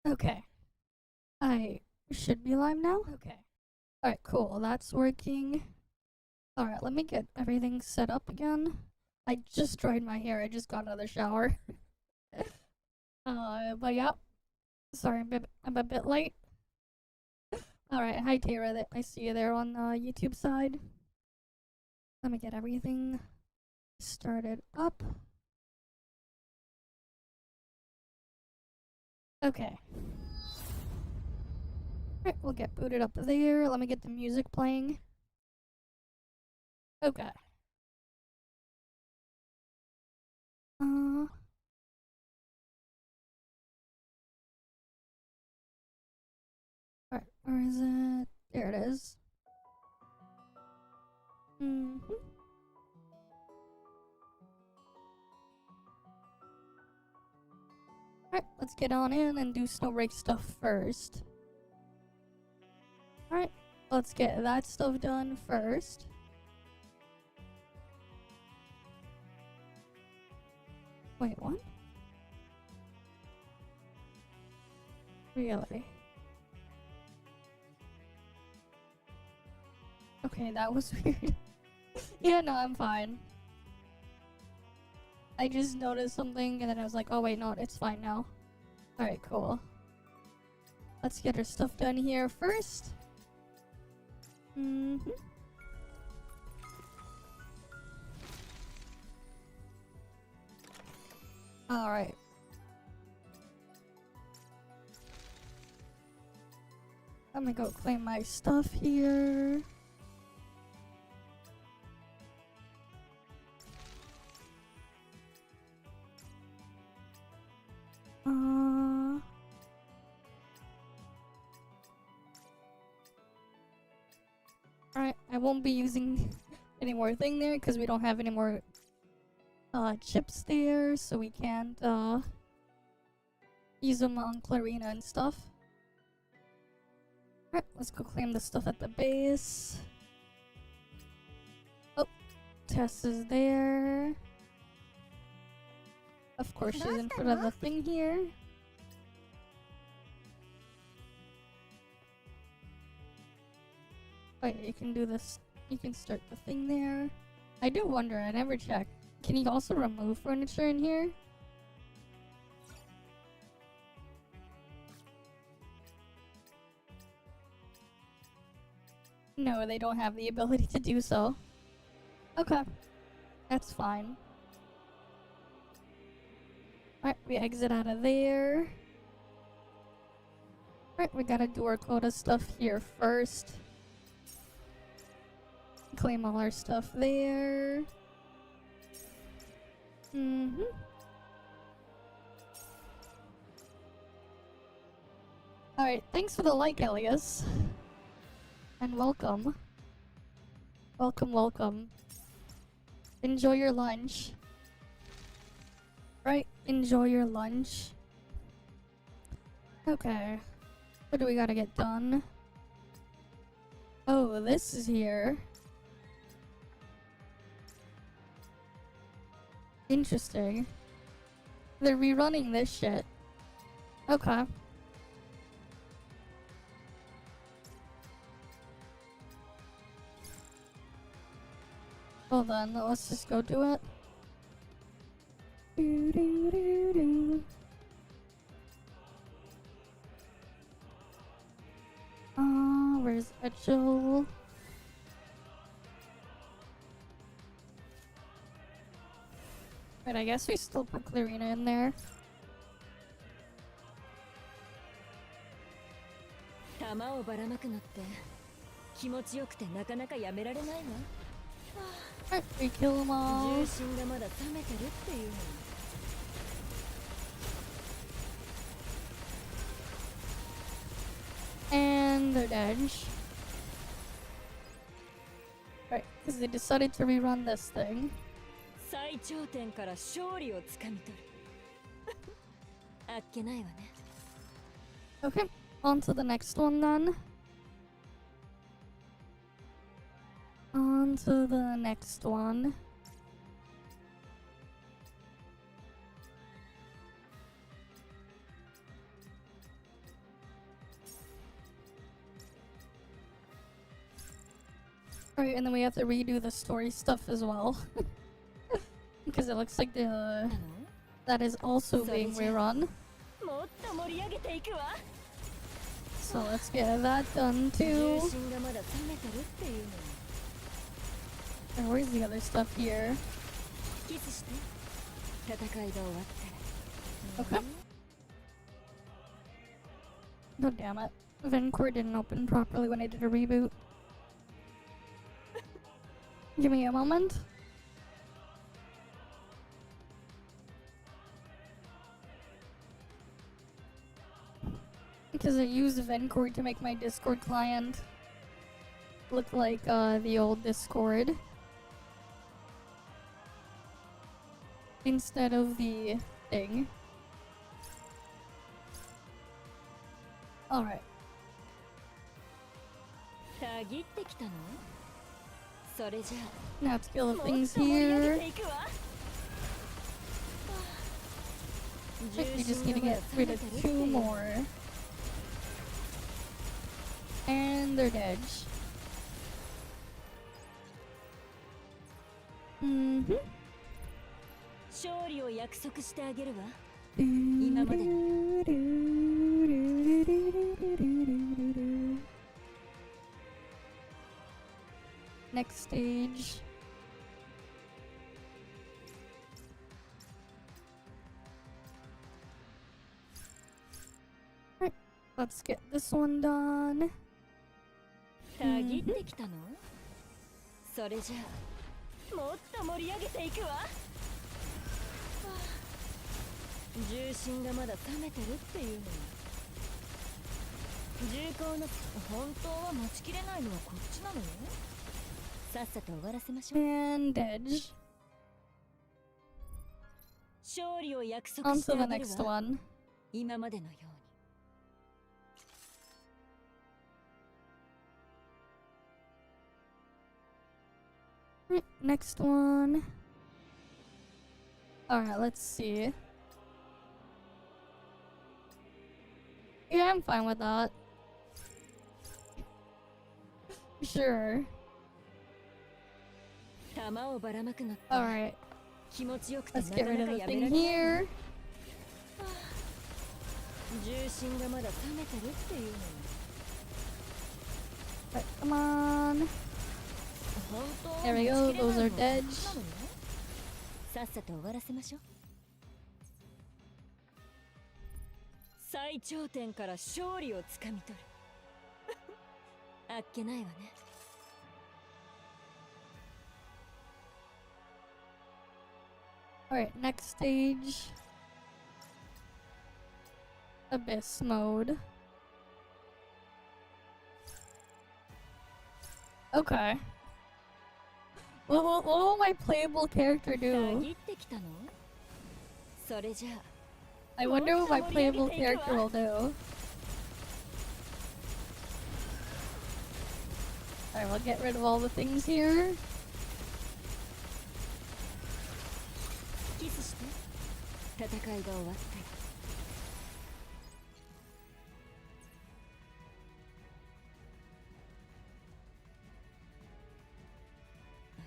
Okay. I should be live now? Okay. Alright, cool. That's working. Alright, let me get everything set up again. I just dried my hair. I just got out of the shower. But yeah. Sorry, I'm a bit late. Alright, hi Tara. I see you there on the YouTube side. Let me get everything started up. Okay. Alright, we'll get booted up there. Let me get the music playing. Okay. Alright, where is it? There it is. Alright, let's get on in and do Snowbreak stuff first. Alright, let's get that stuff done first. Wait, what? Really? Okay, that was weird. Yeah, no, I'm fine. I just noticed something and then I was like, oh wait, no, it's fine now. Alright, cool. Let's get our stuff done here first. Alright. I'm gonna go claim my stuff here. Alright, I won't be using any more thing there because we don't have any more chips there, so we can't use them on Clarina and stuff. Alright, let's go claim the stuff at the base. Oh, Tess is there. Of course, she's in front of the thing here. Wait, you can do this. You can start the thing there. I do wonder, I never checked. Can you also remove furniture in here? No, they don't have the ability to do so. Okay. That's fine. Alright, we exit out of there. Alright, we gotta do our quota stuff here first. Claim all our stuff there. Alright, thanks for the like, Elias. And welcome. Welcome, welcome. Enjoy your lunch. Right, enjoy your lunch. Okay. What do we gotta get done? Oh, this is here. Interesting. They're rerunning this shit. Okay. Well then, let's just go do it. Where's Edgel? But I guess we still put Clarina in there. Alright, we kill them all. And they're dead. Right, because they decided to rerun this thing. Okay, on to the next one then. On to the next one. Alright, and then we have to redo the story stuff as well. Because it looks like that is also being rerun. So let's get that done too. And where's the other stuff here? Okay. Oh damn it. Vencore didn't open properly when I did a reboot. Give me a moment. Because I used Vencore to make my Discord client look like the old Discord instead of the thing. Alright. Now let's kill the things here. We just need to get rid of 2 more. And they're dead. Next stage. Alright, let's get this one done. And edge. On to the next one. Right, next one. Alright, let's see. Yeah, I'm fine with that. Sure. Alright. Let's get rid of the thing here. Right, come on. There we go, those are dead. Alright, next stage. Abyss mode. Okay. What will my playable character do? I wonder what my playable character will do. Alright, we'll get rid of all the things here.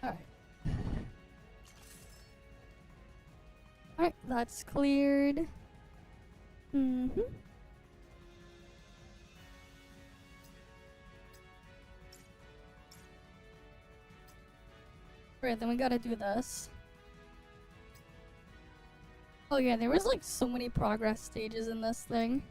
Alright. Alright, that's cleared. Alright, then we gotta do this. Oh yeah, there was like so many progress stages in this thing.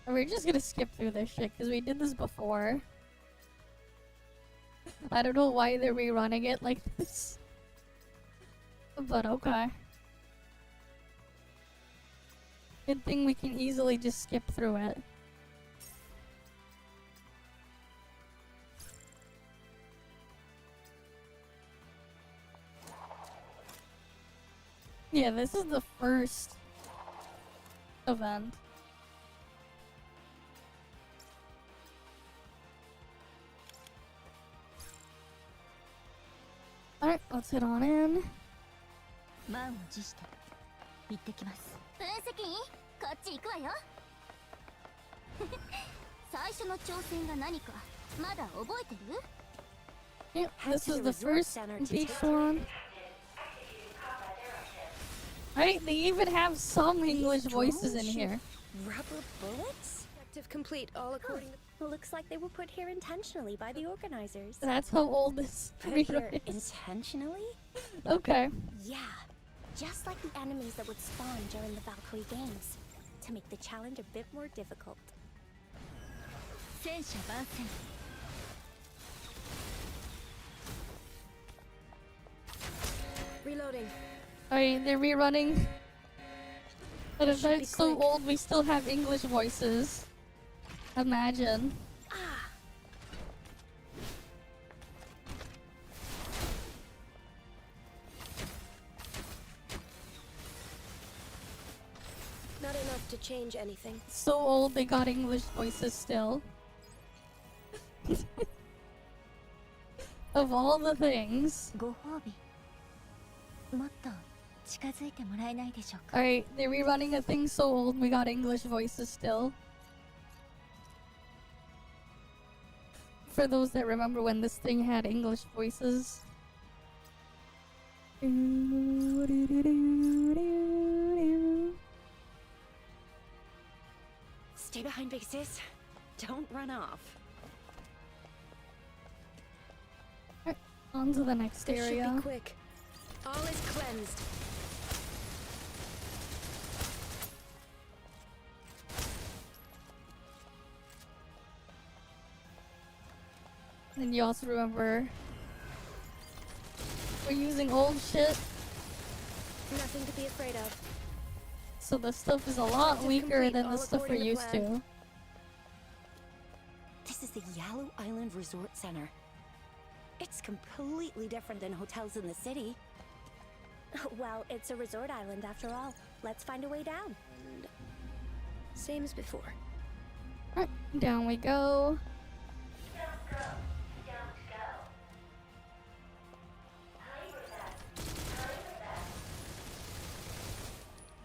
We're just gonna skip through this shit because we did this before. I don't know why they're rerunning it like this. But okay. Good thing we can easily just skip through it. Yeah, this is the first event. Alright, let's head on in. 行ってきます。分析員、こっち行くわよ。最初の挑戦が何かまだ覚えてる？ Yeah, this is the first beach one. Right? They even have some English voices in here. Rubber bullets? Objective complete, all according to... Looks like they were put here intentionally by the organizers. That's how old this Put video here is. intentionally? Okay. Yeah, just like the enemies that would spawn during the Valkyrie games, to make the challenge a bit more difficult. 戦車番線。Reloading. Alright, they're rerunning. But if that's so old, we still have English voices. Imagine. Not enough to change anything. So old, they got English voices still. Of all the things. ご褒美。もっと近づいてもらえないでしょうか。 Alright, they're rerunning a thing so old, we got English voices still. For those that remember when this thing had English voices. Stay behind big sis. Don't run off. On to the next This should area. be quick. All is cleansed. And you also remember we're using old shit, Nothing to be afraid of. so the stuff is a lot Objective weaker complete, than the all stuff we're according to used plan. to. This is the Yalu Island Resort Center. It's completely different than hotels in the city. Well, it's a resort island after all. Let's find a way down. And same as before. Right, down we go.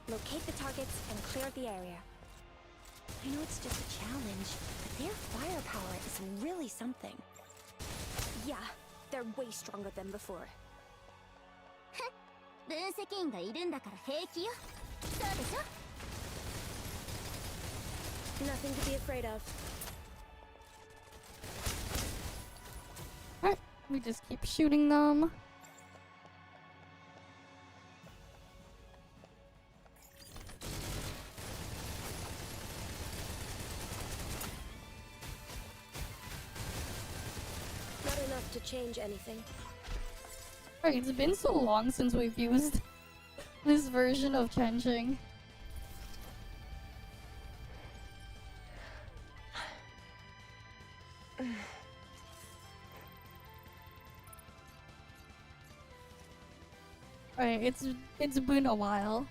Locate the targets and clear the area. I know it's just a challenge, but their firepower is really something. Yeah, they're way stronger than before. 分析員がいるんだから平気よ。そうでしょ？ Nothing to be afraid of. Right, we just keep shooting them. Not enough to change anything. Right, it's been so long since we've used this version of changing. Right, it's been a while.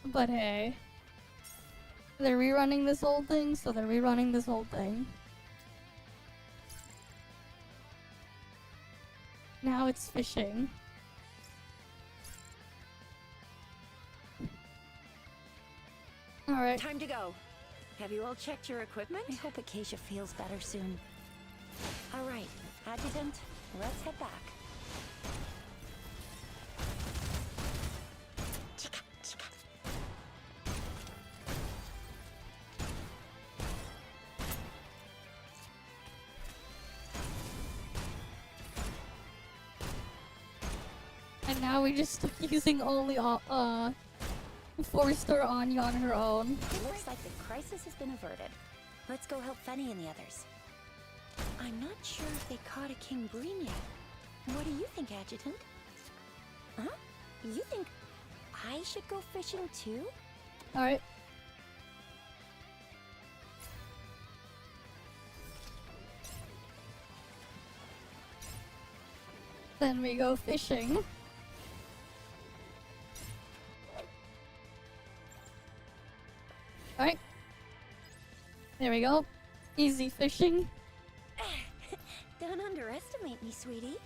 But hey, they're rerunning this old thing, so they're rerunning this old thing. Now it's fishing. Alright. Time to go. Have you all checked your equipment? I hope Acacia feels better soon. All right, Adjutant, let's head back. Chica, chica. And now we just start using only 4-star Anya on her own. It looks like the crisis has been averted. Let's go help Fenny and the others. I'm not sure if they caught a King Breen yet. What do you think, Adjutant? Huh? You think I should go fishing too? Alright. Then we go fishing. Alright. There we go. Easy fishing. Don't underestimate me, sweetie.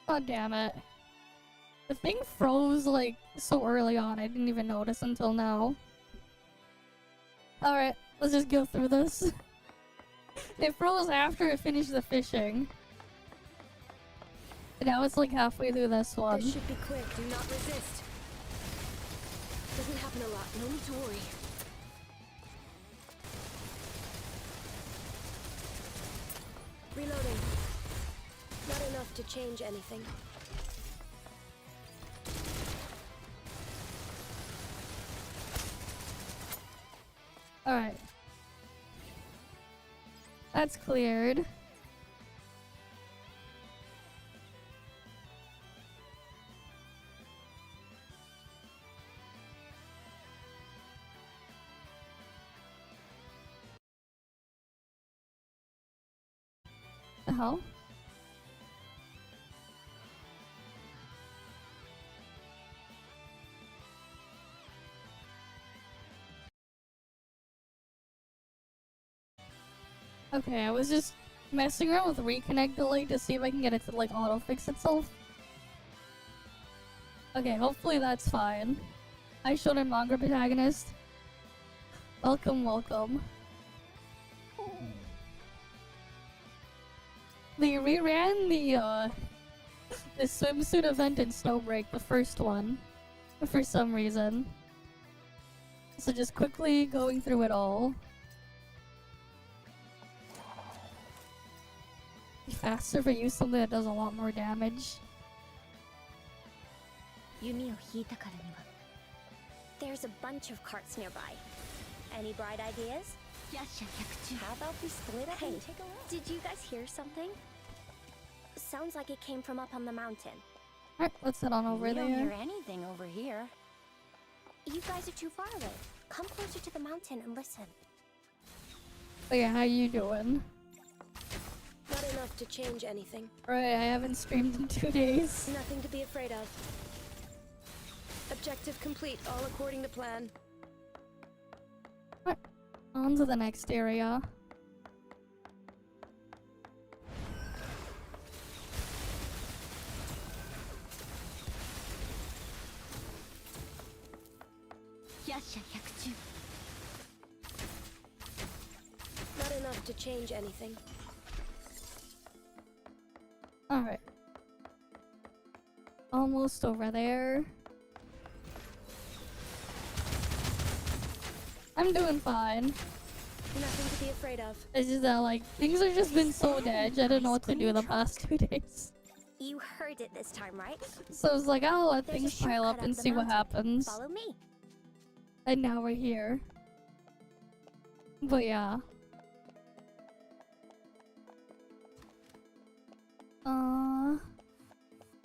God damn it. The thing froze like so early on, I didn't even notice until now. Alright, let's just go through this. It froze after it finished the fishing. And now it's like halfway through this one. This should be quick. Do not resist. Doesn't happen a lot. No need to worry. Reloading. Not enough to change anything. Alright. That's cleared. The hell? Okay, I was just messing around with reconnect delay to see if I can get it to like auto fix itself. Okay, hopefully that's fine. Hi, Shonen manga protagonist. Welcome, welcome. They reran the swimsuit event in Snowbreak, the first one, for some reason. So just quickly going through it all. Be faster if I use something that does a lot more damage. There's a bunch of carts nearby. Any bright ideas? How about we split up and take a look? Did you guys hear something? Sounds like it came from up on the mountain. Alright, let's head on over We there. don't hear anything over here. You guys are too far away. Come closer to the mountain and listen. Oh yeah, how you doing? Not enough to change anything. Right, I haven't streamed in 2 days. Nothing to be afraid of. Objective complete, all according to plan. On to the next area. Not enough to change anything. Alright. Almost over there. I'm doing fine. Nothing to be afraid of. It's just that, like, things have just been so dead. I don't know what to do the past 2 days. You heard it this time, right? So I was like, I'll let There's a things pile up shortcut and the see what mountain. happens. Follow me. And now we're here. But yeah.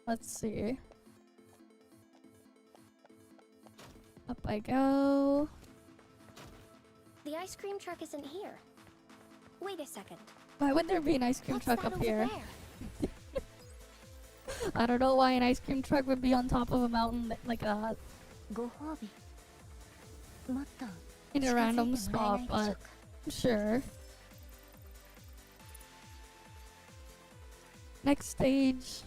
Let's see. Up I go. The ice cream truck isn't here. Wait a second. Why would there be an ice cream What's truck that up over here? there? I don't know why an ice cream truck would be on top of a mountain like that in a random spot, but sure. Next stage.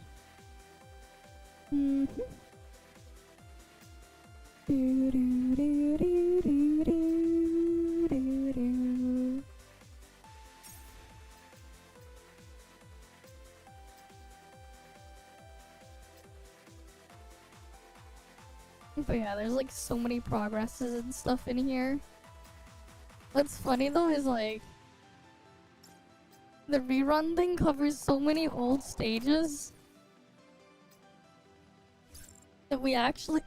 But yeah, there's like so many progresses and stuff in here. What's funny though is like the rerun thing covers so many old stages that we actually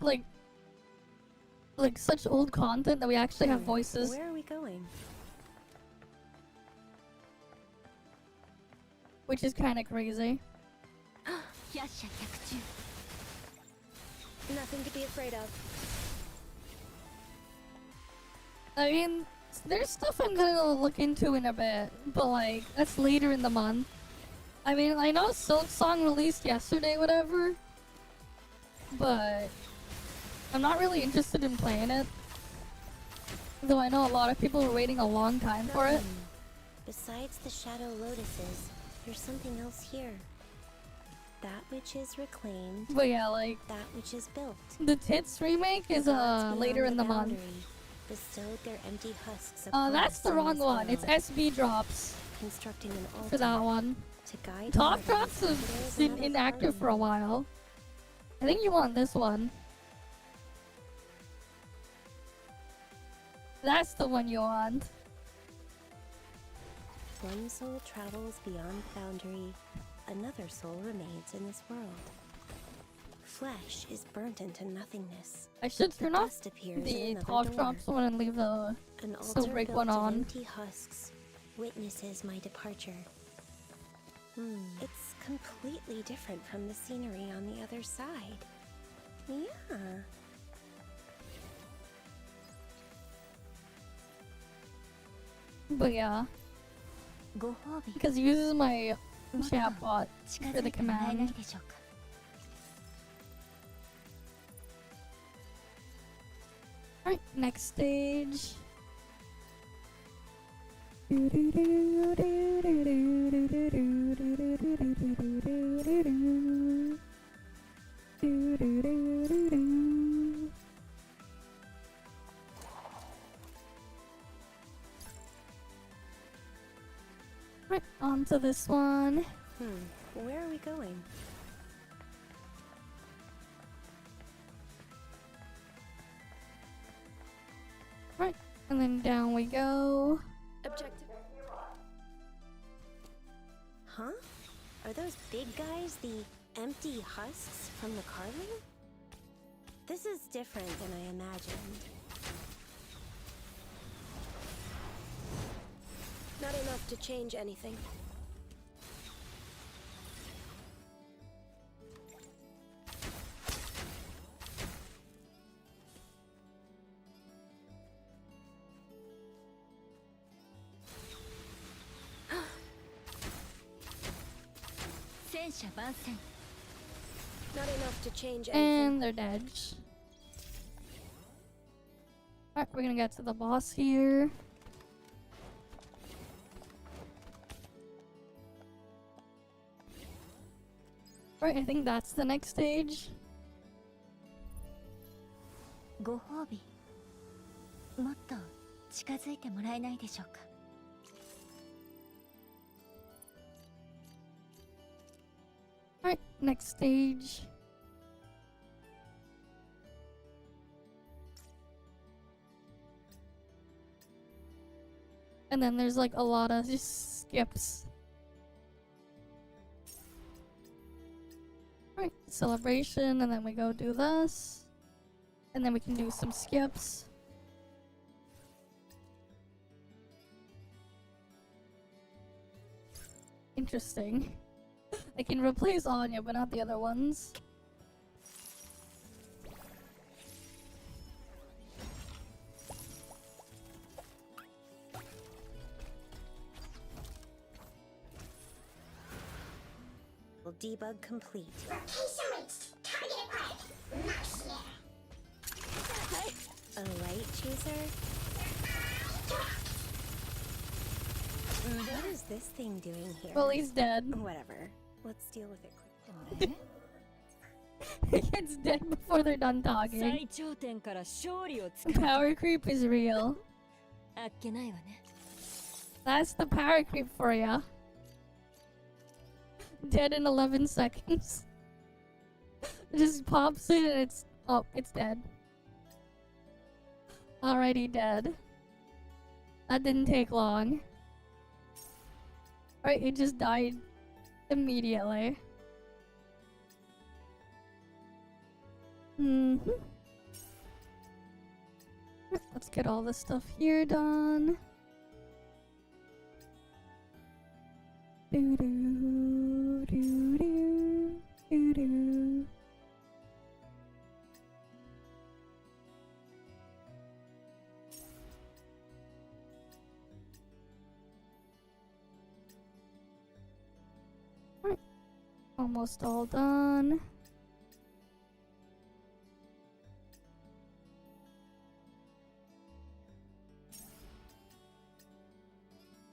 like such old content that we actually have voices. Where are we going? Which is kind of crazy. Nothing to be afraid of. I mean, there's stuff I'm gonna look into in a bit, but like, that's later in the month. I mean, I know Silk Song released yesterday, whatever, but I'm not really interested in playing it. Though I know a lot of people were waiting a long time for it. Besides the shadow lotuses, there's something else here. That which is reclaimed, But yeah, like, that which is built. the Tits remake is Gods later beyond in the month. boundary bestowed their empty husks upon That's the sun wrong as one. It's well, SB drops constructing an altar for that one. to guide ToF mortals drops into has their been another inactive for a harmony. while. I think you want this one. That's the one you want. One soul travels beyond the boundary, another soul remains in this world. Flesh is burnt into nothingness. I should The turn off dust appears the in another ToF door. drops one and leave the An altar Snowbreak built one of on. empty husks witnesses my departure. It's completely different from the scenery on the other side. Yeah. But yeah, because it uses my chatbot for the command. Alright, next stage. Right, on to this one. Where are we going? Right, and then down we go. Objective. Huh? Are those big guys the empty husks from the carving? This is different than I imagined. Not enough to change anything. Not enough to change anything. And they're dead. Alright, we're gonna get to the boss here. Right, I think that's the next stage. ご褒美もっと近づいてもらえないでしょうか。 Alright, next stage. And then there's like a lot of just skips. Alright, celebration, and then we go do this. And then we can do some skips. Interesting. I can replace Anya, but not the other ones. Debug complete. A light chaser? What is this thing doing here? Well, he's dead. Whatever. Let's deal with it quickly. It's dead before they're done talking. Power creep is real. That's the power creep for ya. Dead in 11 seconds. It just pops in and it's... oh, it's dead. Already dead. That didn't take long. Alright, it just died immediately. Let's get all this stuff here done. Doo-doo, doo-doo, doo-doo. Alright, almost all done.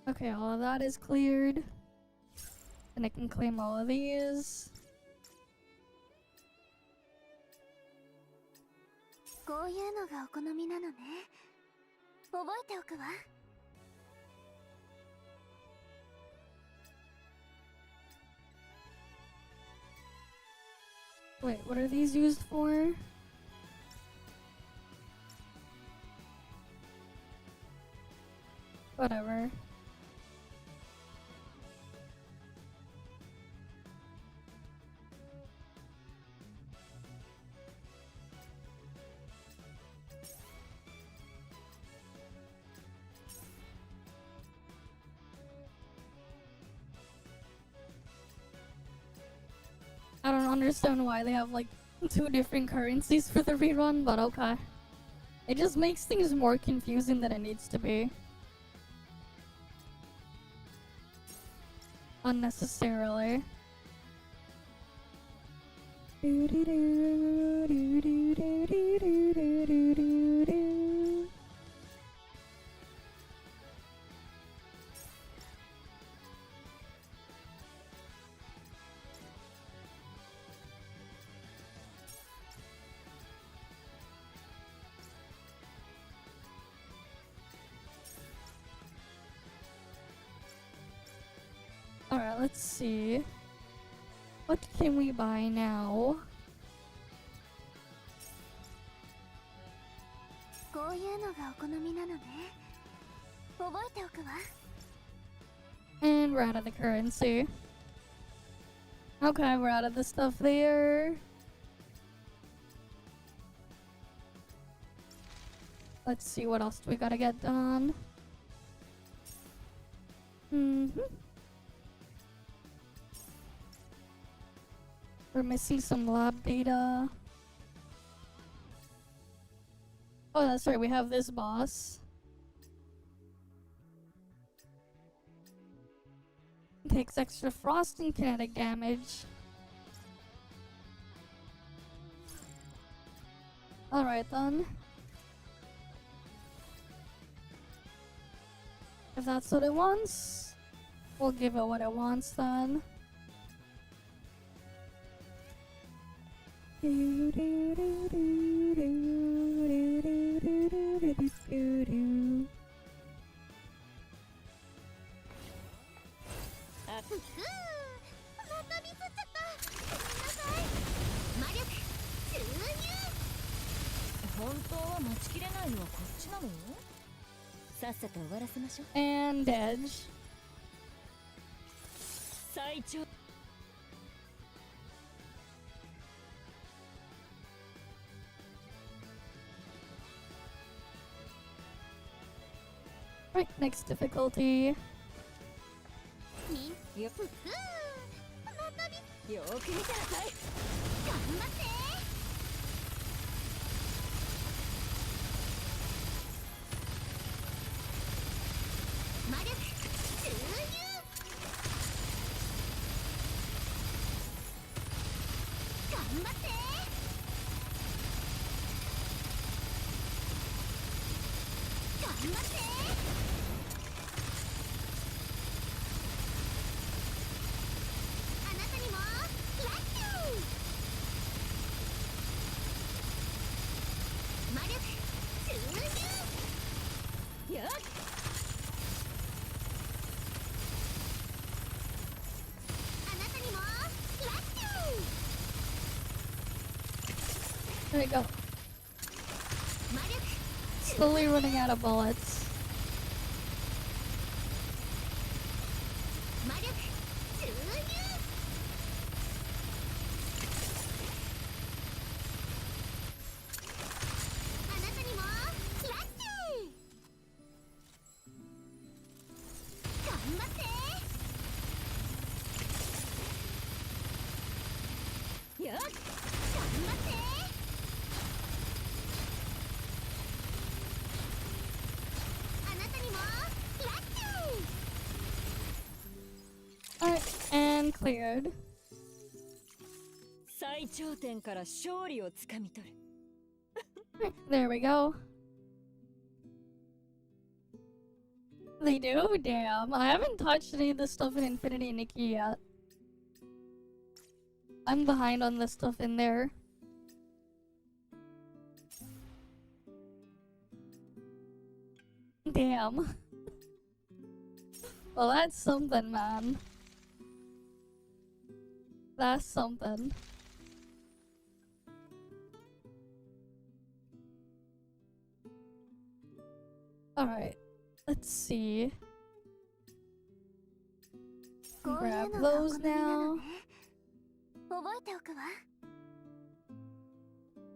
Okay, all of that is cleared. And I can claim all of these. こういうのがお好みなのね。覚えておくわ。 Wait, what are these used for? Whatever. I don't understand why they have like 2 different currencies for the rerun, but okay. It just makes things more confusing than it needs to be. Unnecessarily. Alright, let's see. What can we buy now? こういうのがお好みなのね。覚えておくわ。 And we're out of the currency. Okay, we're out of the stuff there. Let's see what else we gotta get done. We're missing some lab data. Oh, that's right, we have this boss. Takes extra frost and kinetic damage. Alright then. If that's what it wants, we'll give it what it wants then. And edge. Right, next difficulty. There we go. Slowly running out of bullets. Alright, and cleared. There we go. They do? Damn. I haven't touched any of this stuff in Infinity Nikki yet. I'm behind on the stuff in there. Damn. Well, that's something, man. That's something. Alright. Let's see. Grab those now.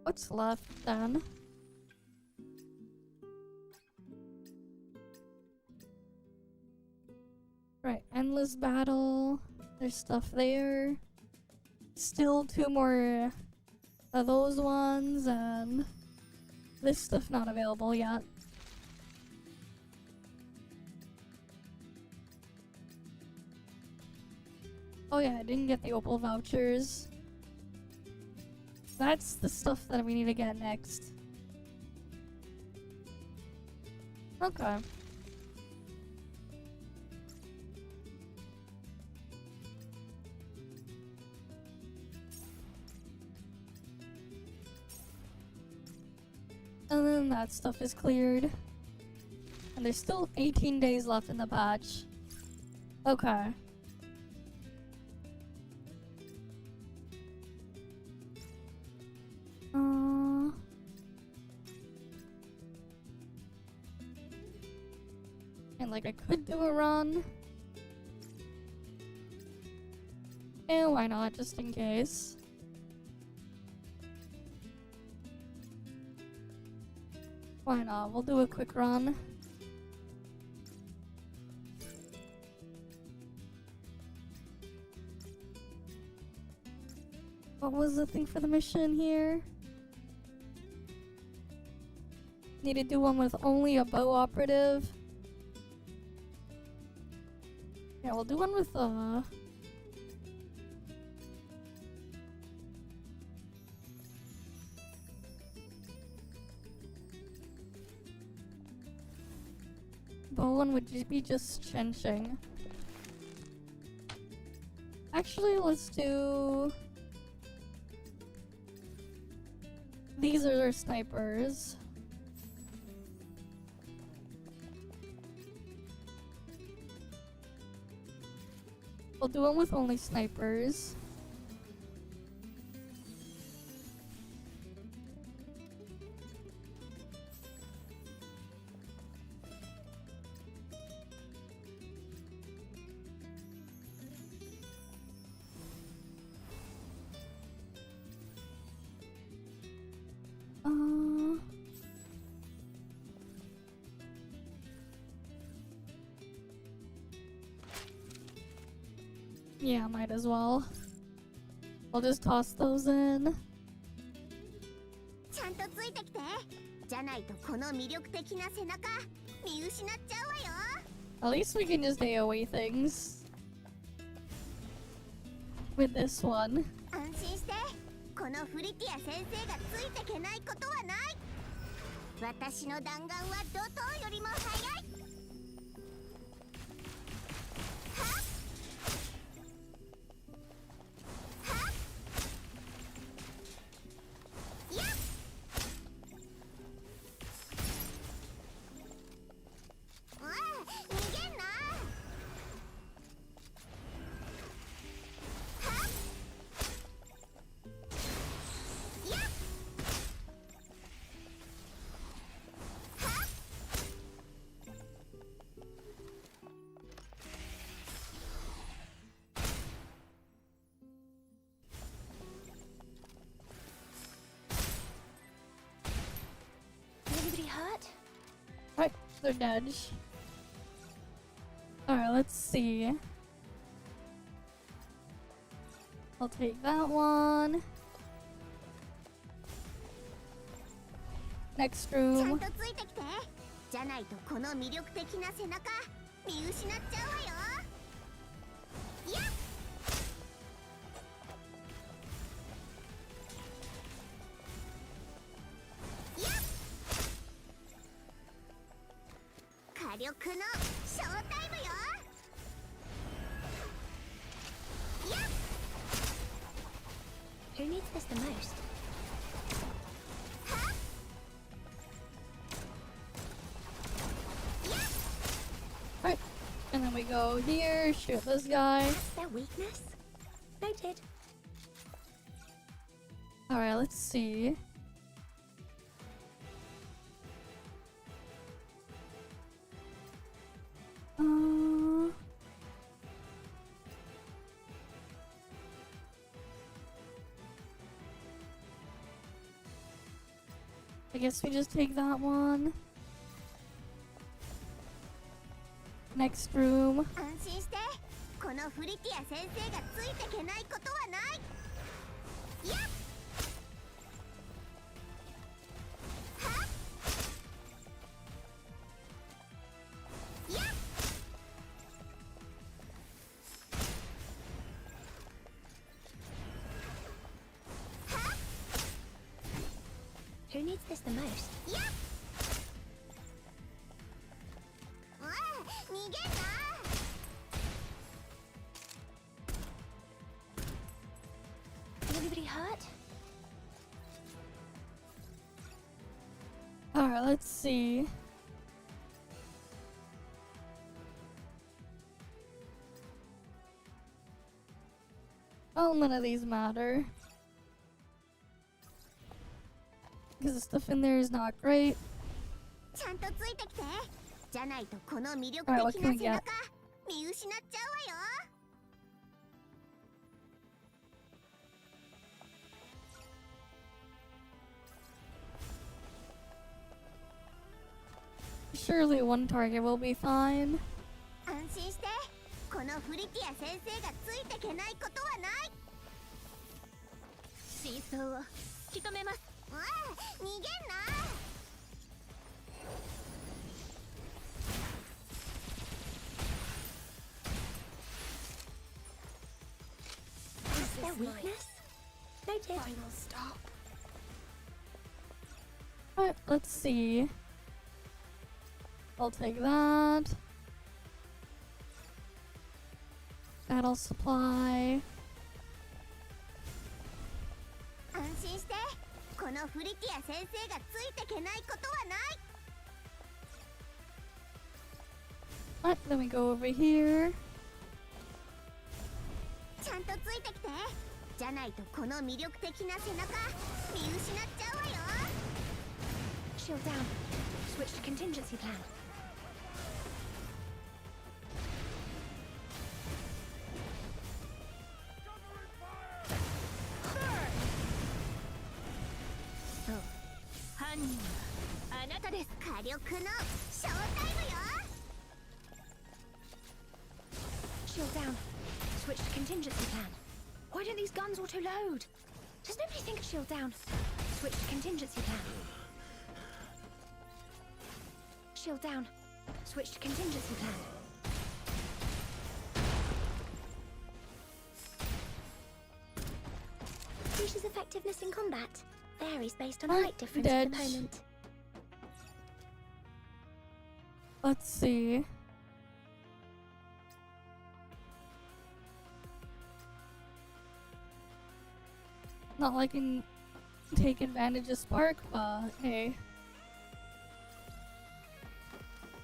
What's left then? Right, endless battle. There's stuff there. Still 2 more of those ones, and this stuff not available yet. Oh yeah, I didn't get the opal vouchers. That's the stuff that we need to get next. Okay. And then that stuff is cleared. And there's still 18 days left in the patch. Okay. like I could do a run. And why not, just in case. Why not? We'll do a quick run. What was the thing for the mission here? Need to do one with only a bow operative. Yeah, we'll do one with bow one would be just chenching. Actually, let's do... These are our snipers. We'll do one with only snipers. Yeah, might as well. I'll just toss those in. ちゃんとついてきて。じゃないとこの魅力的な背中見失っちゃうわよ。 At least we can just AoE things with this one. 安心して。このフリティア先生がついてけないことはない。私の弾丸は怒涛よりも速い。 Hurt? They're dead. Alright, let's see. I'll take that one. Next ちゃん room. とついてきて。じゃないとこの魅力的な背中見失っちゃうわよ。やっ。 火力のショータイムよ。やっ。 Who needs this the most? Alright. And then we go here, shoot this guy. That's their weakness? Noted. Alright, let's see. I guess we just take that one. Next room. 安心して。このフリティア先生がついてけないことはない。やっ。 Who needs this the most? やっ。逃げんな。 Anybody hurt? Alright, let's see. Oh, none of these matter. Because the stuff in there is not great. ちゃんとついてきて。じじゃないとこの魅力 Alright, what 的 can な we 背 get? 中見失っちゃうわよ。 Surely one target will be fine. 安心して、このフリティア先生がついてけないことはない。真相を引き止めます。うわあ、逃げんな。 Is there weakness? Noted. Final stop. Alright, let's see. I'll take that. Battle supply. 安心して、このフリティア先生がついてけないことはない。 Alright, then we go over here. ちゃんとついてきて。じゃないとこの魅力的な背中見失っちゃうわよ。 Shield down. Switch to contingency plan. Oh. 犯人はあなたです。火力のショータイムよ。 Shield down. Switch to contingency plan. Why don't these guns auto-load? Does nobody think of shield down? Switch to contingency plan. Shield down. Switch to contingency plan. Leash's effectiveness in combat varies based on height difference dead. with opponent. Let's see. Not like I can take advantage of Spark, but hey.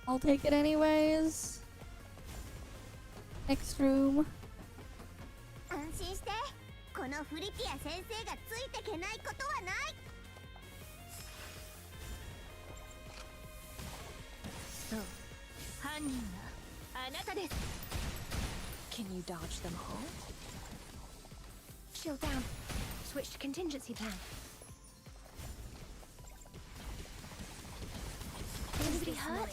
I'll take it anyways. Next room. 安心して、このフリティア先生がついてけないことはない。 そう、犯人はあなたです。 Can you dodge them all? Shield down. Switch to contingency plan. Anybody hurt?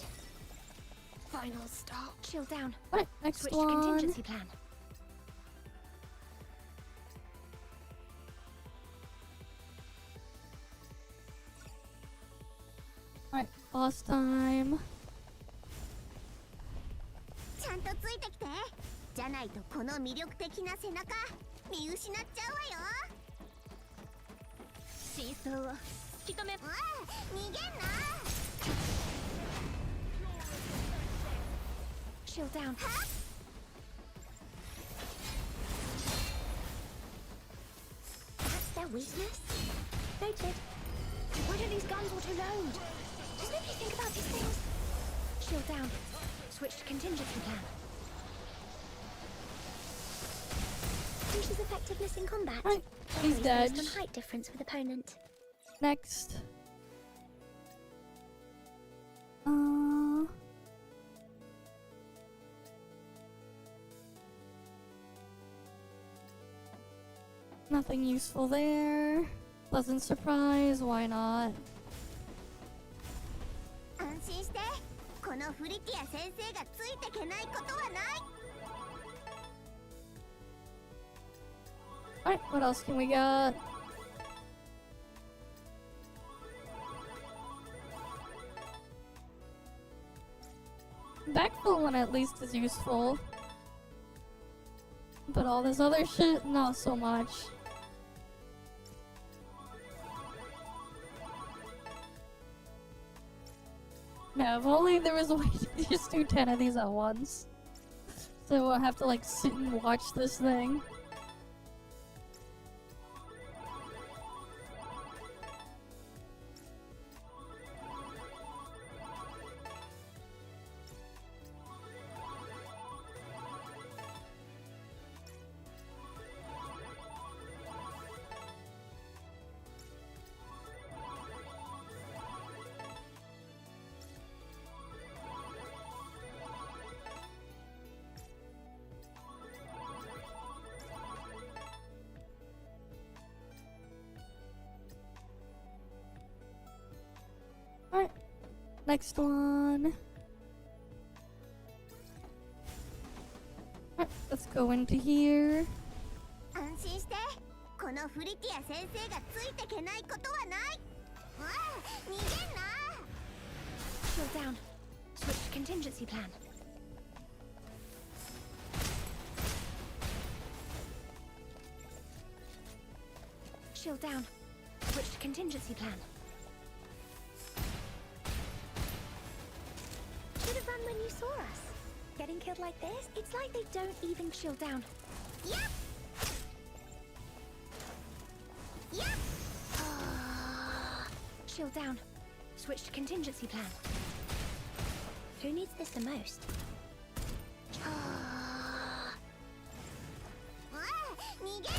Final stop. Shield down. Alright, next Switch to one. contingency plan. Alright, boss time. ちゃんとついてきて。じゃないとこの魅力的な背中見失っちゃうわよ。真相を引き止め。うわあ、逃げんな。 Shield down. That's their weakness? Noted. Why don't these guns auto-load? Does nobody think about these things? Shield down. Switch to contingency plan. Leash's effectiveness in combat Right, he's varies dead. based on height difference with opponent. Next. Nothing useful there. Pleasant surprise, why not? 安心して、このフリティア先生がついてけないことはない。 Alright, what else can we get? Backfill one at least is useful. But all this other shit, not so much. No, if only there was a way to just do 10 of these at once. So I won't have to like sit and watch this thing. next one. Alright, let's go into here. 安心して。このフリティア先生がついてけないことはない。わあ、逃げんな。Shield down. Switch to contingency plan. Shield down. Switch to contingency plan. Should have run when you saw us. Getting killed like this, it's like they don't even shield down. Yep. Yep. Shield down. Switch to contingency plan. Who needs this the most? わあ、逃げんな。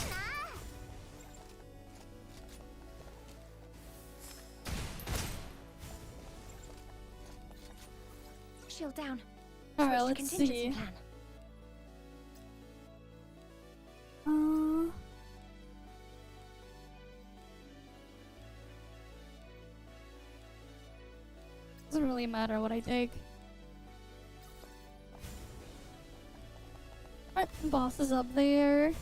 Shield down. Alright, Switch to let's contingency see. plan. Doesn't really matter what I take. Alright, boss is up there.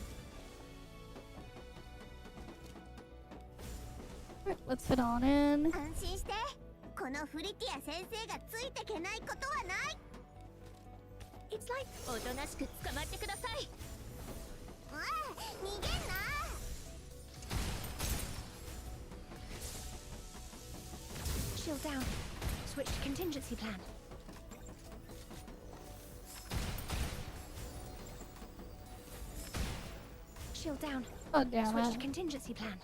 Alright, let's head on in. 安心して。このフリティア先生がついてけないことはない。It's like おとなしく捕まってください。わあ、逃げんな。shield down. Switch to contingency plan. Shield down. Oh damn Switch to it. contingency plan.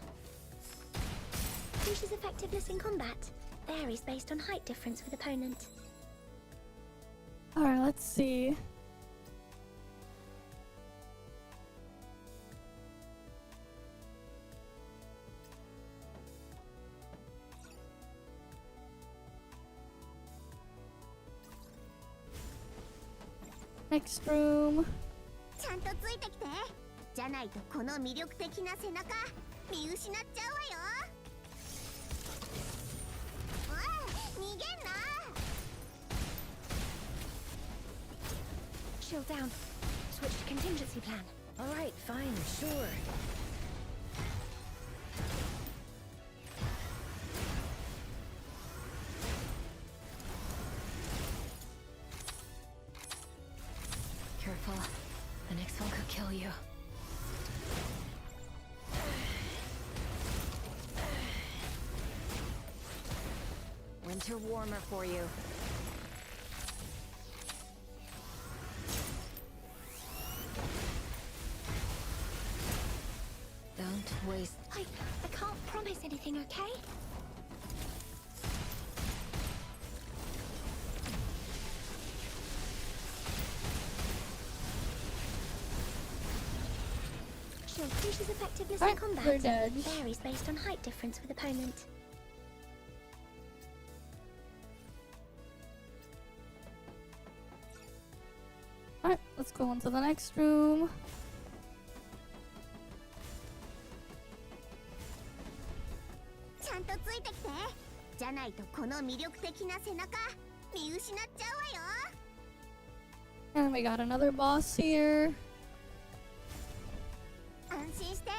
Lucia's effectiveness in combat varies based on height difference with opponent. Alright, let's see. Next room. ちゃんとついてきて。じゃないとこの魅力的な背中見失っちゃうわよ。わあ、逃げんな。Shield down. Switch to contingency plan. Alright, fine, sure. Careful. The next one could kill you. Winter warmer for you. Don't waste. I can't promise anything, okay? Shield Lucia's effectiveness in Alright, combat we're dead. varies based on height difference with opponent. Alright, let's go into the next room. ちゃんとついてきて。じゃないとこの魅力的な背中見失っちゃうわよ。 And we got another boss here. 安心して。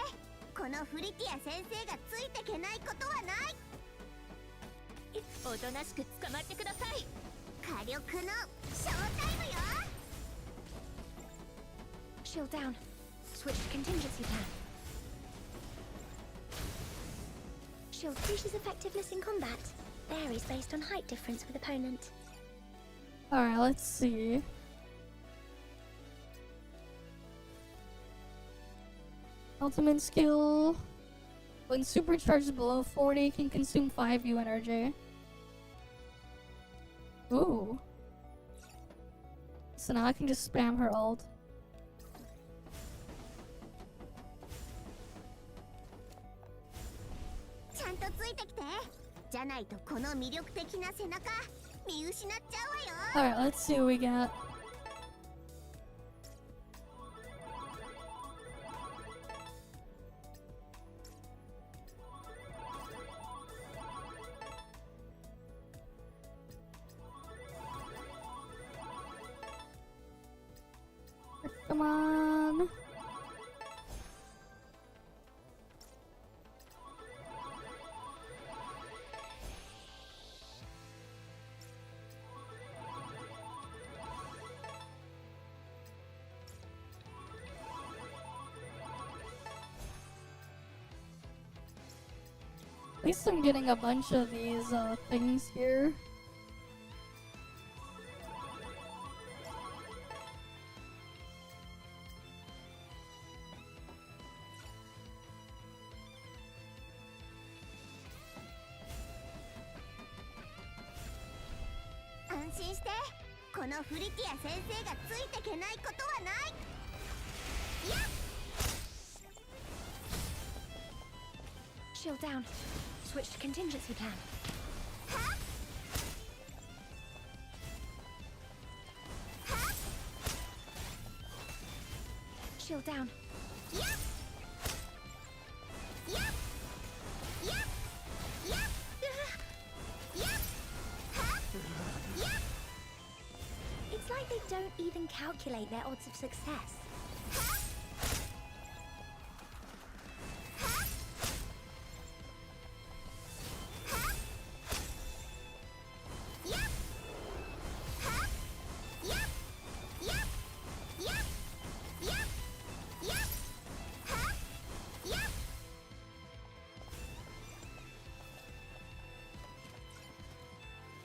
このフリティア先生がついてけないことはない。おとなしく捕まってください。火力のショータイムよ。 Shield down. Switch to contingency plan. Shield Lucia's effectiveness in combat varies based on height difference with opponent. Alright, let's see. Ultimate skill. When supercharged below 40, can consume 5 U energy. Ooh. So now I can just spam her ult. ちゃんとついてきて。じゃないとこの魅力的な背中見失っちゃうわよ。 Alright, let's see what we got. Come on. At least I'm getting a bunch of these things here. Shield down. Switch to contingency plan. Shield down. It's like they don't even calculate their odds of success.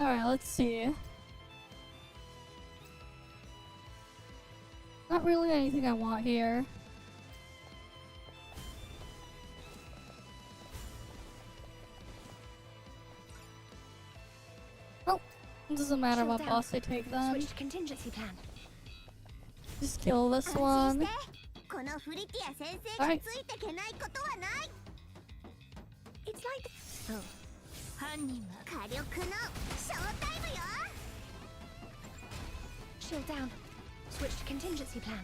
Alright, let's see. Not really anything I want here. Well, it doesn't matter what boss I take then. Switch to contingency plan. Just kill this one. Alright. It's like... Oh. Shield down. Switch to contingency plan.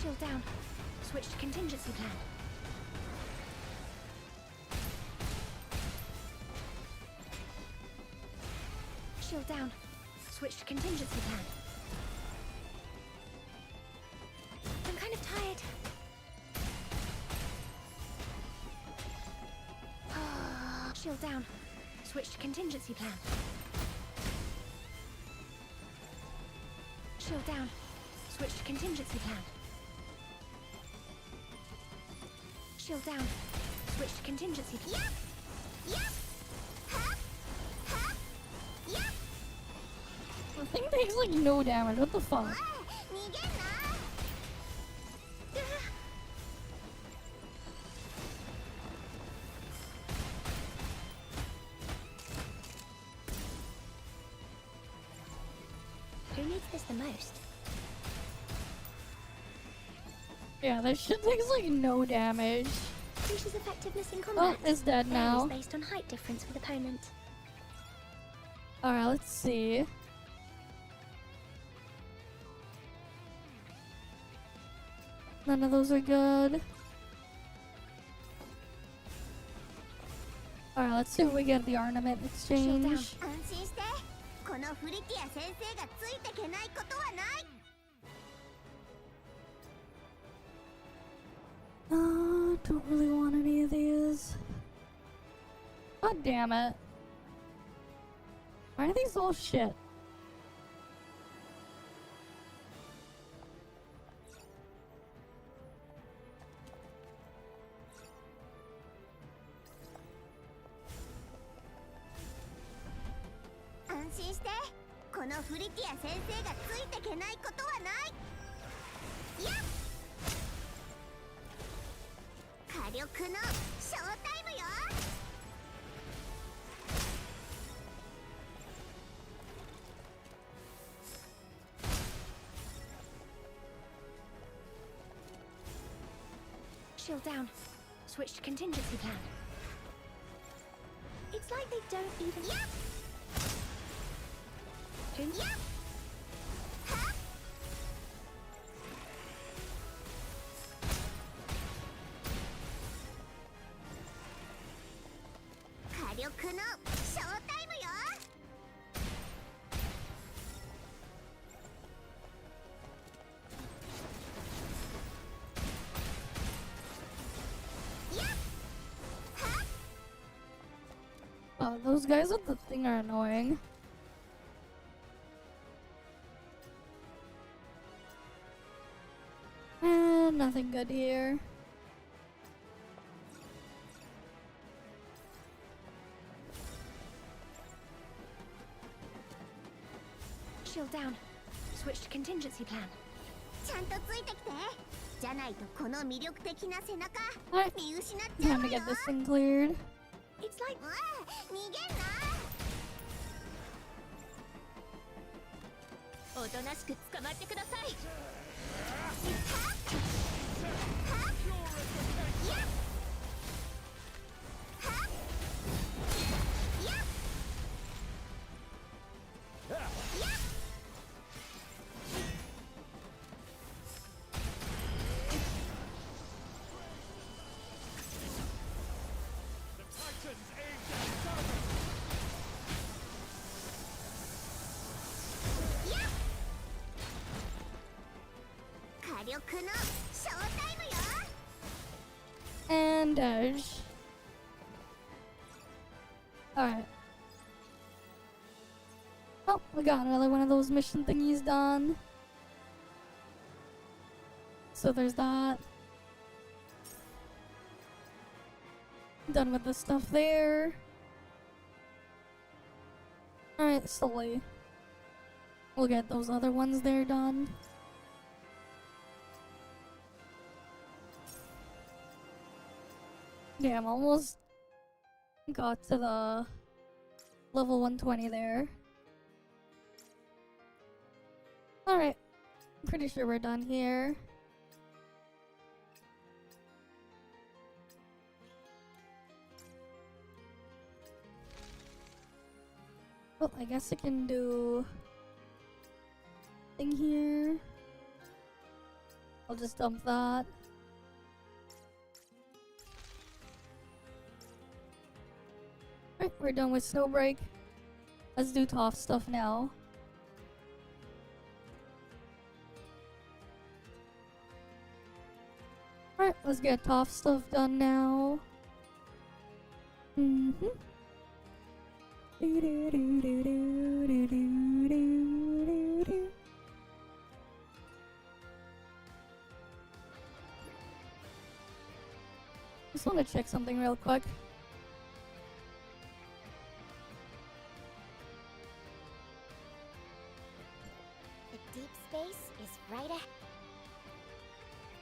Shield down. Switch to contingency plan. Shield down. Switch to contingency plan. I'm kind of tired. Shield down. Switch to contingency plan. Shield down. Switch to contingency plan. Shield down. Switch to contingency plan. The thing takes like no damage. What the fuck? Who needs this the most? Yeah, this shit takes like no damage. Increases effectiveness in Oh, combat. it's dead now. Varies based on height difference with opponent. Alright, let's see. None of those are good. Alright, let's see what we get at the ornament exchange. Don't really want any of these. God damn it. Why are these all shit? Shield down. Switch to contingency plan. It's like they don't even... Who? those guys with the thing are annoying. And nothing good here. Shield down. Switch to contingency plan. ちゃんとついてきて。じゃないとこの魅力的な背中 Alright, 見失っちゃ time う to わよ。 get this thing cleared. It's like うわ逃げんな。おとなしく捕まってください。火力のショータイムよ。 And dodge. Alright. Oh, we got another one of those mission thingies done. So there's that. Done with the stuff there. Alright, slowly. We'll get those other ones there done. Yeah, I'm almost got to the level 120 there. Alright, I'm pretty sure we're done here. Well, I guess I can do thing here. I'll just dump that. Alright, we're done with Snowbreak. Let's do ToF stuff now. Alright, let's get ToF stuff done now. Just want to check something real quick. The deep space is right ahead.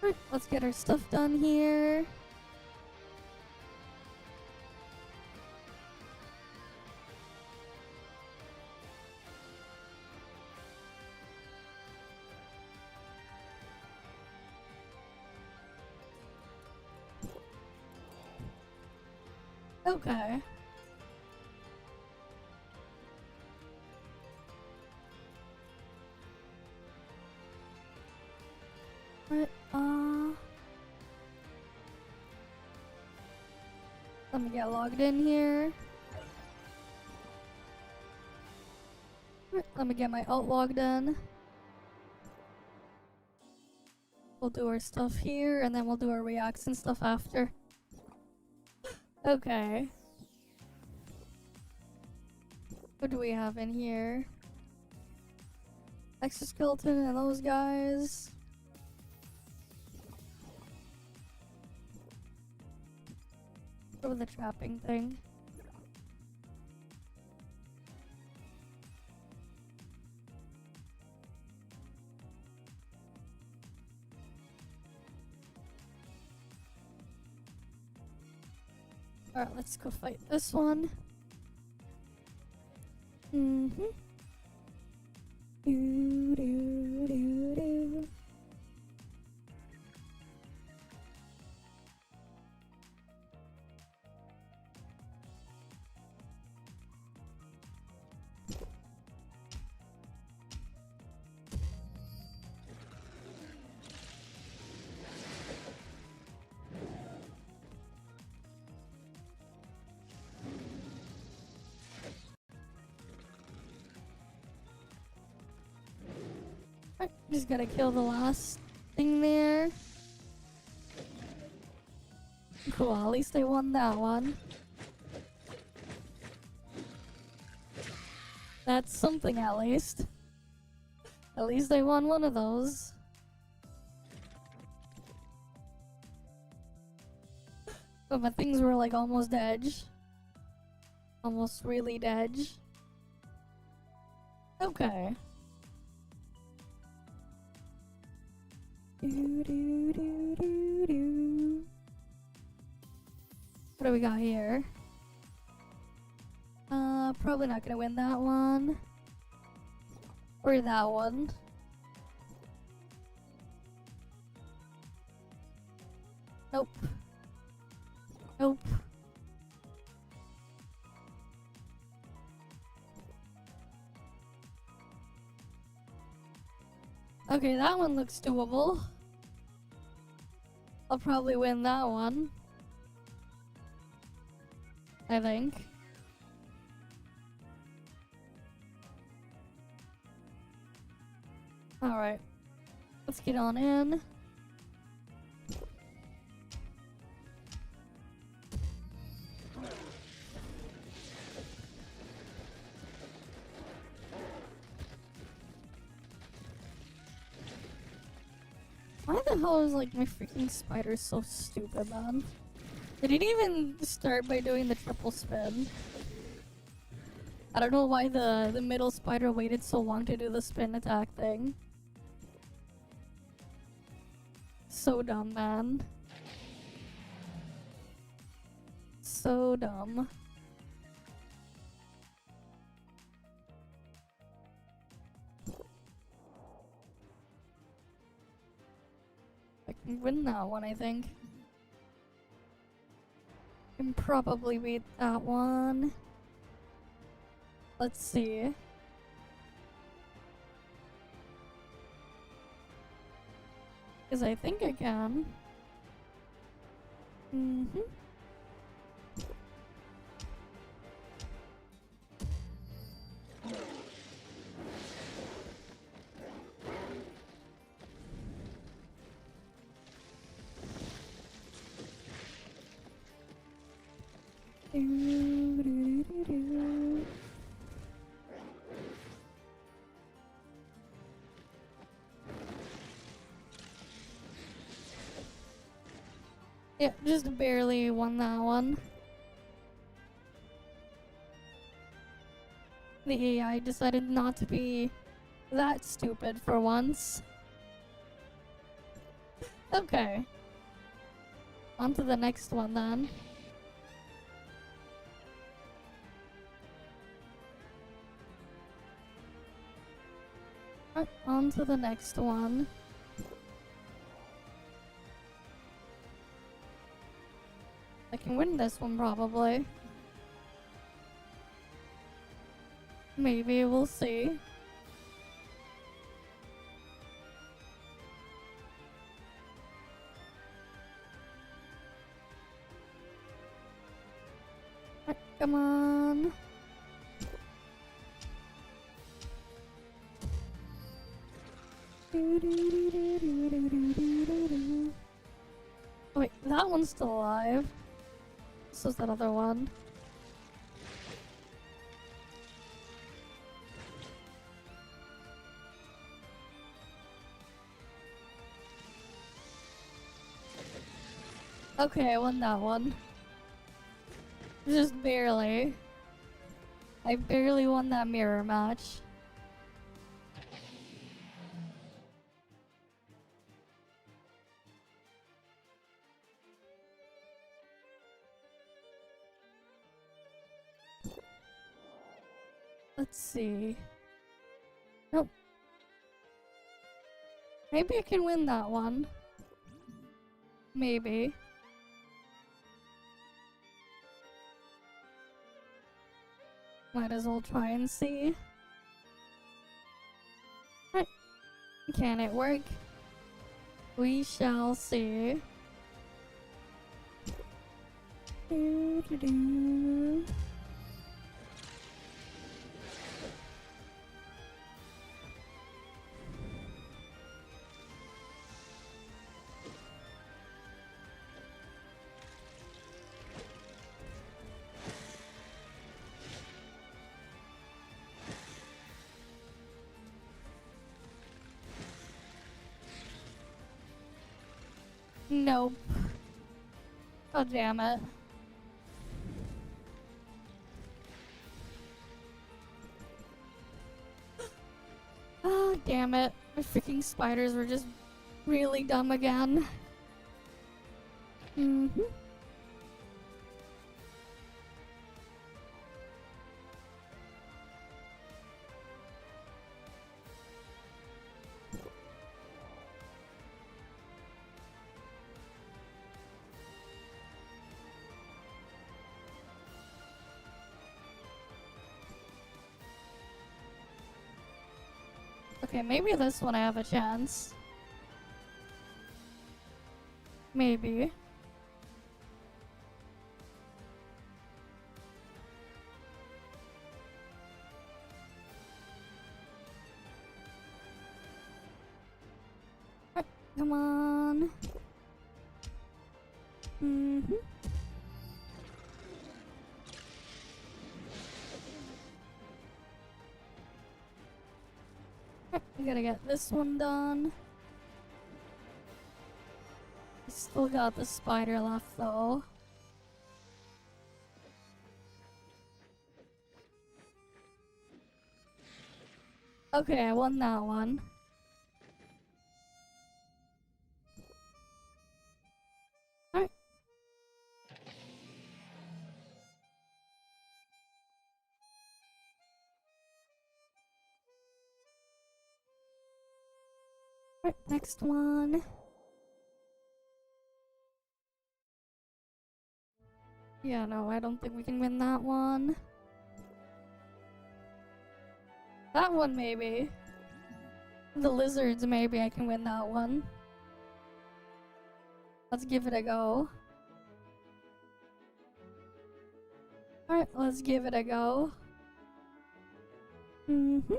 Alright, let's get our stuff done here. Okay. Right, let me get logged in here. Right, let me get my alt logged in. We'll do our stuff here, and then we'll do our reacts and stuff after. Okay. What do we have in here? Exoskeleton and those guys. Go with the trapping thing. Alright, let's go fight this one. Do, do, do, do. Just gotta kill the last thing there. Cool, at least I won that one. That's something at least. At least I won one of those. But my things were like almost edge. Almost really edge. Okay. What do we got here? Probably not gonna win that one. Or that one. Nope. Nope. Okay, that one looks doable. I'll probably win that one. I think. Alright. Let's get on in. Why the hell is like my freaking spider so stupid, man? It didn't even start by doing the triple spin. I don't know why the middle spider waited so long to do the spin attack thing. So dumb, man. So dumb. I can win that one, I think. Can probably beat that one. Let's see. Because I think I can. Yeah, just barely won that one. The AI decided not to be that stupid for once. Okay. On to the next one then. On to the next one. I can win this one probably. Maybe, we'll see. Come on. Wait, that one's still alive. This is that other one. Okay, I won that one. Just barely. I barely won that mirror match. Let's see. Nope. Maybe I can win that one. Maybe. Might as well try and see. Right. Can it work? We shall see. Nope. Oh, damn it. Oh, damn it. My freaking spiders were just really dumb again. Mm-hmm. Okay, maybe this one I have a chance. Maybe. Alright, come on. Mm-hmm. I gotta get this one done. I still got the spider left though. Okay, I won that one. Alright. Alright, next one. Yeah, no, I don't think we can win that one. That one, maybe. The lizards, maybe I can win that one. Let's give it a go. Alright, let's give it a go. Mm-hmm.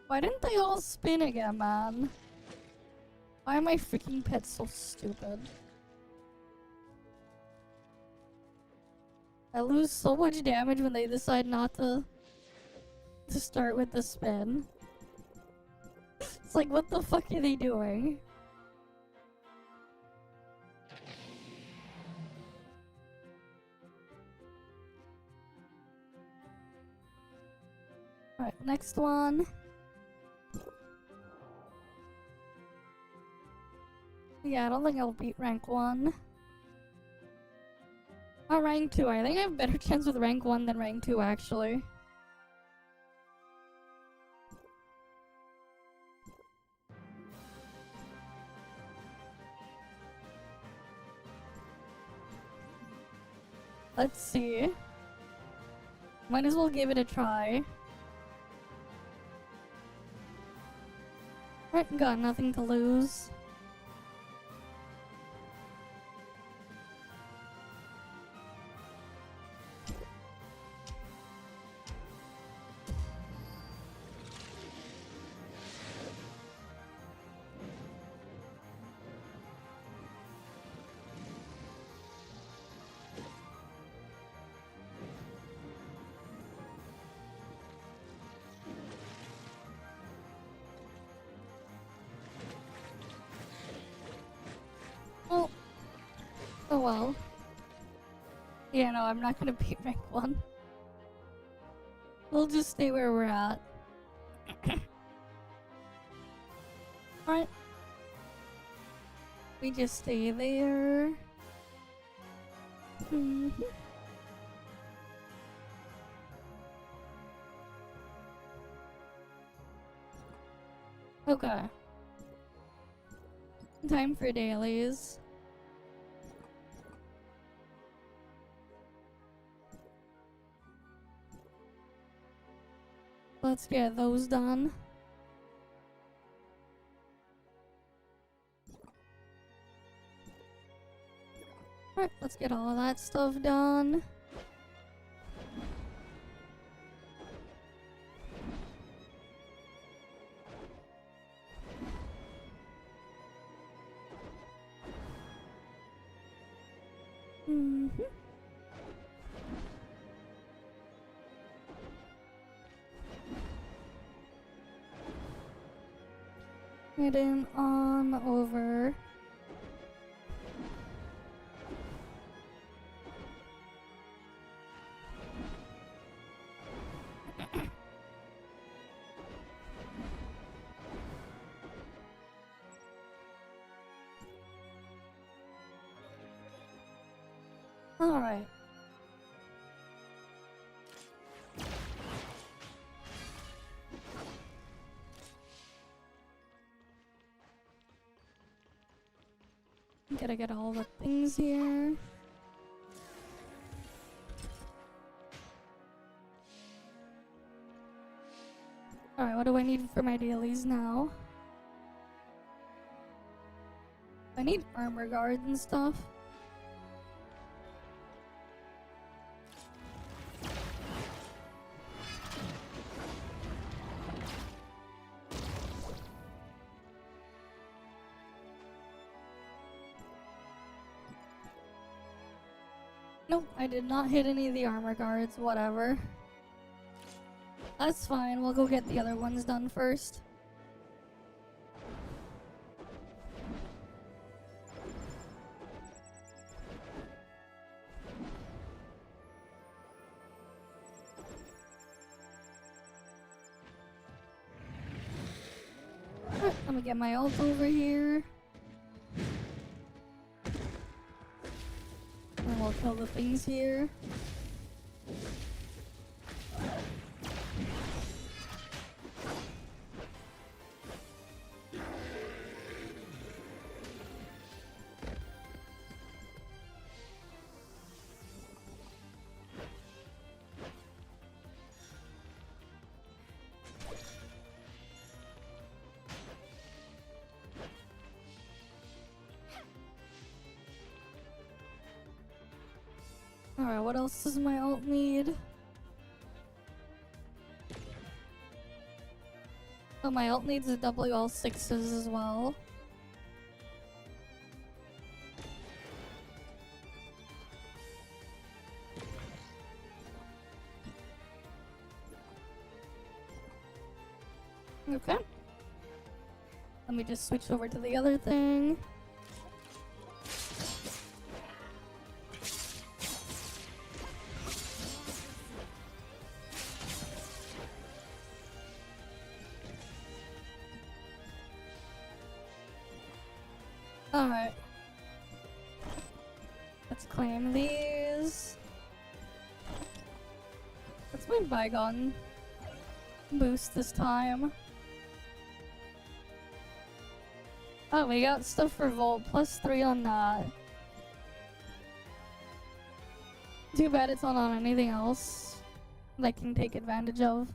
Why didn't they all spin again, man? Why are my freaking pets so stupid? I lose so much damage when they decide not to start with the spin. It's like, what the fuck are they doing? Alright, next one. Yeah, I don't think I'll beat rank 1. Oh, rank 2. I think I have a better chance with rank 1 than rank 2, actually. Let's see. Might as well give it a try. Alright, got nothing to lose. Well, oh well. Yeah, no, I'm not gonna beat rank 1. We'll just stay where we're at. Alright. We just stay there. Okay. Time for dailies. Let's get those done. Alright, let's get all of that stuff done. Mm-hmm. Heading on over. All right. Gotta get all the things here. Alright, what do I need for my dailies now? I need armor guards and stuff. Nope, I did not hit any of the armor guards, whatever. That's fine, we'll go get the other ones done first. Alright, let me get my ult over here. And we'll kill the things here. Alright, what else does my ult need? Oh, my ult needs the WL6s as well. Okay. Let me just switch over to the other thing. Alright. Let's claim these. What's my bygone boost this time? Oh, we got stuff for Volt, +3 on that. Too bad it's not on anything else that I can take advantage of.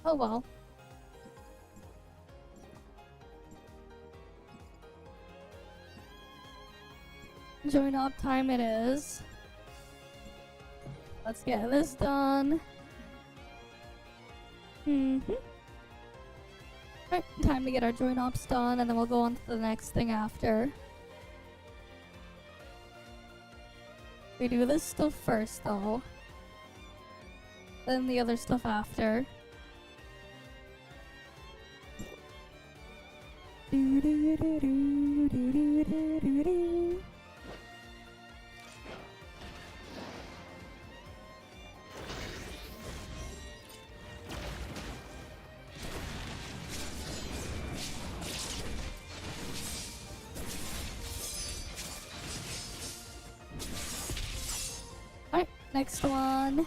Oh well. Join up time it is. Let's get this done. Right, time to get our join ops done, and then we'll go on to the next thing after. We do this stuff first, though. Then the other stuff after. Do do do do do do do do do. Alright, next one.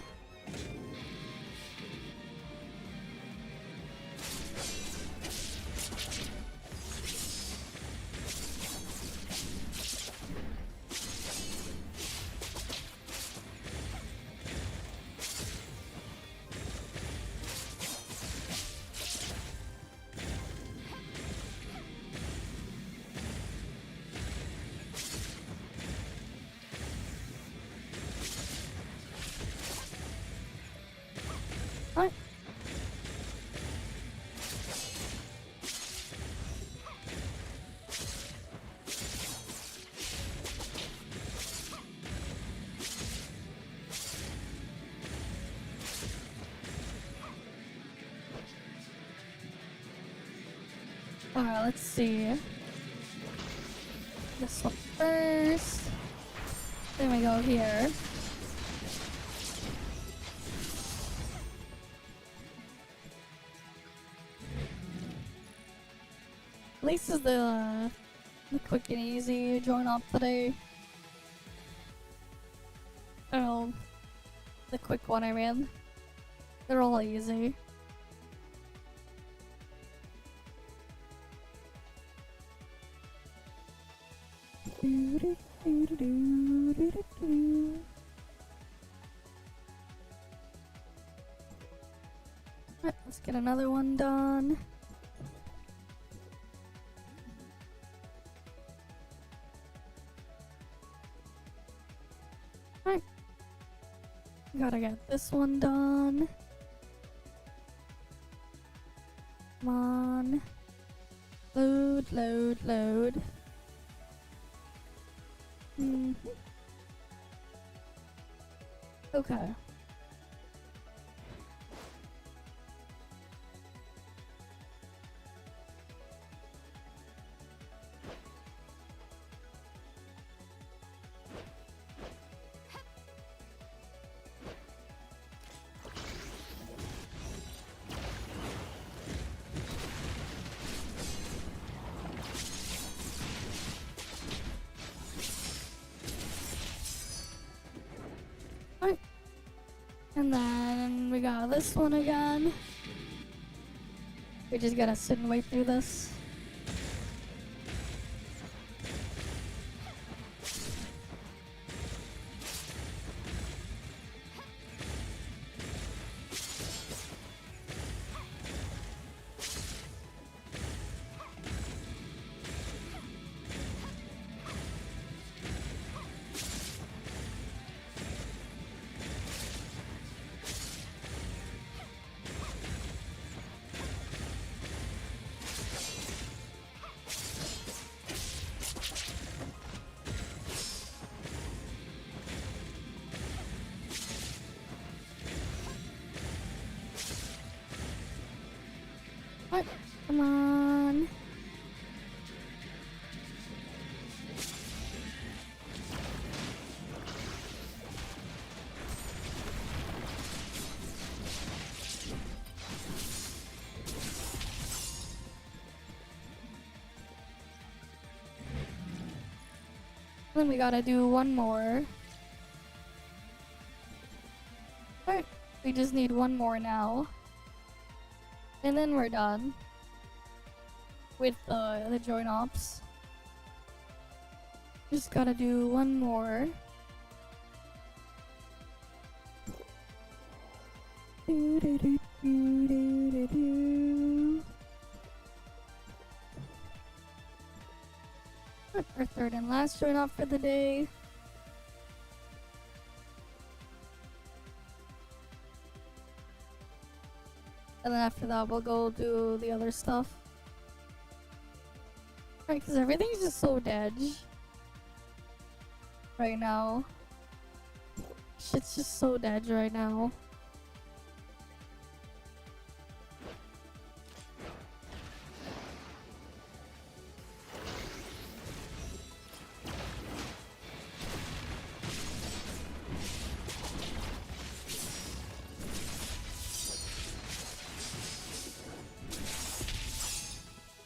Alright, let's see. This one first. Then we go here. At least is the quick and easy join up today. Oh, the quick one I mean. They're all easy. Alright, let's get another one done. Alright. Gotta get this one done. Come on. Load, load, load. Okay. Alright. And then we got this one again. We just gotta sit and wait through this. Alright, come on. Then we gotta do one more. Alright, we just need one more now. And then we're done with the join ops. Just gotta do one more. Our third and last join op for the day. And then after that, we'll go do the other stuff. Right, because everything's just so dead right now. Shit's just so dead right now.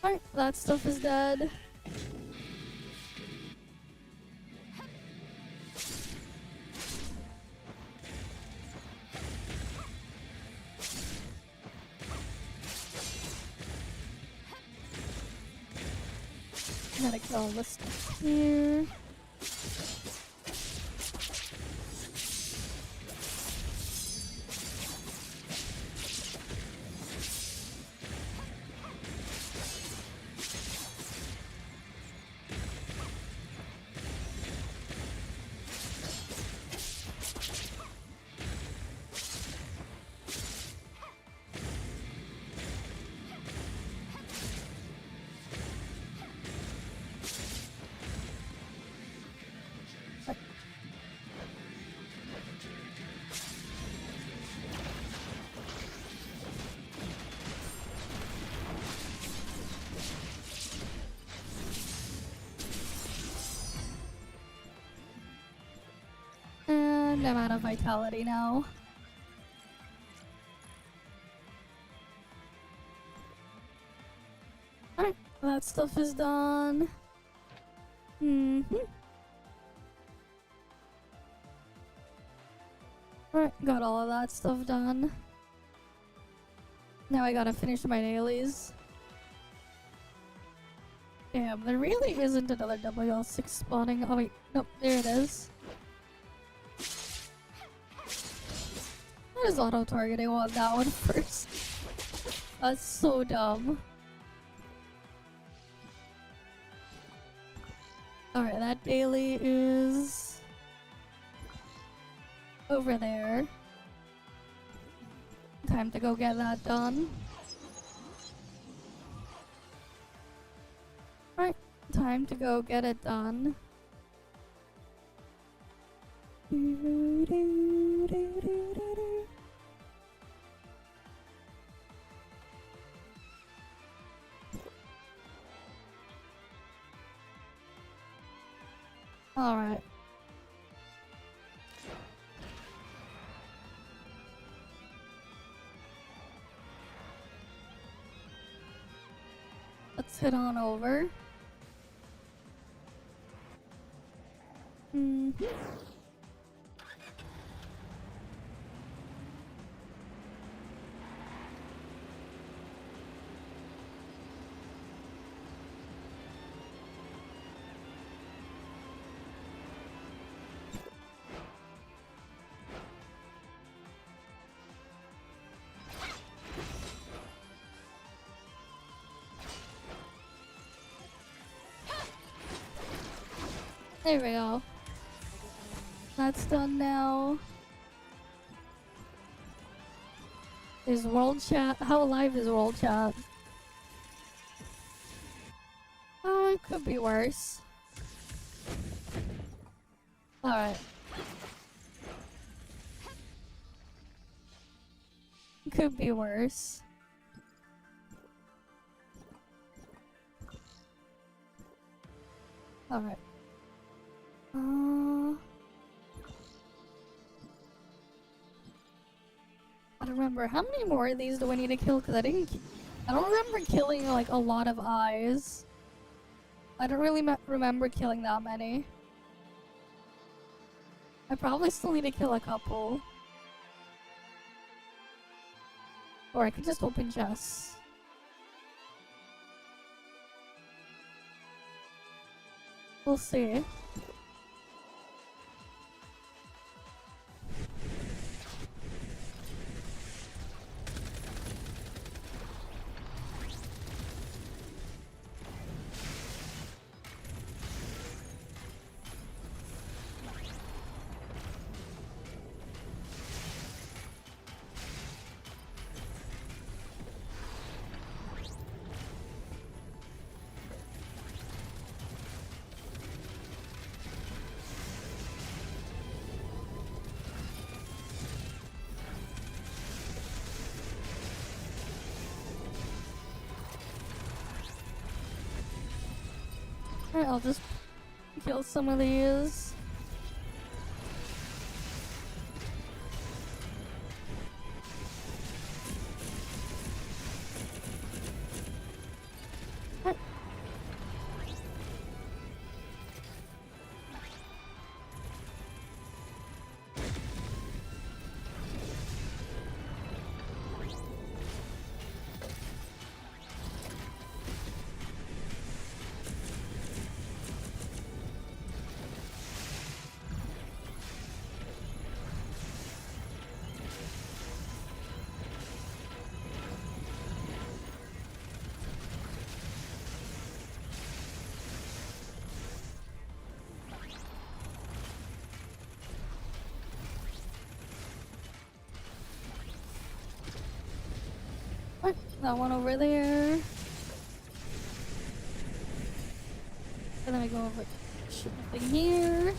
Alright, that stuff is dead. Gotta kill all this stuff here. assumed I'm out of vitality now. Alright, that stuff is done. Alright, got all of that stuff done. Now I gotta finish my dailies. Damn, there really isn't another WL6 spawning. Oh wait, nope, there it is. I was auto-targeting on that one first. That's so dumb. Alright, that daily is over there. Time to go get that done. Right, time to go get it done. Alright. Let's head on over. There we go. That's done now. Is world chat? How alive is world chat? It could be worse. Alright. Could be worse. Alright. I don't remember. How many more of these do I need to kill? Because I don't remember killing like a lot of eyes. I don't really remember killing that many. I probably still need to kill a couple. Or I could just open chests. We'll see. Alright, I'll just kill some of these. That one over there. And then I go over something here.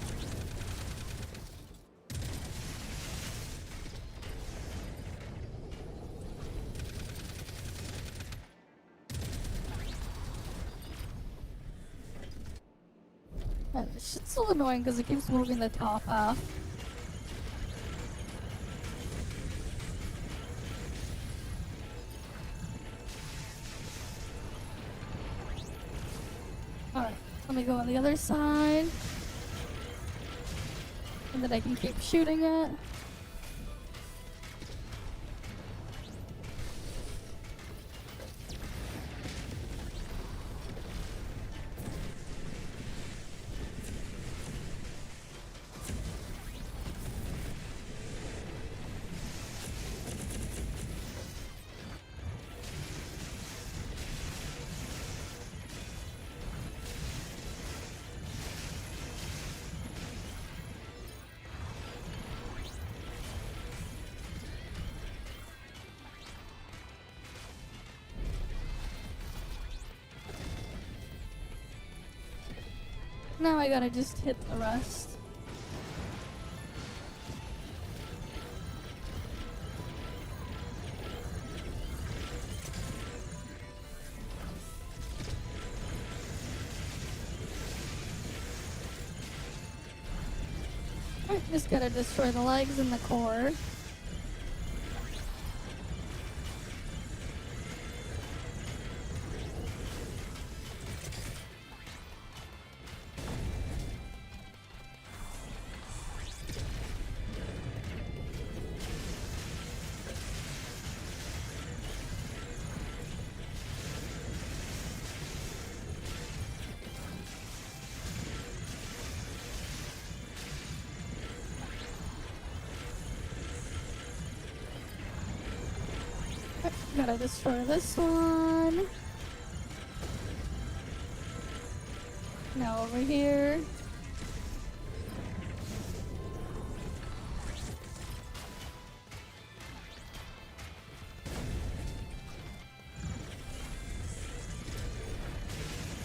Man, this shit's so annoying because it keeps moving the top half. Let me go on the other side. And then I can keep shooting it. Now I gotta just hit the rest. Alright, just gotta destroy the legs and the core. Gotta destroy this one. Now over here.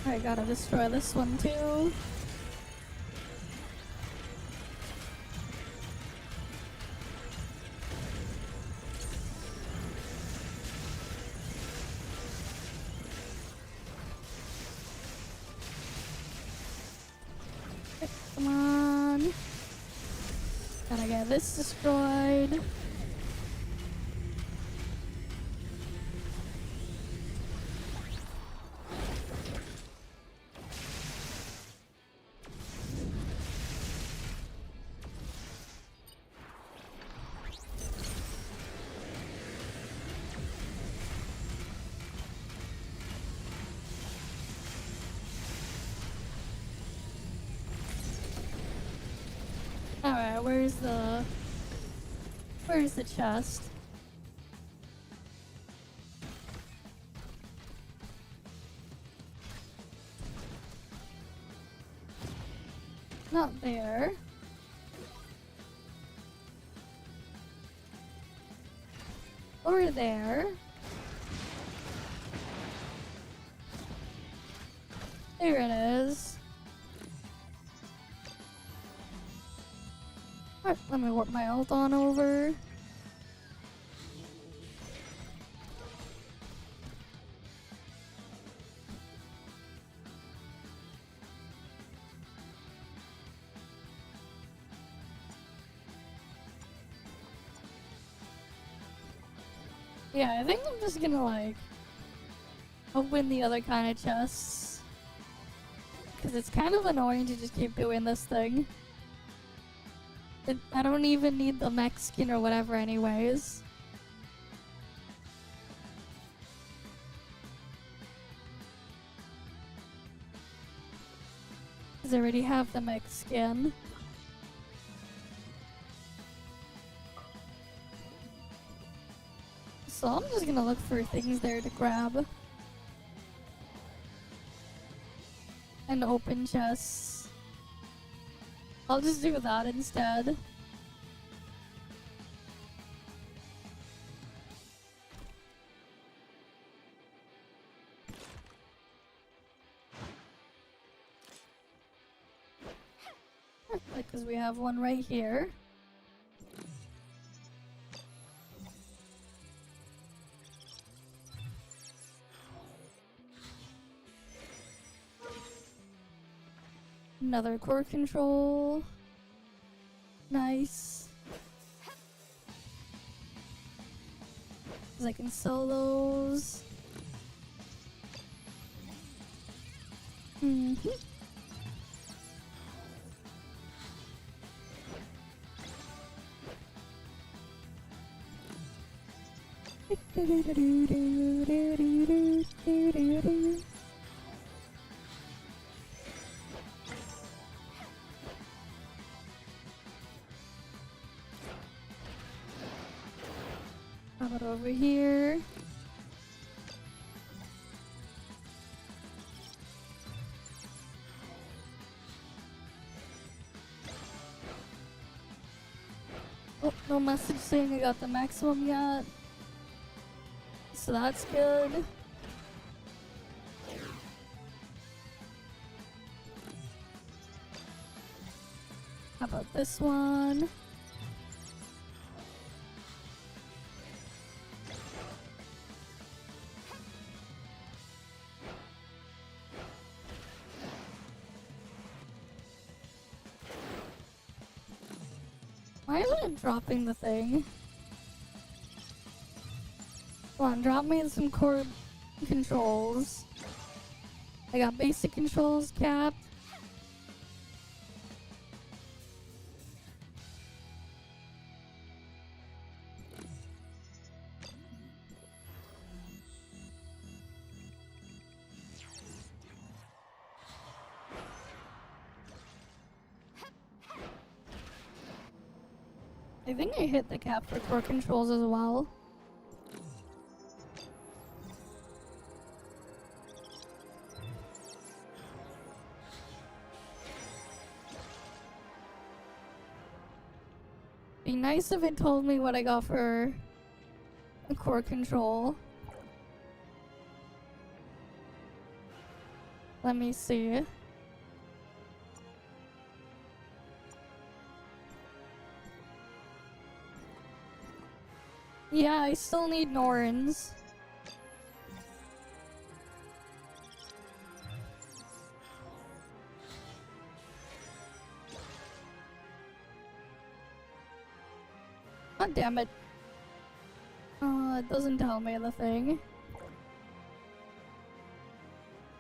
I gotta destroy this one too. Come on. Gotta get this destroyed. Alright, where's the chest? Not there. Or there. There it is. Alright, let me warp my ult on over. Yeah, I think I'm just gonna like open the other kind of chests. Cause it's kind of annoying to just keep doing this thing. I don't even need the mech skin or whatever anyways. Cause I already have the mech skin. So I'm just gonna look for things there to grab. And open chests. I'll just do that instead. Because we have one right here. Another core control. Nice. Cause I can sell those. How about over here? Oh, no message saying I got the maximum yet. So that's good. How about this one? Why isn't it dropping the thing? Come on, drop me some core controls. I got basic controls capped. I think I hit the cap for core controls as well. Be nice if it told me what I got for a core control. Let me see. Yeah, I still need Norns. God damn it. It doesn't tell me the thing.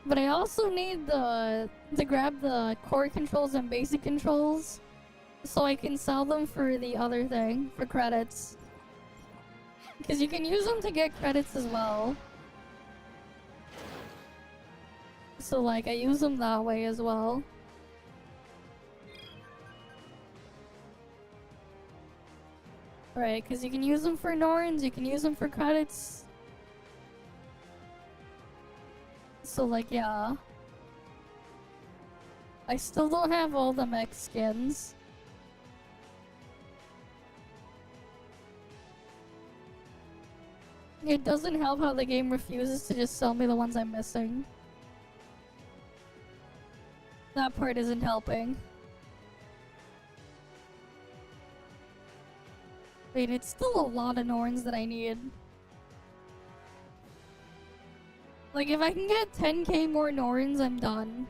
But I also need to grab the core controls and basic controls so I can sell them for the other thing, for credits. Because you can use them to get credits as well. So like, I use them that way as well. Right, because you can use them for Norns, you can use them for credits. So like, yeah. I still don't have all the mech skins. It doesn't help how the game refuses to just sell me the ones I'm missing. That part isn't helping. Wait, it's still a lot of Norns that I need. Like, if I can get 10k more Norns, I'm done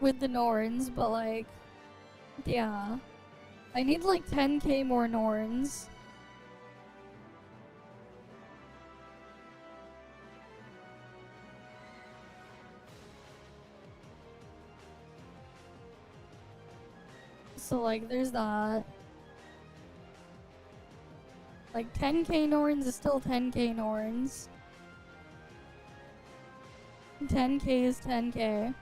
with the Norns, but like, yeah. I need like 10k more Norns. So like, there's that. Like 10k Norns is still 10k Norns. 10k is 10k.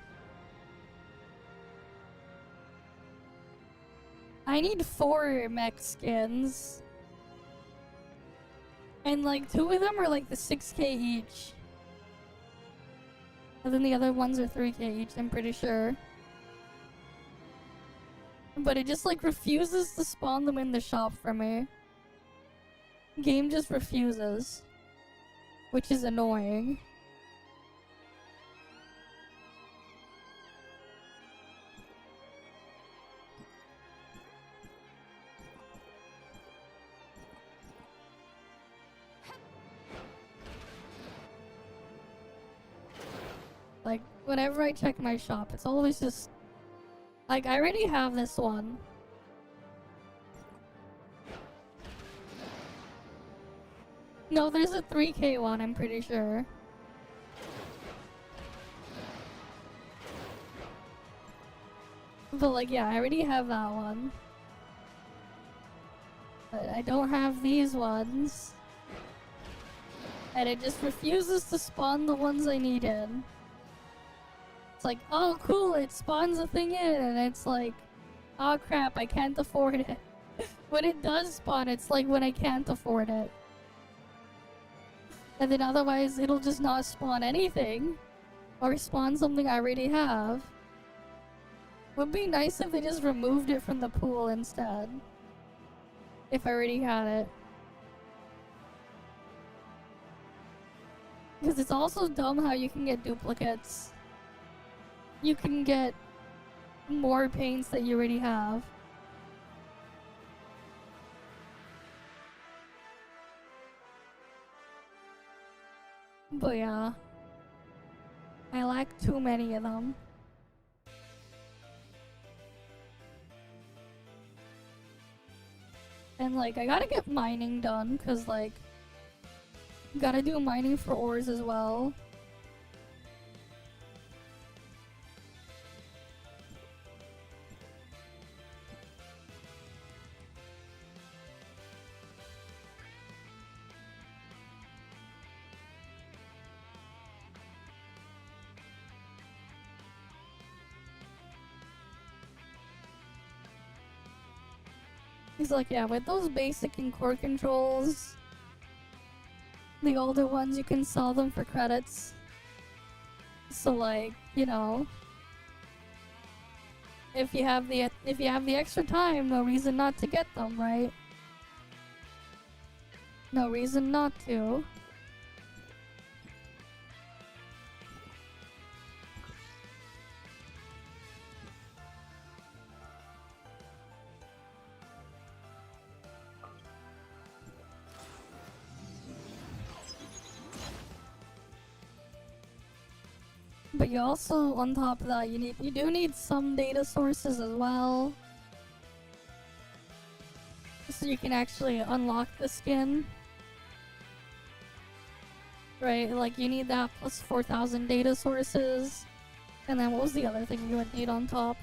I need 4 mech skins. And like 2 of them are like the 6k each. And then the other ones are 3k each, I'm pretty sure. But it just like refuses to spawn them in the shop for me. Game just refuses. Which is annoying. Like, whenever I check my shop, it's always just... Like, I already have this one. No, there's a 3k one, I'm pretty sure. But like, yeah, I already have that one. But I don't have these ones. And it just refuses to spawn the ones I needed. It's like, oh cool, it spawns a thing in, and it's like, oh crap, I can't afford it. When it does spawn, it's like when I can't afford it. And then otherwise, it'll just not spawn anything. Or spawn something I already have. Would be nice if they just removed it from the pool instead. If I already had it. Because it's also dumb how you can get duplicates. You can get more paints that you already have. But yeah. I lack too many of them. And like, I gotta get mining done, cause like, gotta do mining for ores as well. He's like, yeah, with those basic and core controls, the older ones, you can sell them for credits. So like, you know, if you have the extra time, no reason not to get them, right? No reason not to. But you also, on top of that, you do need some data sources as well. So you can actually unlock the skin. Right, like you need that plus 4,000 data sources. And then what was the other thing you would need on top?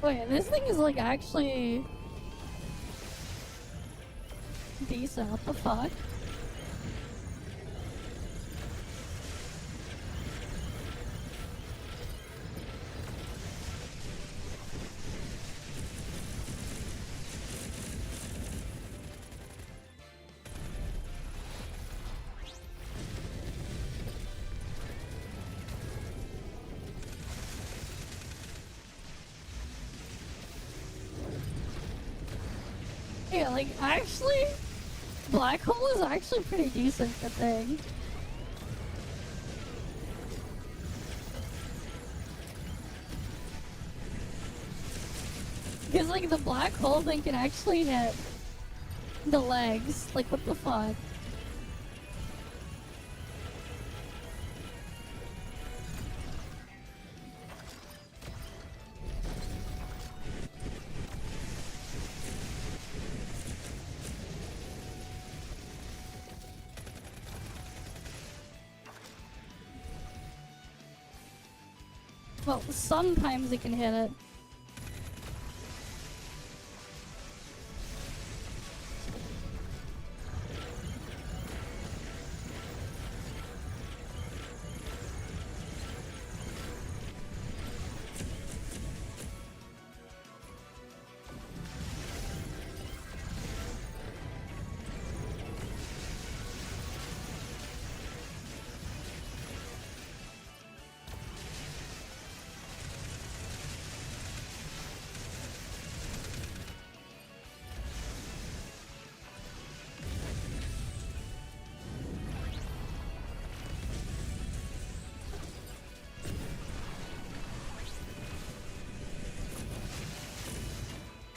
Wait, this thing is like actually decent, what the fuck? Yeah, like, actually, Black Hole is actually pretty decent, the thing. Because, like, the Black Hole thing can actually hit the legs. Like, what the fuck? Well, sometimes it can hit it.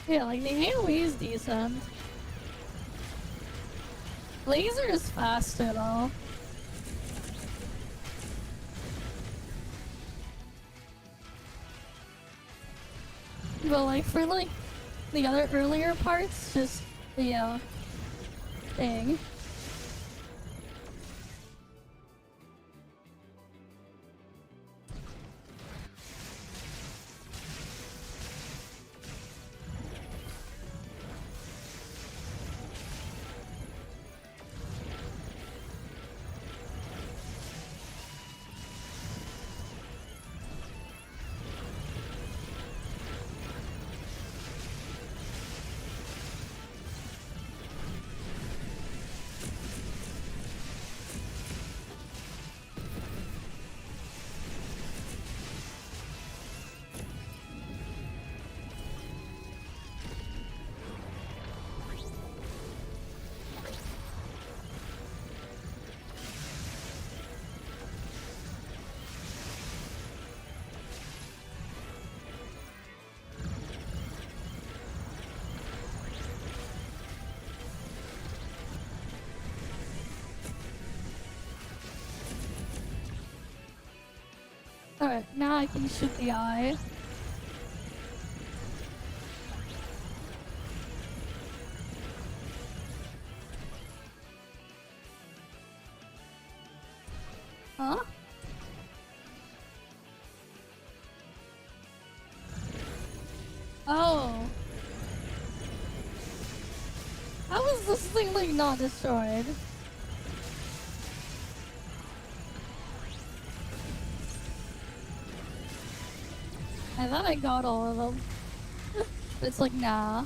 Yeah, like the AoE is decent. Laser is faster though. But like for like the other earlier parts, just the thing. Alright, now I can shoot the eye. Huh? Oh. How is this thing like not destroyed? I thought I got all of them. But it's like, nah.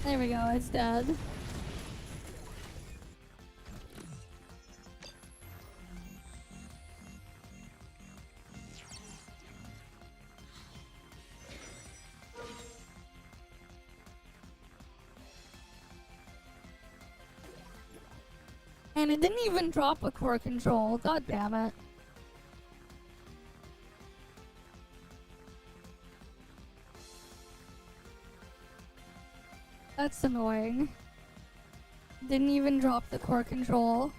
There we go, it's dead. And it didn't even drop a core control, god damn it. That's annoying. Didn't even drop the core control.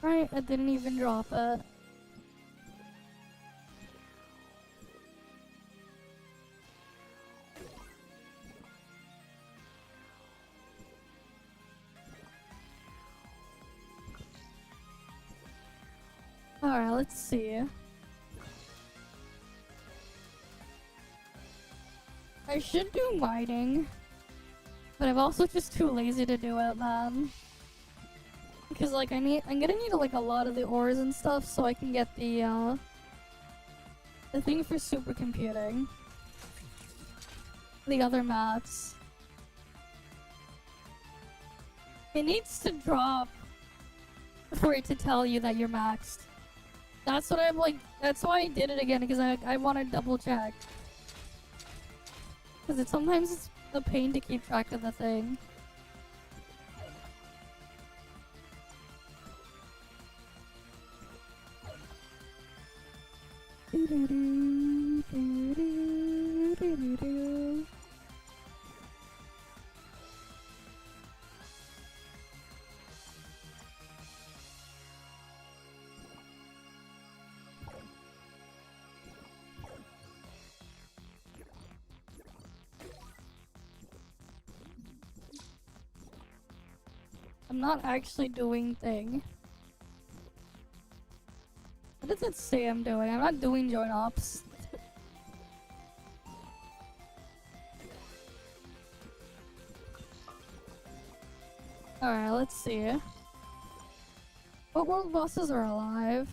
Right, it didn't even drop it. Alright, let's see. I should do mining, but I'm also just too lazy to do it, man. Because like I'm gonna need like a lot of the ores and stuff so I can get the thing for supercomputing. The other mats. It needs to drop for it to tell you that you're maxed. That's what I'm like, that's why I did it again, because I want to double check. Because sometimes it's a pain to keep track of the thing. I'm not actually doing thing. What does it say I'm doing? I'm not doing join ops. Alright, let's see. What world bosses are alive?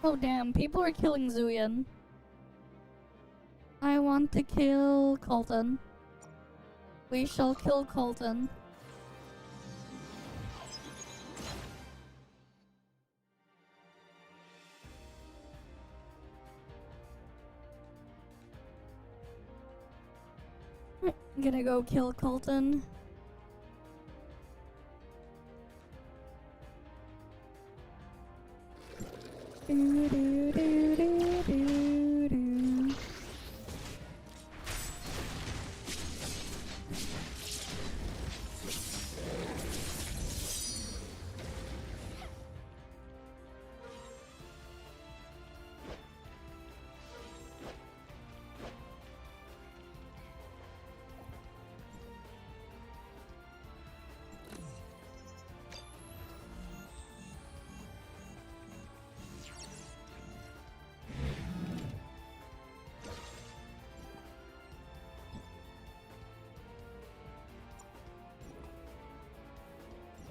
Oh damn, people are killing Zuyan. I want to kill Colton. We shall kill Colton. I'm gonna go kill Colton. Do, do, do, do, do, do.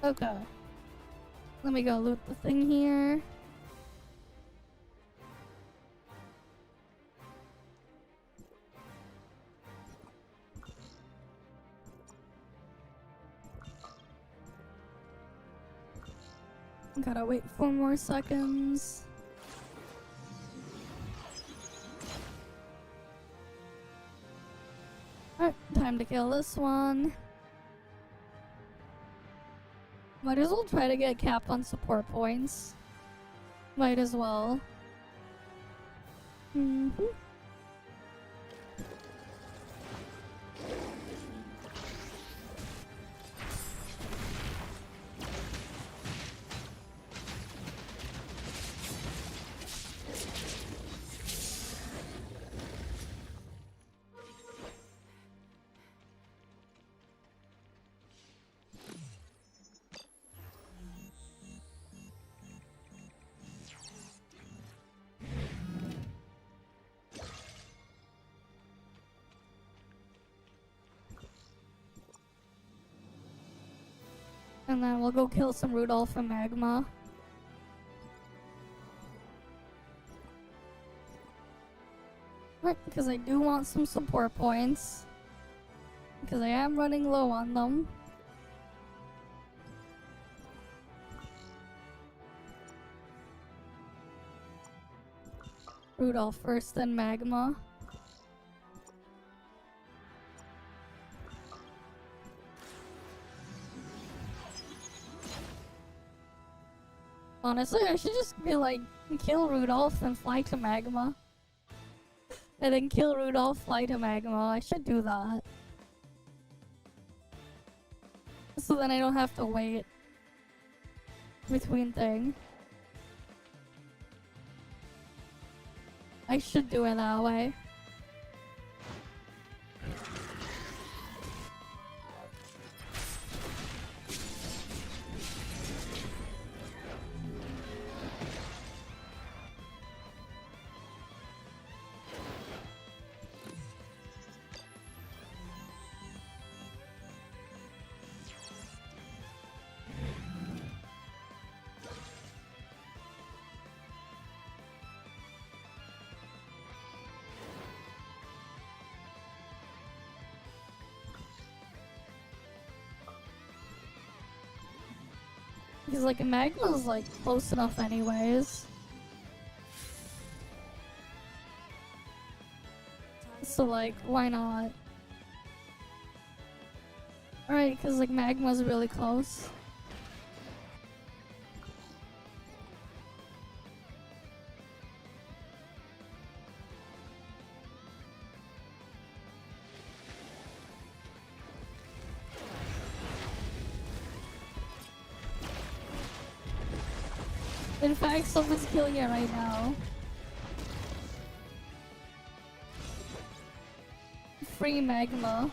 Okay. Let me go loot the thing here. Gotta wait 4 more seconds. Alright, time to kill this one. Might as well try to get capped on support points. Might as well. And then we'll go kill some Rudolph and Magma. Right, because I do want some support points. Because I am running low on them. Rudolph first, then Magma. Honestly, I should just be like, kill Rudolph and fly to Magma. And then kill Rudolph, fly to Magma. I should do that. So then I don't have to wait between things. I should do it that way. Because like Magma's like close enough anyways. So like, why not? Alright, because like Magma's really close. In fact, someone's killing it right now. Free Magma.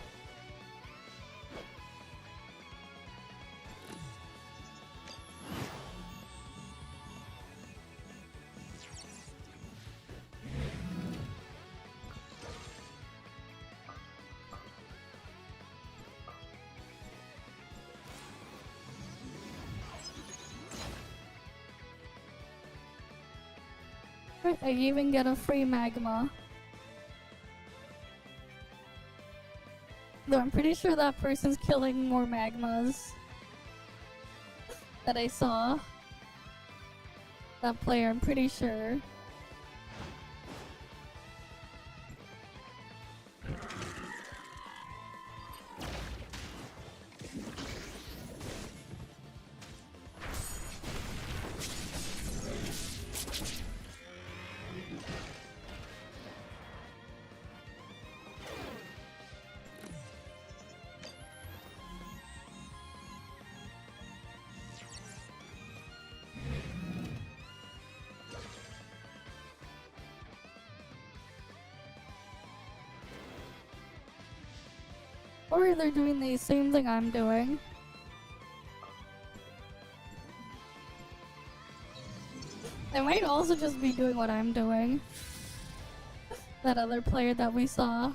I even get a free magma. Though I'm pretty sure that person's killing more magmas that I saw. That player, I'm pretty sure. Or they're doing the same thing I'm doing. They might also just be doing what I'm doing. That other player that we saw.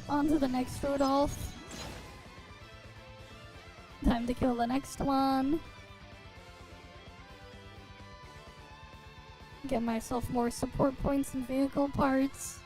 On to the next Rudolph. Time to kill the next one. Get myself more support points and vehicle parts.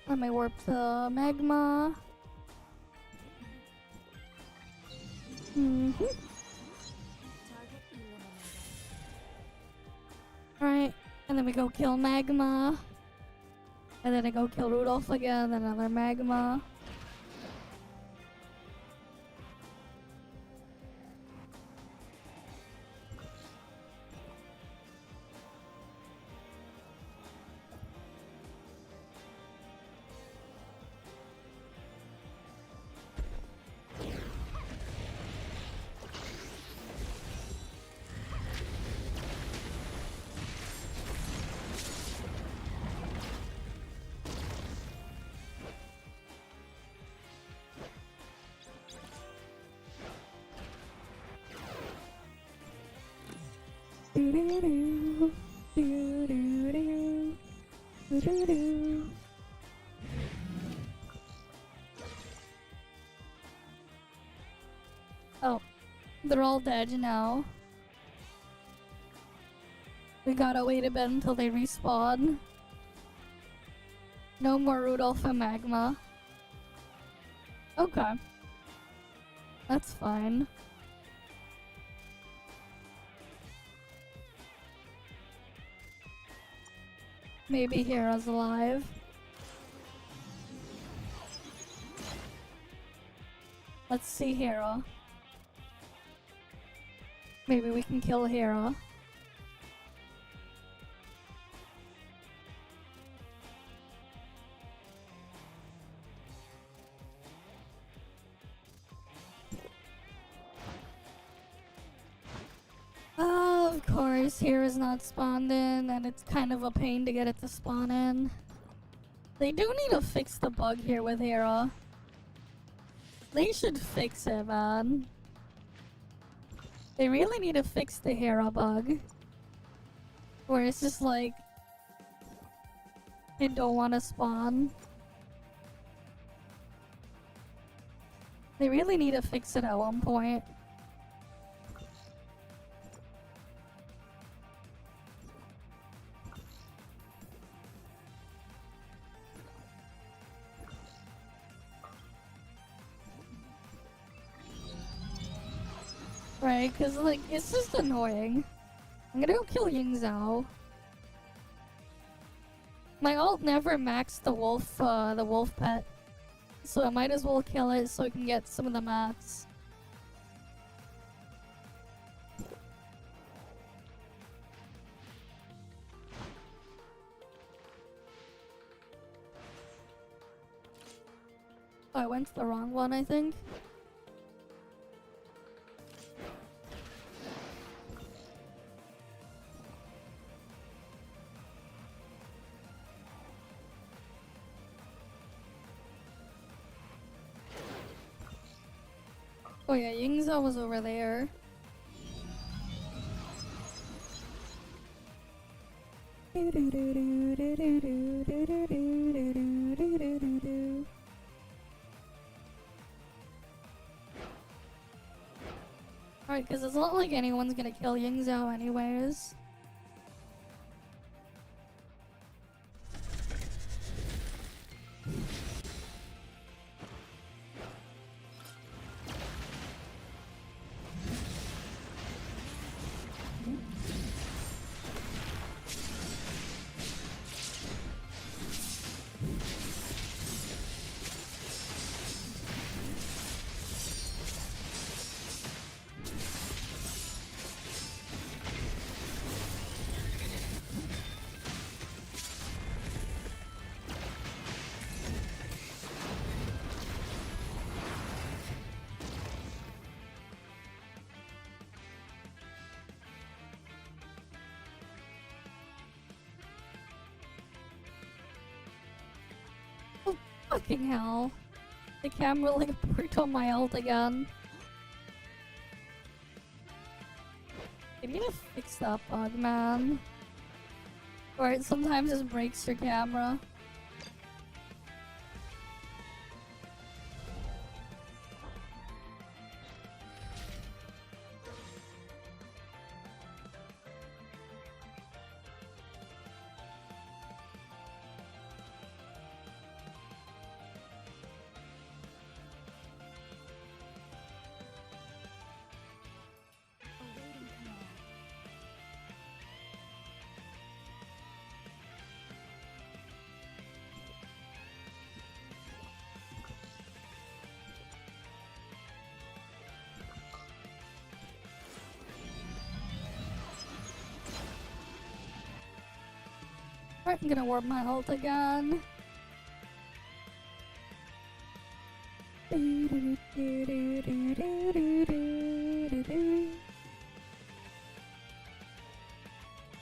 Let me warp the magma. Alright, and then we go kill magma. And then I go kill Rudolph again, then another magma. Oh, they're all dead now. We gotta wait a bit until they respawn. No more Rudolph and magma. Okay. That's fine. Maybe Hera's alive. Let's see Hera. Maybe we can kill Hera. Of course, Hera's not spawned in, and it's kind of a pain to get it to spawn in. They do need to fix the bug here with Hera. They should fix it, man. They really need to fix the hero bug. Where it's just like... they don't want to spawn. They really need to fix it at one point. Right, cause like, it's just annoying. I'm gonna go kill Ying Zhao. My ult never maxed the wolf pet. So I might as well kill it so I can get some of the mats. Oh, I went to the wrong one, I think. Oh yeah, Yingzhou was over there. Alright, because it's not like anyone's gonna kill Yingzhou anyways. Fucking hell. The camera like worked on my ult again. They need to fix that bug, man. Or it sometimes just breaks your camera. Alright, I'm gonna warp my ult again.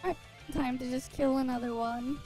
Alright, time to just kill another one.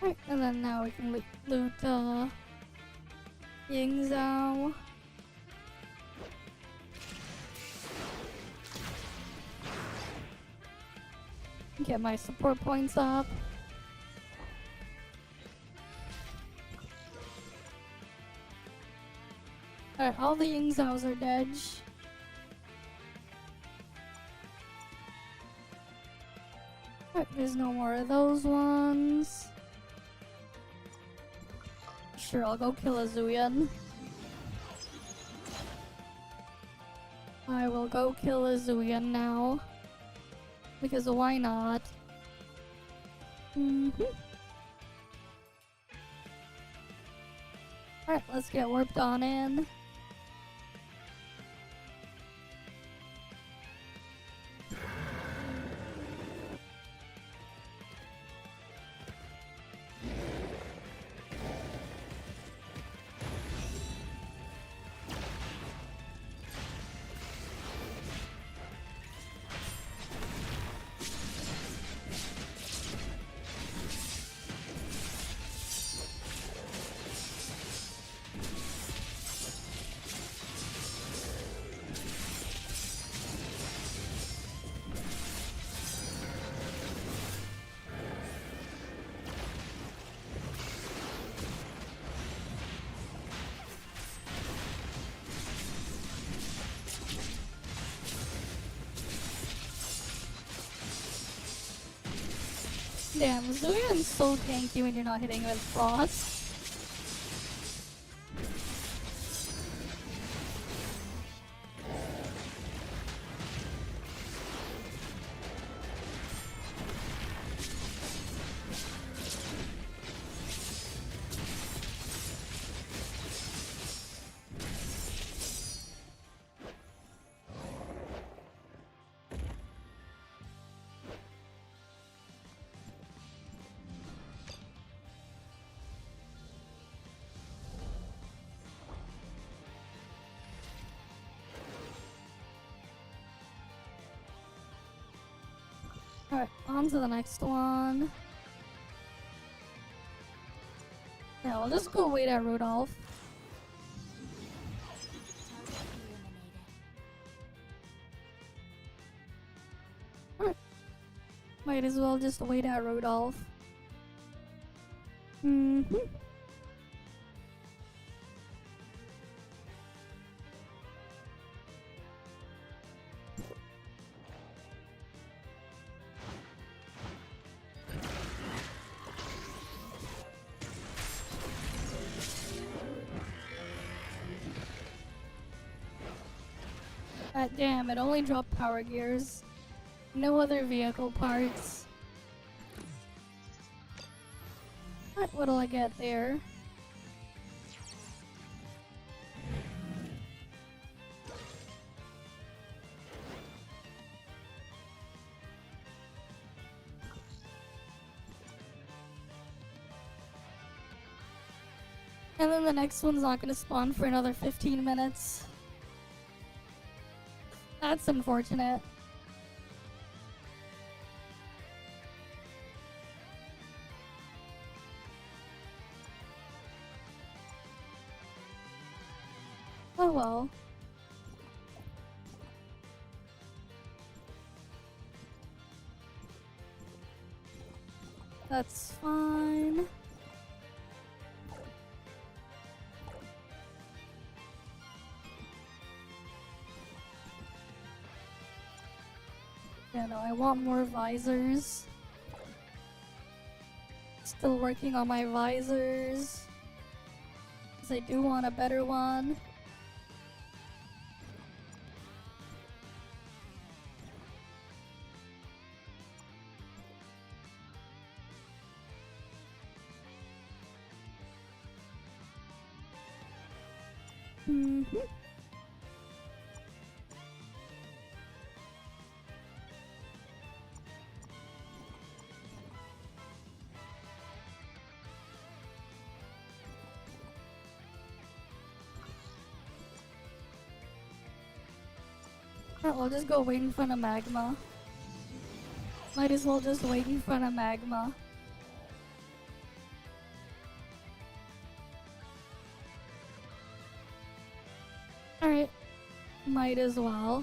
Right, and then now we can loot Yingzhou. Get my support points up. Alright, all the Yingzhous are dead. Alright, there's no more of those ones. Sure, I'll go kill a Zuyan. I will go kill a Zuyan now. Because why not? Alright, let's get warped on in. Damn, Zuyan's so tanky when you're not hitting with Frost. Alright, on to the next one. Yeah, we'll just go wait at Rudolph. Alright. Might as well just wait at Rudolph. Damn, it only dropped power gears. No other vehicle parts. What'll I get there? And then the next one's not gonna spawn for another 15 minutes. That's unfortunate. Oh well. That's fine. Yeah, no, I want more visors. Still working on my visors. Because I do want a better one. Alright, we'll just go wait in front of magma. Might as well just wait in front of magma. Alright, might as well.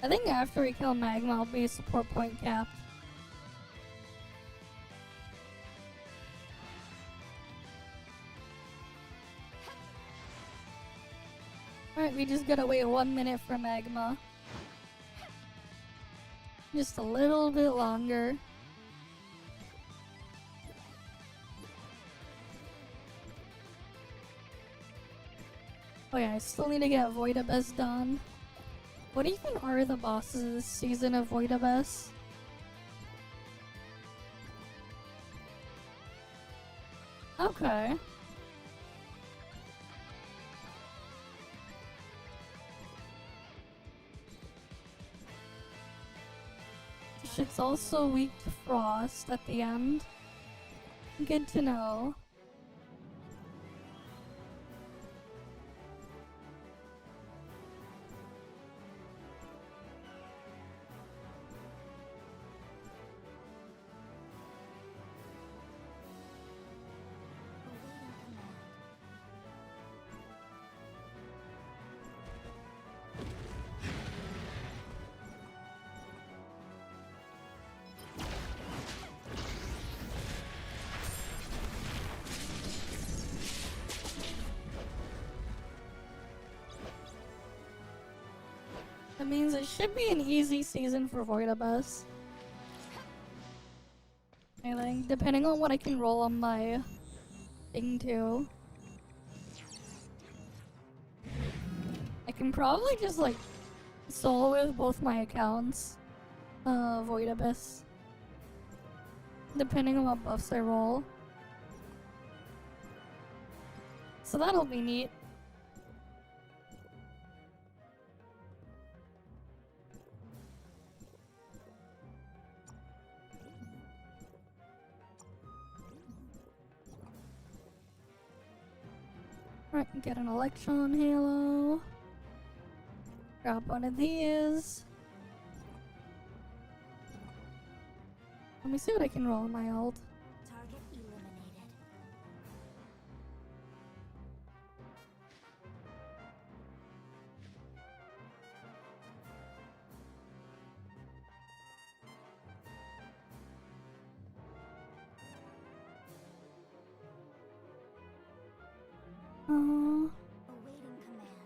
I think after we kill magma, I'll be support point capped. Alright, we just gotta wait 1 minute for magma. Just a little bit longer. Oh yeah, I still need to get Vtuber done. What even are the bosses this season of Vtuber? Okay. Shit's also weak to frost at the end. Good to know. That means it should be an easy season for Vtuber. I think, depending on what I can roll on my thing too. I can probably just like solo with both my accounts, Vtuber. Depending on what buffs I roll. So that'll be neat. Alright, get an Electron Halo. Grab one of these. Let me see what I can roll on my ult. Target eliminated. Awaiting command.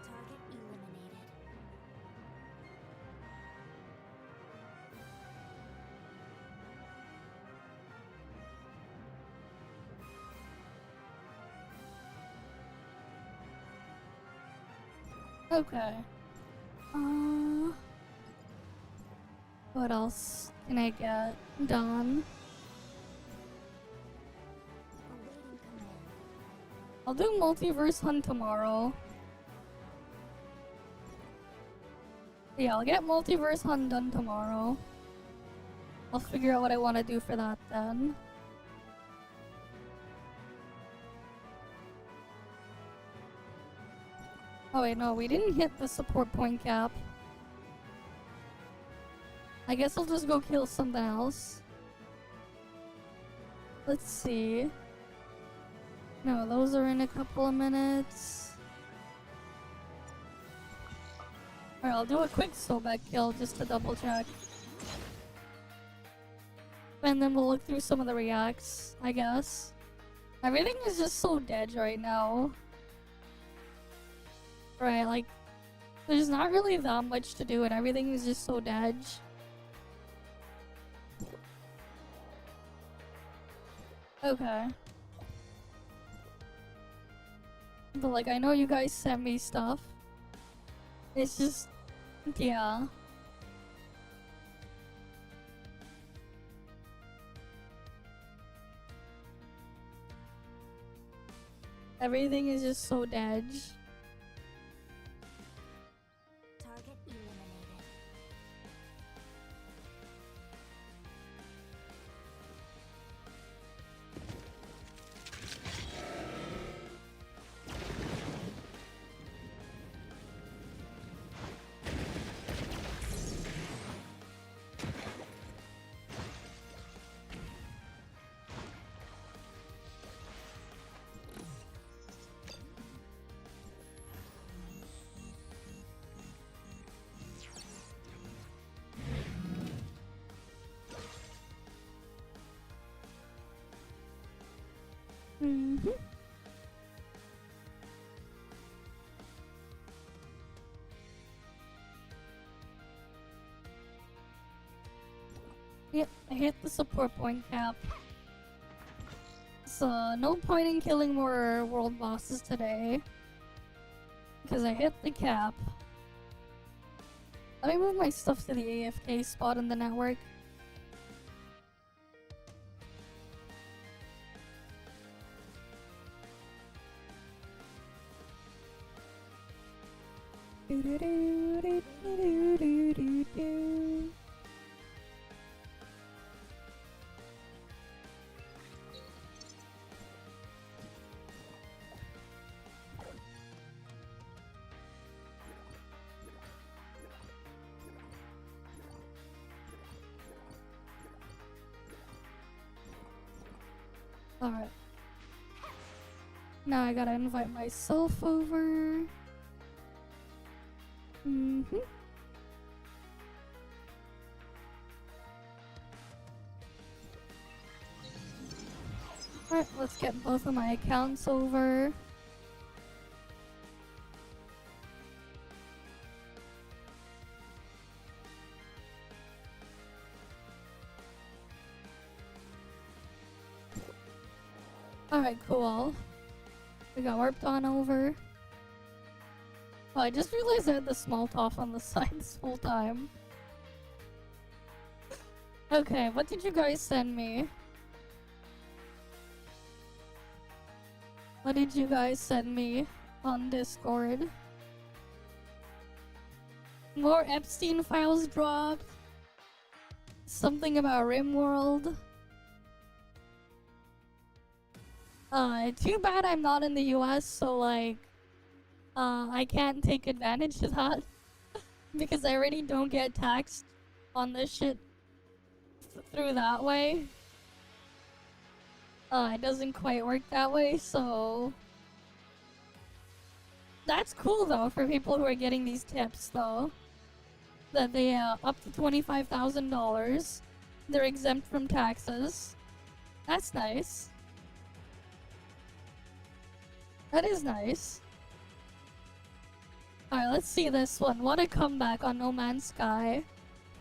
Target eliminated. Okay. What else can I get done? Awaiting command. I'll do Multiverse Hunt tomorrow. Yeah, I'll get Multiverse Hunt done tomorrow. I'll figure out what I want to do for that then. Oh wait, no, we didn't hit the support point cap. I guess I'll just go kill something else. Let's see. No, those are in a couple of minutes. Alright, I'll do a quick Sobek kill just to double check. And then we'll look through some of the reacts, I guess. Everything is just so dead right now. Right, like, there's not really that much to do and everything is just so dead. Okay. But like, I know you guys sent me stuff. It's just, yeah. Everything is just so dead. Target eliminated. I hit the support point cap. So no point in killing more world bosses today. Because I hit the cap. Let me move my stuff to the AFK spot in the network. Alright. Now I gotta invite myself over. Alright, let's get both of my accounts over. Alright, cool. We got warped on over. Oh, I just realized I had the small ToF on the side this whole time. Okay, what did you guys send me? What did you guys send me on Discord? More Epstein files dropped. Something about RimWorld. Too bad I'm not in the US, so like, I can't take advantage of that. Because I already don't get taxed on this shit through that way. It doesn't quite work that way, so... That's cool though, for people who are getting these tips though. That they, up to $25,000, they're exempt from taxes. That's nice. That is nice. Alright, let's see this one. What a comeback on No Man's Sky.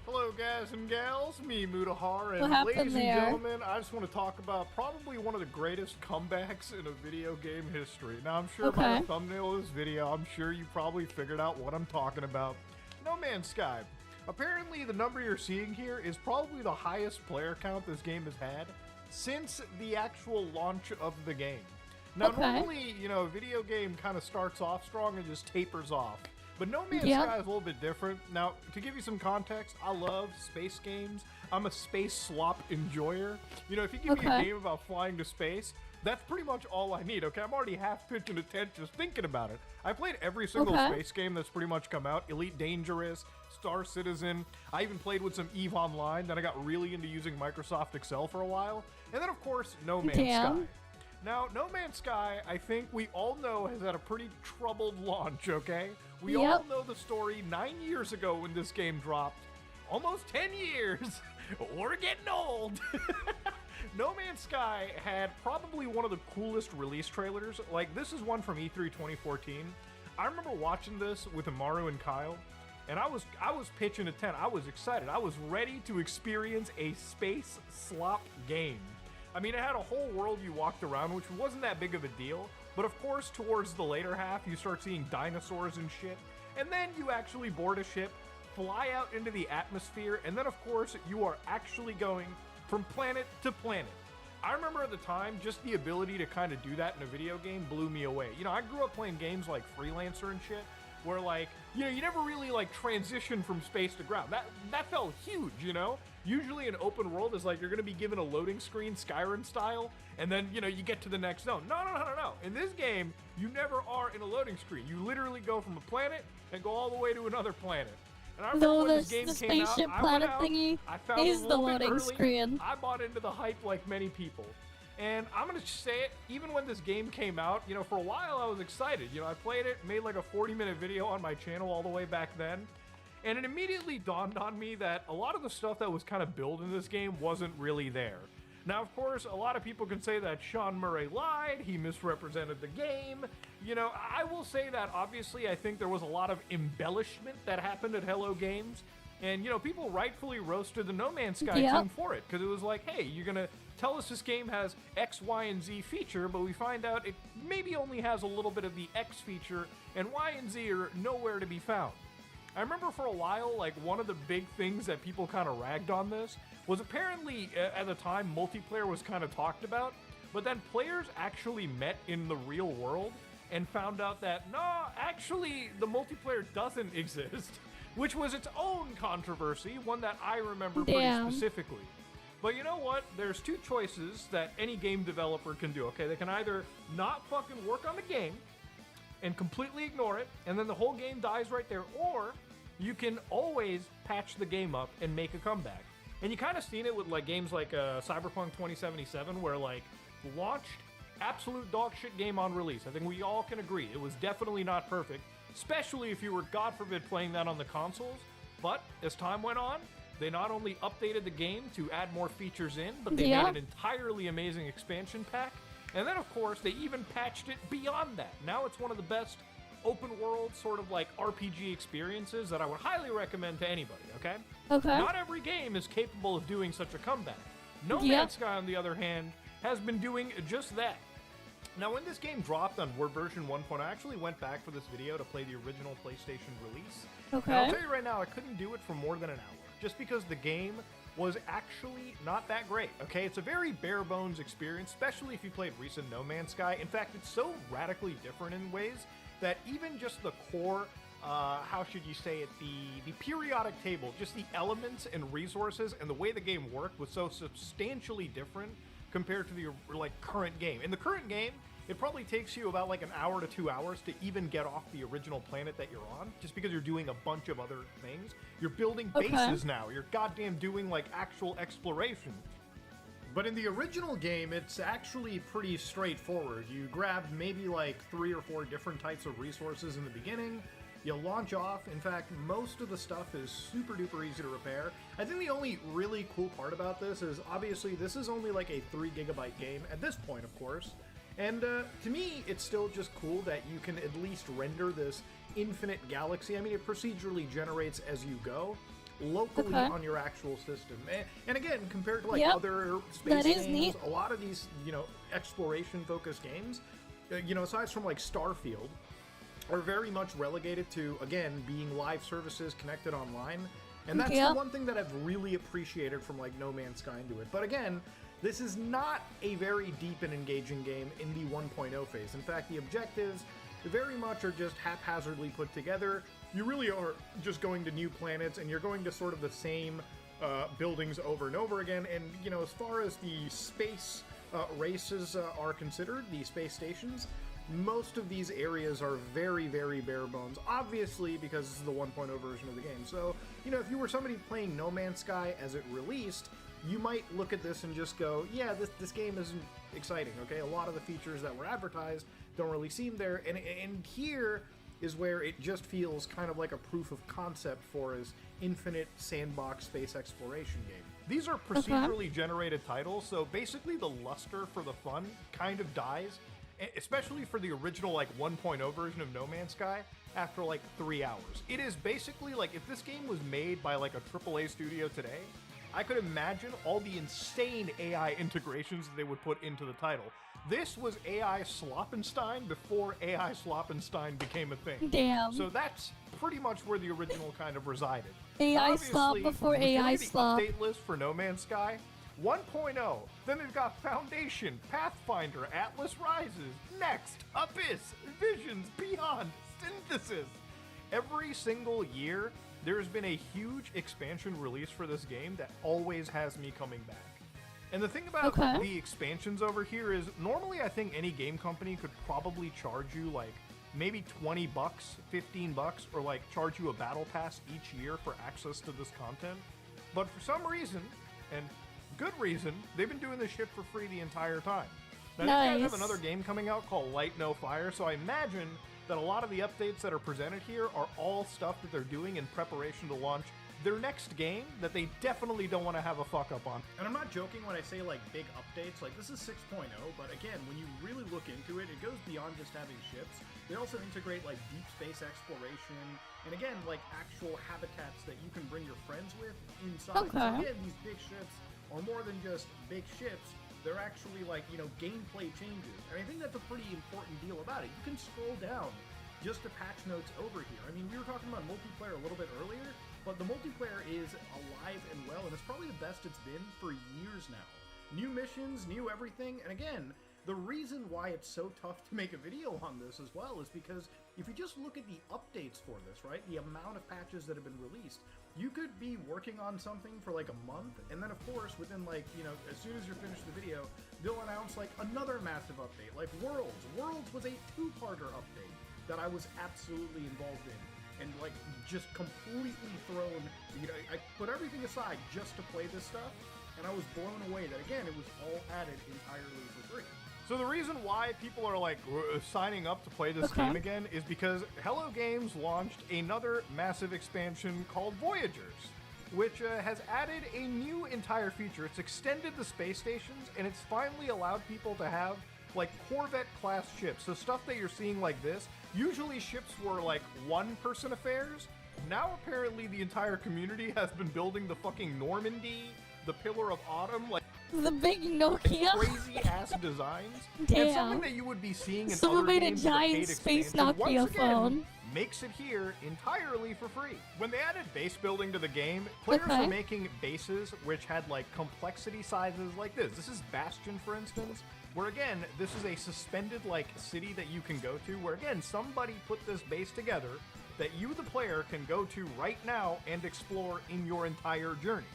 Hello guys and gals, me Mutahar, and What happened ladies there? and gentlemen, I just want to talk about probably one of the greatest comebacks in a video game history. Now I'm sure by Okay. the thumbnail of this video, I'm sure you probably figured out what I'm talking about. No Man's Sky. Apparently the number you're seeing here is probably the highest player count this game has had since the actual launch of the game. Now Okay. normally, you know, a video game kind of starts off strong and just tapers off. But No Man's Yep. Sky is a little bit different. Now, to give you some context, I love space games. I'm a space slop enjoyer. You know, if you give me a Okay. game about flying to space, that's pretty much all I need, okay? I'm already half pitching a tent just thinking about it. I played every single Okay. space game that's pretty much come out. Elite Dangerous, Star Citizen. I even played with some EVE Online. Then I got really into using Microsoft Excel for a while. And then, of course, No Man's Damn. Sky. Now, No Man's Sky, I think we all know has had a pretty troubled launch, okay? We all Yep. know the story 9 years ago when this game dropped. Almost 10 years! We're getting old! No Man's Sky had probably one of the coolest release trailers. Like, this is one from E3 2014. I remember watching this with Amaru and Kyle, and I was pitching a tent. I was excited. I was ready to experience a space slop game. I mean, it had a whole world you walked around, which wasn't that big of a deal. But of course, towards the later half, you start seeing dinosaurs and shit. And then you actually board a ship, fly out into the atmosphere, and then of course, you are actually going from planet to planet. I remember at the time, just the ability to kind of do that in a video game blew me away. You know, I grew up playing games like Freelancer and shit, where like, you know, you never really like transition from space to ground. That felt huge, you know? Usually an open world is like you're gonna be given a loading screen, Skyrim style, and then, you know, you get to the next zone. No. In this game, you never are in a loading screen. You literally go from a planet and go all the way to another planet. And I remember No, when the, this game the came out, spaceship I went planet out, thingy I found it is a the little bit loading early. screen. I bought into the hype like many people. And I'm gonna say it, even when this game came out, you know, for a while I was excited. You know, I played it, made like a 40-minute video on my channel all the way back then. And it immediately dawned on me that a lot of the stuff that was kind of built in this game wasn't really there. Now, of course, a lot of people can say that Sean Murray lied, he misrepresented the game. You know, I will say that obviously I think there was a lot of embellishment that happened at Hello Games. And, you know, people rightfully roasted the No Man's Sky Yep. team for it, because it was like, hey, you're going to tell us this game has X, Y, and Z feature, but we find out it maybe only has a little bit of the X feature, and Y and Z are nowhere to be found. I remember for a while, like, one of the big things that people kind of ragged on this was apparently, at the time, multiplayer was kind of talked about, but then players actually met in the real world and found out that, no, actually, the multiplayer doesn't exist. Which was its own controversy, one that I remember pretty Damn. specifically. But you know what? There's two choices that any game developer can do, okay? They can either not fucking work on the game and completely ignore it, and then the whole game dies right there, or you can always patch the game up and make a comeback. And you kind of seen it with like games like Cyberpunk 2077, where like launched absolute dog shit game on release. I think we all can agree it was definitely not perfect, especially if you were, God forbid, playing that on the consoles. But as time went on, they not only updated the game to add more features in, but they Yeah. made an entirely amazing expansion pack. And then, of course, they even patched it beyond that. Now it's one of the best open world sort of like RPG experiences that I would highly recommend to anybody, okay? Okay. Not every game is capable of doing such a comeback. No Yeah. Man's Sky, on the other hand, has been doing just that. Now, when this game dropped on Word version 1.0, I actually went back for this video to play the original PlayStation release. Okay. And I'll tell you right now, I couldn't do it for more than an hour, just because the game was actually not that great, okay? It's a very bare bones experience, especially if you played recent No Man's Sky. In fact, it's so radically different in ways that even just the core, how should you say it, the periodic table, just the elements and resources and the way the game worked was so substantially different compared to the like current game. In the current game, it probably takes you about like an hour to 2 hours to even get off the original planet that you're on, just because you're doing a bunch of other things. You're building Okay. bases now. You're goddamn doing like actual exploration. But in the original game, it's actually pretty straightforward. You grab maybe like 3 or 4 different types of resources in the beginning. You launch off. In fact, most of the stuff is super duper easy to repair. I think the only really cool part about this is obviously this is only like a 3 gigabyte game at this point, of course. And to me, it's still just cool that you can at least render this infinite galaxy. I mean, it procedurally generates as you go, locally Okay. on your actual system. And again, compared to like Yep. other space That is games, neat. a lot of these, you know, exploration-focused games, you know, aside from like Starfield, are very much relegated to, again, being live services connected online. And that's Yeah. the one thing that I've really appreciated from like No Man's Sky into it. But again, this is not a very deep and engaging game in the 1.0 phase. In fact, the objectives very much are just haphazardly put together. You really are just going to new planets, and you're going to sort of the same buildings over and over again. And, you know, as far as the space races are considered, the space stations, most of these areas are very, very bare bones, obviously because this is the 1.0 version of the game. So, you know, if you were somebody playing No Man's Sky as it released, you might look at this and just go, yeah, this game isn't exciting, okay? A lot of the features that were advertised don't really seem there, and here is where it just feels kind of like a proof of concept for his infinite sandbox space exploration game. These are procedurally generated titles, so basically the luster for the fun kind of dies, especially for the original like 1.0 version of No Man's Sky, after like 3 hours. It is basically like if this game was made by like a AAA studio today, I could imagine all the insane AI integrations that they would put into the title. This was AI Sloppenstein before AI Sloppenstein became a thing. Damn. So that's pretty much where the original kind of resided. AI Obviously, slop before if you look AI at the slop. update list for No Man's Sky, 1.0, then they've got Foundation, Pathfinder, Atlas Rises, Next, Abyss, Visions, Beyond, Synthesis. Every single year, there's been a huge expansion release for this game that always has me coming back. And the thing about the expansions over here is, normally I think any game company could probably charge you like maybe $20, $15, or like charge you a battle pass each year for access to this content. But for some reason, and good reason, they've been doing this shit for free the entire time. Now, these guys have Nice. another game coming out called Light No Fire, so I imagine that a lot of the updates that are presented here are all stuff that they're doing in preparation to launch their next game that they definitely don't want to have a fuck up on. And I'm not joking when I say like big updates, like this is 6.0, but again, when you really look into it, it goes beyond just having ships. They also integrate like deep space exploration, and again, like actual habitats that you can bring your friends with inside. Okay. So again, these big ships are more than just big ships. They're actually like, you know, gameplay changes. And I think that's a pretty important deal about it. You can scroll down just to patch notes over here. I mean, we were talking about multiplayer a little bit earlier, but the multiplayer is alive and well, and it's probably the best it's been for years now. New missions, new everything, and again, the reason why it's so tough to make a video on this as well is because if you just look at the updates for this, right, the amount of patches that have been released, you could be working on something for like a month, and then of course, within like, you know, as soon as you're finished the video, they'll announce like another massive update, like Worlds. Worlds was a two-parter update that I was absolutely involved in. And like just completely thrown, you know, I put everything aside just to play this stuff, and I was blown away that again it was all added entirely for free. So the reason why people are like signing up to play this game again is because Hello Games launched another massive expansion called Voyagers, which has added a new entire feature. It's extended the space stations, and it's finally allowed people to have like Corvette class ships. So stuff that you're seeing like this, usually ships were like one-person affairs. Now apparently the entire community has been building the fucking Normandy, the Pillar of Autumn, like The big Nokia. crazy ass designs. Damn. And something that you would be seeing in Someone other made a games with giant paid space expansion, Nokia once again, phone. makes it here entirely for free. When they added base building to the game, players Okay. were making bases which had like complexity sizes like this. This is Bastion, for instance, where again, this is a suspended like city that you can go to, where again, somebody put this base together that you, the player, can go to right now and explore in your entire journey.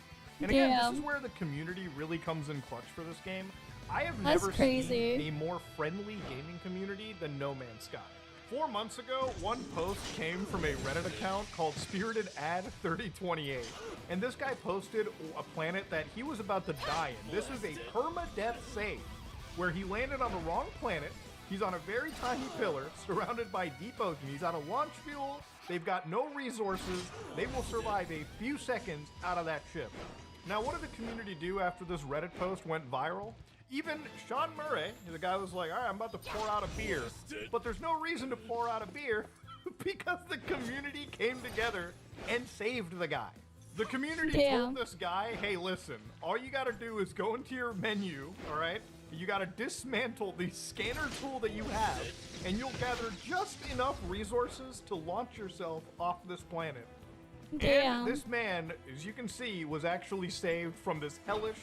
And again, this is Damn. where the community really comes in clutch for this game. I have That's never crazy. seen a more friendly gaming community than No Man's Sky. 4 months ago, one post came from a Reddit account called Spirited Ad 3028, and this guy posted a planet that he was about to die in. This is a permadeath save, where he landed on the wrong planet. He's on a very tiny pillar, surrounded by deep ocean. He's out of launch fuel. They've got no resources. They will survive a few seconds out of that ship. Now, what did the community do after this Reddit post went viral? Even Sean Murray, the guy was like, all right, I'm about to pour out a beer. But there's no reason to pour out a beer because the community came together and saved the guy. The community told this guy, hey, listen, all you gotta do is go into your menu, all right? You gotta dismantle the scanner tool that you have, and you'll gather just enough resources to launch yourself off this planet. Damn. And this man, as you can see, was actually saved from this hellish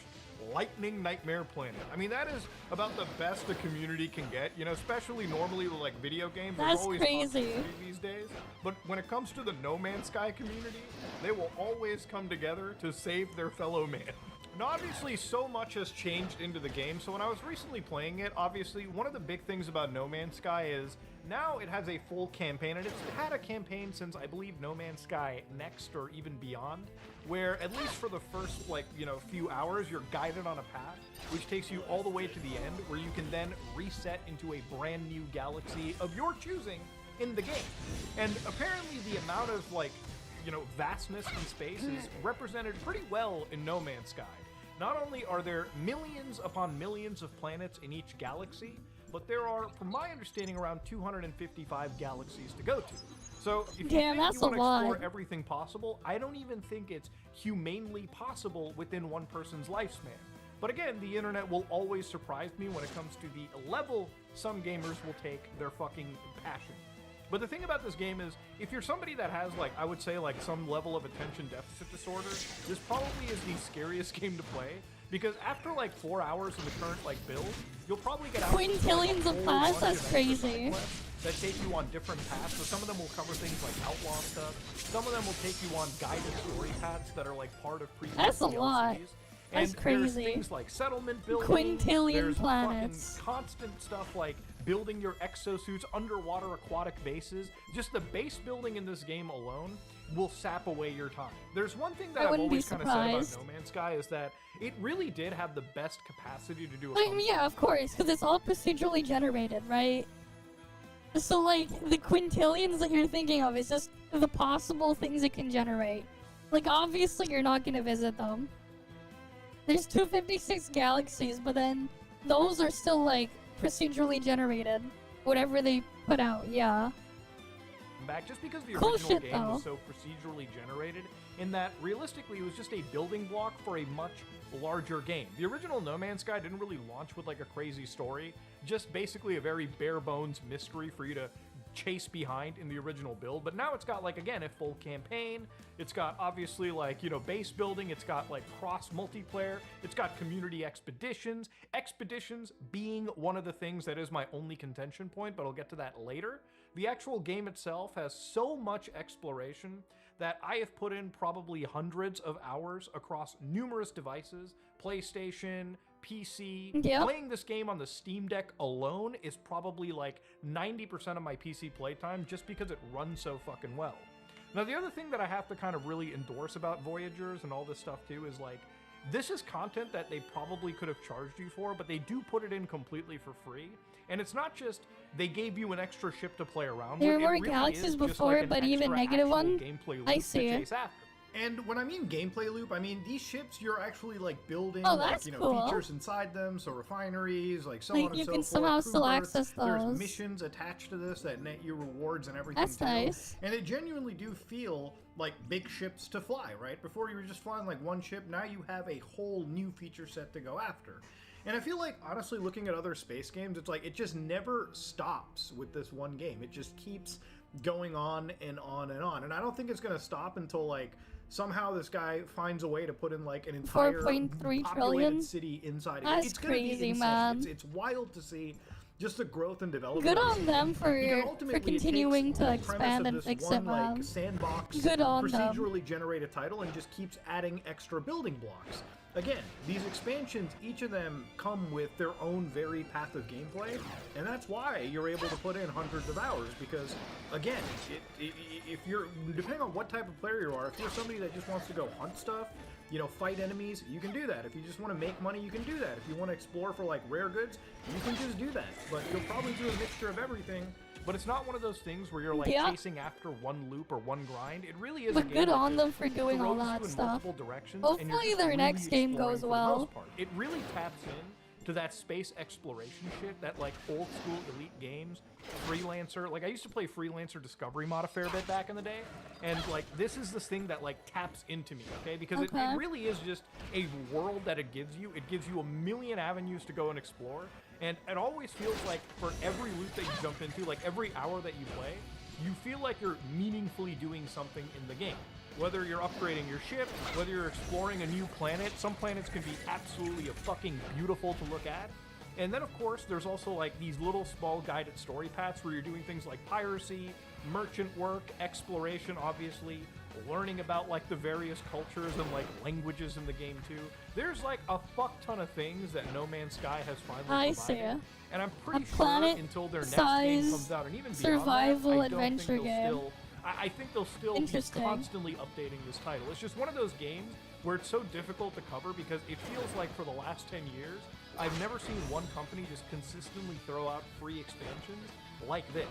lightning nightmare planet. I mean, that is about the best the community can get, you know, especially normally with like video games. There's That's always crazy. toxicity these days. But when it comes to the No Man's Sky community, they will always come together to save their fellow man. Now, obviously, so much has changed into the game, so when I was recently playing it, obviously, one of the big things about No Man's Sky is now it has a full campaign, and it's had a campaign since, I believe, No Man's Sky Next, or even beyond, where, at least for the first, like, you know, few hours, you're guided on a path, which takes you all the way to the end, where you can then reset into a brand new galaxy of your choosing in the game. And apparently the amount of, like, you know, vastness in space is represented pretty well in No Man's Sky. Not only are there millions upon millions of planets in each galaxy, but there are, from my understanding, around 255 galaxies to go to. So if you think that's you want a to lot. explore everything possible, I don't even think it's humanely possible within one person's lifespan. But again, the internet will always surprise me when it comes to the level some gamers will take their fucking passion. But the thing about this game is, if you're somebody that has, like, I would say, like, some level of attention deficit disorder, this probably is the scariest game to play, because after, like, 4 hours in the current, like, build, you'll probably get out Quintillions of class? That's crazy. that take you on different paths. So some of them will cover things like outlaw stuff. Some of them will take you on guided story paths that are, like, part of previous That's a DLCs. lot. And That's crazy. there's things like settlement building. Quintillion there's planets. fucking constant stuff like building your exosuits, underwater aquatic bases. Just the base building in this game alone will sap away your time. There's one thing that I've wouldn't be always kind of said about surprised. No Man's Sky is that it really did have the best capacity to do a I mean, yeah, of course, because it's all procedurally generated, right? So, like, the quintillions that you're thinking of is just the possible things it can generate. Like, obviously, you're not gonna visit them. There's 256 galaxies, but then those are still, like, procedurally generated. Whatever they put out, yeah. Back just because the Cool original shit, game though. was so procedurally generated, in that realistically it was just a building block for a much larger game. The original No Man's Sky didn't really launch with like a crazy story, just basically a very bare bones mystery for you to chase behind in the original build. But now it's got, like, again, a full campaign. It's got obviously, like, you know, base building. It's got like cross multiplayer. It's got community expeditions. Expeditions being one of the things that is my only contention point, but I'll get to that later. The actual game itself has so much exploration that I have put in probably hundreds of hours across numerous devices, PlayStation, PC. Yep. Playing this game on the Steam Deck alone is probably like 90% of my PC playtime just because it runs so fucking well. Now, the other thing that I have to kind of really endorse about Voyagers and all this stuff too is, like, this is content that they probably could have charged you for, but they do put it in completely for free. And it's not just they gave you an extra ship to play around There with. were It really galaxies is just before, like an but even extra negative actual one, gameplay loop I to see it. chase after. And when I mean gameplay loop, I mean these ships you're actually like building, Oh, like, that's you know, cool. features inside them, so refineries, like so Like, on and you so can forth. somehow crew still berths. access There's those. missions attached to this that net you rewards and everything. That's too. nice. And they genuinely do feel like big ships to fly, right? Before you were just flying like one ship, now you have a whole new feature set to go after. And I feel like, honestly, looking at other space games, it's like it just never stops with this one game. It just keeps going on and on and on. And I don't think it's going to stop until, like, somehow this guy finds a way to put in, like, an entire 4.3 trillion? populated city inside. That's it's gonna be crazy, insane. man. It's wild to see just the growth and development. Good of on this them because for ultimately it continuing takes to the premise expand of and this fix one, it, man. like, sandbox, Good on them. procedurally generated title and just keeps adding extra building blocks. Again, these expansions, each of them come with their own very path of gameplay, and that's why you're able to put in hundreds of hours, because, again, if you're, depending on what type of player you are, if you're somebody that just wants to go hunt stuff, you know, fight enemies, you can do that. If you just want to make money, you can do that. If you want to explore for, like, rare goods, you can just do that. But you'll probably do a mixture of everything. But it's not one of those things where you're like Yeah. chasing after one loop or one grind. It really is a But game good that on just them for doing all throws you that in stuff. multiple directions, and you're Hopefully just their really next game exploring goes for the well. most part. It really taps in to that space exploration shit, that like old school Elite Games, Freelancer. Like, I used to play Freelancer Discovery mod a fair bit back in the day, and like this is this thing that like taps into me, okay? Because it Okay. really is just a world that it gives you. It gives you a million avenues to go and explore, and it always feels like for every loop that you jump into, like every hour that you play, you feel like you're meaningfully doing something in the game. Whether you're upgrading your ship, whether you're exploring a new planet, some planets can be absolutely fucking beautiful to look at. And then, of course, there's also like these little small guided story paths where you're doing things like piracy, merchant work, exploration, obviously, learning about like the various cultures and like languages in the game too. There's like a fuck ton of things that No Man's Sky has finally I provided. see. And I'm pretty sure planet until their next size game comes out, and even survival beyond that, adventure game. I think they'll still be Interesting. constantly updating this title. It's just one of those games where it's so difficult to cover because it feels like for the last 10 years, I've never seen one company just consistently throw out free expansions like this.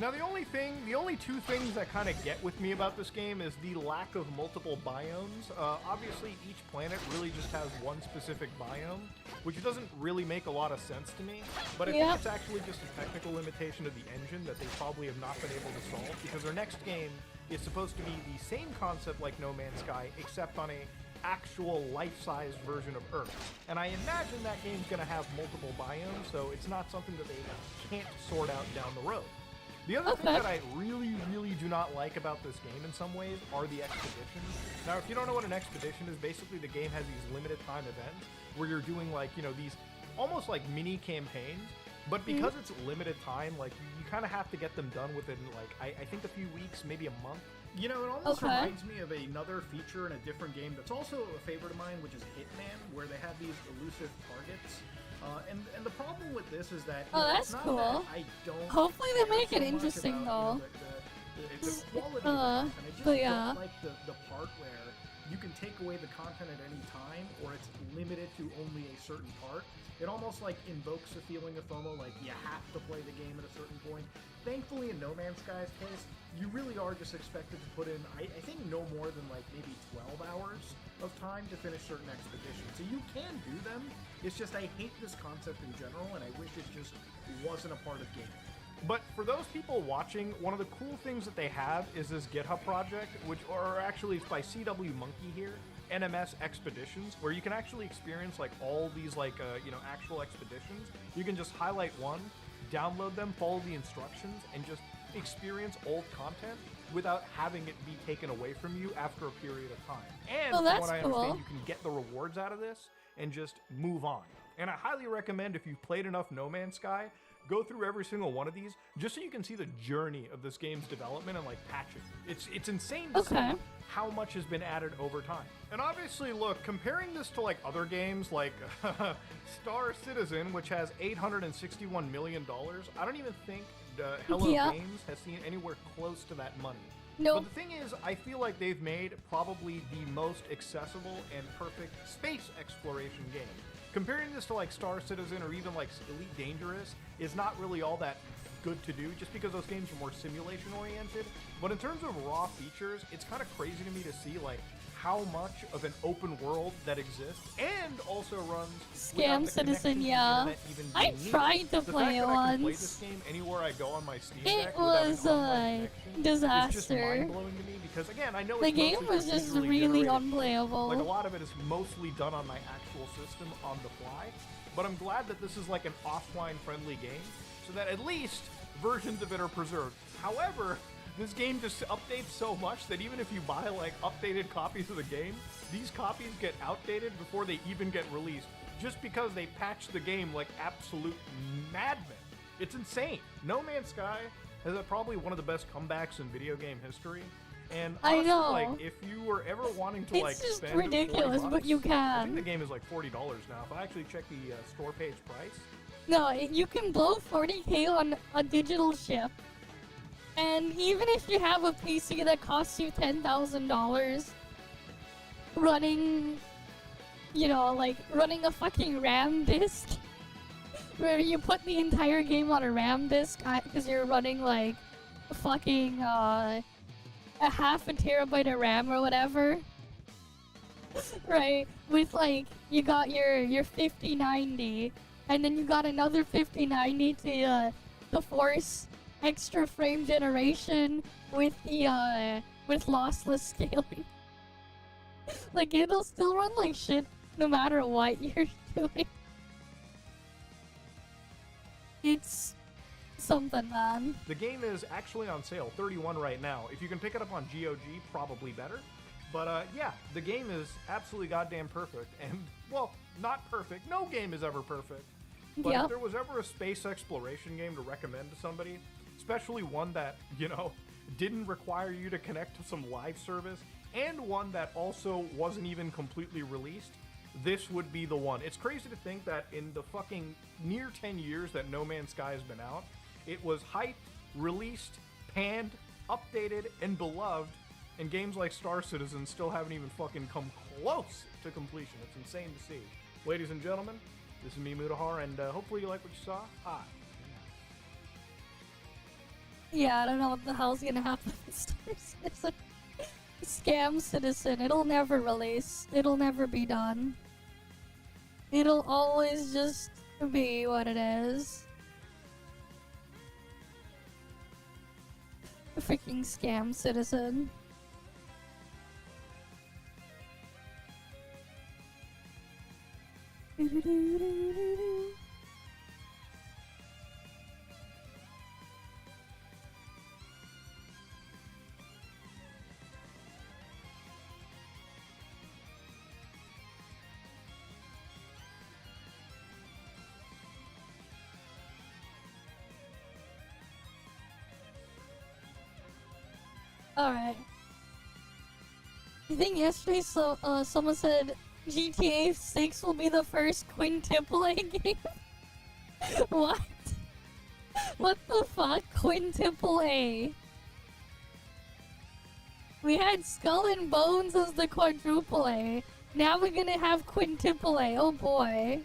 Now, the only two things that kind of get with me about this game is the lack of multiple biomes. Obviously, each planet really just has one specific biome, which doesn't really make a lot of sense to me, but I think Yep. it's actually just a technical limitation of the engine that they probably have not been able to solve, because their next game is supposed to be the same concept like No Man's Sky, except on a actual life-size version of Earth. And I imagine that game's going to have multiple biomes, so it's not something that they can't sort out down the road. The other thing Okay. that I really, really do not like about this game in some ways are the expeditions. Now, if you don't know what an expedition is, basically the game has these limited time events where you're doing like, you know, these almost like mini campaigns, but because it's limited time, like you kind of have to get them done within like, I think a few weeks, maybe a month. You know, it almost Okay. reminds me of another feature in a different game that's also a favorite of mine, which is Hitman, where they have these elusive targets. And the problem with this is that, you Oh, know, that's it's not cool. that I don't Hopefully they care make so it much interesting, about, though. you know, the quality of it, and I just but yeah. don't like the part where you can take away the content at any time, or it's limited to only a certain part. It almost like invokes a feeling of FOMO, like you have to play the game at a certain point. Thankfully, in No Man's Sky's case, you really are just expected to put in, I think, no more than like maybe 12 hours of time to finish certain expeditions. So you can do them. It's just I hate this concept in general, and I wish it just wasn't a part of gaming. But for those people watching, one of the cool things that they have is this GitHub project, which are actually it's by CW Monkey here, NMS Expeditions, where you can actually experience like all these like actual expeditions. You can just highlight one, download them, follow the instructions, and just experience old content without having it be taken away from you after a period of time. And from what I understand, you can get the rewards out of this and just move on. And I highly recommend, if you've played enough No Man's Sky, go through every single one of these just so you can see the journey of this game's development and like patching. It's insane to see how much has been added over time. And obviously, look, comparing this to like other games like Star Citizen, which has $861 million, I don't even think Hello Games has seen anywhere close to that money. Nope. But the thing is, I feel like they've made probably the most accessible and perfect space exploration game. Comparing this to like Star Citizen or even like Elite Dangerous is not really all that good to do, just because those games are more simulation oriented. But in terms of raw features, it's kind of crazy to me to see like how much of an open world that exists and also runs Scam Citizen, yeah. I tried to play it once. I can play this game anywhere I go on my Steam Deck. It was a disaster. It's just mind-blowing to me because, again, I know the game was just really unplayable. Like, a lot of it is mostly done on my actual system on the fly. But I'm glad that this is like an offline-friendly game, so that at least versions of it are preserved. However, this game just updates so much that even if you buy like updated copies of the game, these copies get outdated before they even get released, just because they patch the game like absolute madmen. It's insane. No Man's Sky has probably one of the best comebacks in video game history. And honestly, I know. Like, if you were ever wanting to it's just spend ridiculous, $40, but you can. I think the game is like $40 now. If I actually check the store page price. No, you can blow 40k on a digital chip. And even if you have a PC that costs you $10,000, running, running a fucking RAM disk, where you put the entire game on a RAM disk, because you're running like fucking a half a terabyte of RAM or whatever, right? With like, you got your 5090, and then you got another 5090 to force extra frame generation with the with lossless scaling. Like, it'll still run like shit no matter what you're doing. It's something, man. The game is actually on sale, $31 right now. If you can pick it up on GOG, probably better. But yeah, the game is absolutely goddamn perfect. And, well, not perfect. No game is ever perfect. But if there was ever a space exploration game to recommend to somebody, especially one that, didn't require you to connect to some live service, and one that also wasn't even completely released, this would be the one. It's crazy to think that in the fucking near 10 years that No Man's Sky has been out, it was hyped, released, panned, updated, and beloved, and games like Star Citizen still haven't even fucking come close to completion. It's insane to see. Ladies and gentlemen, this is me, Mutahar, and hopefully you like what you saw. Hi. Yeah, I don't know what the hell's gonna happen with Star Citizen. Scam Citizen, it'll never release. It'll never be done. It'll always just be what it is. A freaking Scam Citizen. Alright. I think yesterday someone said GTA 6 will be the first quintuple A game. What? What the fuck? Quintuple A? We had Skull and Bones as the quadruple A. Now we're gonna have quintuple A. Oh boy.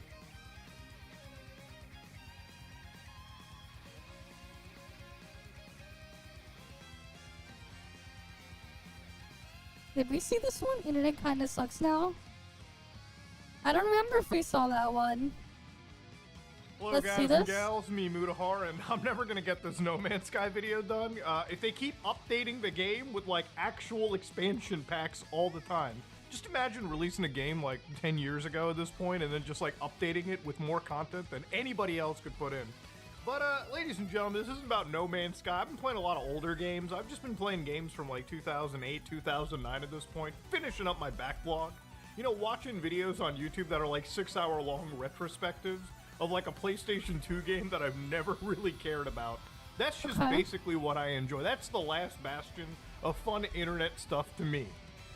Did we see this one? Internet kinda sucks now. I don't remember if we saw that one. Hello Let's see guys and this. gals, me Mutahar, and I'm never gonna get this No Man's Sky video done. If they keep updating the game with like actual expansion packs all the time, just imagine releasing a game like 10 years ago at this point and then just like updating it with more content than anybody else could put in. But ladies and gentlemen, this isn't about No Man's Sky. I've been playing a lot of older games. I've just been playing games from like 2008, 2009 at this point, finishing up my backlog. You know, watching videos on YouTube that are like 6-hour long retrospectives of like a PlayStation 2 game that I've never really cared about. That's just basically what I enjoy. That's the last bastion of fun internet stuff to me.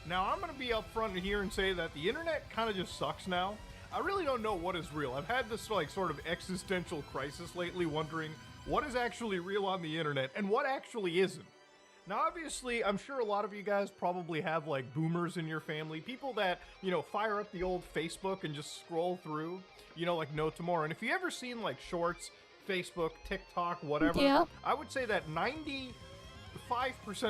Now, I'm gonna be upfront here and say that the internet kind of just sucks now. I really don't know what is real. I've had this like sort of existential crisis lately, wondering what is actually real on the internet and what actually isn't. Now, obviously, I'm sure a lot of you guys probably have like boomers in your family, people that, you know, fire up the old Facebook and just scroll through, you know, like no tomorrow. And if you ever seen like shorts, Facebook, TikTok, whatever, I would say that 95%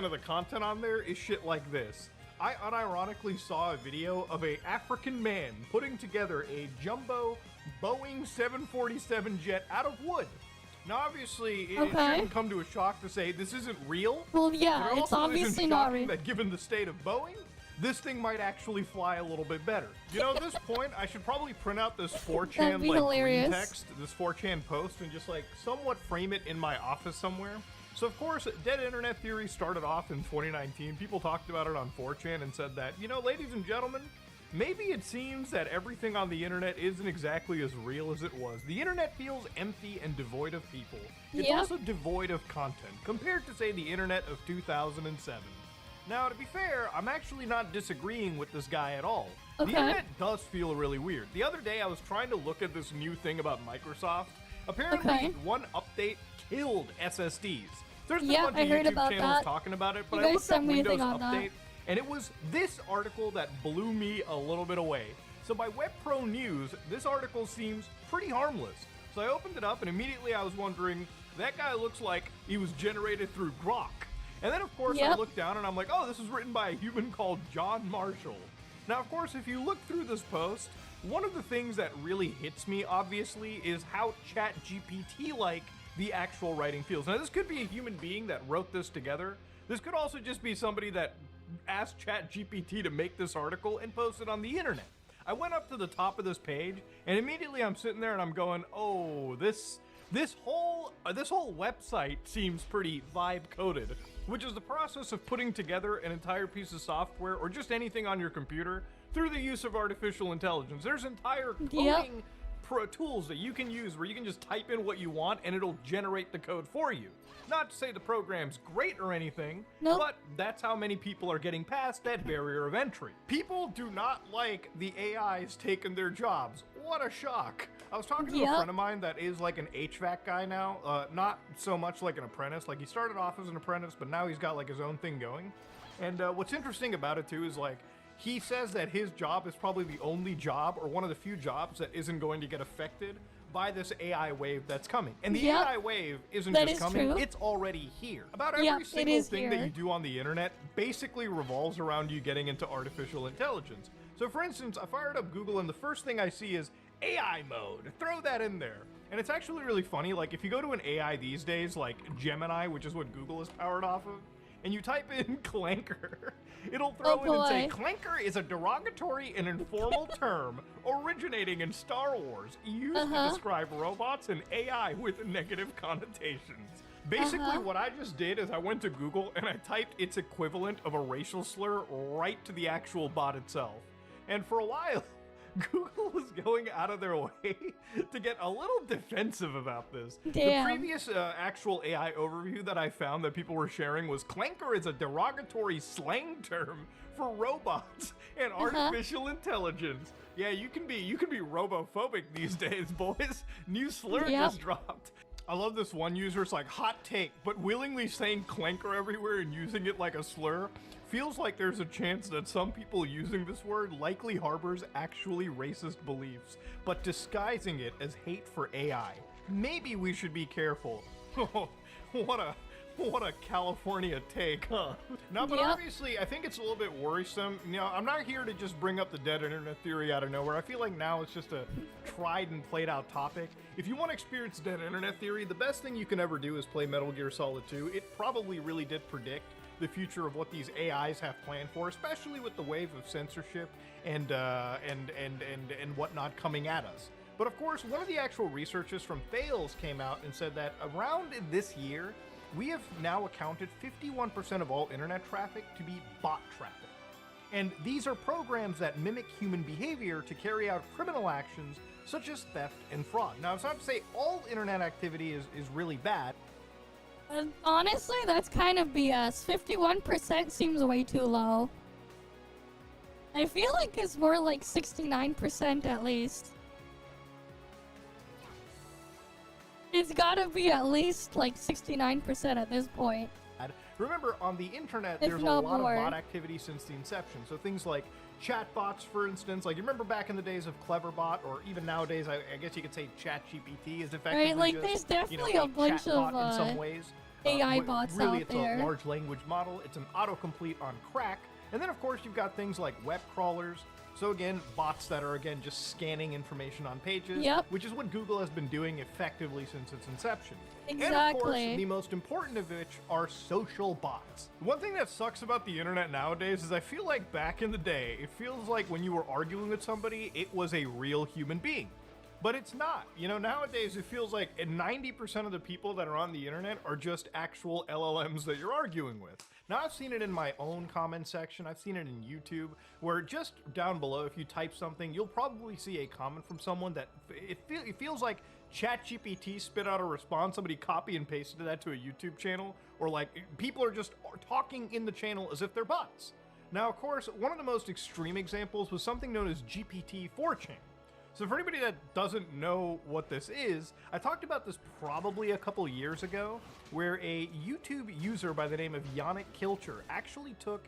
of the content on there is shit like this. I unironically saw a video of a African man putting together a jumbo Boeing 747 jet out of wood. Now, obviously, it shouldn't come to a shock to say this isn't real. Well, yeah, but it it's also obviously isn't not shocking real. that given the state of Boeing, this thing might actually fly a little bit better. You know, at this point, I should probably print out this 4chan like hilarious. green text, this 4chan post, and just like somewhat frame it in my office somewhere. So of course, Dead Internet Theory started off in 2019. People talked about it on 4chan and said that, you know, ladies and gentlemen, maybe it seems that everything on the internet isn't exactly as real as it was. The internet feels empty and devoid of people. It's also devoid of content, compared to, say, the internet of 2007. Now, to be fair, I'm actually not disagreeing with this guy at all. The internet does feel really weird. The other day, I was trying to look at this new thing about Microsoft. Apparently, one update killed SSDs. There's been a bunch of YouTube channels talking about it, but I looked up Windows Update, and it was this article that blew me a little bit away. So by WebPro News, this article seems pretty harmless. So I opened it up, and immediately I was wondering, that guy looks like he was generated through Grok. And then, of course, I looked down, and I'm like, oh, this is written by a human called John Marshall. Now, of course, if you look through this post, one of the things that really hits me, obviously, is how ChatGPT-like the actual writing feels. Now, this could be a human being that wrote this together. This could also just be somebody that asked ChatGPT to make this article and post it on the internet. I went up to the top of this page, and immediately I'm sitting there and I'm going, oh, this whole website seems pretty vibe-coded, which is the process of putting together an entire piece of software or just anything on your computer through the use of artificial intelligence. There's entire coding tools that you can use where you can just type in what you want and it'll generate the code for you. Not to say the program's great or anything, but that's how many people are getting past that barrier of entry. People do not like the AIs taking their jobs. What a shock. I was talking to a friend of mine that is like an HVAC guy now, not so much like an apprentice. Like he started off as an apprentice, but now he's got like his own thing going. And what's interesting about it too is like, he says that his job is probably the only job or one of the few jobs that isn't going to get affected by this AI wave that's coming. And the AI wave isn't just coming, it's already here. About every single thing that you do on the internet basically revolves around you getting into artificial intelligence. So for instance, I fired up Google and the first thing I see is AI mode. Throw that in there. And it's actually really funny, like if you go to an AI these days, like Gemini, which is what Google is powered off of, and you type in clanker, it'll throw in and say, clanker is a derogatory and informal term originating in Star Wars, used to describe robots and AI with negative connotations. Basically, what I just did is I went to Google and I typed its equivalent of a racial slur right to the actual bot itself. And for a while, Google was going out of their way to get a little defensive about this. The previous actual AI overview that I found that people were sharing was clanker is a derogatory slang term for robots and artificial intelligence. Yeah, you can be robophobic these days, boys. New slur just dropped. I love this one user. It's like, hot take, but willingly saying clanker everywhere and using it like a slur feels like there's a chance that some people using this word likely harbors actually racist beliefs, but disguising it as hate for AI. Maybe we should be careful. What a California take, huh? No, but Yep. obviously, I think it's a little bit worrisome. You know, I'm not here to just bring up the dead internet theory out of nowhere. I feel like now it's just a tried and played out topic. If you want to experience dead internet theory, the best thing you can ever do is play Metal Gear Solid 2. It probably really did predict the future of what these AIs have planned for, especially with the wave of censorship and whatnot coming at us. But of course, one of the actual researchers from Thales came out and said that around this year, we have now accounted 51% of all internet traffic to be bot traffic. And these are programs that mimic human behavior to carry out criminal actions such as theft and fraud. Now, it's not to say all internet activity is really bad. Honestly, that's kind of BS. 51% seems way too low. I feel like it's more like 69% at least. It's gotta be at least like 69% at this point. Remember, on the internet, If there's a not lot more. of bot activity since the inception. So things like chatbots, for instance. Like, you remember back in the days of Cleverbot, or even nowadays, I guess you could say ChatGPT is effectively Right, like, just, there's definitely a a bunch chatbot of, in some ways. AI But bots really, out it's there. a large language model. It's an autocomplete on crack. And then, of course, you've got things like web crawlers. So again, bots that are, again, just scanning information on pages, Yep. which is what Google has been doing effectively since its inception. And of Exactly. course, the most important of which are social bots. One thing that sucks about the internet nowadays is I feel like back in the day, it feels like when you were arguing with somebody, it was a real human being. But it's not. You know, nowadays it feels like 90% of the people that are on the internet are just actual LLMs that you're arguing with. Now, I've seen it in my own comment section. I've seen it in YouTube, where just down below, if you type something, you'll probably see a comment from someone that it feels like ChatGPT spit out a response. Somebody copy and pasted that to a YouTube channel, or like people are just talking in the channel as if they're bots. Now, of course, one of the most extreme examples was something known as GPT 4chan. So for anybody that doesn't know what this is, I talked about this probably a couple years ago, where a YouTube user by the name of Yannick Kilcher actually took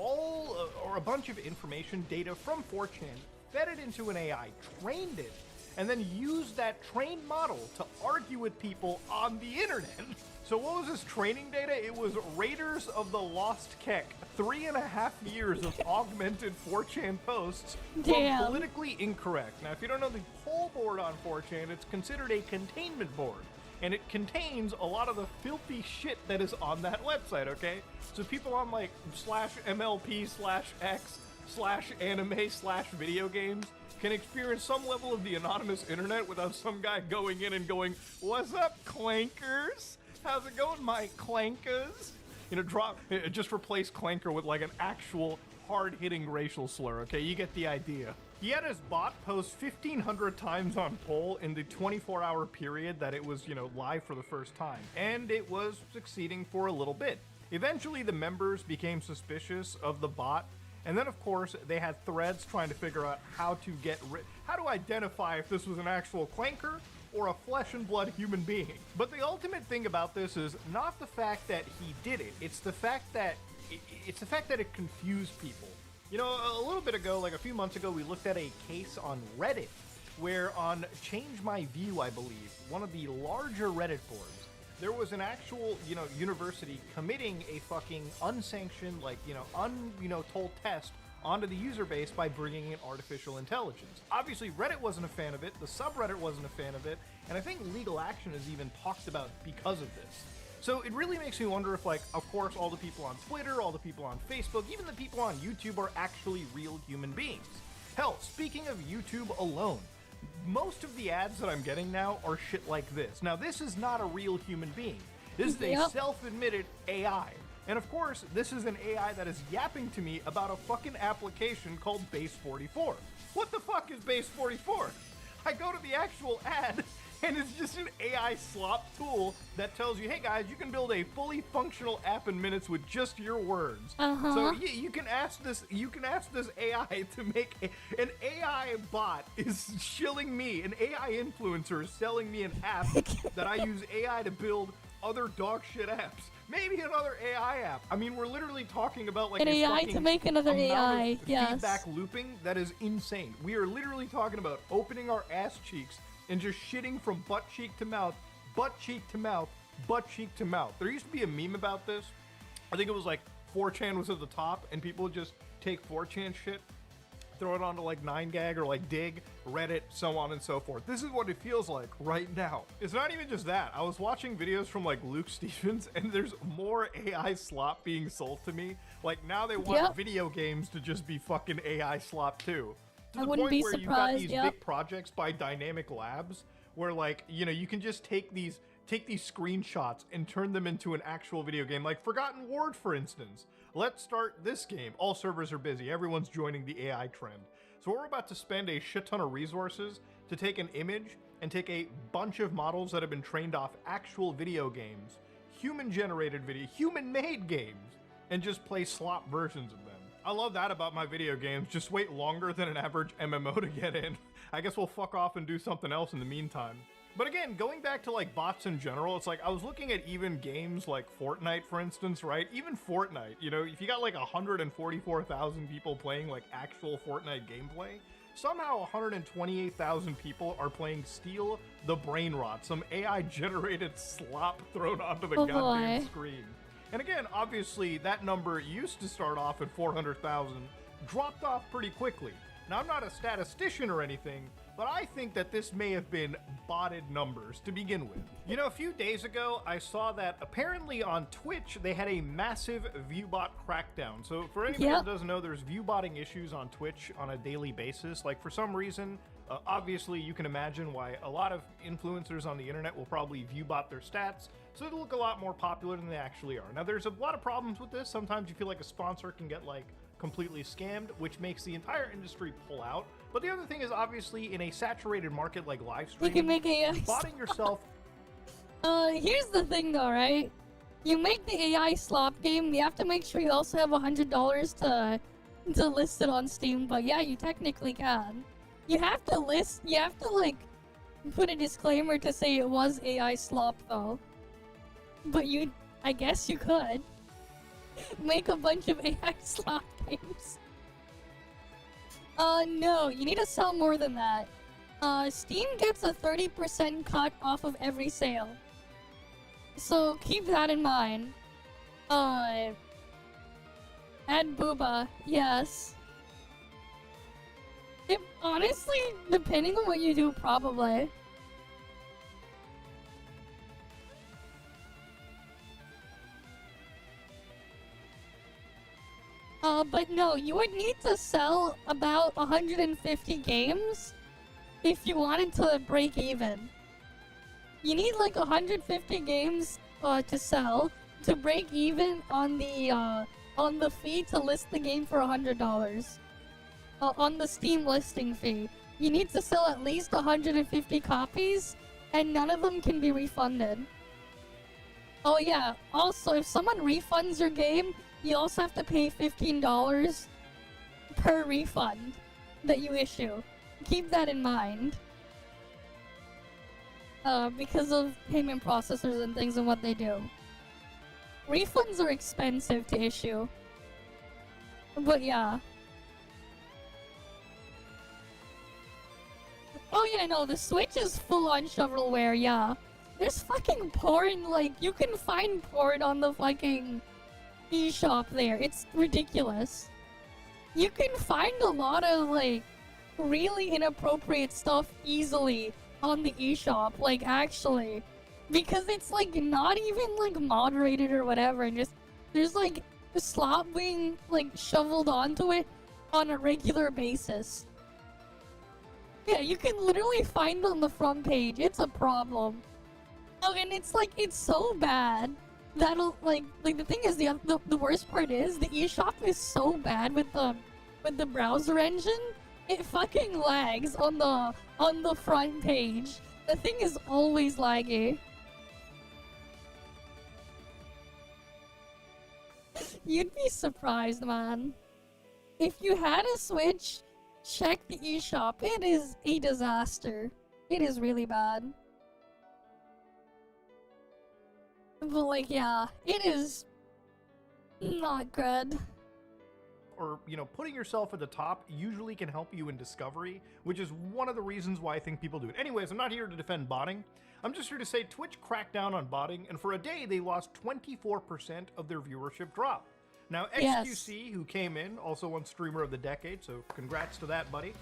a bunch of information data from 4chan, fed it into an AI, trained it, and then used that trained model to argue with people on the internet. So what was this training data? It was Raiders of the Lost Keck, 3.5 years of augmented 4chan posts from Damn. politically incorrect. Now, if you don't know the poll board on 4chan, it's considered a containment board, and it contains a lot of the filthy shit that is on that website, okay? So people on like /MLP/X/anime/video games can experience some level of the anonymous internet without some guy going in and going, "What's up, clankers? How's it going, my clankers?" You know, just replace clanker with like an actual hard-hitting racial slur, okay? You get the idea. He had his bot post 1,500 times on poll in the 24-hour period that it was, you know, live for the first time. And it was succeeding for a little bit. Eventually, the members became suspicious of the bot. And then, of course, they had threads trying to figure out how to identify if this was an actual clanker or a flesh and blood human being. But the ultimate thing about this is not the fact that he did it. It's the fact that it confused people. You know, a little bit ago, like a few months ago, we looked at a case on Reddit where on Change My View, I believe, one of the larger Reddit boards, there was an actual, you know, university committing a fucking unsanctioned, like, told test onto the user base by bringing in artificial intelligence. Obviously, Reddit wasn't a fan of it, the subreddit wasn't a fan of it, and I think legal action is even talked about because of this. So it really makes me wonder if, like, of course, all the people on Twitter, all the people on Facebook, even the people on YouTube are actually real human beings. Hell, speaking of YouTube alone, most of the ads that I'm getting now are shit like this. Now, this is not a real human being. This is a Yep. self-admitted AI. And of course, this is an AI that is yapping to me about a fucking application called Base 44. What the fuck is Base 44? I go to the actual ad, and it's just an AI slop tool that tells you, hey guys, you can build a fully functional app in minutes with just your words. So you can ask this AI to make an AI bot is shilling me, an AI influencer is selling me an app that I use AI to build other dog shit apps. Maybe another AI app. I mean, we're literally talking about like an AI to make another AI. Yes. Feedback looping that is insane. We are literally talking about opening our ass cheeks and just shitting from butt cheek to mouth, butt cheek to mouth, butt cheek to mouth. There used to be a meme about this. I think it was like 4chan was at the top, and people would just take 4chan shit, throw it onto like 9gag or like Dig, Reddit, so on and so forth. This is what it feels like right now. It's not even just that. I was watching videos from like Luke Stevens, and there's more AI slop being sold to me. Like now they want video games to just be fucking AI slop too. To the point where you've got these big projects by Dynamic Labs where like, you know, you can just take these screenshots and turn them into an actual video game, like Forgotten Ward, for instance. Let's start this game. All servers are busy. Everyone's joining the AI trend. So we're about to spend a shit ton of resources to take an image and take a bunch of models that have been trained off actual video games, human-generated video, human-made games, and just play slop versions of them. I love that about my video games. Just wait longer than an average MMO to get in. I guess we'll fuck off and do something else in the meantime. But again, going back to like bots in general, it's like I was looking at even games like Fortnite, for instance, right? Even Fortnite, you know, if you got like 144,000 people playing like actual Fortnite gameplay, somehow 128,000 people are playing Steal the Brain Rot, some AI-generated slop thrown onto the goddamn screen. And again, obviously, that number used to start off at 400,000, dropped off pretty quickly. Now, I'm not a statistician or anything, but I think that this may have been botted numbers to begin with. You know, a few days ago, I saw that apparently on Twitch, they had a massive viewbot crackdown. So for anybody that doesn't know, there's viewbotting issues on Twitch on a daily basis. Like for some reason, obviously you can imagine why a lot of influencers on the internet will probably viewbot their stats, so they look a lot more popular than they actually are. Now there's a lot of problems with this. Sometimes you feel like a sponsor can get like completely scammed, which makes the entire industry pull out. But the other thing is, obviously, in a saturated market like live streaming, you can make AI botting yourself. Here's the thing though, right? You make the AI slop game, you have to make sure you also have $100 to list it on Steam, but yeah, you technically can. You have to like, put a disclaimer to say it was AI slop though. But I guess you could. Make a bunch of AI slop games. No, you need to sell more than that. Steam gets a 30% cut off of every sale. So keep that in mind. Add booba, yes. Honestly, depending on what you do, probably. But no, you would need to sell about 150 games if you wanted to break even. You need like 150 games to sell to break even on the fee to list the game for $100. On the Steam listing fee. You need to sell at least 150 copies, and none of them can be refunded. Oh yeah, also if someone refunds your game, you also have to pay $15 per refund that you issue. Keep that in mind. Because of payment processors and things and what they do. Refunds are expensive to issue. But yeah. Oh yeah, no, the Switch is full on shovelware, yeah. There's fucking porn, like, you can find porn on the fucking eShop there. It's ridiculous. You can find a lot of like really inappropriate stuff easily on the eShop, like actually, because it's like not even like moderated or whatever, and just there's like slop being like shoveled onto it on a regular basis. Yeah, you can literally find it on the front page. It's a problem. Oh, and it's like it's so bad. That'll like the thing is the worst part is the eShop is so bad with the browser engine, it fucking lags on the front page. The thing is always laggy. You'd be surprised, man. If you had a Switch, check the eShop. It is a disaster. It is really bad. But like, yeah, it is not good. Or, you know, putting yourself at the top usually can help you in discovery, which is one of the reasons why I think people do it. Anyways, I'm not here to defend botting. I'm just here to say Twitch cracked down on botting, and for a day they lost 24% of their viewership drop. Now, XQC, who came in, also won Streamer of the Decade, so congrats to that, buddy.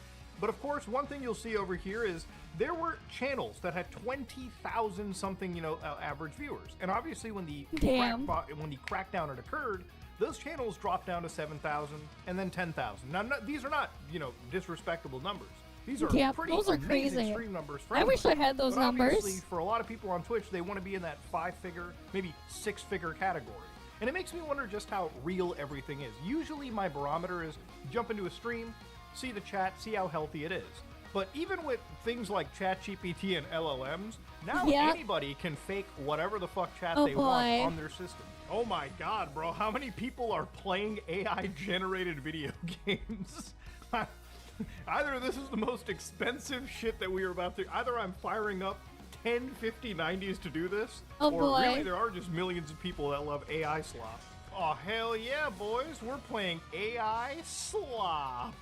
But of course, one thing you'll see over here is there were channels that had 20,000 something, you know, average viewers. And obviously when the crackdown had occurred, those channels dropped down to 7,000 and then 10,000. Now, these are not, you know, disrespectable numbers. These are pretty those are amazing crazy. stream numbers. I wish I had those numbers. Obviously, for a lot of people on Twitch, they want to be in that 5-figure, maybe 6-figure category. And it makes me wonder just how real everything is. Usually my barometer is jump into a stream, see the chat, see how healthy it is. But even with things like ChatGPT and LLMs, now anybody can fake whatever the fuck chat they want on their system. Oh my god, bro, how many people are playing AI-generated video games? Either this is the most expensive shit that we are about to... Either I'm firing up 10, 50, 90s to do this, or really there are just millions of people that love AI slop. Oh, hell yeah, boys, we're playing AI slop.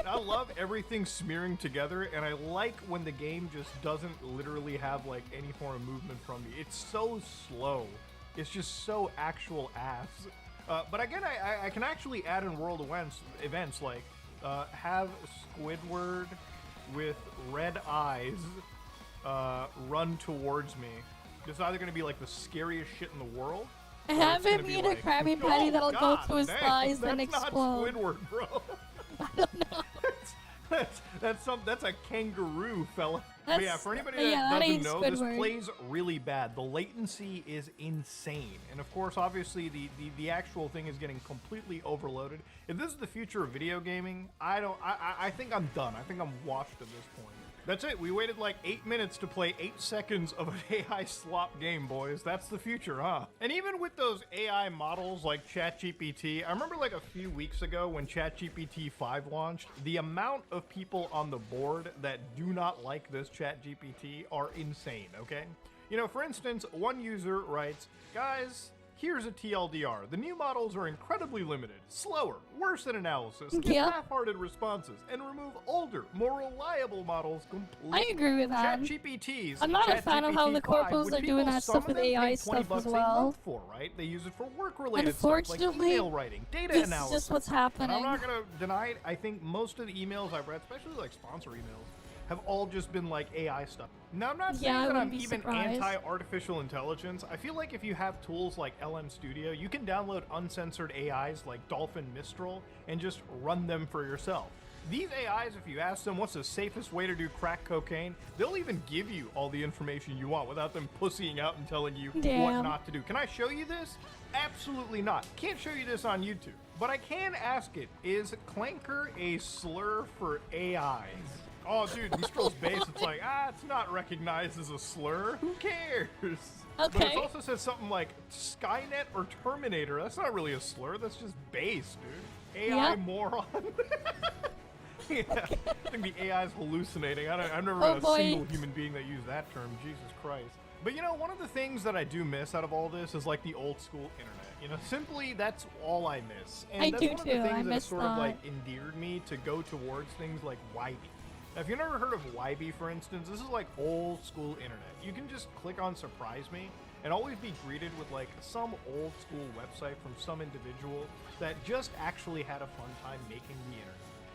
I love everything smearing together, and I like when the game just doesn't literally have, like, any form of movement from me. It's so slow. It's just so actual ass. But again, I can actually add in world events like, have Squidward with red eyes run towards me. It's either going to be like the scariest shit in the world. Have him eat a Krabby Patty that'll go to his thighs and explode. That's not Squidward, bro. I don't know. That's a kangaroo, fella. But yeah, for anybody that doesn't know, this plays really bad. The latency is insane, and of course, obviously, the actual thing is getting completely overloaded. If this is the future of video gaming, I think I'm done. I think I'm washed at this point. That's it. We waited like 8 minutes to play 8 seconds of an AI slop game, boys. That's the future, huh? And even with those AI models like ChatGPT, I remember like a few weeks ago when ChatGPT 5 launched, the amount of people on the board that do not like this ChatGPT are insane, okay? You know, for instance, one user writes, guys, here's a TLDR. The new models are incredibly limited, slower, worse at analysis, give half-hearted responses, and remove older, more reliable models completely. I agree with that. ChatGPTs. I'm not a fan of how the corpos are doing that stuff with AI stuff as well. For, right? They use it for work-related stuff like Unfortunately, email writing, data this analysis. is just what's happening. And I'm not gonna deny it. I think most of the emails I've read, especially like sponsor emails, have all just been like AI stuff. Now, I'm not saying that I'm even anti-artificial intelligence. I feel like if you have tools like LM Studio, you can download uncensored AIs like Dolphin Mistral and just run them for yourself. These AIs, if you ask them what's the safest way to do crack cocaine, they'll even give you all the information you want without them pussying out and telling you what not to do. Can I show you this? Absolutely not. Can't show you this on YouTube. But I can ask it, is clanker a slur for AIs? Oh, dude, Mistral's base, it's like, it's not recognized as a slur. Who cares? Okay. But it also says something like Skynet or Terminator. That's not really a slur. That's just base, dude. AI moron. Yeah, I think the AI is hallucinating. I've never met a single human being that used that term. Jesus Christ. But you know, one of the things that I do miss out of all this is like the old school internet. You know, simply that's all I miss. And that's one of the things that sort of like endeared me to go towards things like YB. Now, if you've never heard of YB, for instance, this is like old school internet. You can just click on Surprise Me and always be greeted with like some old school website from some individual that just actually had a fun time making the internet.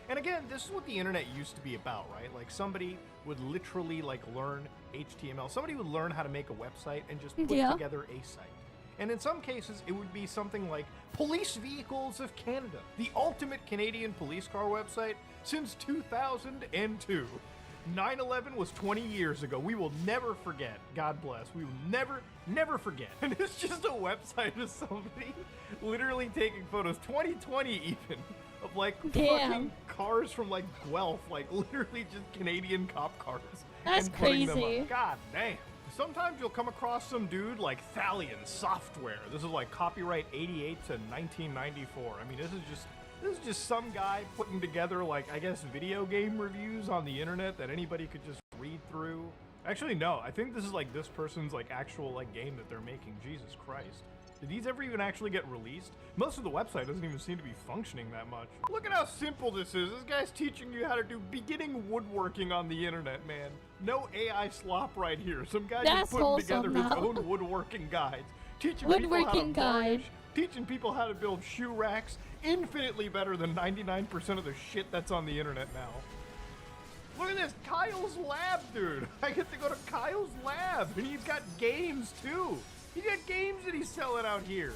And again, this is what the internet used to be about, right? Like somebody would literally like learn HTML. Somebody would learn how to make a website and just put together a site. And in some cases, it would be something like Police Vehicles of Canada, the ultimate Canadian police car website since 2002. 9/11 was 20 years ago. We will never forget. God bless. We will never forget. And it's just a website of somebody literally taking photos, 2020 even, of like fucking cars from like Guelph, like literally just Canadian cop cars. That's and putting them crazy. up. God damn. Sometimes you'll come across some dude like Thalion Software. This is like copyright 88 to 1994. I mean, this is just some guy putting together, like, I guess video game reviews on the internet that anybody could just read through. Actually, no, I think this is like this person's like actual like game that they're making. Jesus Christ. Did these ever even actually get released? Most of the website doesn't even seem to be functioning that much. Look at how simple this is. This guy's teaching you how to do beginning woodworking on the internet, man. No AI slop right here. Some guy That's just putting together wholesome his now. own woodworking guides. Teaching people how to Woodworking guide. varnish, teaching people how to build shoe racks. Infinitely better than 99% of the shit that's on the internet now. Look at this, Kyle's lab, dude. I get to go to Kyle's lab, and he's got games too. He's got games that he's selling out here.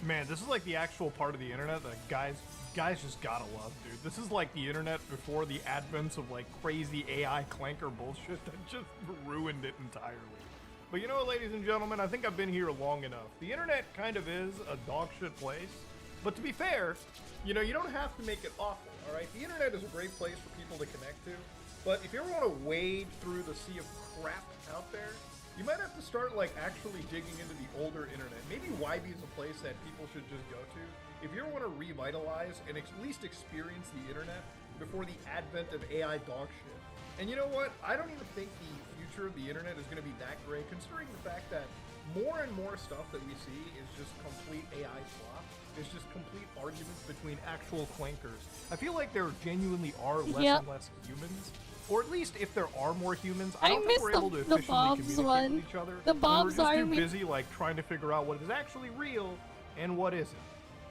Man, this is like the actual part of the internet that guys just gotta love, dude. This is like the internet before the advent of like crazy AI clanker bullshit that just ruined it entirely. But you know what, ladies and gentlemen, I think I've been here long enough. The internet kind of is a dog shit place. But to be fair, you know, you don't have to make it awful, alright? The internet is a great place for people to connect to. But if you ever want to wade through the sea of crap out there, you might have to start like actually digging into the older internet. Maybe YB is a place that people should just go to. If you ever want to revitalize and at least experience the internet before the advent of AI dog shit. And you know what? I don't even think the future of the internet is going to be that great, considering the fact that more and more stuff that we see is just complete AI slop. It's just complete arguments between actual clankers. I feel like there genuinely are less and less humans. Or at least if there are more humans, I don't think we're able to efficiently communicate with each other. The Bob's we're just Army. too busy like trying to figure out what is actually real and what isn't.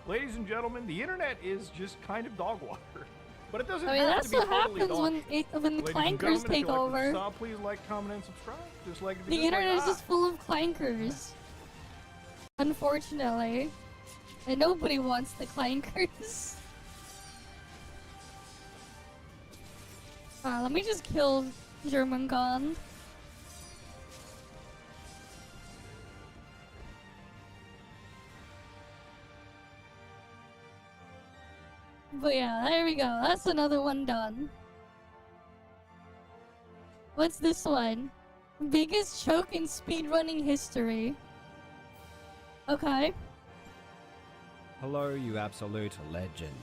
Ladies and gentlemen, the internet is just kind of dog water. But it doesn't I mean, have that's to be what totally happens dog when shit. the Ladies and clankers gentlemen, if take you like what you over. saw, please like, comment, and subscribe. Just like The internet is just full of clankers. Unfortunately. And nobody wants the clankers. Let me just kill German Gond. But yeah, there we go. That's another one done. What's this one? Biggest choke in speedrunning history. Okay. Hello, you absolute legend.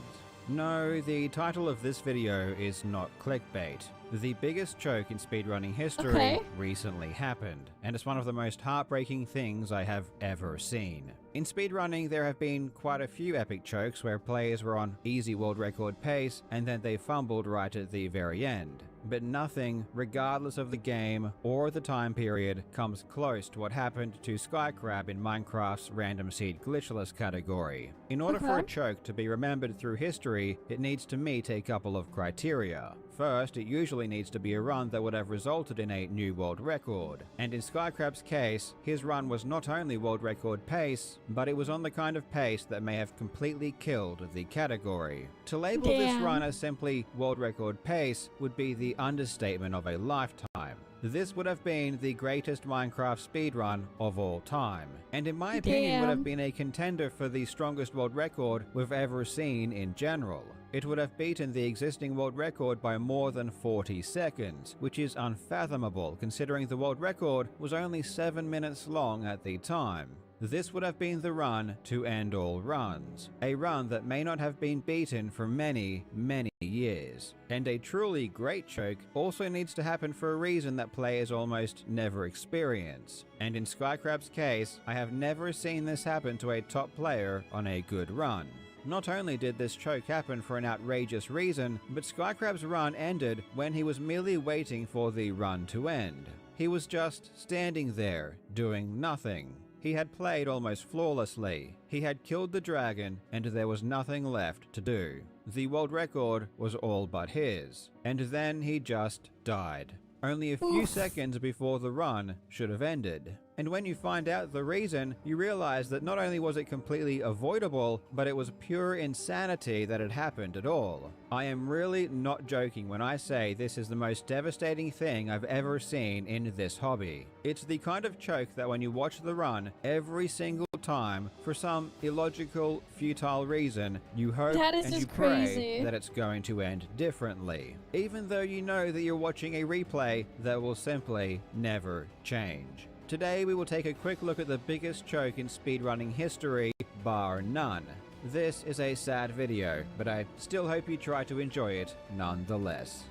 No, the title of this video is not clickbait. The biggest choke in speedrunning history recently happened, and it's one of the most heartbreaking things I have ever seen. In speedrunning, there have been quite a few epic chokes where players were on easy world record pace and then they fumbled right at the very end. But nothing, regardless of the game or the time period, comes close to what happened to Skycrab in Minecraft's Random Seed Glitchless category. In order for a choke to be remembered through history, it needs to meet a couple of criteria. First, it usually needs to be a run that would have resulted in a new world record. And in Skycrab's case, his run was not only world record pace, but it was on the kind of pace that may have completely killed the category. To label this run as simply world record pace would be the understatement of a lifetime. This would have been the greatest Minecraft speedrun of all time, and in my opinion would have been a contender for the strongest world record we've ever seen in general. It would have beaten the existing world record by more than 40 seconds, which is unfathomable considering the world record was only 7 minutes long at the time. This would have been the run to end all runs, a run that may not have been beaten for many, many years. And a truly great choke also needs to happen for a reason that players almost never experience. And in Skycrab's case, I have never seen this happen to a top player on a good run. Not only did this choke happen for an outrageous reason, but Skycrab's run ended when he was merely waiting for the run to end. He was just standing there, doing nothing. He had played almost flawlessly. He had killed the dragon, and there was nothing left to do. The world record was all but his. And then he just died. Only a few seconds before the run should have ended. And when you find out the reason, you realize that not only was it completely avoidable, but it was pure insanity that had happened at all. I am really not joking when I say this is the most devastating thing I've ever seen in this hobby. It's the kind of choke that when you watch the run, every single time, for some illogical, futile reason, you hope That is and just you pray crazy. that it's going to end differently, even though you know that you're watching a replay that will simply never change. Today we will take a quick look at the biggest choke in speedrunning history, bar none. This is a sad video, but I still hope you try to enjoy it nonetheless.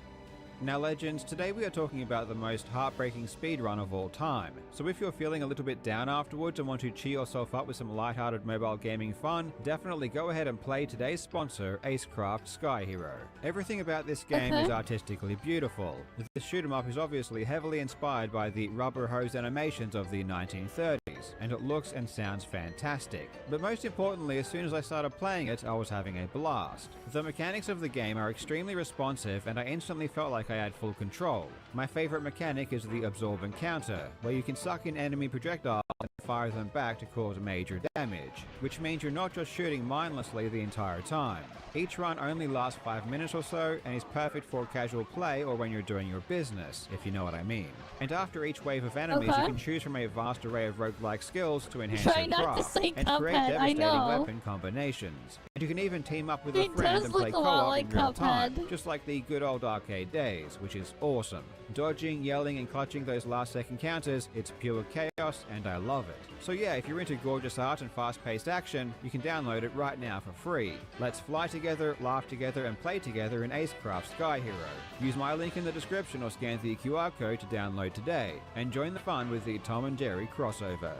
Now legends, today we are talking about the most heartbreaking speedrun of all time. So if you're feeling a little bit down afterwards and want to cheer yourself up with some lighthearted mobile gaming fun, definitely go ahead and play today's sponsor, Acecraft Sky Hero. Everything about this game is artistically beautiful. This shoot 'em up is obviously heavily inspired by the rubber hose animations of the 1930s, and it looks and sounds fantastic. But most importantly, as soon as I started playing it, I was having a blast. The mechanics of the game are extremely responsive, and I instantly felt like I had full control. My favorite mechanic is the absorb encounter, where you can suck in enemy projectiles and fire them back to cause major damage, which means you're not just shooting mindlessly the entire time. Each run only lasts 5 minutes or so and is perfect for casual play or when you're doing your business, if you know what I mean. And after each wave of enemies, you can choose from a vast array of roguelike skills to enhance your craft and create devastating weapon combinations. And you can even team up with a friend and play co-op in real time, just like the good old arcade days, which is awesome. Dodging, yelling, and clutching those last-second counters, it's pure chaos, and I love it. So yeah, if you're into gorgeous art and fast-paced action, you can download it right now for free. Let's fly together, laugh together, and play together in Acecraft Sky Hero. Use my link in the description or scan the QR code to download today, and join the fun with the Tom and Jerry crossover.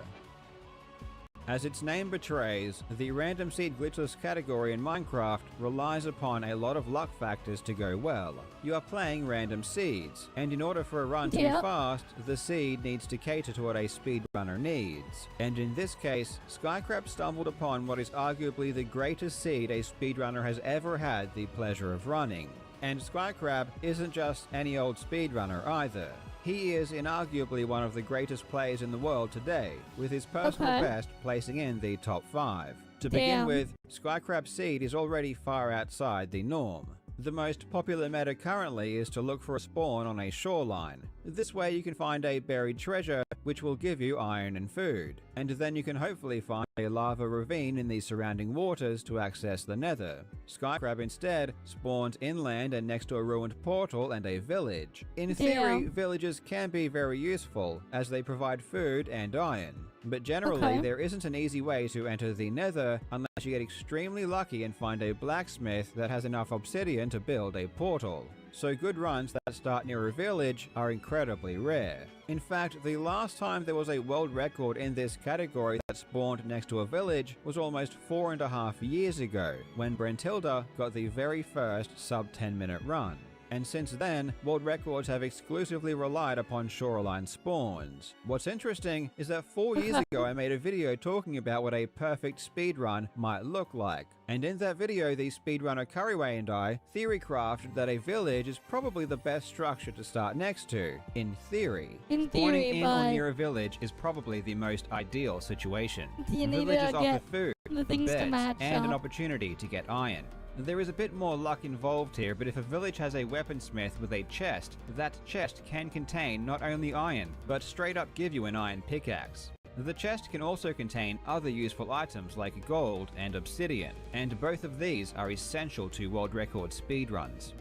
As its name betrays, the random seed glitchless category in Minecraft relies upon a lot of luck factors to go well. You are playing random seeds, and in order for a run to be fast, the seed needs to cater to what a speedrunner needs. And in this case, Skycrab stumbled upon what is arguably the greatest seed a speedrunner has ever had the pleasure of running. And Skycrab isn't just any old speedrunner either. He is inarguably one of the greatest players in the world today, with his personal best placing in the top 5. To begin with, Skycrab seed is already far outside the norm. The most popular meta currently is to look for a spawn on a shoreline. This way you can find a buried treasure which will give you iron and food, and then you can hopefully find a lava ravine in the surrounding waters to access the nether. Skycrab instead spawns inland and next to a ruined portal and a village. In theory, villages can be very useful as they provide food and iron. But generally, there isn't an easy way to enter the nether unless you get extremely lucky and find a blacksmith that has enough obsidian to build a portal. So good runs that start near a village are incredibly rare. In fact, the last time there was a world record in this category that spawned next to a village was almost 4.5 years ago, when Brentilda got the very first sub 10-minute run. And since then, world records have exclusively relied upon shoreline spawns. What's interesting is that 4 years ago I made a video talking about what a perfect speedrun might look like. And in that video, the speedrunner Curryway and I theory-crafted that a village is probably the best structure to start next to, in theory. Spawning in or near a village is probably the most ideal situation. Villages offer food, beds, and an opportunity to get iron. There is a bit more luck involved here, but if a village has a weaponsmith with a chest, that chest can contain not only iron, but straight up give you an iron pickaxe. The chest can also contain other useful items like gold and obsidian, and both of these are essential to world record speedruns.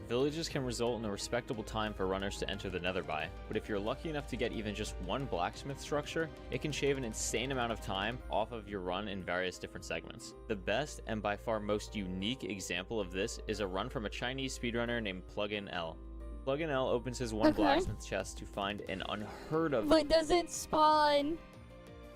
Villages can result in a respectable time for runners to enter the nether by, but if you're lucky enough to get even just one blacksmith structure, it can shave an insane amount of time off of your run in various different segments. The best and by far most unique example of this is a run from a Chinese speedrunner named Plugin L. Plugin L opens his one blacksmith chest to find an unheard of— But does it spawn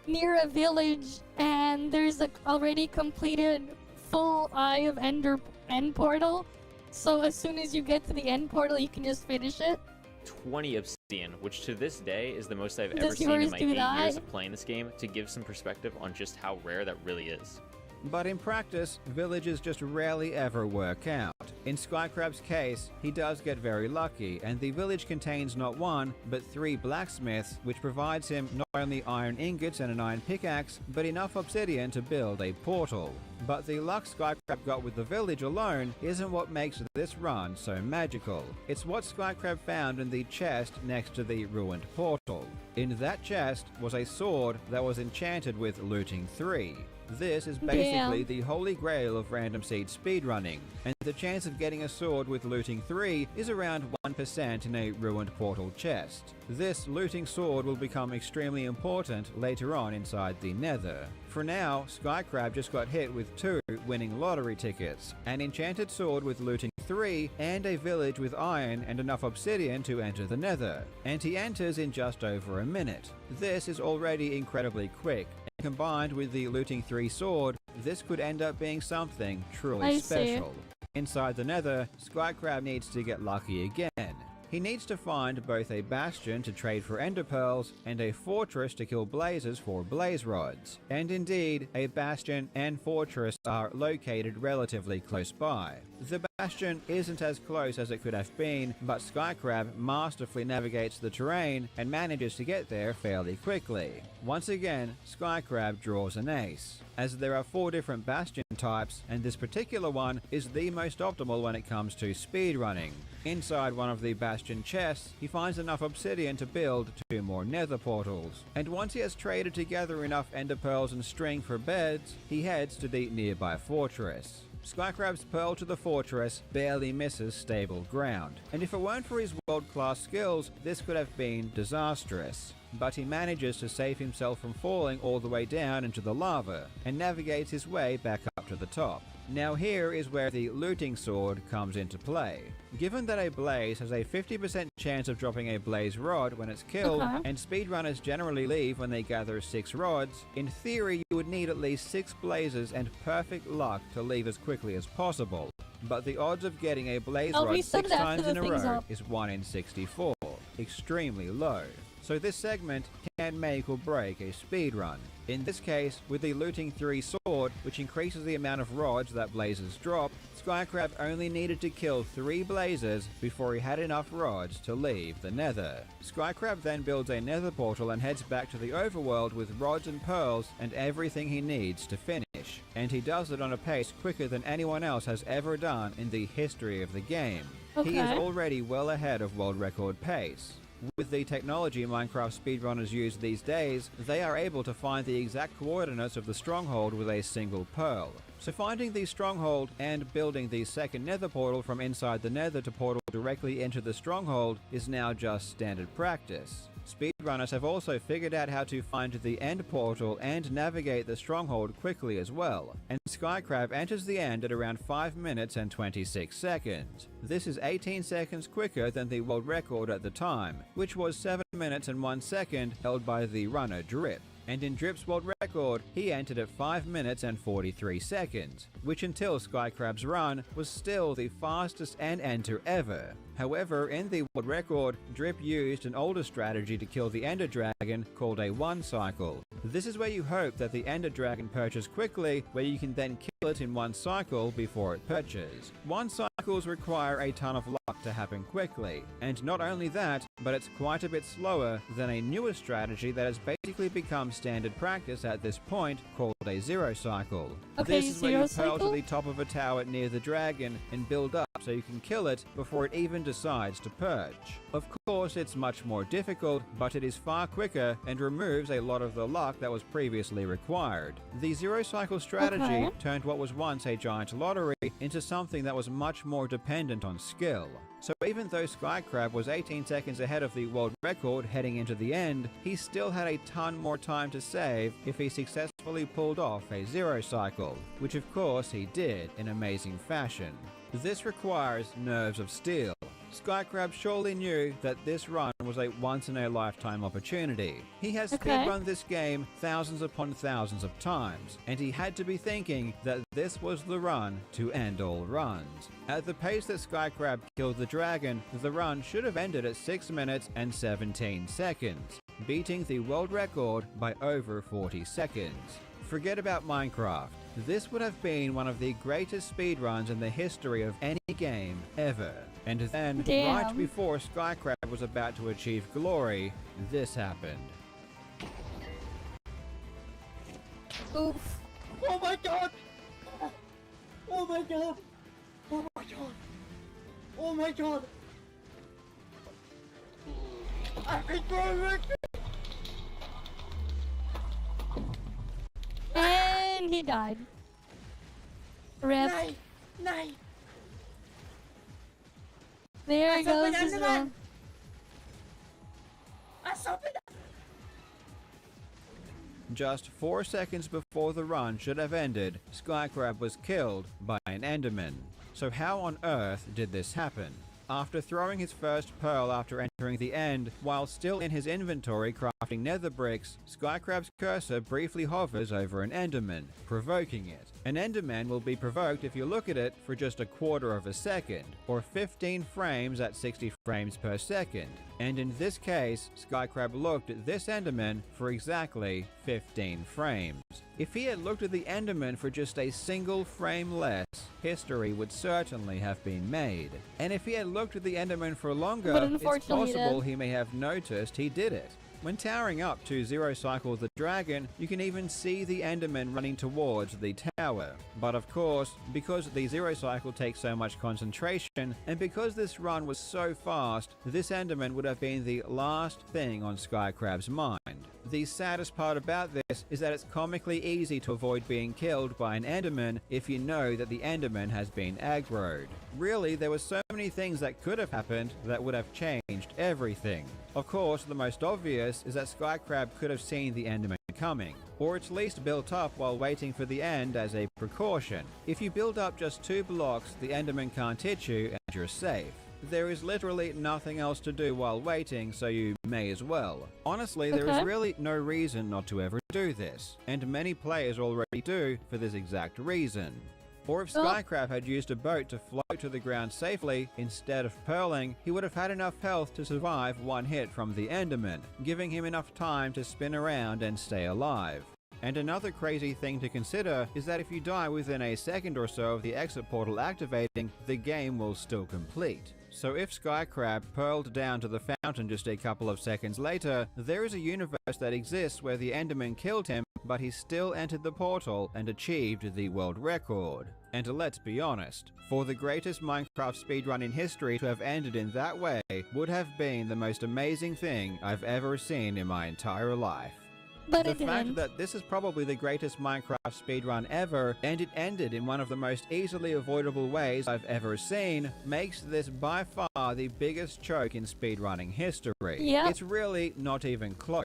near a village and there's a already completed full Eye of End portal? So as soon as you get to the end portal, you can just finish it? 20 obsidian, which to this day is the most I've ever seen in my 8 years of playing this game, to give some perspective on just how rare that really is. But in practice, villages just rarely ever work out. In Skycrab's case, he does get very lucky, and the village contains not one, but 3 blacksmiths, which provides him not only iron ingots and an iron pickaxe, but enough obsidian to build a portal. But the luck Skycrab got with the village alone isn't what makes this run so magical. It's what Skycrab found in the chest next to the ruined portal. In that chest was a sword that was enchanted with looting 3. This is basically the holy grail of random seed speedrunning, and the chance of getting a sword with looting 3 is around 1% in a ruined portal chest. This looting sword will become extremely important later on inside the Nether. For now, Skycrab just got hit with 2 winning lottery tickets, an enchanted sword with looting 3, and a village with iron and enough obsidian to enter the Nether. And he enters in just over a minute. This is already incredibly quick. Combined with the looting 3 sword, this could end up being something truly special. Inside the Nether, Skycrab needs to get lucky again. He needs to find both a bastion to trade for ender pearls and a fortress to kill blazes for blaze rods. And indeed, a bastion and fortress are located relatively close by. The bastion isn't as close as it could have been, but Skycrab masterfully navigates the terrain and manages to get there fairly quickly. Once again, Skycrab draws an ace, as there are 4 different bastion types, and this particular one is the most optimal when it comes to speedrunning. Inside one of the bastion chests, he finds enough obsidian to build 2 more nether portals. And once he has traded together enough ender pearls and string for beds, he heads to the nearby fortress. Skycrab's pearl to the fortress barely misses stable ground, and if it weren't for his world-class skills, this could have been disastrous. But he manages to save himself from falling all the way down into the lava, and navigates his way back up to the top. Now here is where the looting sword comes into play. Given that a blaze has a 50% chance of dropping a blaze rod when it's killed, and speedrunners generally leave when they gather 6 rods, in theory you would need at least 6 blazes and perfect luck to leave as quickly as possible. But the odds of getting a blaze rod 6 times in a row is 1 in 64, extremely low. So this segment can make or break a speedrun. In this case, with the looting 3 sword, which increases the amount of rods that blazes drop, Skycrab only needed to kill 3 blazes before he had enough rods to leave the Nether. Skycrab then builds a Nether portal and heads back to the overworld with rods and pearls and everything he needs to finish. And he does it on a pace quicker than anyone else has ever done in the history of the game. He is already well ahead of world record pace. With the technology Minecraft speedrunners use these days, they are able to find the exact coordinates of the stronghold with a single pearl. So finding the stronghold and building the second nether portal from inside the nether to portal directly into the stronghold is now just standard practice. Speedrunners have also figured out how to find the end portal and navigate the stronghold quickly as well, and Skycrab enters the end at around 5 minutes and 26 seconds. This is 18 seconds quicker than the world record at the time, which was 7 minutes and 1 second held by the runner Drip. And in Drip's world record, he entered at 5 minutes and 43 seconds, which until Skycrab's run was still the fastest end enter ever. However, in the world record, Drip used an older strategy to kill the Ender Dragon called a 1 cycle. This is where you hope that the Ender Dragon perches quickly, where you can then kill it in 1 cycle before it perches. 1 cycles require a ton of luck to happen quickly, and not only that, but it's quite a bit slower than a newer strategy that has basically become standard practice at this point, called a 0 cycle. This is where you pearl to the top of a tower near the dragon and build up so you can kill it before it even decides to perch. Of course, it's much more difficult, but it is far quicker and removes a lot of the luck that was previously required. The 0 cycle strategy turned what was once a giant lottery into something that was much more dependent on skill. So even though Skycrab was 18 seconds ahead of the world record heading into the end, he still had a ton more time to save if he successfully pulled off a 0 cycle, which of course he did in amazing fashion. This requires nerves of steel. Skycrab surely knew that this run was a once-in-a-lifetime opportunity. He has speedrun this game thousands upon thousands of times, and he had to be thinking that this was the run to end all runs. At the pace that Skycrab killed the dragon, the run should have ended at 6 minutes and 17 seconds, beating the world record by over 40 seconds. Forget about Minecraft. This would have been one of the greatest speedruns in the history of any game ever. And then, right before Skycrab was about to achieve glory, this happened. Oof. Oh my god! Oh my god! Oh my god! Oh my god! I've been going he died. Rip. Nay. There goes his run. Just 4 seconds before the run should have ended, Skycrab was killed by an Enderman. So how on earth did this happen? After throwing his first pearl after entering the end, while still in his inventory crafting nether bricks, Skycrab's cursor briefly hovers over an Enderman, provoking it. An Enderman will be provoked if you look at it for just a quarter of a second, or 15 frames at 60 frames per second. And in this case, Skycrab looked at this Enderman for exactly 15 frames. If he had looked at the Enderman for just a single frame less, history would certainly have been made. And if he had looked at the Enderman for longer, it's possible he may have noticed he did it. When towering up to Zero Cycle the Dragon, you can even see the Enderman running towards the tower. But of course, because the Zero Cycle takes so much concentration, and because this run was so fast, this Enderman would have been the last thing on Skycrab's mind. The saddest part about this is that it's comically easy to avoid being killed by an Enderman if you know that the Enderman has been aggroed. Really, there were so many things that could have happened that would have changed everything. Of course, the most obvious is that Skycrab could have seen the Enderman coming, or at least built up while waiting for the end as a precaution. If you build up just 2 blocks, the Enderman can't hit you and you're safe. There is literally nothing else to do while waiting, so you may as well. Honestly, there is really no reason not to ever do this, and many players already do for this exact reason. Or if Skycrab had used a boat to float to the ground safely instead of pearling, he would have had enough health to survive one hit from the Enderman, giving him enough time to spin around and stay alive. And another crazy thing to consider is that if you die within a second or so of the exit portal activating, the game will still complete. So if Skycrab pearled down to the fountain just a couple of seconds later, there is a universe that exists where the Enderman killed him, but he still entered the portal and achieved the world record. And let's be honest, for the greatest Minecraft speedrun in history to have ended in that way would have been the most amazing thing I've ever seen in my entire life. But the fact that this is probably the greatest Minecraft speedrun ever, and it ended in one of the most easily avoidable ways I've ever seen, makes this by far the biggest choke in speedrunning history. Yep. It's really not even close.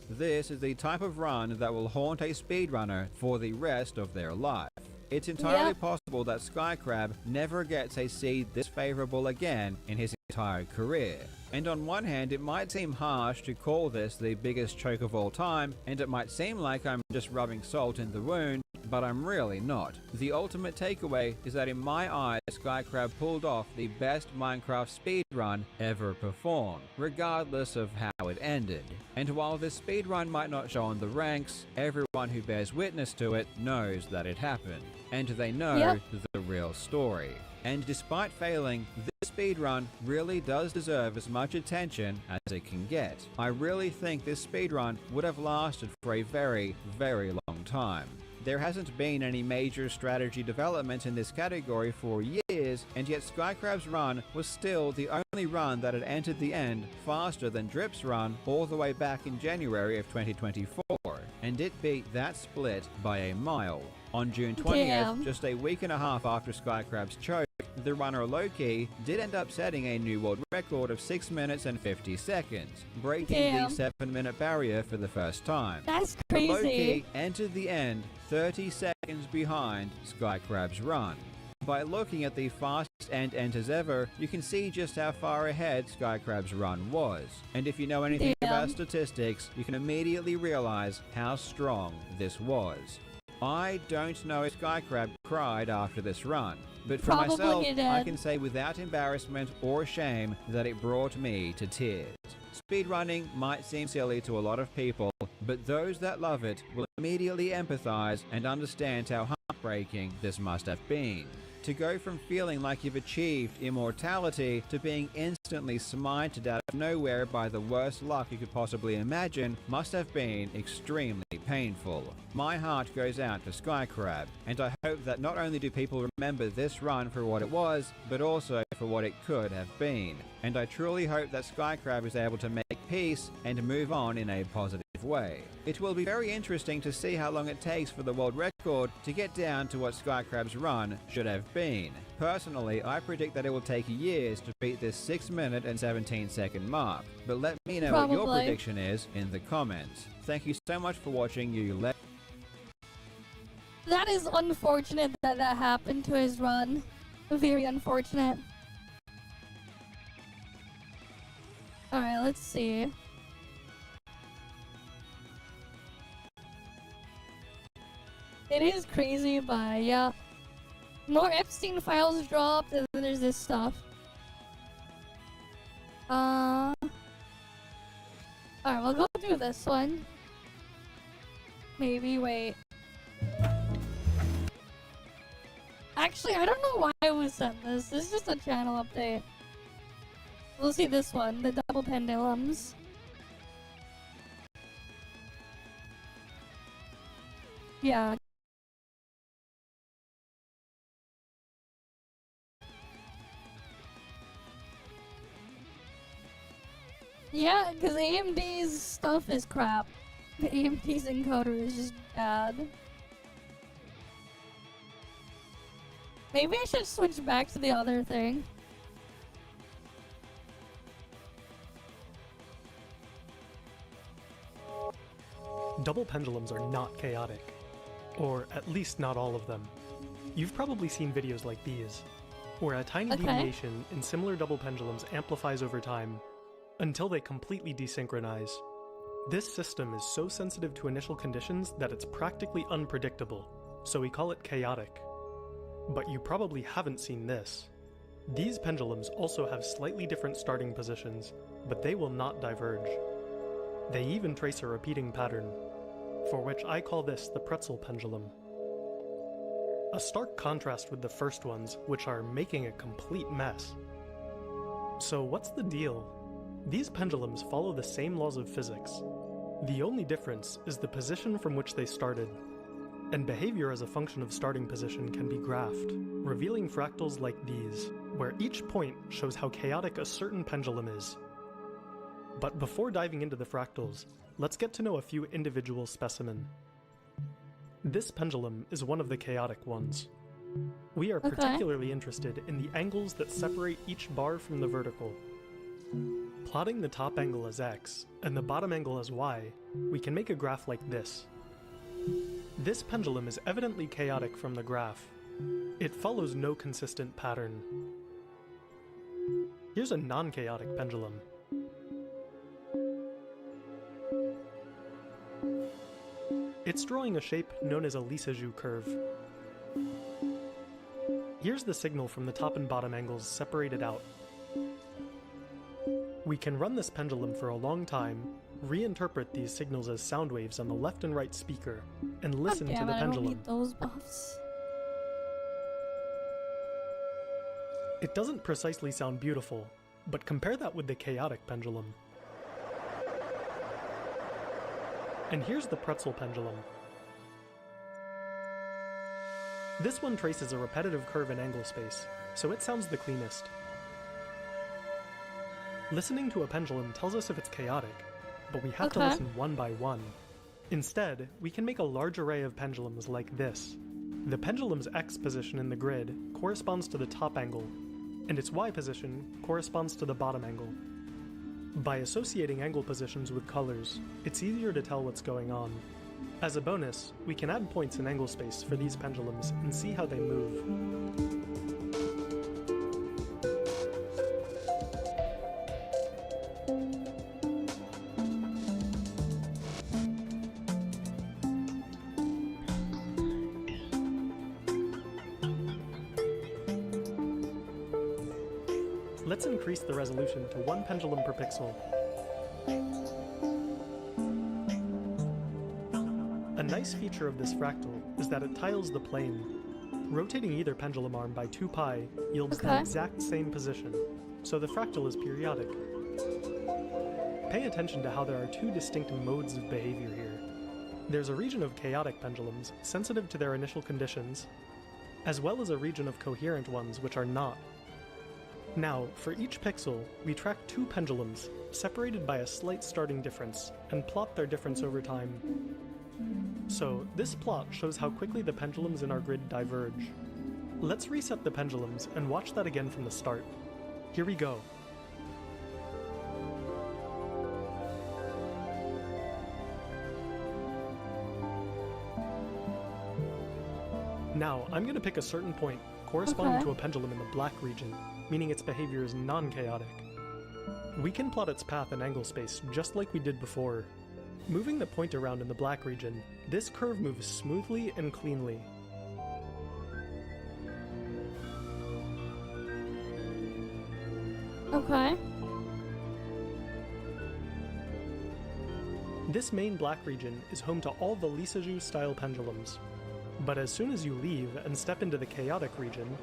This is the type of run that will haunt a speedrunner for the rest of their life. It's entirely possible that Skycrab never gets a seed this favorable again in his entire career. And on one hand, it might seem harsh to call this the biggest choke of all time, and it might seem like I'm just rubbing salt in the wound, but I'm really not. The ultimate takeaway is that in my eyes, Skycrab pulled off the best Minecraft speedrun ever performed, regardless of how it ended. And while this speedrun might not show on the ranks, everyone who bears witness to it knows that it happened, and they know the real story. And despite failing, this speedrun really does deserve as much attention as it can get. I really think this speedrun would have lasted for a very, very long time. There hasn't been any major strategy development in this category for years, and yet Skycrab's run was still the only run that had entered the end faster than Drip's run all the way back in January of 2024, and it beat that split by a mile. On June 20th, just a week and a half after Skycrab's choke, the runner Loki did end up setting a new world record of 6 minutes and 50 seconds, breaking the 7-minute barrier for the first time. That's crazy. Loki entered the end 30 seconds behind Skycrab's run. By looking at the fastest end enters ever, you can see just how far ahead Skycrab's run was. And if you know anything about statistics, you can immediately realize how strong this was. I don't know if Skycrab cried after this run, but for myself, I can say without embarrassment or shame that it brought me to tears. Speedrunning might seem silly to a lot of people, but those that love it will immediately empathize and understand how heartbreaking this must have been. To go from feeling like you've achieved immortality to being instantly smited out of nowhere by the worst luck you could possibly imagine must have been extremely painful. My heart goes out to Skycrab, and I hope that not only do people remember this run for what it was, but also for what it could have been. And I truly hope that Skycrab is able to make peace and move on in a positive way. It will be very interesting to see how long it takes for the world record to get down to what Skycrab's run should have been. Personally, I predict that it will take years to beat this 6-minute and 17-second mark, but let me know what your prediction is in the comments. Thank you so much for watching, That is unfortunate that that happened to his run. Very unfortunate. Alright, let's see. It is crazy, but yeah. More Epstein files dropped, and then there's this stuff. Alright, we'll go do this one. Maybe, wait. Actually, I don't know why I was sent this. This is just a channel update. We'll see this one, the double pendulums. Yeah. Yeah, because AMD's stuff is crap. The AMD's encoder is just bad. Maybe I should switch back to the other thing. Double pendulums are not chaotic. Or at least not all of them. You've probably seen videos like these, where a tiny deviation in similar double pendulums amplifies over time until they completely desynchronize. This system is so sensitive to initial conditions that it's practically unpredictable, so we call it chaotic. But you probably haven't seen this. These pendulums also have slightly different starting positions, but they will not diverge. They even trace a repeating pattern, for which I call this the pretzel pendulum. A stark contrast with the first ones, which are making a complete mess. So what's the deal? These pendulums follow the same laws of physics. The only difference is the position from which they started, and behavior as a function of starting position can be graphed, revealing fractals like these, where each point shows how chaotic a certain pendulum is. But before diving into the fractals, let's get to know a few individual specimens. This pendulum is one of the chaotic ones. We are particularly interested in the angles that separate each bar from the vertical. Plotting the top angle as x and the bottom angle as y, we can make a graph like this. This pendulum is evidently chaotic from the graph. It follows no consistent pattern. Here's a non-chaotic pendulum. It's drawing a shape known as a Lissajous curve. Here's the signal from the top and bottom angles separated out. We can run this pendulum for a long time, reinterpret these signals as sound waves on the left and right speaker, and listen to the pendulum. I don't need those buffs. It doesn't precisely sound beautiful, but compare that with the chaotic pendulum. And here's the pretzel pendulum. This one traces a repetitive curve in angle space, so it sounds the cleanest. Listening to a pendulum tells us if it's chaotic, but we have to listen one by one. Instead, we can make a large array of pendulums like this. The pendulum's x position in the grid corresponds to the top angle, and its y position corresponds to the bottom angle. By associating angle positions with colors, it's easier to tell what's going on. As a bonus, we can add points in angle space for these pendulums and see how they move. Let's increase the resolution to 1 pendulum per pixel. A nice feature of this fractal is that it tiles the plane. Rotating either pendulum arm by 2 pi yields the exact same position, so the fractal is periodic. Pay attention to how there are 2 distinct modes of behavior here. There's a region of chaotic pendulums sensitive to their initial conditions, as well as a region of coherent ones which are not. Now, for each pixel, we track 2 pendulums, separated by a slight starting difference, and plot their difference over time. So, this plot shows how quickly the pendulums in our grid diverge. Let's reset the pendulums and watch that again from the start. Here we go. Now, I'm going to pick a certain point, corresponding to a pendulum in the black region, meaning its behavior is non-chaotic. We can plot its path in angle space just like we did before. Moving the point around in the black region, this curve moves smoothly and cleanly. Okay. This main black region is home to all the Lissajous style pendulums. But as soon as you leave and step into the chaotic region,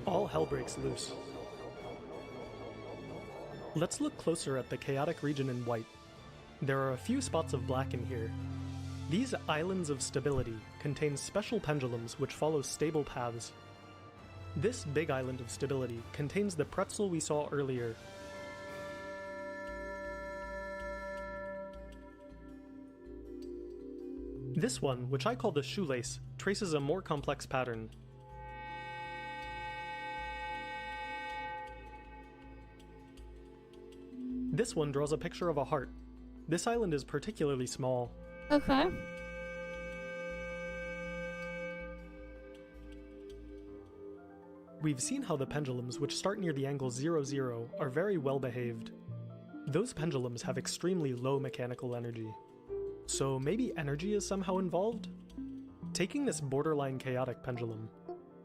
all hell breaks loose. Let's look closer at the chaotic region in white. There are a few spots of black in here. These islands of stability contain special pendulums which follow stable paths. This big island of stability contains the pretzel we saw earlier. This one, which I call the shoelace, traces a more complex pattern. This one draws a picture of a heart. This island is particularly small. Okay. We've seen how the pendulums, which start near the angle 0, 0, are very well behaved. Those pendulums have extremely low mechanical energy. So maybe energy is somehow involved? Taking this borderline chaotic pendulum,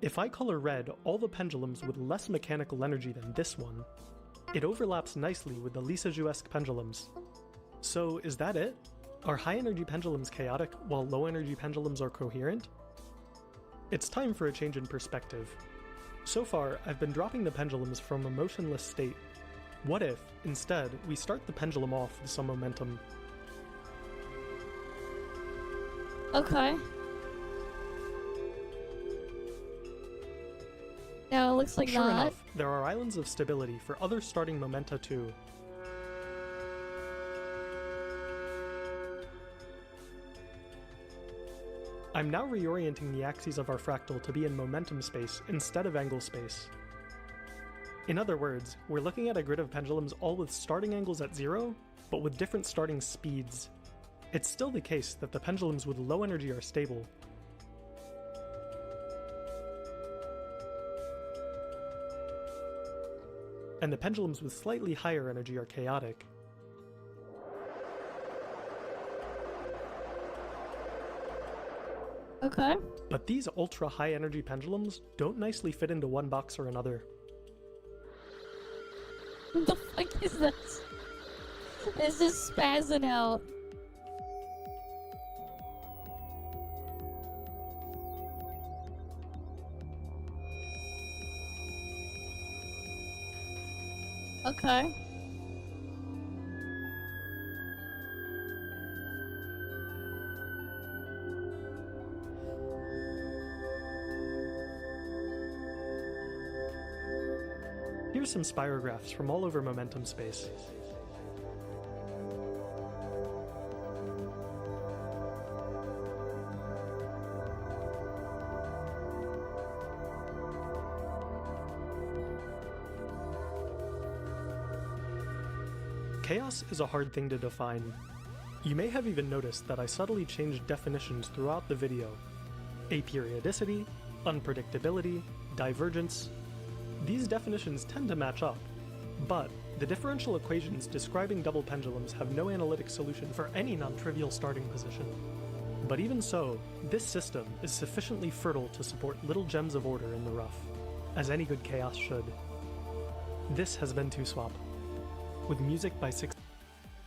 if I color red all the pendulums with less mechanical energy than this one, it overlaps nicely with the Lissajous-esque pendulums. So is that it? Are high energy pendulums chaotic while low energy pendulums are coherent? It's time for a change in perspective. So far, I've been dropping the pendulums from a motionless state. What if, instead, we start the pendulum off with some momentum? Okay. Yeah, it looks like Sure that. enough, there are islands of stability for other starting momenta too. I'm now reorienting the axes of our fractal to be in momentum space instead of angle space. In other words, we're looking at a grid of pendulums all with starting angles at 0, but with different starting speeds. It's still the case that the pendulums with low energy are stable. And the pendulums with slightly higher energy are chaotic. Okay. But these ultra-high energy pendulums don't nicely fit into one box or another. What the fuck is this? It's just spazzing out. Okay. Here's some spirographs from all over momentum space. Chaos is a hard thing to define. You may have even noticed that I subtly changed definitions throughout the video. Aperiodicity, unpredictability, divergence. These definitions tend to match up, but the differential equations describing double pendulums have no analytic solution for any non-trivial starting position. But even so, this system is sufficiently fertile to support little gems of order in the rough, as any good chaos should. This has been ToSwap, with music by 6.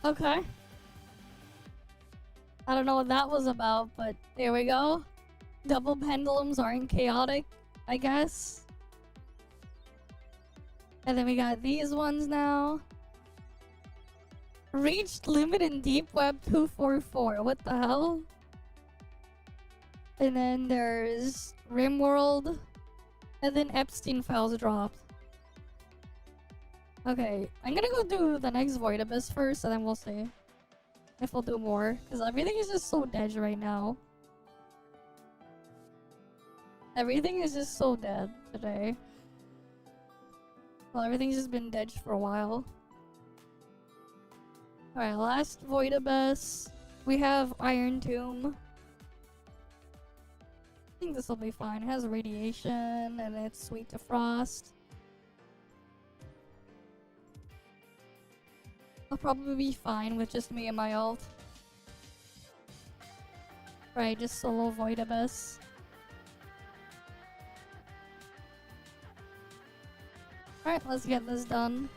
Okay. I don't know what that was about, but there we go. Double pendulums aren't chaotic, I guess. And then we got these ones now. Reached limit in Deep Web 244. What the hell? And then there's RimWorld. And then Epstein files dropped. Okay, I'm gonna go do the next Void Abyss first, and then we'll see if we'll do more. Because everything is just so dead right now. Everything is just so dead today. Well, everything's just been dead for a while. Alright, last Void Abyss. We have Iron Tomb. I think this will be fine. It has radiation and it's sweet to frost. I'll probably be fine with just me and my ult. Right, just solo Void Abyss. Alright, let's get this done.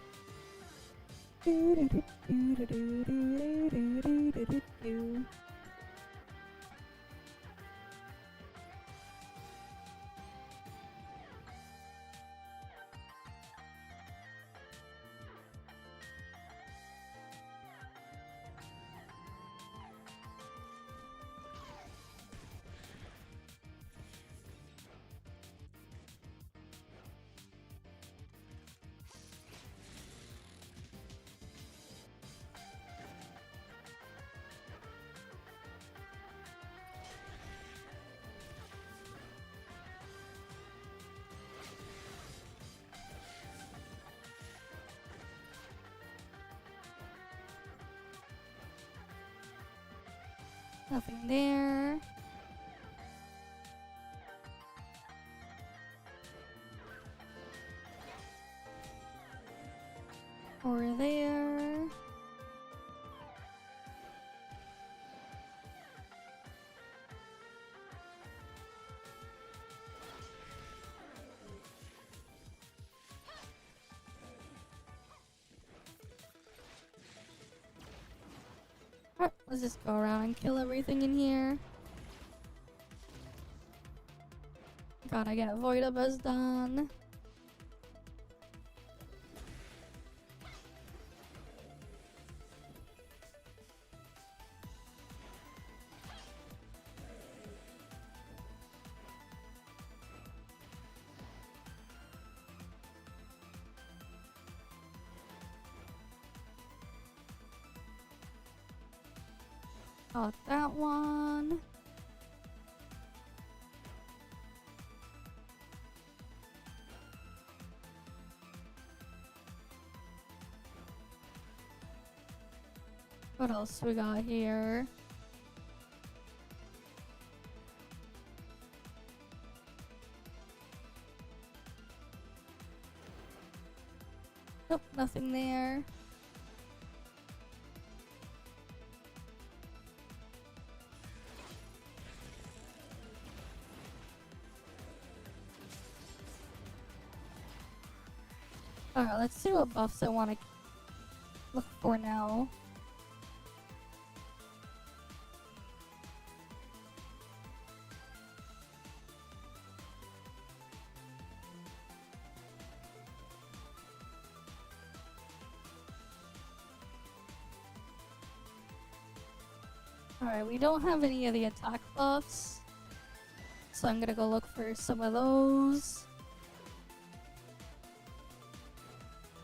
Nothing there. Or there. Alright, let's just go around and kill everything in here. Gotta get Void Abyss done. Got that one. What else we got here? Nope, nothing there. Alright, let's see what buffs I want to look for now. Alright, we don't have any of the attack buffs, so I'm gonna go look for some of those.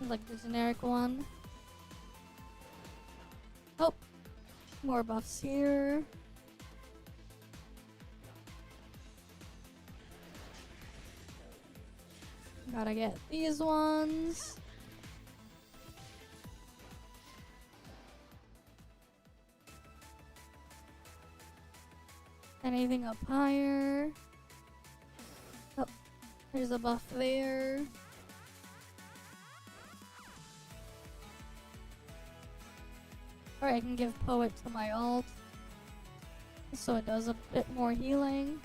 Like the generic one. Oh, more buffs here. Gotta get these ones. Anything up higher? Oh, there's a buff there. Alright, I can give Poet to my ult, so it does a bit more healing.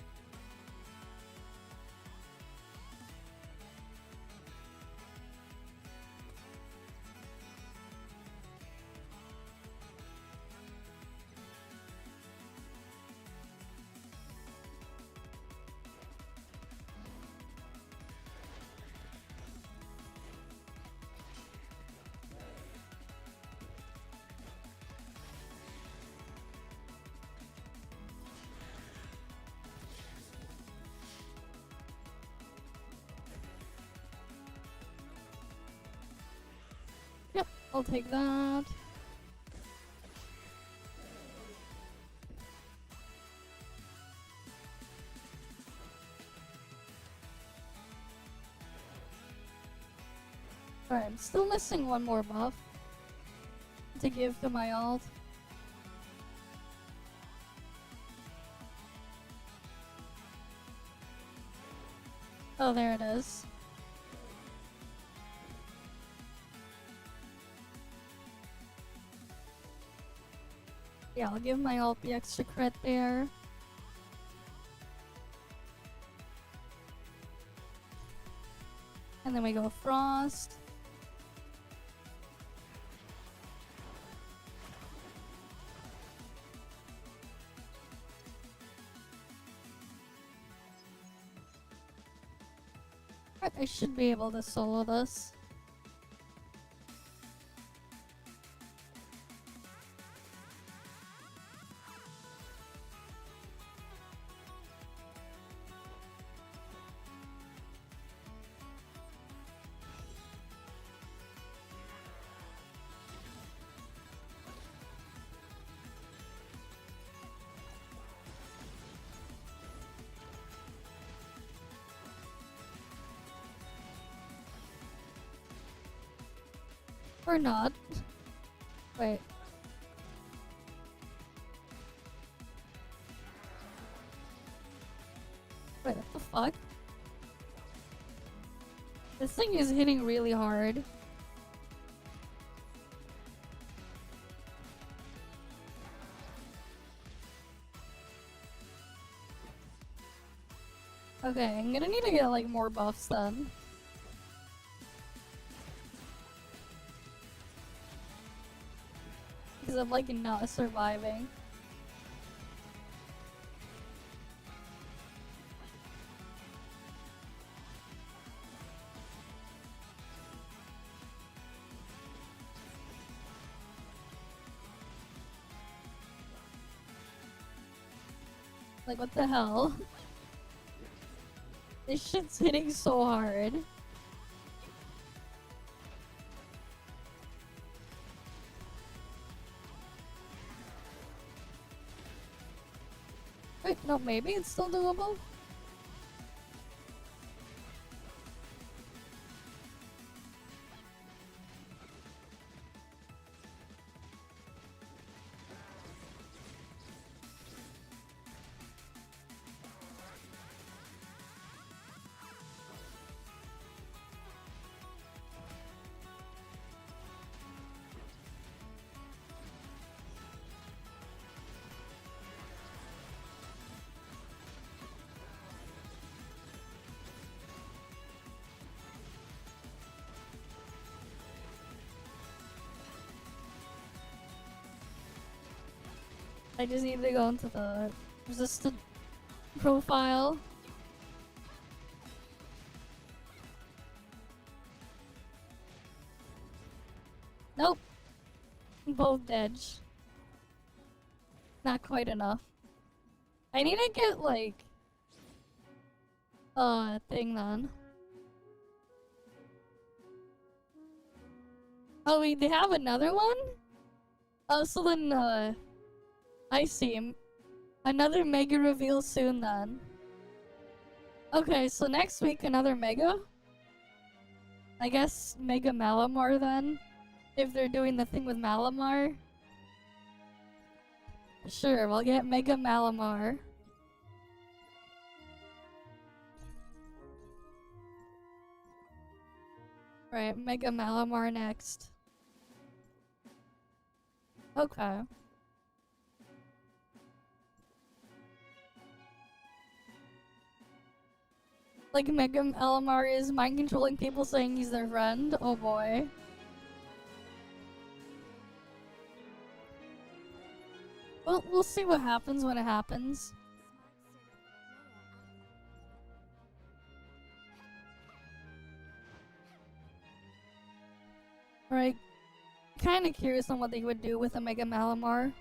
I'll take that. Alright, I'm still missing one more buff to give to my alt. Oh, there it is. Yeah, I'll give my alt the extra crit there. And then we go Frost. I should be able to solo this. Or not. Wait. Wait, what the fuck? This thing is hitting really hard. Okay, I'm gonna need to get like more buffs then. Because I'm like not surviving. Like what the hell? This shit's hitting so hard. Wait, no, maybe it's still doable? I just need to go into the resistant profile. Nope. Both dead. Not quite enough. I need to get like a thing then. Oh wait, they have another one? Oh, so then I see. Another mega reveal soon then. Okay, so next week another mega? I guess Mega Malamar then? If they're doing the thing with Malamar? Sure, we'll get Mega Malamar. Right, Mega Malamar next. Okay. Like Mega Malamar is mind controlling people saying he's their friend? Oh boy. Well, we'll see what happens when it happens. Alright, kinda curious on what they would do with a Mega Malamar.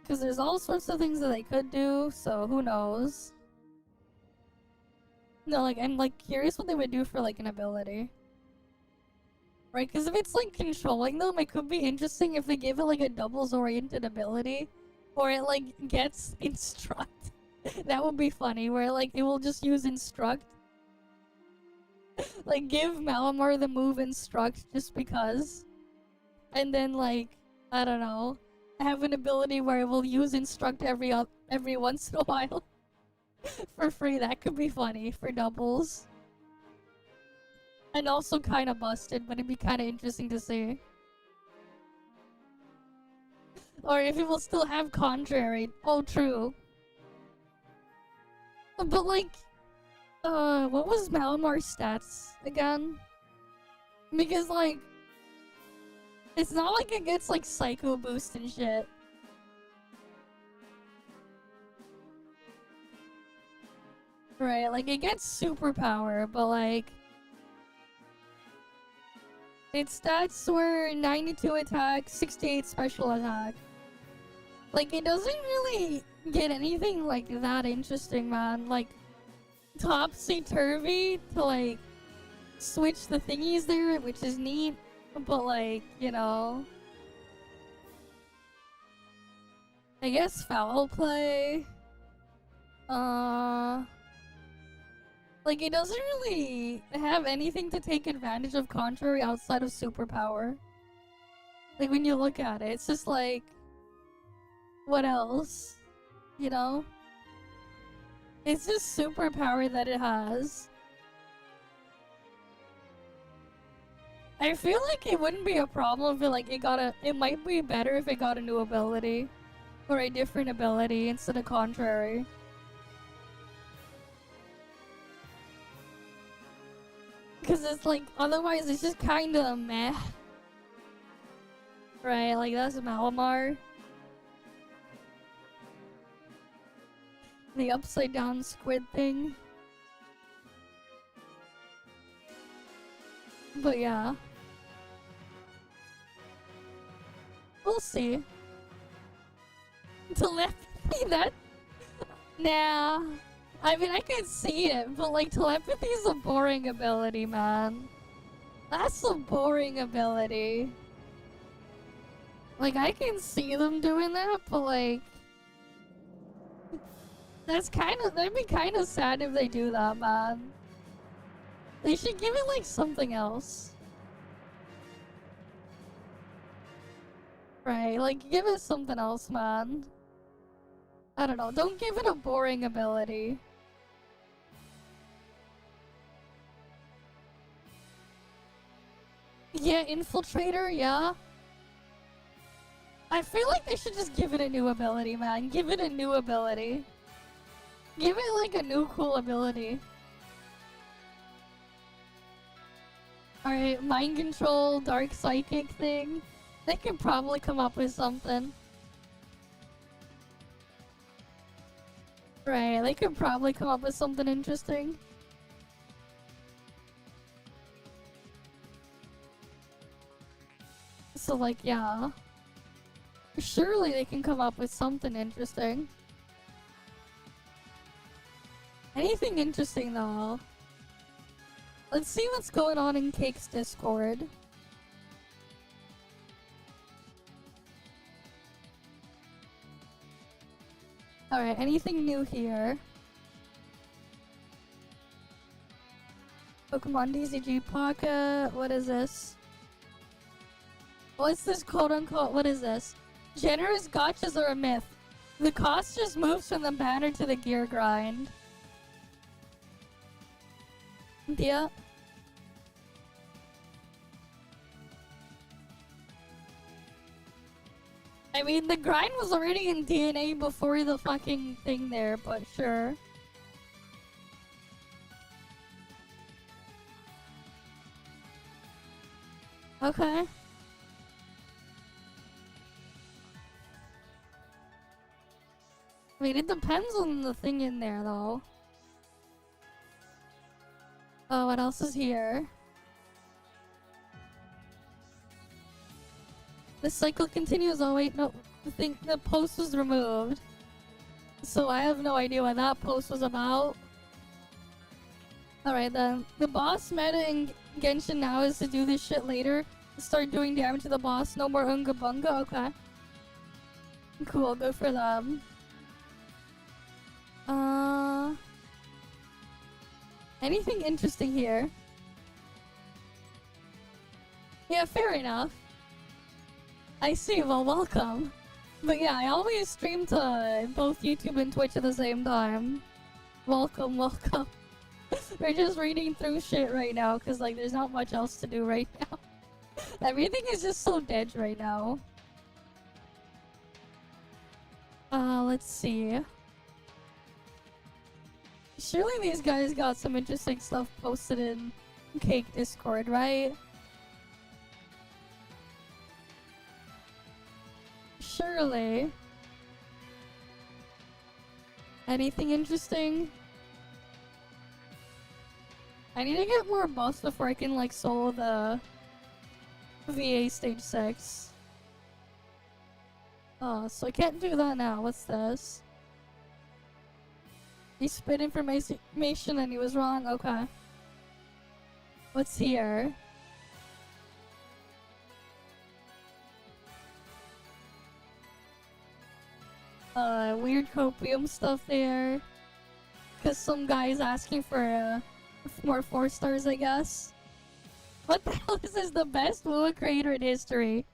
Because there's all sorts of things that they could do, so who knows. No, like, I'm like curious what they would do for like an ability. Right, because if it's like controlling them, it could be interesting if they give it like a doubles oriented ability, or it like gets instruct. That would be funny, where like it will just use instruct. Like give Malamar the move instruct just because. And then like, I don't know, have an ability where it will use instruct every once in a while. For free. That could be funny for doubles. And also kind of busted, but it'd be kind of interesting to see. Or if it will still have contrary. Oh, true. But like, what was Malamar's stats again? Because like, it's not like it gets like psycho boost and shit. Right, like it gets superpower, but like, its stats were 92 attack, 68 special attack. Like, it doesn't really get anything like that interesting, man. Like, topsy-turvy to like switch the thingies there, which is neat, but like, you know, I guess foul play. Like, it doesn't really have anything to take advantage of contrary outside of superpower. Like, when you look at it, it's just like, what else? You know? It's just superpower that it has. I feel like it wouldn't be a problem if it, like, it might be better if it got a new ability. Or a different ability instead of contrary. Because it's like, otherwise it's just kind of meh. Right, like that's Malamar. The upside down squid thing. But yeah. We'll see. Telepathy, that... Nah. I mean, I could see it, but like, telepathy is a boring ability, man. That's a boring ability. Like, I can see them doing that, but like... that'd be kind of sad if they do that, man. They should give it like something else. Right, like, give it something else, man. I don't know, don't give it a boring ability. Yeah, Infiltrator, yeah. I feel like they should just give it a new ability, man. Give it a new ability. Give it like a new cool ability. Alright, Mind Control, Dark Psychic thing. They could probably come up with something. Right, they could probably come up with something interesting. So like, yeah. Surely they can come up with something interesting. Anything interesting though. Let's see what's going on in Cake's Discord. Alright, anything new here? Pokemon DCG Pocket, what is this? What's this quote-unquote, what is this? Generous gotchas are a myth. The cost just moves from the banner to the gear grind. Yeah. I mean, the grind was already in DNA before the fucking thing there, but sure. Okay. I mean, it depends on the thing in there, though. Oh, what else is here? The cycle continues. Oh wait, no. The post was removed. So I have no idea what that post was about. Alright then. The boss meta in Genshin now is to do this shit later. Start doing damage to the boss. No more Unga Bunga. Okay. Cool. Good for them. Anything interesting here? Yeah, fair enough. I see. Well, welcome. But yeah, I always stream to both YouTube and Twitch at the same time. Welcome, welcome. We're just reading through shit right now because like there's not much else to do right now. Everything is just so dead right now. Let's see. Surely these guys got some interesting stuff posted in Cake Discord, right? Surely. Anything interesting? I need to get more buffs before I can like solo the VA stage 6. Oh, so I can't do that now. What's this? He spit information and he was wrong? Okay. What's here? Weird copium stuff there. Cause some guy's asking for more 4 stars, I guess. What the hell is this? The best MOA creator in history.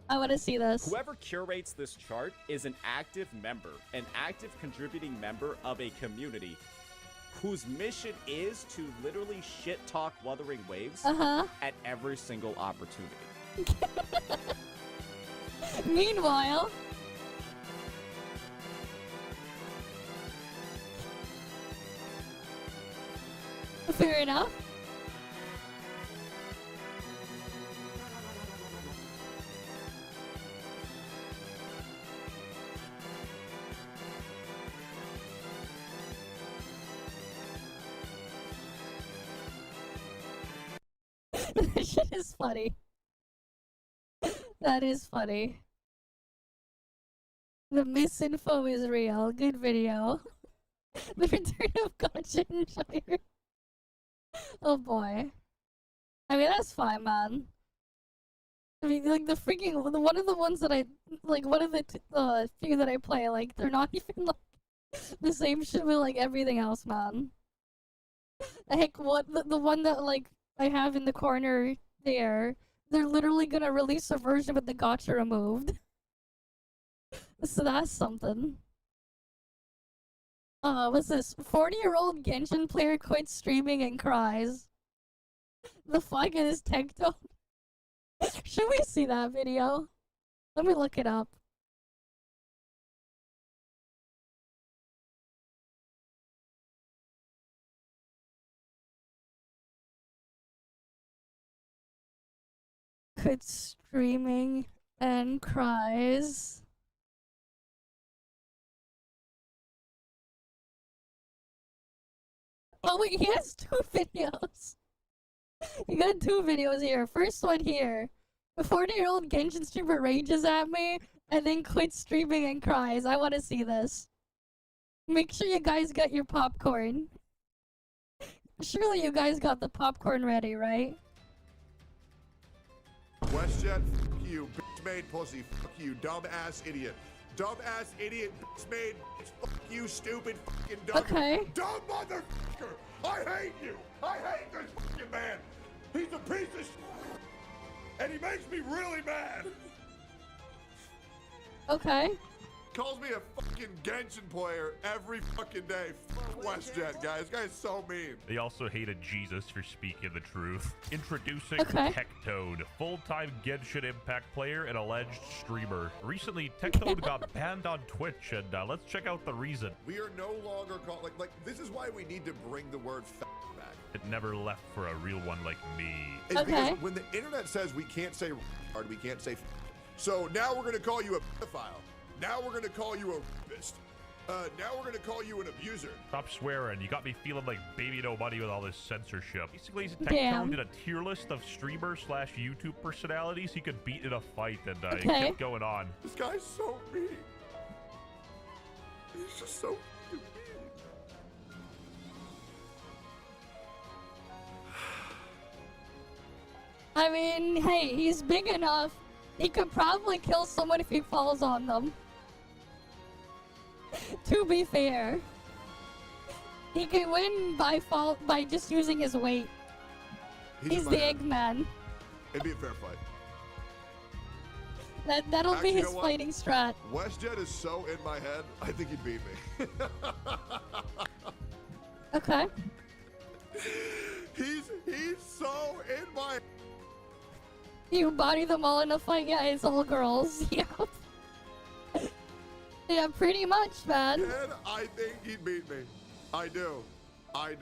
I want to see this. Whoever curates this chart is an active member, an active contributing member of a community whose mission is to literally shit talk Wuthering Waves at every single opportunity. Meanwhile, fair enough. That shit is funny. That is funny. The misinfo is real. Good video. The return of Genshin Shire. Oh boy. I mean, that's fine, man. I mean, like, the freaking, one of the ones that I, like, one of the few that I play, like, they're not even, like, the same shit with, like, everything else, man. Heck, what, the one that, like, I have in the corner there, they're literally gonna release a version with the gacha removed. So that's something. What's this? 40-year-old Genshin player quits streaming and cries. The fuck is tech tone? Should we see that video? Let me look it up. Quits streaming and cries. Oh wait, he has 2 videos. He got 2 videos here. First one here. A 40-year-old Genshin streamer rages at me and then quits streaming and cries. I want to see this. Make sure you guys got your popcorn. Surely you guys got the popcorn ready, right? WestJet, fuck you. Bitch made pussy, fuck you. Dumb-ass idiot. Dumb-ass idiot, bitch made, bitch, fuck you, stupid fucking dumb. Okay. Dumb motherfucker! I hate you! I hate this fucking man! He's a piece of shit! And he makes me really mad! Okay. Calls me a fucking Genshin player every fucking day. Fuck WestJet, guys. This guy's so mean. They also hated Jesus for speaking the truth. Introducing Okay. Tectoad, full-time Genshin Impact player and alleged streamer. Recently, Tectoad got banned on Twitch, and let's check out the reason. We are no longer called, like, this is why we need to bring the word back. It never left for a real one like me. It's because when the internet says we can't say retard, we can't say so now we're gonna call you a pedophile. Now we're gonna call you a rapist. Now we're gonna call you an abuser. Stop swearing. You got me feeling like baby no money with all this censorship. Basically, Damn. Tectone did a tier list of streamer/YouTube personalities he could beat in a fight, and it Okay. kept going on. This guy's so mean. He's just so fucking mean. I mean, hey, he's big enough. He could probably kill someone if he falls on them. To be fair. He can win by just using his weight. He's the Eggman. It'd be a fair fight. That'll Actually, be his fighting strat. WestJet is so in my head, I think he'd beat me. Okay. He's so in my. You body them all in a fight? Yeah, it's all girls. Yep. Yeah, pretty much, man. And I think he'd beat me. I do. I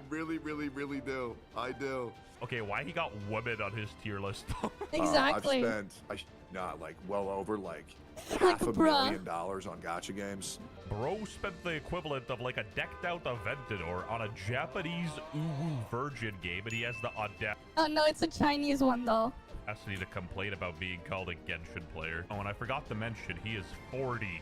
really, really, really do. I do. Okay, why he got women on his tier list? Exactly. I've spent, well over $500,000 on gacha games. Bro spent the equivalent of like a decked out Ventador on a Japanese uwu virgin game, and he has the audacity. Oh no, it's a Chinese one though. To complain about being called a Genshin player. Oh, and I forgot to mention, he is 40.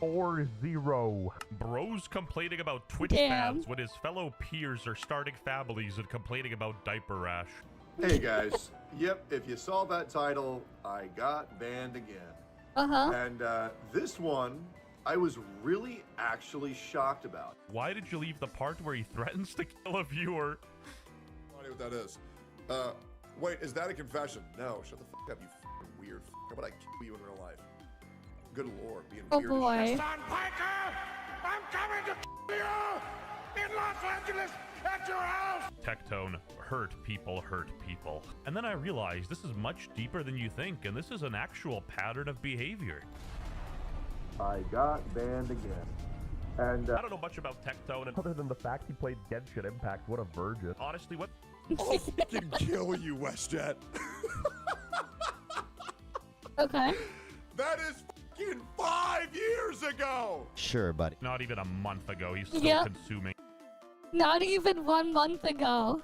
Bro's complaining about Twitch bans when his fellow peers are starting families and complaining about diaper rash. Hey guys, yep, if you saw that title, I got banned again. Uh-huh. And this one, I was really actually shocked about. Why did you leave the part where he threatens to kill a viewer? I don't know what that is. Wait, is that a confession? No, shut the fuck up, you fucking weird fuck. How about I kill you in real life? Good lord, being weird. Oh boy. Son Piker, I'm coming to kill you in Los Angeles at your house. Tectone, hurt people. And then I realized this is much deeper than you think, and this is an actual pattern of behavior. I got banned again. And I don't know much about Tectone other than the fact he played Genshin Impact. What a virgin. Honestly, what? I'll fucking kill you, WestJet. Okay. That is fucking 5 years ago. Sure, buddy. Not even a month ago. He's still consuming. Not even 1 month ago.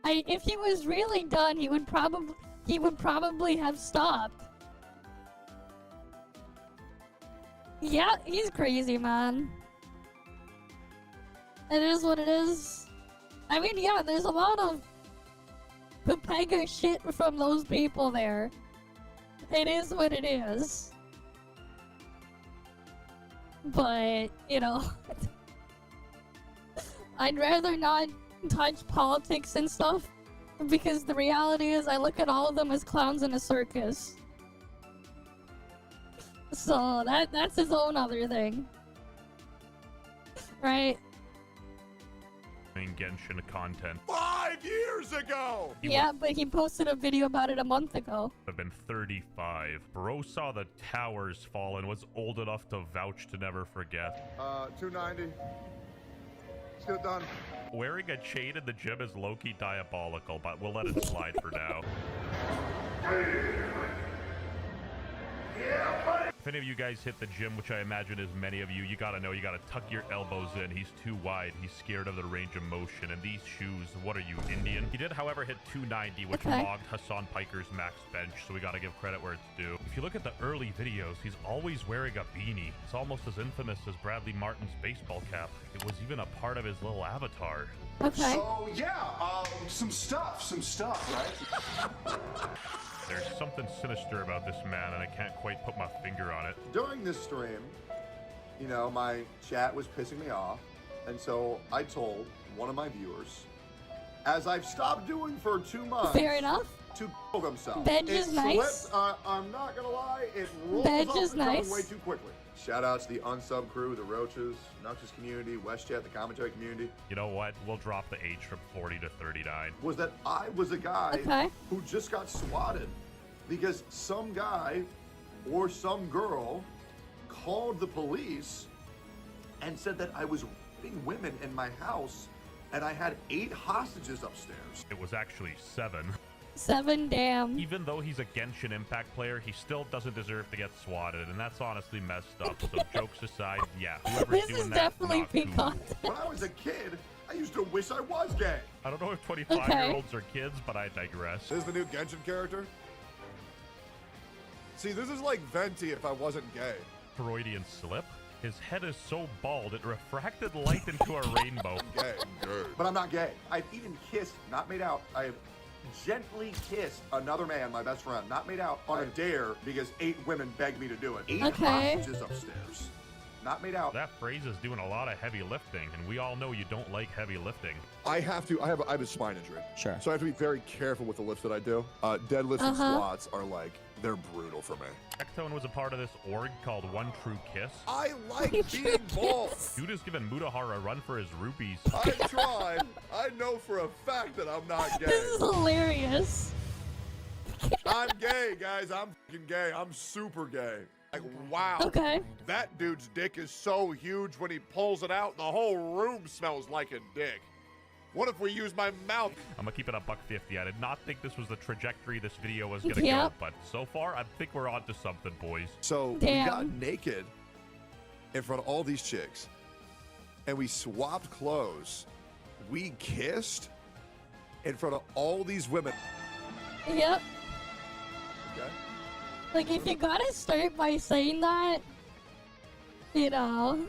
If he was really done, he would probably have stopped. Yeah, he's crazy, man. It is what it is. I mean, yeah, there's a lot of Pepega shit from those people there. It is what it is. But, you know, I'd rather not touch politics and stuff, because the reality is I look at all of them as clowns in a circus. So that's his own other thing. Right? Genshin content. 5 years ago! Yeah, but he posted a video about it a month ago. Have been 35. Bro saw the towers fall and was old enough to vouch to never forget. 290. Let's get it done. Wearing a chain in the gym is low-key diabolical, but we'll let it slide for now. If any of you guys hit the gym, which I imagine is many of you, you gotta know you gotta tuck your elbows in. He's too wide. He's scared of the range of motion. And these shoes, what are you, Indian? He did, however, hit 290, which mogged Hassan Piker's max bench, so we gotta give credit where it's due. If you look at the early videos, he's always wearing a beanie. It's almost as infamous as Bradley Martin's baseball cap. It was even a part of his little avatar. Okay. So, yeah, some stuff, right? There's something sinister about this man, and I can't quite put my finger on it. During this stream, you know, my chat was pissing me off, and so I told one of my viewers, as I've stopped doing for 2 months, fair enough, to kill themselves. Bedge is nice. I'm not gonna lie, it rolls Bedge off is the tongue nice. way too quickly. Shout out to the unsub crew, the Roaches, Noxious community, WestJet, the commentary community. You know what? We'll drop the age from 40 to 39. Was that I was a guy who just got swatted because some guy or some girl called the police and said that I was raping women in my house and I had 8 hostages upstairs. It was actually 7. 7, damn. Even though he's a Genshin Impact player, he still doesn't deserve to get swatted, and that's honestly messed up. So jokes aside, yeah, whoever's This doing is that, definitely not peak cool. content. When I was a kid, I used to wish I was gay. I don't know if 25-year-olds are kids, but I digress. This is the new Genshin character. See, this is like Venti if I wasn't gay. Freudian slip? His head is so bald, it refracted light into a rainbow. Gay. But I'm not gay. I've even kissed, not made out, I have gently kissed another man, my best friend, not made out, on a dare because 8 women begged me to do it. 8 hostages upstairs. Not made out. That phrase is doing a lot of heavy lifting, and we all know you don't like heavy lifting. I have a spine injury. Sure. So I have to be very careful with the lifts that I do. Deadlifts and squats are like, they're brutal for me. Tectone was a part of this org called One True Kiss. I like being bald. Dude is giving Mutahar a run for his rupees. I tried. I know for a fact that I'm not gay. This is hilarious. I'm gay, guys. I'm fucking gay. I'm super gay. Like, wow. Okay. That dude's dick is so huge when he pulls it out, the whole room smells like a dick. What if we use my mouth? I'm gonna keep it a $150. I did not think this was the trajectory this video was gonna go, but so far, I think we're onto something, boys. So we got naked in front of all these chicks, and we swapped clothes. We kissed in front of all these women. Yep. Okay. Like, if you gotta start by saying that, you know.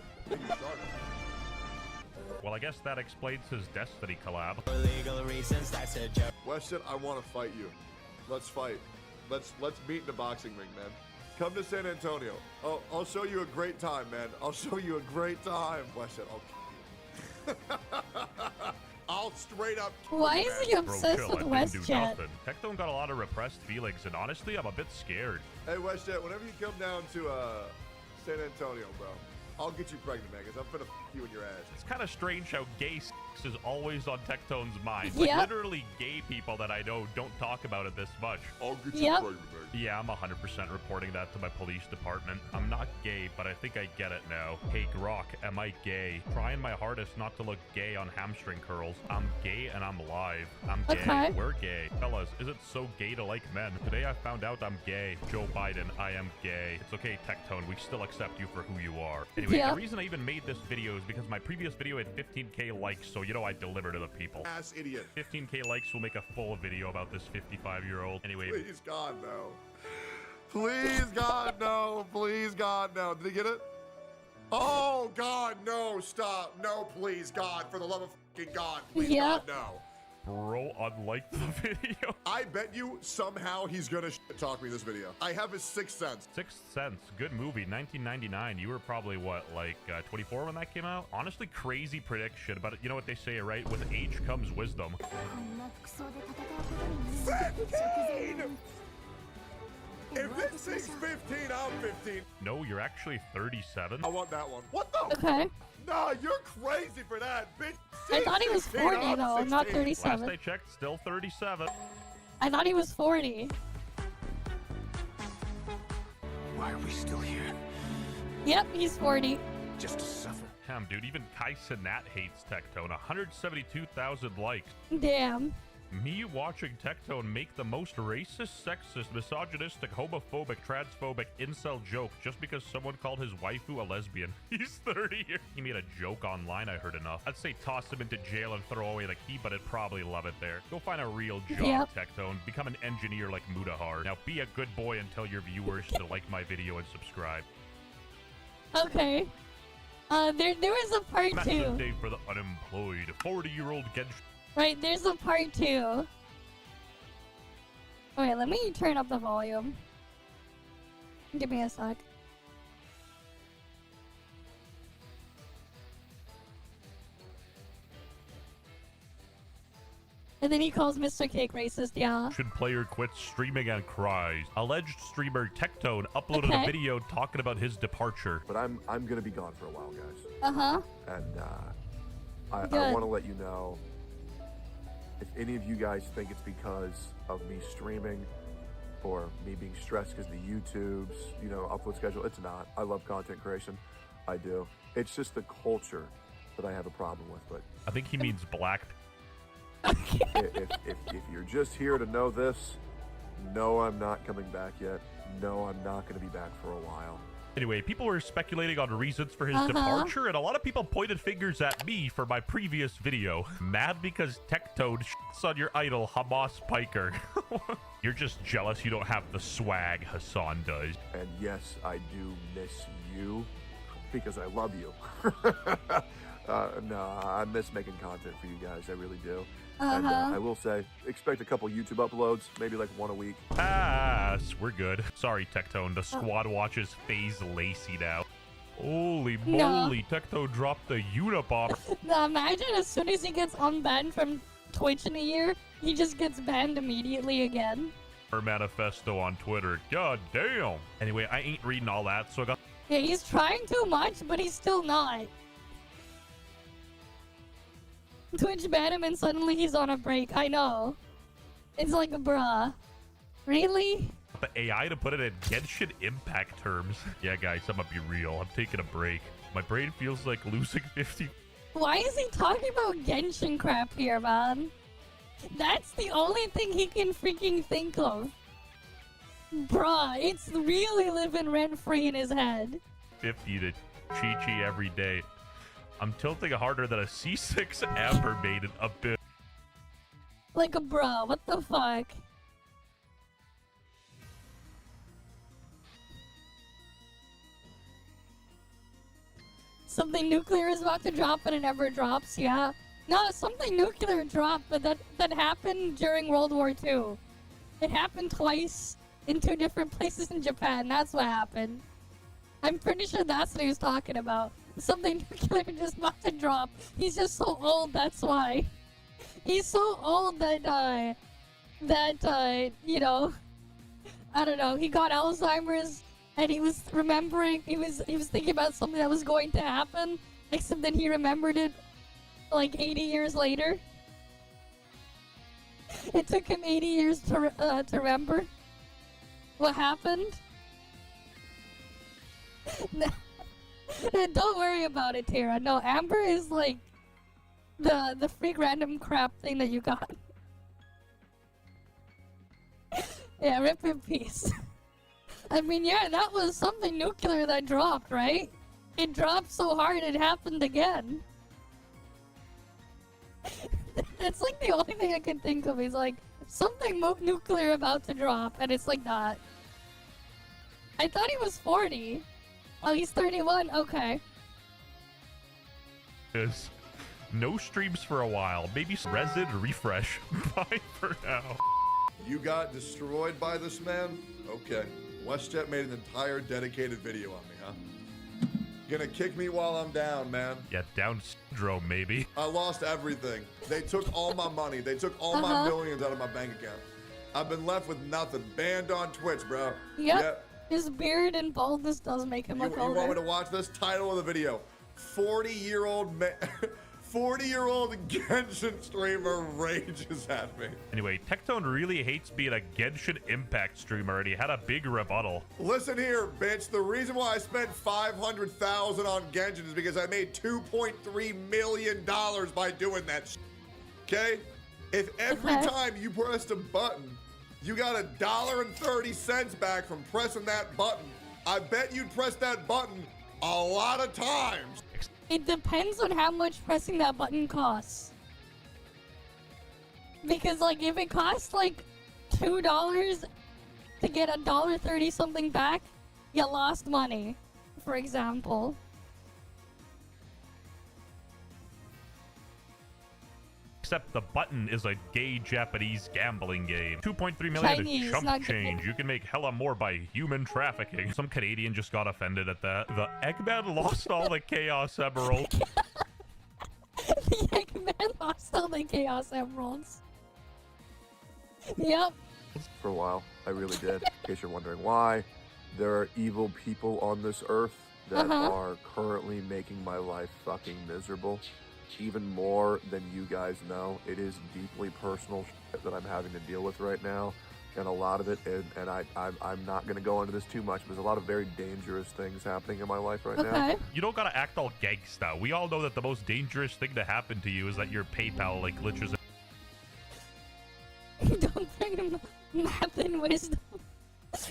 Well, I guess that explains his Destiny collab. For legal reasons, that's a joke. Weston, I want to fight you. Let's fight. Let's meet in the boxing ring, man. Come to San Antonio. Oh, I'll show you a great time, man. I'll show you a great time. Weston, I'll I'll straight up. Why is he obsessed with WestJet? Tectone got a lot of repressed feelings, and honestly, I'm a bit scared. Hey, WestJet, whenever you come down to San Antonio, bro, I'll get you pregnant, man, because I'm finna f you in your ass. It's kind of strange how gay sex is always on Tectone's mind. Like, literally gay people that I know don't talk about it this much. I'll get you pregnant, man. Yeah, I'm 100% reporting that to my police department. I'm not gay, but I think I get it now. Hey, Grok, am I gay? Trying my hardest not to look gay on hamstring curls. I'm gay and I'm live. I'm gay. Okay. We're gay. Fellas, is it so gay to like men? Today I found out I'm gay. Joe Biden, I am gay. It's okay, Tectone. We still accept you for who you are. Anyway, the reason I even made this video is because my previous video had 15k likes, so you know I deliver to the people. Ass idiot. 15k likes will make a full video about this 55-year-old. Anyway. Please, God, no. Please, God, no. Please, God, no. Did he get it? Oh, God, no. Stop. No, please, God. For the love of fucking God. Please, God, no. Bro, unlike the video. I bet you somehow he's gonna talk me this video. I have his Sixth Sense. Sixth Sense, good movie, 1999. You were probably, what, like 24 when that came out? Honestly, crazy prediction, but you know what they say, right? With age comes wisdom. 15! If this thing's 15, I'm 15. No, you're actually 37. I want that one. What the? Okay. Nah, you're crazy for that, bitch. I thought he was 16, 40 I'm though, 16. not 37. Last I checked, still 37. I thought he was 40. Why are we still here? Yep, he's 40. Just to suffer. Damn, dude, even Kai Cenat hates Tectone. 172,000 likes. Damn. Me watching Tectone make the most racist, sexist, misogynistic, homophobic, transphobic, incel joke just because someone called his waifu a lesbian. He's 30 years. He made a joke online, I heard enough. I'd say toss him into jail and throw away the key, but I'd probably love it there. Go find a real job, Tectone. Become an engineer like Mutahar. Now be a good boy and tell your viewers to like my video and subscribe. Okay. There was a part 2. Massive day for the unemployed. 40-year-old Genshin. Right, there's a part 2. Okay, let me turn up the volume. Give me a sec. And then he calls Mr. Cake racist, yeah. Player quits streaming and cries. Alleged streamer Tectone uploaded a video talking about his departure. But I'm gonna be gone for a while, guys. Uh-huh. And I want to let you know, if any of you guys think it's because of me streaming or me being stressed because the YouTube's, you know, upload schedule, it's not. I love content creation. I do. It's just the culture that I have a problem with. But I think he means black. if you're just here to know this, no, I'm not coming back yet. No, I'm not going to be back for a while. Anyway, people were speculating on reasons for his departure, and a lot of people pointed fingers at me for my previous video. Mad because Tectone shits on your idol, Hamas Piker. You're just jealous you don't have the swag Hassan does. And yes, I do miss you, because I love you. No, I miss making content for you guys. I really do. And I will say, expect a couple YouTube uploads, maybe like one a week. We're good. Sorry, Tectone. The squad watches FaZe Lacey now. Holy moly, Tecto dropped the Unibomb. Now imagine as soon as he gets unbanned from Twitch in a year, he just gets banned immediately again. Her manifesto on Twitter. God damn. Anyway, I ain't reading all that, so I got... Yeah, he's trying too much, but he's still not. Twitch banned him and suddenly he's on a break. I know. It's like, bruh. Really? The AI to put it in Genshin Impact terms. Yeah, guys, I'm gonna be real. I'm taking a break. My brain feels like losing 50. Why is he talking about Genshin crap here, man? That's the only thing he can freaking think of. Bruh, it's really living rent-free in his head. 50 to Chi-Chi every day. I'm tilting harder than a C6 Amber Maiden a bit. Like a bruh, what the fuck? Something nuclear is about to drop and it never drops, yeah. No, something nuclear dropped, but that happened during World War II. It happened twice in 2 different places in Japan. That's what happened. I'm pretty sure that's what he was talking about. Something nuclear just about to drop. He's just so old, that's why. He's so old that, you know, I don't know, he got Alzheimer's and he was remembering, he was thinking about something that was going to happen, except then he remembered it like 80 years later. It took him 80 years to remember what happened. Don't worry about it, Tara. No, Amber is like the freak random crap thing that you got. Yeah, rip in peace. I mean, yeah, that was something nuclear that dropped, right? It dropped so hard it happened again. It's like the only thing I can think of is like something nuclear about to drop, and it's like that. I thought he was 40. Oh, he's 31. Okay. Is no streams for a while. Maybe some Resid refresh. Bye for now. You got destroyed by this man? Okay. WestJet made an entire dedicated video on me, huh? Gonna kick me while I'm down, man. Yeah, down syndrome, maybe. I lost everything. They took all my money. They took all my millions out of my bank account. I've been left with nothing. Banned on Twitch, bro. Yep. His beard and baldness does make him look older. You want me to watch this? Title of the video. 40-year-old man... 40-year-old Genshin streamer rages at me. Anyway, Tectone really hates being a Genshin Impact streamer, and he had a big rebuttal. Listen here, bitch. The reason why I spent $500,000 on Genshin is because I made $2.3 million by doing that. Okay? If every time you pressed a button, you got $1.30 back from pressing that button, I bet you'd press that button a lot of times. It depends on how much pressing that button costs. Because, like, if it costs, like, $2 to get $1.30 something back, you lost money, for example. Except the button is a gay Japanese gambling game. 2.3 million Chinese, is chump change. You can make hella more by human trafficking. Some Canadian just got offended at that. The Eggman lost all the Chaos Emeralds. The Eggman lost all the Chaos Emeralds. Yep. For a while, I really did. In case you're wondering why, there are evil people on this earth that are currently making my life fucking miserable. Even more than you guys know. It is deeply personal shit that I'm having to deal with right now, and a lot of it, and I'm not going to go into this too much, but there's a lot of very dangerous things happening in my life right now. You don't gotta act all gangsta. We all know that the most dangerous thing to happen to you is that your PayPal like glitches. Don't bring him math and wisdom.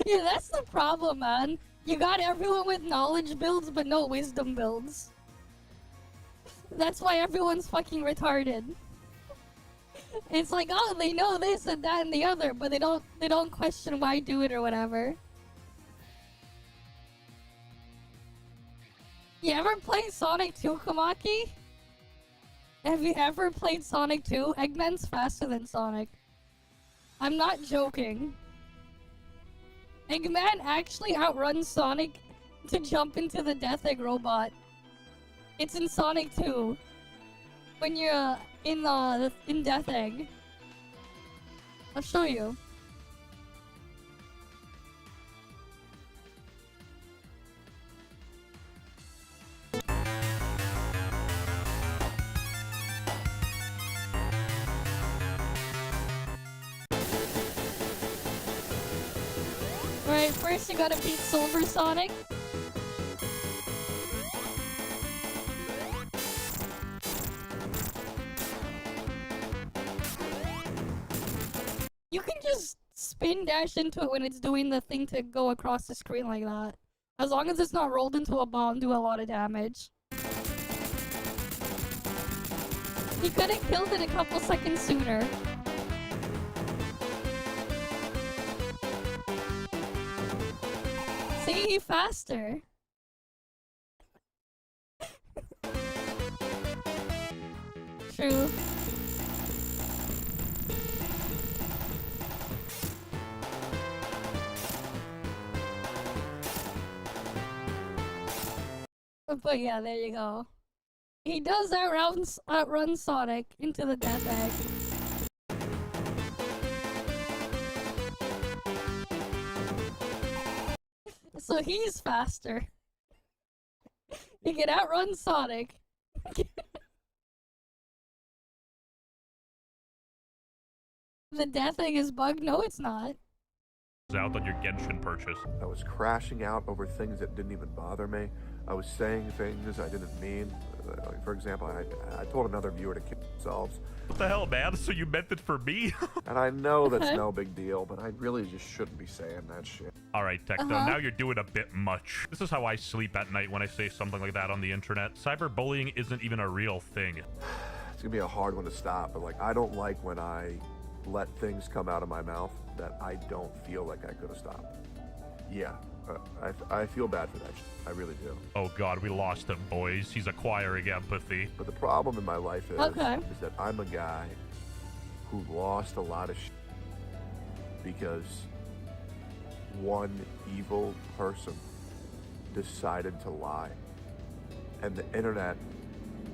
Yeah, that's the problem, man. You got everyone with knowledge builds, but no wisdom builds. That's why everyone's fucking retarded. It's like, oh, they know this and that and the other, but they don't question why do it or whatever. You ever played Sonic 2, Kamaki? Have you ever played Sonic 2? Eggman's faster than Sonic. I'm not joking. Eggman actually outruns Sonic to jump into the Death Egg robot. It's in Sonic 2. When you're in Death Egg. I'll show you. Alright, first you gotta beat Silver Sonic. You can just spin dash into it when it's doing the thing to go across the screen like that. As long as it's not rolled into a bomb, do a lot of damage. He could have killed it a couple seconds sooner. See, faster. True. But yeah, there you go. He does outrun Sonic into the Death Egg. So he's faster. He can outrun Sonic. The Death Egg is bugged? No, it's not. Out on your Genshin purchase. I was crashing out over things that didn't even bother me. I was saying things I didn't mean. Like, for example, I told another viewer to kill themselves. What the hell, man? So you meant it for me? And I know that's no big deal, but I really just shouldn't be saying that shit. Alright, Tecto, now you're doing a bit much. This is how I sleep at night when I say something like that on the internet. Cyberbullying isn't even a real thing. It's gonna be a hard one to stop, but like, I don't like when I let things come out of my mouth that I don't feel like I could have stopped. Yeah, I feel bad for that shit. I really do. Oh god, we lost him, boys. He's acquiring empathy. But the problem in my life is that I'm a guy who lost a lot of shit because one evil person decided to lie. And the internet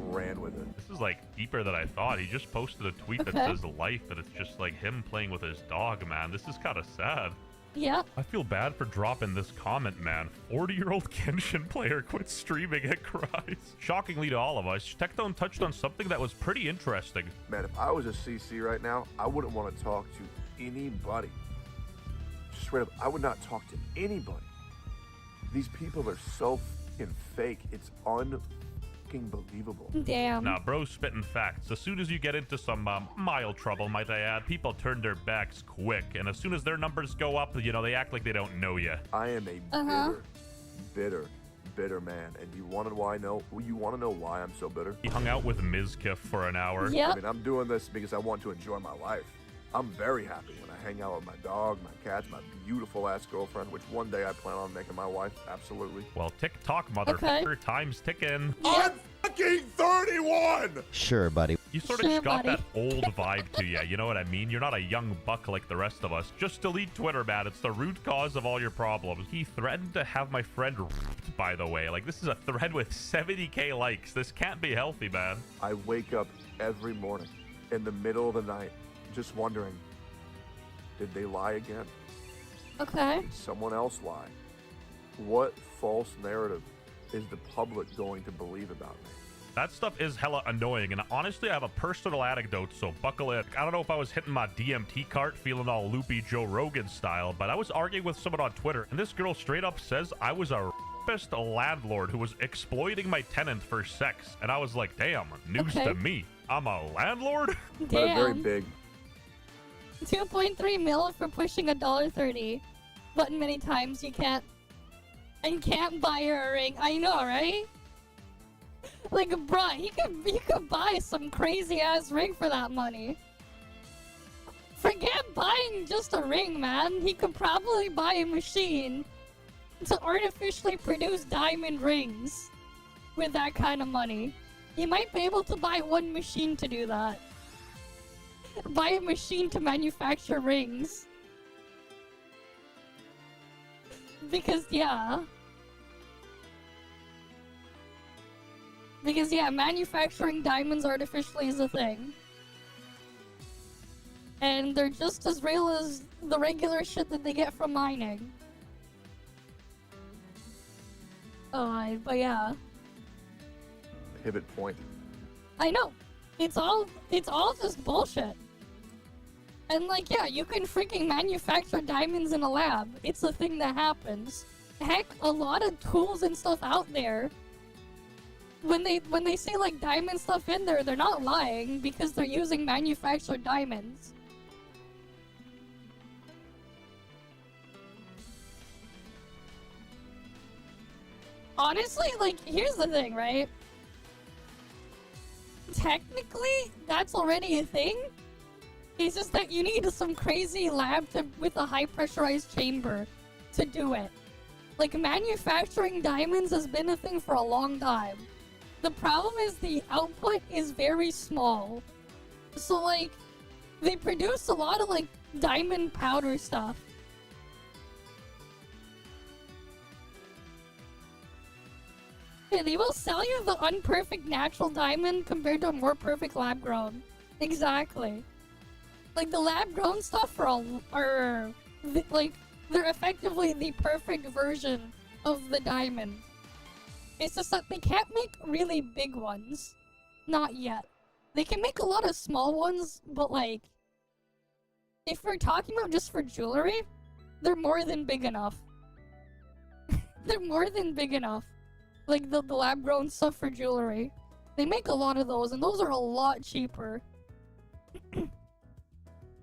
ran with it. This is like deeper than I thought. He just posted a tweet that says life, and it's just like him playing with his dog, man. This is kind of sad. Yeah. I feel bad for dropping this comment, man. 40-year-old Genshin player quits streaming and cries. Shockingly to all of us, Tectone touched on something that was pretty interesting. Man, if I was a CC right now, I wouldn't want to talk to anybody. Straight up, I would not talk to anybody. These people are so fucking fake. It's believable. Damn. Nah, bro, spitting facts. As soon as you get into some mild trouble, might I add, people turn their backs quick, and as soon as their numbers go up, you know, they act like they don't know you. I am a bitter man, and you want to know why I'm so bitter? He hung out with Mizkif for an hour. Yep. I mean, I'm doing this because I want to enjoy my life. I'm very happy when I hang out with my dog, my cats, my beautiful ass girlfriend, which one day I plan on making my wife. Absolutely. Well, tick-tock, motherfucker. Time's ticking. I'm fucking 31! Sure, buddy. You sort of got that old vibe to you, you know what I mean? You're not a young buck like the rest of us. Just delete Twitter, man. It's the root cause of all your problems. He threatened to have my friend ripped, by the way. Like, this is a thread with 70k likes. This can't be healthy, man. I wake up every morning in the middle of the night just wondering, did they lie again? Okay. Did someone else lie? What false narrative is the public going to believe about me? That stuff is hella annoying, and honestly, I have a personal anecdote, so buckle in. I don't know if I was hitting my DMT cart feeling all loopy Joe Rogan style, but I was arguing with someone on Twitter, and this girl straight up says I was a rapist landlord who was exploiting my tenant for sex. And I was like, damn, news to me. I'm a landlord? Damn. But a very big 2.3 mil for pushing $1.30. But many times you can't buy her a ring. I know, right? Like, bruh, he could buy some crazy ass ring for that money. Forget buying just a ring, man. He could probably buy a machine to artificially produce diamond rings. with that kind of money. You might be able to buy one machine to do that. Buy a machine to manufacture rings. Because, yeah. Because, yeah, manufacturing diamonds artificially is a thing. And they're just as real as the regular shit that they get from mining. But yeah. Pivot point. I know. It's all just bullshit. And like, yeah, you can freaking manufacture diamonds in a lab. It's a thing that happens. Heck, a lot of tools and stuff out there, when they say like diamond stuff in there, they're not lying because they're using manufactured diamonds. Honestly, like, here's the thing, right? Technically, that's already a thing. It's just that you need some crazy lab with a high pressurized chamber to do it. Like, manufacturing diamonds has been a thing for a long time. The problem is the output is very small. So, like, they produce a lot of, like, diamond powder stuff. Yeah, they will sell you the unperfect natural diamond compared to a more perfect lab-grown. Exactly. Like, the lab-grown stuff are like, they're effectively the perfect version of the diamond. It's just that they can't make really big ones. Not yet. They can make a lot of small ones, but like, if we're talking about just for jewelry, they're more than big enough. They're more than big enough. Like the lab-grown stuff for jewelry. They make a lot of those, and those are a lot cheaper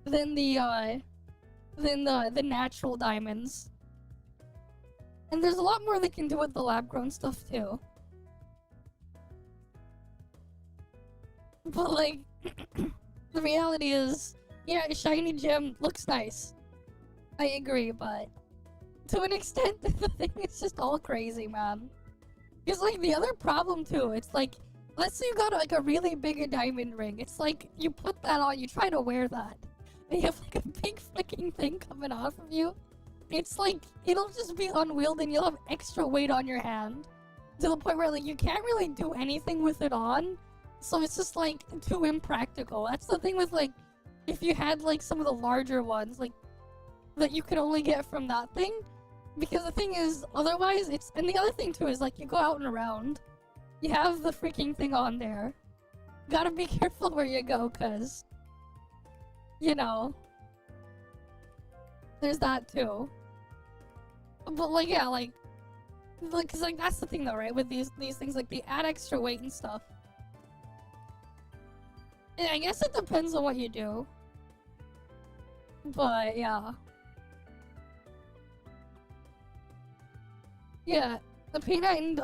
than the natural diamonds. And there's a lot more they can do with the lab-grown stuff too. But like, the reality is, yeah, a shiny gem looks nice. I agree, but to an extent, the thing is just all crazy, man. It's like the other problem too, it's like, let's say you got like a really big diamond ring. It's like, you put that on, you try to wear that, and you have like a big fucking thing coming off of you. It's like, it'll just be unwieldy and you'll have extra weight on your hand. To the point where like, you can't really do anything with it on. So it's just like, too impractical. That's the thing with like, if you had like some of the larger ones, like, that you could only get from that thing. Because the thing is, otherwise, it's... And the other thing, too, is, like, you go out and around. You have the freaking thing on there. Gotta be careful where you go, because... You know... There's that, too. But, like, yeah, like... Because, like, that's the thing, though, right? With these things, like, they add extra weight and stuff. And I guess it depends on what you do. But, yeah. Yeah, the peanut and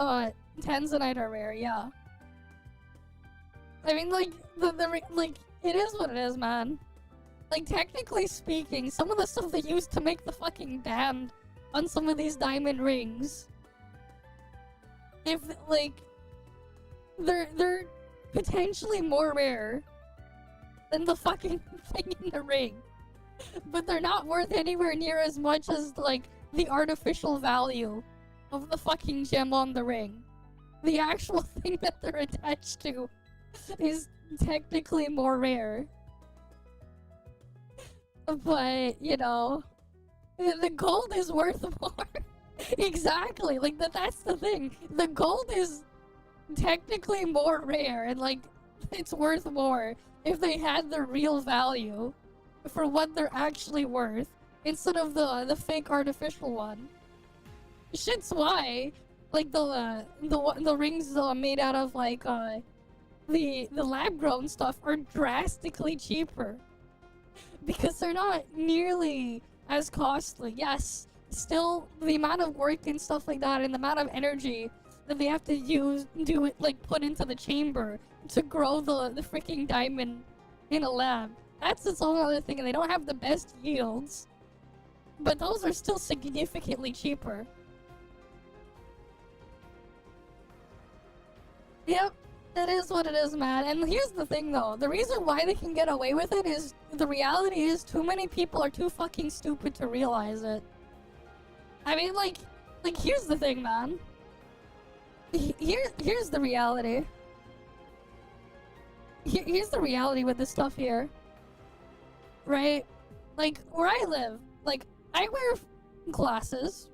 tanzanite are rare, yeah. I mean, like, like, it is what it is, man. Like, technically speaking, some of the stuff they used to make the fucking band on some of these diamond rings, if, like, they're potentially more rare than the fucking thing in the ring. But they're not worth anywhere near as much as, like, the artificial value of the fucking gem on the ring. The actual thing that they're attached to is technically more rare. But, you know, the gold is worth more. Exactly, like, that's the thing. The gold is technically more rare, and, like, it's worth more if they had the real value for what they're actually worth, instead of the fake artificial one. Shit's why, like, the rings made out of, like, the lab-grown stuff are drastically cheaper. Because they're not nearly as costly. Yes, still, the amount of work and stuff like that, and the amount of energy that they have to put into the chamber to grow the freaking diamond in a lab. That's its own other thing, and they don't have the best yields. But those are still significantly cheaper. Yep, it is what it is, man. And here's the thing, though. The reason why they can get away with it is the reality is too many people are too fucking stupid to realize it. I mean, like here's the thing, man. Here's the reality. Here's the reality with this stuff here. Right? Like, where I live, like, I wear glasses.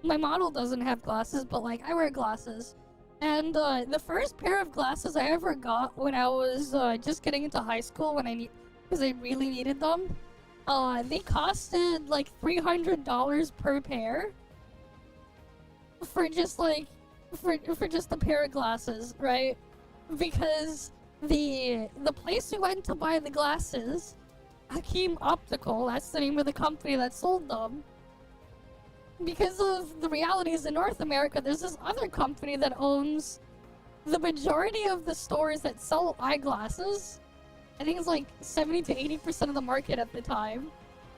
My model doesn't have glasses, but, like, I wear glasses. And, the first pair of glasses I ever got when I was, just getting into high school because I really needed them, they costed, like, $300 per pair. For just, like, for just a pair of glasses, right? Because the place we went to buy the glasses, Hakim Optical, that's the name of the company that sold them. Because of the realities in North America, there's this other company that owns the majority of the stores that sell eyeglasses. I think it's like 70 to 80% of the market at the time.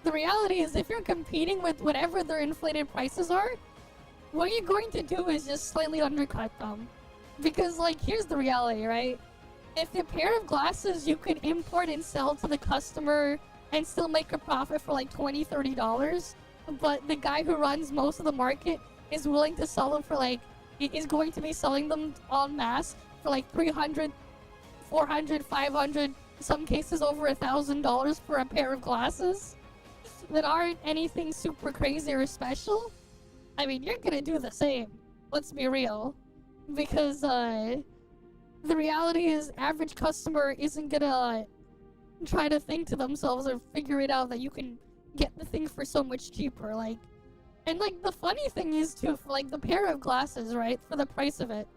The reality is, if you're competing with whatever their inflated prices are, what you're going to do is just slightly undercut them. Because, like, here's the reality, right? If a pair of glasses you could import and sell to the customer and still make a profit for like $20, $30, but the guy who runs most of the market is willing to sell them for like, is going to be selling them en masse for like $300, $400, $500, in some cases over $1,000 for a pair of glasses that aren't anything super crazy or special, I mean, you're gonna do the same. Let's be real. Because, the reality is, average customer isn't gonna try to think to themselves or figure it out that you can get the thing for so much cheaper, like. And, like, the funny thing is, too, for, like, the pair of glasses, right, for the price of it,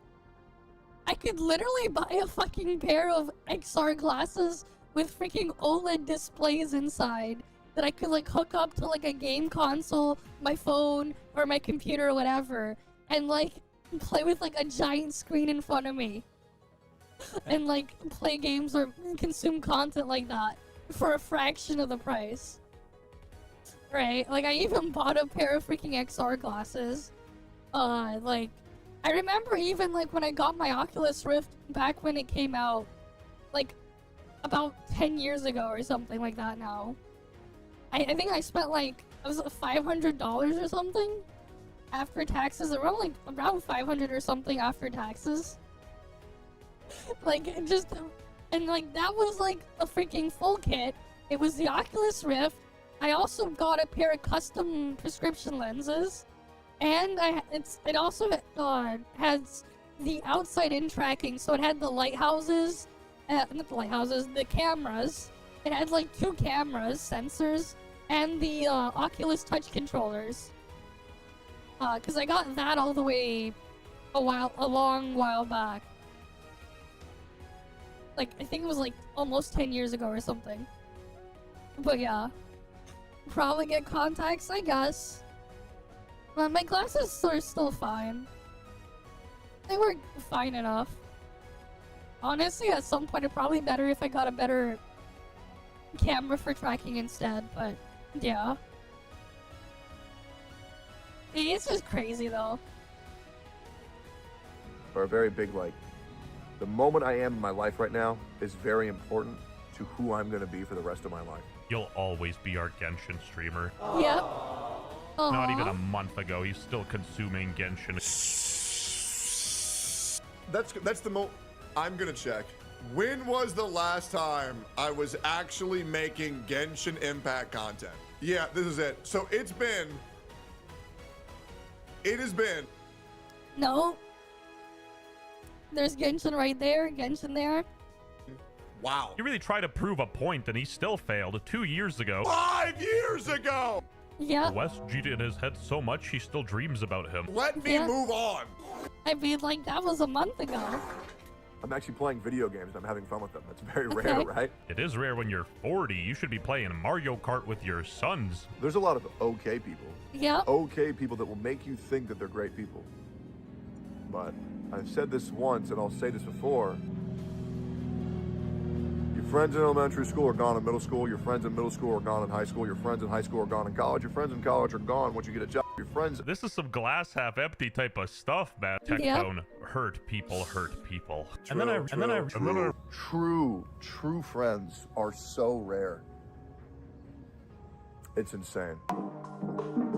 I could literally buy a fucking pair of XR glasses with freaking OLED displays inside that I could, like, hook up to, like, a game console, my phone, or my computer or whatever, and, like, play with, like, a giant screen in front of me. And, like, play games or consume content like that for a fraction of the price. Right? Like, I even bought a pair of freaking XR glasses. Like, I remember even, like, when I got my Oculus Rift back when it came out, like, about 10 years ago or something like that now. I think I spent, like, it was $500 or something after taxes. Around 500 or something after taxes. Like, just, and, like, that was, like, a freaking full kit. It was the Oculus Rift. I also got a pair of custom prescription lenses. And it also has the outside-in tracking. So it had the lighthouses, not the lighthouses, the cameras. It had, like, 2 cameras, sensors, and the Oculus Touch controllers. Because I got that all the way a long while back. Like, I think it was, like, almost 10 years ago or something. But yeah. Probably get contacts, I guess. But my glasses are still fine. They were fine enough. Honestly, at some point, it'd probably be better if I got a better camera for tracking instead, but yeah. It's just crazy, though. Or a very big, like, the moment I am in my life right now is very important to who I'm going to be for the rest of my life. You'll always be our Genshin streamer. Yep. Not even a month ago, he's still consuming Genshin. That's the I'm gonna check. When was the last time I was actually making Genshin Impact content? Yeah, this is it. So it has been. No. There's Genshin right there, Genshin there. Wow. He really tried to prove a point and he still failed 2 years ago. 5 years ago! Yeah. West cheated in his head so much he still dreams about him. Let me move on. I mean, like, that was a month ago. I'm actually playing video games and I'm having fun with them. That's very rare, right? It is rare when you're 40. You should be playing Mario Kart with your sons. There's a lot of okay people. Yeah. Okay people that will make you think that they're great people. But I've said this once and I'll say this before. Your friends in elementary school are gone in middle school. Your friends in middle school are gone in high school. Your friends in high school are gone in college. Your friends in college are gone once you get a job. your friends. This is some glass half empty type of stuff, man. Tectone, hurt people hurt people. True friends are so rare. It's insane.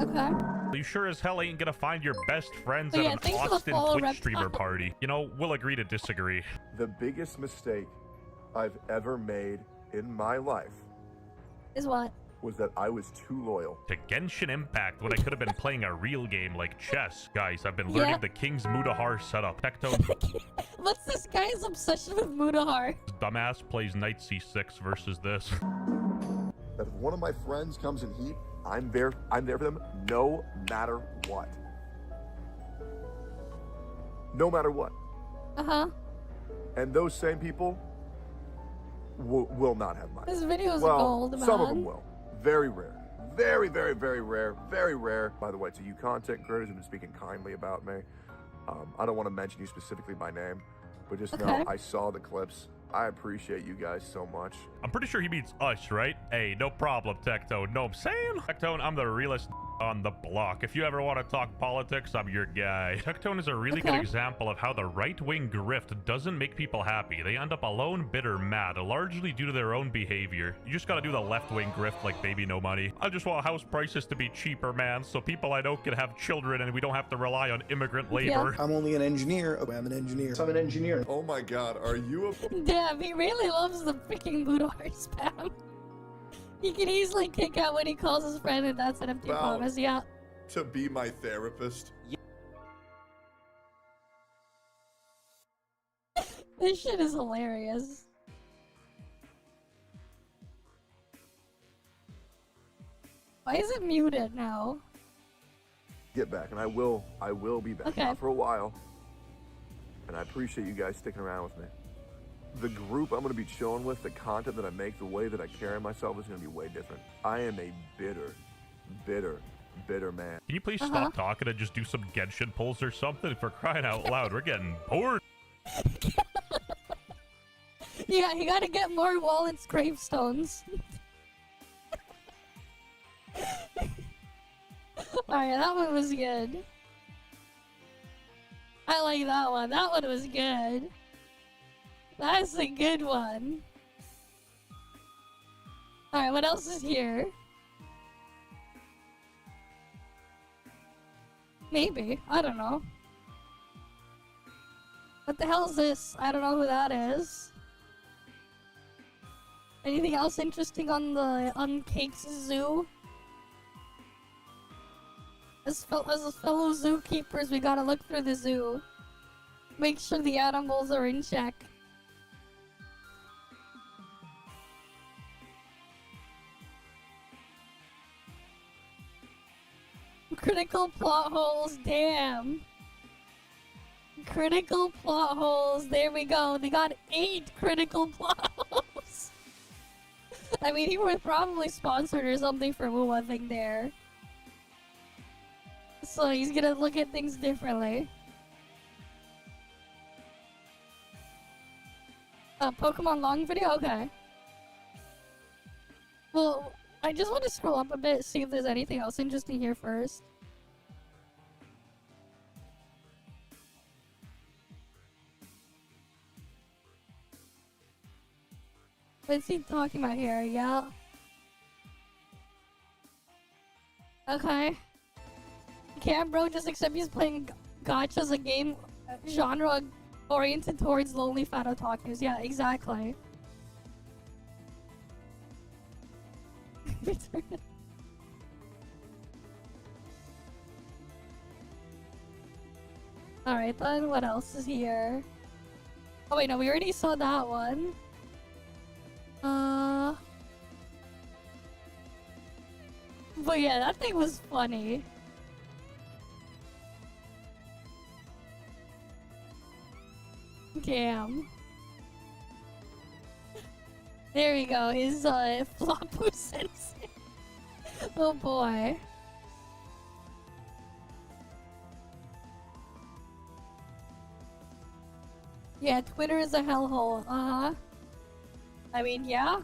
Okay. You sure as hell ain't gonna find your best friends at an Austin Twitch streamer party. You know, we'll agree to disagree. The biggest mistake I've ever made in my life is what? Was that I was too loyal to Genshin Impact when I could have been playing a real game like chess. Guys, I've been learning the King's Mutahar setup. Tectone. What's this guy's obsession with Mutahar? Dumbass plays Knight C6 versus this. That if one of my friends comes in heat, I'm there for them no matter what. No matter what. Uh-huh. And those same people will not have mine. This video's well, gold, man. Some of them will. Very rare. Very, very, very rare. Very rare. By the way, to you content creators who've been speaking kindly about me, I don't want to mention you specifically by name, but just know I saw the clips. I appreciate you guys so much. I'm pretty sure he means us, right? Hey, no problem, Tectone. Know what I'm saying? Tectone, I'm the realest on the block. If you ever want to talk politics, I'm your guy. Tectone is a really good example of how the right-wing grift doesn't make people happy. They end up alone, bitter, mad, largely due to their own behavior. You just gotta do the left-wing grift like baby no money. I just want house prices to be cheaper, man, so people I know can have children and we don't have to rely on immigrant labor. I'm only an engineer. I'm an engineer. So I'm an engineer. Oh my god, are you a... Damn, he really loves the freaking Mutahar spam. He can easily kick out when he calls his friend, and that's an empty promise, yeah. To be my therapist? This shit is hilarious. Why is it muted now? Get back, and I will be back. Not for a while. And I appreciate you guys sticking around with me. The group I'm going to be chilling with, the content that I make, the way that I carry myself is going to be way different. I am a bitter man. Can you please stop talking and just do some Genshin pulls or something? For crying out loud, we're getting bored. Yeah, you gotta get more Wallen's gravestones. Alright, that one was good. I like that one. That one was good. That's a good one. Alright, what else is here? Maybe. I don't know. What the hell is this? I don't know who that is. Anything else interesting on the Cake's zoo? As fellow zookeepers, we gotta look through the zoo. Make sure the animals are in check. Critical plot holes, damn. Critical plot holes, there we go. They got 8 critical plot holes. I mean, he was probably sponsored or something for one thing there. So he's gonna look at things differently. Pokemon long video? Okay. Well, I just want to scroll up a bit, see if there's anything else interesting here first. What's he talking about here? Yeah. Okay. Can't bro just accept he's playing gacha as a game genre oriented towards lonely fat otakus. Yeah, exactly. Alright then, what else is here? Oh wait, no, we already saw that one. But yeah, that thing was funny. Damn. There we go, his Flapu sensei. Oh boy. Yeah, Twitter is a hellhole, uh-huh. I mean, yeah.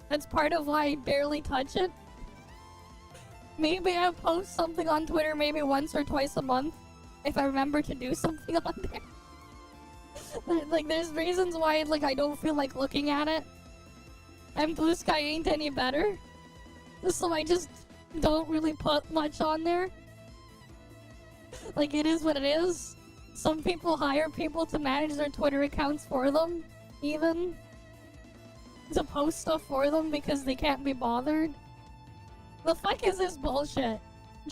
That's part of why I barely touch it. Maybe I post something on Twitter maybe once or twice a month if I remember to do something on there. Like, there's reasons why, like, I don't feel like looking at it. And Blue Sky ain't any better. So I just don't really put much on there. Like, it is what it is. Some people hire people to manage their Twitter accounts for them, even. To post stuff for them because they can't be bothered. The fuck is this bullshit?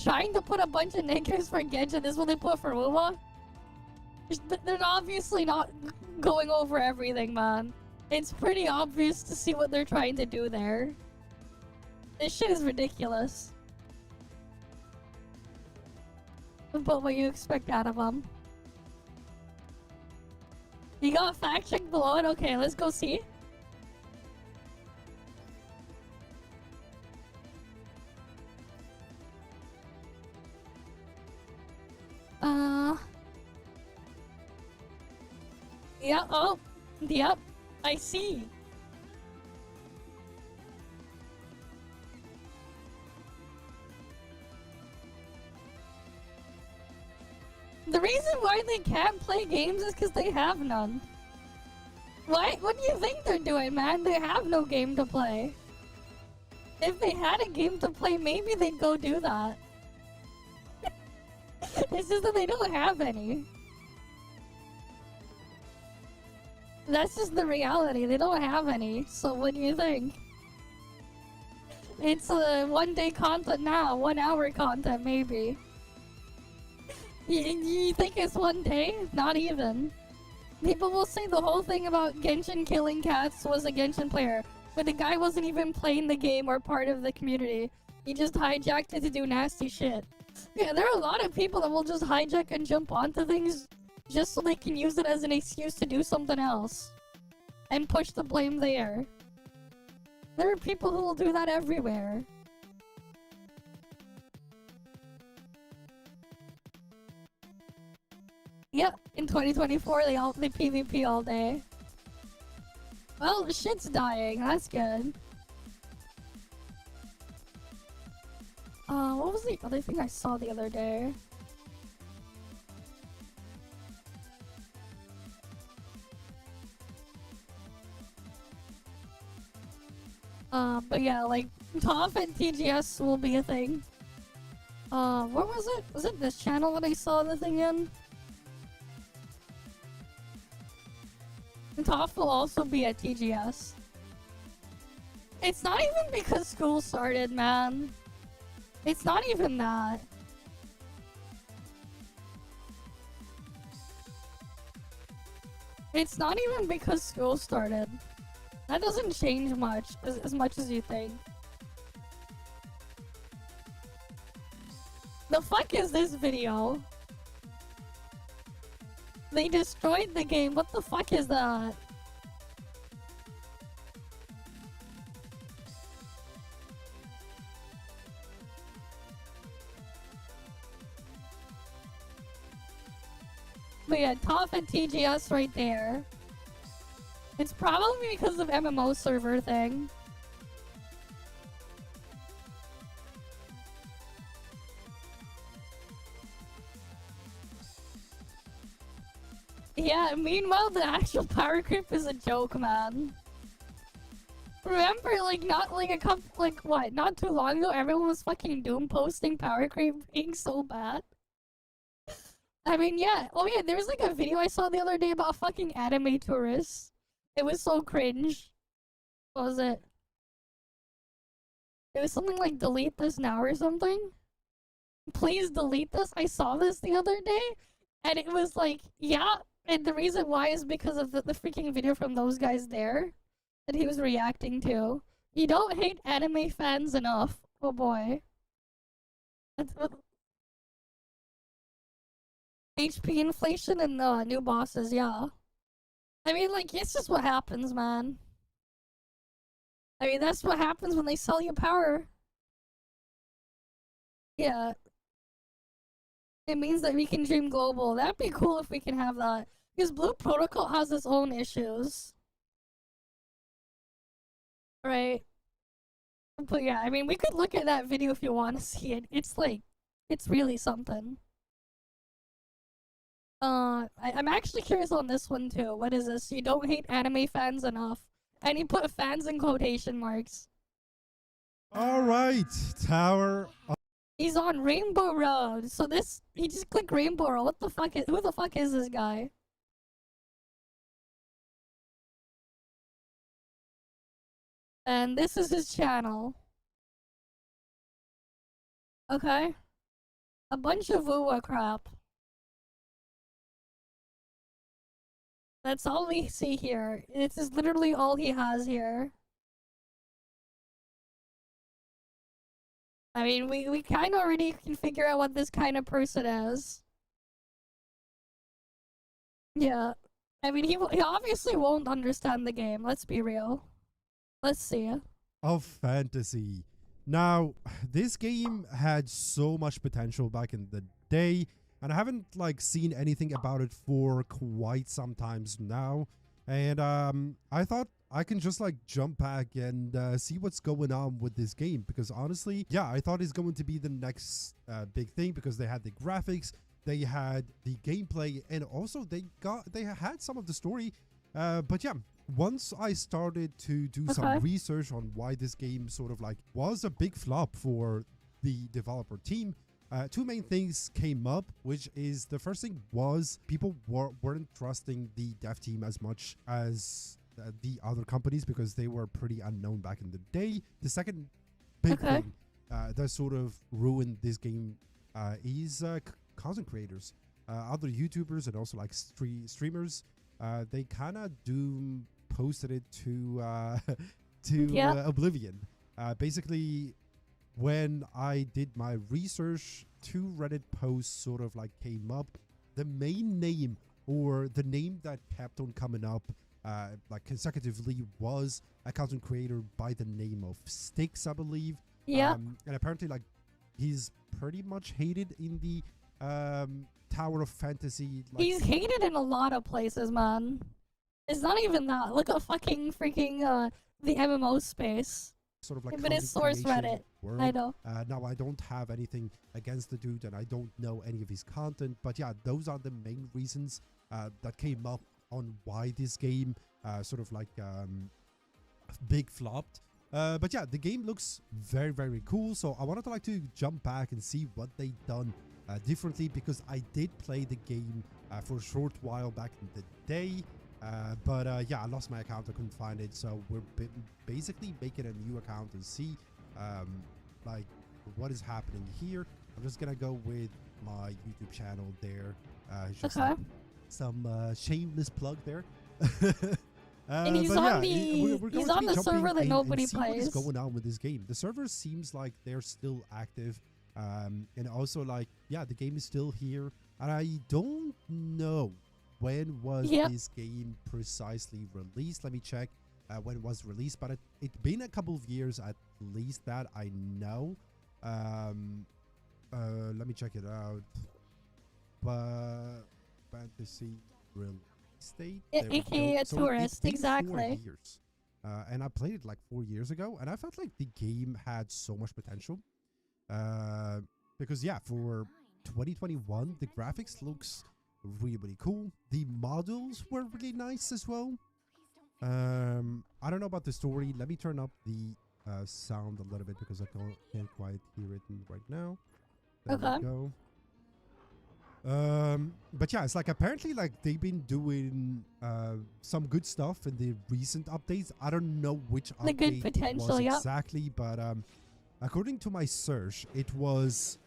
Trying to put a bunch of niggers for Genshin is what they put for WoWa? They're obviously not going over everything, man. It's pretty obvious to see what they're trying to do there. This shit is ridiculous. But what you expect out of them? You got fact check below it? Okay, let's go see. Yeah, oh, yep, I see. The reason why they can't play games is because they have none. What do you think they're doing, man? They have no game to play. If they had a game to play, maybe they'd go do that. It's just that they don't have any. That's just the reality. They don't have any. So what do you think? It's a one-day content now. 1 hour content, maybe. You think it's 1 day? Not even. People will say the whole thing about Genshin killing cats was a Genshin player. But the guy wasn't even playing the game or part of the community. He just hijacked it to do nasty shit. Yeah, there are a lot of people that will just hijack and jump onto things just so they can use it as an excuse to do something else. And push the blame there. There are people who will do that everywhere. Yep, in 2024 they PvP all day. Well, shit's dying, that's good. What was the other thing I saw the other day? But yeah, like, ToF and TGS will be a thing. What was it? Was it this channel that I saw the thing in? ToF will also be at TGS. It's not even because school started, man. It's not even that. It's not even because school started. That doesn't change much, as much as you think. The fuck is this video? They destroyed the game. What the fuck is that? But yeah, ToF and TGS right there. It's probably because of MMO server thing. Yeah, meanwhile the actual power creep is a joke, man. Remember, like, not too long ago, everyone was fucking doom posting power creep being so bad. I mean, yeah. Oh yeah, there was like a video I saw the other day about fucking anime tourists. It was so cringe. What was it? It was something like delete this now or something. Please delete this. I saw this the other day, and it was like, yeah. And the reason why is because of the freaking video from those guys there that he was reacting to. You don't hate anime fans enough. Oh boy. HP inflation and new bosses, yeah. I mean, like, it's just what happens, man. I mean, that's what happens when they sell you power. Yeah. It means that we can dream global. That'd be cool if we can have that. Because Blue Protocol has its own issues. Right. But yeah, I mean, we could look at that video if you want to see it. It's like, it's really something. I'm actually curious on this one too. What is this? You don't hate anime fans enough. And he put fans in quotation marks. Alright, Tower. He's on Rainbow Road. So this, he just clicked Rainbow Road. What the fuck is, who the fuck is this guy? And this is his channel. Okay. A bunch of woo crap. That's all we see here. This is literally all he has here. I mean, we kind of already can figure out what this kind of person is. Yeah. I mean, he obviously won't understand the game. Let's be real. Let's see. Of fantasy. Now, this game had so much potential back in the day, and I haven't like seen anything about it for quite some times now. And I thought I can just like jump back and see what's going on with this game, because honestly, yeah, I thought it's going to be the next big thing, because they had the graphics, they had the gameplay, and also they had some of the story. But yeah, once I started to do some research on why this game sort of like was a big flop for the developer team, two main things came up, which is the first thing was people weren't trusting the dev team as much as the other companies, because they were pretty unknown back in the day. The second big thing that sort of ruined this game is content creators, other YouTubers, and also like streamers. They kind of posted it to oblivion. Basically, when I did my research, two Reddit posts sort of like came up. The main name, or the name that kept on coming up like consecutively, was a content creator by the name of Styx, I believe. Yeah. And apparently, like, he's pretty much hated in the Tower of Fantasy. Like, he's hated in a lot of places, man. It's not even that. Look at fucking freaking the MMO space. Sort of like, but it's source Reddit. World. I know. Now, I don't have anything against the dude, and I don't know any of his content, but yeah, those are the main reasons that came up on why this game sort of like big flopped. But yeah, the game looks very, very cool, so I wanted to like to jump back and see what they done differently, because I did play the game for a short while back in the day. But yeah, I lost my account. I couldn't find it, so we're basically making a new account and see like what is happening here. I'm just gonna go with my YouTube channel there. Just like some shameless plug there. And he's on he's on the server that nobody plays. What is going on with this game? The server seems like they're still active, and also like, yeah, the game is still here, and I don't know when was this game precisely released. Let me check when it was released, but it's been a couple of years at least, that I know. Let me check it out. But fantasy release date, aka a tourist, exactly. 4 years. And I played it like 4 years ago, and I felt like the game had so much potential. Because yeah, for 2021, the graphics looks really, really cool. The models were really nice as well. I don't know about the story. Let me turn up the sound a little bit, because I can't quite hear it right now. There we go. But yeah, it's like apparently like they've been doing some good stuff in the recent updates. I don't know which update it was exactly, but according to my search, it was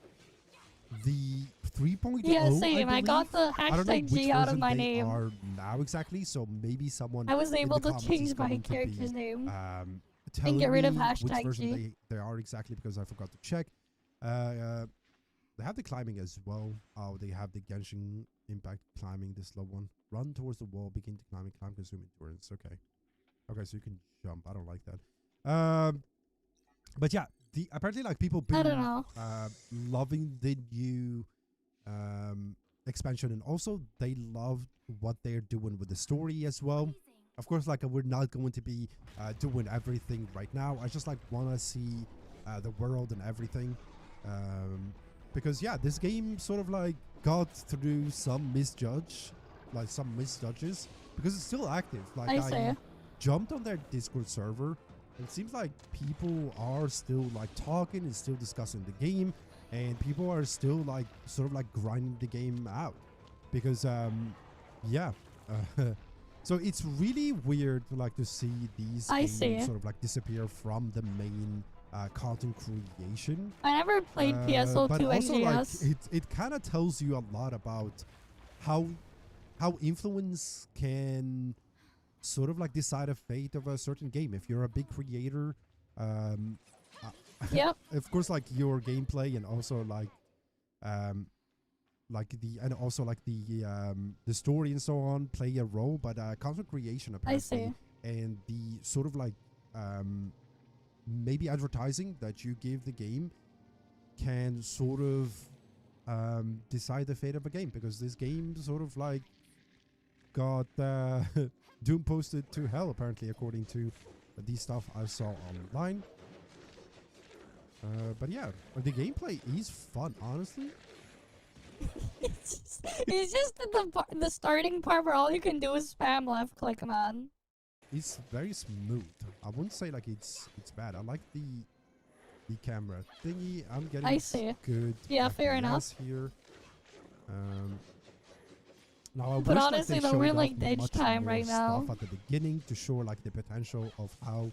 the 3.0. Yeah, same. I got the hashtag G out of my name. Are now exactly, so maybe someone. I was able to change my character's name and get rid of hashtag G. They are exactly, because I forgot to check. They have the climbing as well. Oh, they have the Genshin Impact climbing, the slow one. Run towards the wall, begin to climb, consume endurance. Okay. Okay, so you can jump. I don't like that. But yeah, apparently like people been loving the new expansion, and also they loved what they're doing with the story as well. Of course, like we're not going to be doing everything right now. I just like want to see the world and everything, because yeah, this game sort of like got through some misjudges, because it's still active. Like I jumped on their Discord server. It seems like people are still like talking and still discussing the game, and people are still like sort of like grinding the game out, because yeah. So it's really weird like to see these games sort of like disappear from the main content creation. I never played PSO2 but also TGS. like it kind of tells you a lot about how influence can sort of like decide a fate of a certain game. If you're a big creator, yep. Of course, like your gameplay and also like the story and so on play a role, but content creation apparently and the sort of like maybe advertising that you give the game can sort of decide the fate of a game, because this game sort of like got doom posted to hell apparently, according to the stuff I saw online. But yeah, the gameplay is fun, honestly. It's just the starting part where all you can do is spam left click, man. It's very smooth. I wouldn't say like it's bad. I like the camera thingy. I'm getting good. Yeah, fair enough. Here. Now I but wish, honestly, like, they though, we're showed like off edge much time more right now. stuff at the beginning to show like the potential of how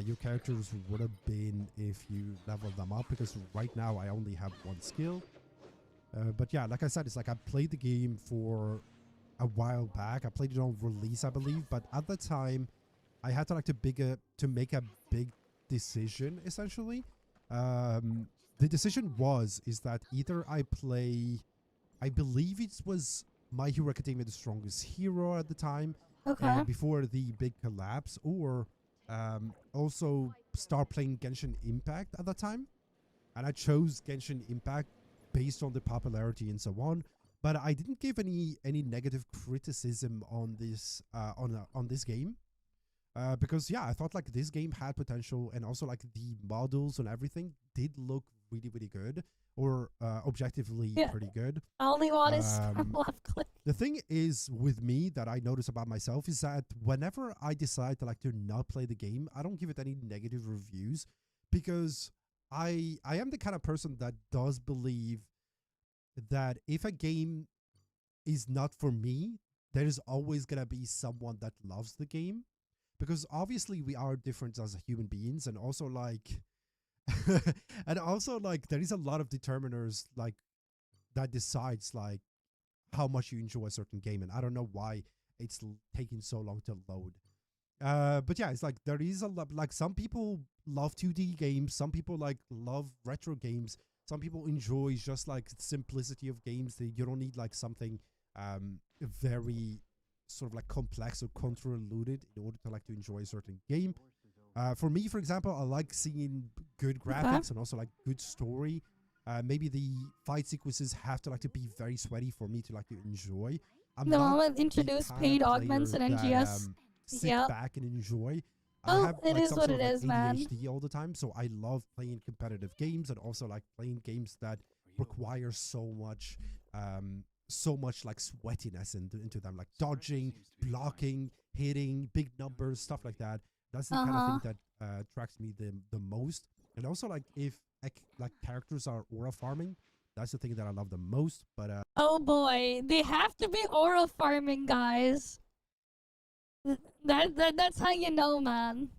your characters would have been if you leveled them up, because right now I only have one skill. But yeah, like I said, it's like I played the game for a while back. I played it on release, I believe, but at the time I had to like to make a big decision essentially. The decision is that either I play, I believe it was My Hero Academia The Strongest Hero at the time, before the big collapse, or also start playing Genshin Impact at that time. And I chose Genshin Impact based on the popularity and so on, but I didn't give any negative criticism on this on this game, because yeah, I thought like this game had potential, and also like the models and everything did look really good, or objectively pretty good. Only one is left click. The thing is with me that I notice about myself is that whenever I decide to like to not play the game, I don't give it any negative reviews, because I am the kind of person that does believe that if a game is not for me, there is always gonna be someone that loves the game, because obviously we are different as human beings, and also like there is a lot of determiners like that decides like how much you enjoy a certain game, and I don't know why it's taking so long to load. But yeah, it's like there is a lot, like some people love 2D games, some people like love retro games, some people enjoy just like simplicity of games, that you don't need like something very sort of like complex or convoluted in order to like to enjoy a certain game. For me, for example, I like seeing good graphics and also like good story. Maybe the fight sequences have to like to be very sweaty for me to like to enjoy. I'm not introduce paid augments in NGS. Sit back and enjoy. Well, I have it like is some what sort it of is, like man. ADHD all the time, so I love playing competitive games, and also like playing games that require so much like sweatiness into them, like dodging, blocking, hitting, big numbers, stuff like that. That's the kind of thing that attracts me the most. And also like if like characters are aura farming, that's the thing that I love the most. But oh boy, they have to be aura farming, guys. That's how you know, man.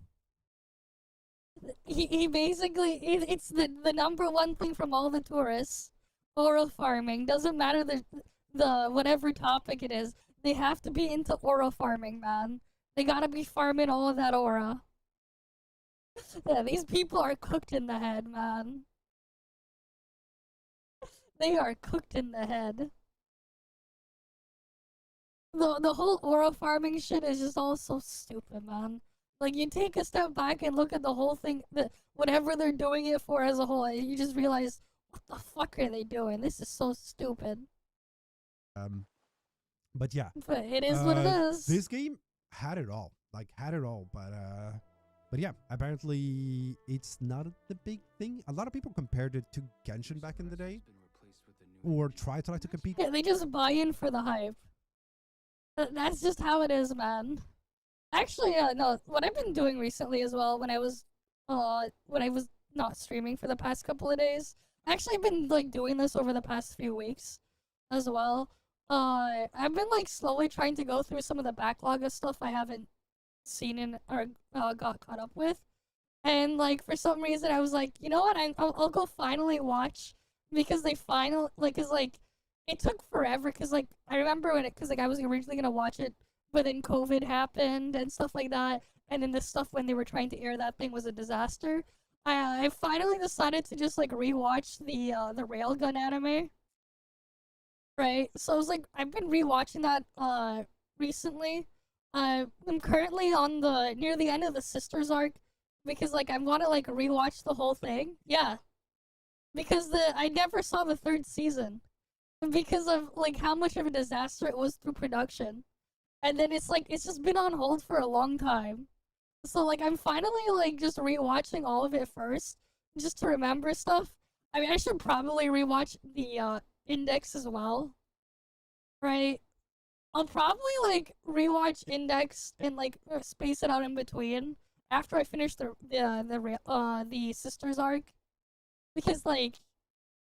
He basically it's the number one thing from all the tourists. Aura farming, doesn't matter the whatever topic it is. They have to be into aura farming, man. They gotta be farming all of that aura. Yeah, these people are cooked in the head, man. They are cooked in the head. The whole aura farming shit is just all so stupid, man. Like, you take a step back and look at the whole thing, whatever they're doing it for as a whole, and you just realize, what the fuck are they doing? This is so stupid. But yeah. But it is what it is. This game had it all. like had it all, but yeah, apparently it's not the big thing. A lot of people compared it to Genshin back in the day, or try to compete. Yeah, they just buy in for the hype. That's just how it is, man. Actually, no, what I've been doing recently as well, when I was not streaming for the past couple of days, actually I've been like doing this over the past few weeks as well. I've been like slowly trying to go through some of the backlog of stuff I haven't seen in or got caught up with, and like for some reason I was like, you know what, I'll go finally watch, because they cause like it took forever, cause like I remember when cause like I was originally gonna watch it, but then COVID happened and stuff like that, and then the stuff when they were trying to air that thing was a disaster. I finally decided to just like rewatch the Railgun anime. Right, so I was like, I've been rewatching that recently. I'm currently on near the end of the Sisters arc, because like I want to like rewatch the whole thing. Yeah, because I never saw the 3rd season because of like how much of a disaster it was through production, and then it's like it's just been on hold for a long time. So like I'm finally like just rewatching all of it first, just to remember stuff. I mean, I should probably rewatch the Index as well, right? I'll probably like rewatch Index and like space it out in between after I finish the Sisters arc, because like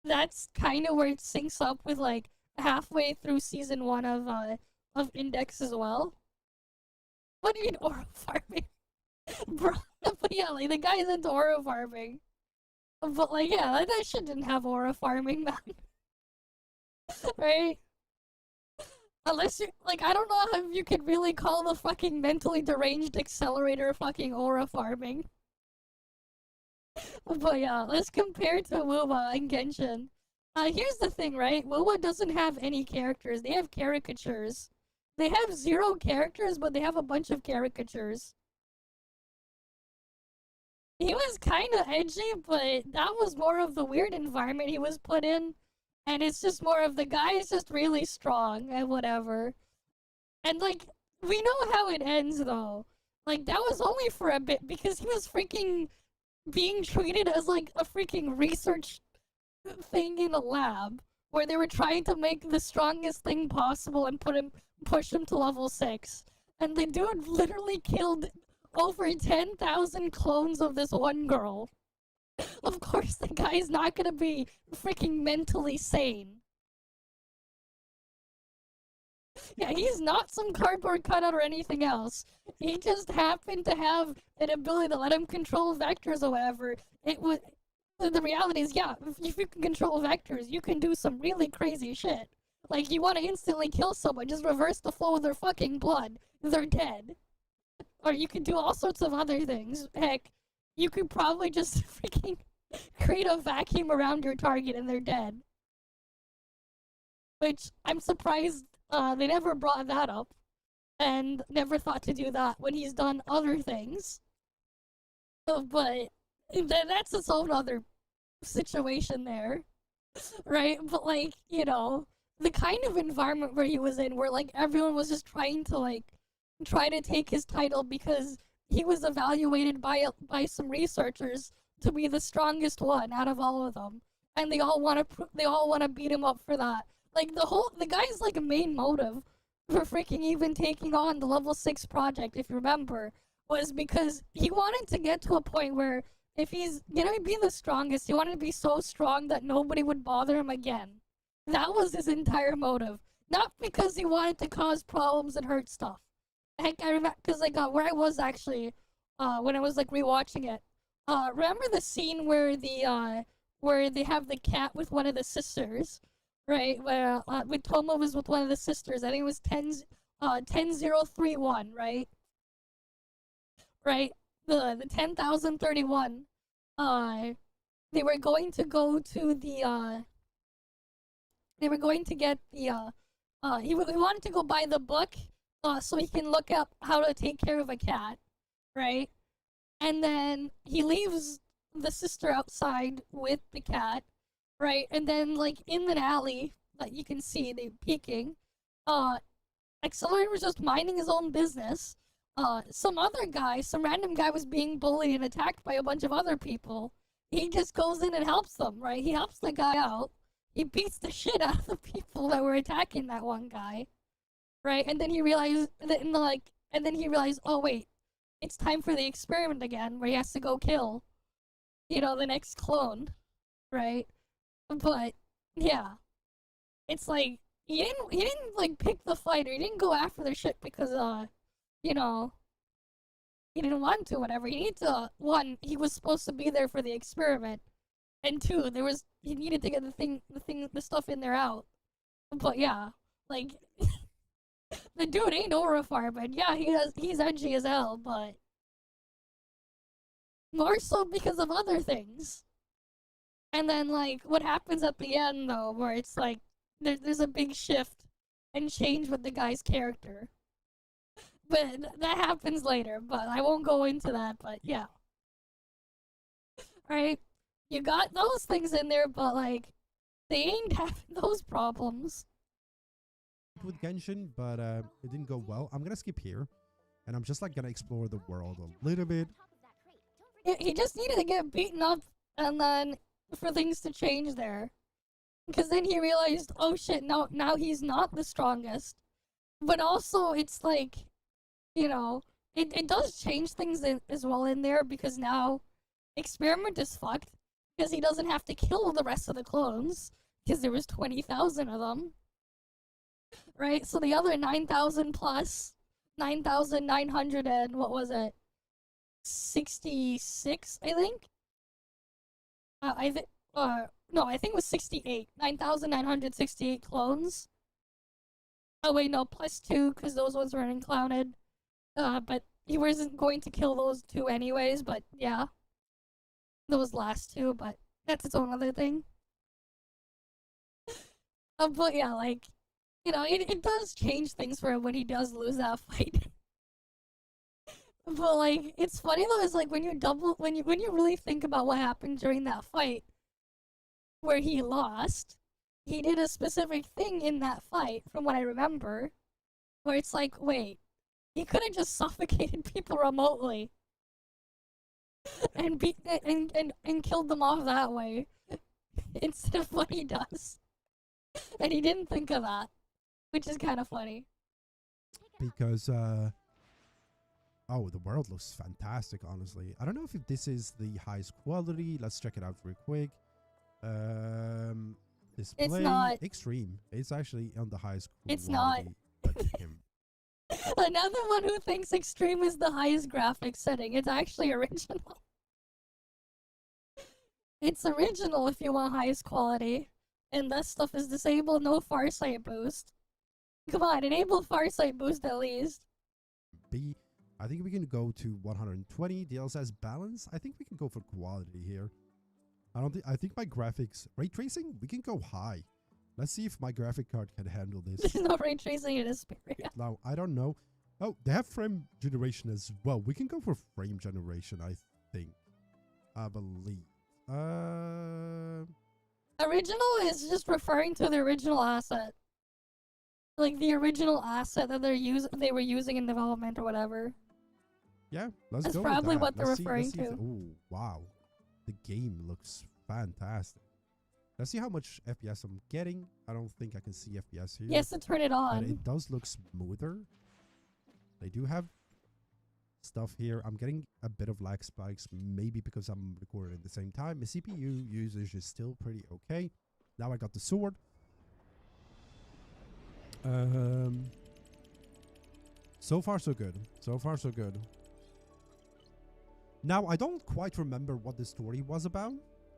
that's kind of where it syncs up with like halfway through season 1 of Index as well. What do you mean oro farming, bro? But yeah, like the guy's into oro farming, but like yeah, that shit didn't have oro farming, man. Right? Unless you, like, I don't know how you could really call the fucking mentally deranged accelerator fucking aura farming. But yeah, let's compare to WoWa and Genshin. Here's the thing, right? WoWa doesn't have any characters. They have caricatures. They have 0 characters, but they have a bunch of caricatures. He was kinda edgy, but that was more of the weird environment he was put in. And it's just more of the guy is just really strong and whatever. And like, we know how it ends though. Like, that was only for a bit because he was freaking being treated as like a freaking research thing in a lab where they were trying to make the strongest thing possible and push him to level 6. And the dude literally killed over 10,000 clones of this one girl. Of course, the guy's not gonna be freaking mentally sane. Yeah, he's not some cardboard cutout or anything else. He just happened to have an ability to let him control vectors or whatever. The reality is, yeah, if you can control vectors, you can do some really crazy shit. Like, you want to instantly kill someone, just reverse the flow of their fucking blood. They're dead. Or you can do all sorts of other things. Heck, you could probably just freaking create a vacuum around your target and they're dead. Which, I'm surprised they never brought that up. And never thought to do that when he's done other things. But that's its own other situation there. Right? But like, you know, the kind of environment where he was in, where like everyone was just trying to like, try to take his title because he was evaluated by some researchers to be the strongest one out of all of them, and they all want to beat him up for that. Like the guy's like main motive for freaking even taking on the level 6 project, if you remember, was because he wanted to get to a point where if he's gonna be the strongest, he wanted to be so strong that nobody would bother him again. That was his entire motive, not because he wanted to cause problems and hurt stuff. Heck, I remember, because like where I was actually when I was like rewatching it, remember the scene where they have the cat with one of the sisters, right? Where when Toma was with one of the sisters, I think it was 10031, right? Right, the 10,031. They were going to go to the they were going to get the he wanted to go buy the book so he can look up how to take care of a cat, right? And then he leaves the sister outside with the cat, right? And then like in an alley that you can see, they peeking, Accelerator was just minding his own business some other guy, some random guy was being bullied and attacked by a bunch of other people. He just goes in and helps them, right? He helps the guy out. He beats the shit out of the people that were attacking that one guy, right? And then he realized that, and then he realized, oh wait, it's time for the experiment again, where he has to go kill, you know, the next clone, right? But yeah, it's like he didn't like pick the fight, or he didn't go after their shit because you know, he didn't want to, whatever. He needed to, one, he was supposed to be there for the experiment, and two, he needed to get the stuff in there out. But yeah, like, the dude ain't Orifar, but yeah, he's edgy as hell, but more so because of other things. And then, like, what happens at the end, though, where it's like, there's a big shift and change with the guy's character. But that happens later, but I won't go into that, but yeah. Right? You got those things in there, but, like, they ain't having those problems. With Genshin, but it didn't go well. I'm gonna skip here, and I'm just, like, gonna explore the world a little bit. He just needed to get beaten up, and then for things to change there. Because then he realized, oh shit, now he's not the strongest. But also, it's like, you know, it does change things as well in there, because now Experiment is fucked, because he doesn't have to kill the rest of the clones, because there was 20,000 of them. Right? So the other 9,000 plus 9,900 and what was it? 66, I think? No, I think it was 68. 9,968 clones. Oh wait, no, plus 2, because those ones were included. But he wasn't going to kill those 2 anyways, but yeah. Those last 2, but that's its own other thing. But yeah, like, you know, it does change things for him when he does lose that fight. But like, it's funny though, is like when you really think about what happened during that fight, where he lost, he did a specific thing in that fight, from what I remember, where it's like, wait, he could have just suffocated people remotely and killed them off that way, instead of what he does. And he didn't think of that, which is kind of funny. Because oh, the world looks fantastic, honestly. I don't know if this is the highest quality. Let's check it out real quick. Display. It's not. Extreme. It's actually on the highest quality. It's not. Another one who thinks Extreme is the highest graphics setting. It's actually original. It's original if you want highest quality. And this stuff is disabled, no Farsight boost. Come on, enable Farsight boost at least. I think we can go to 120. DLSS balance. I think we can go for quality here. I think my graphics ray tracing. We can go high. Let's see if my graphic card can handle this. There's no ray tracing in Xperia. No, I don't know. Oh, they have frame generation as well. We can go for frame generation. I think. I believe. Original is just referring to the original asset. Like the original asset that they were using in development or whatever. Yeah, let's That's go. That's probably with that. what they're referring to. Oh, wow. The game looks fantastic. Let's see how much FPS I'm getting. I don't think I can see FPS here. Yes, to turn it on. And it does look smoother. They do have stuff here. I'm getting a bit of lag spikes, maybe because I'm recording at the same time. My CPU usage is still pretty okay. Now I got the sword. So far so good. So far so good. Now I don't quite remember what the story was about,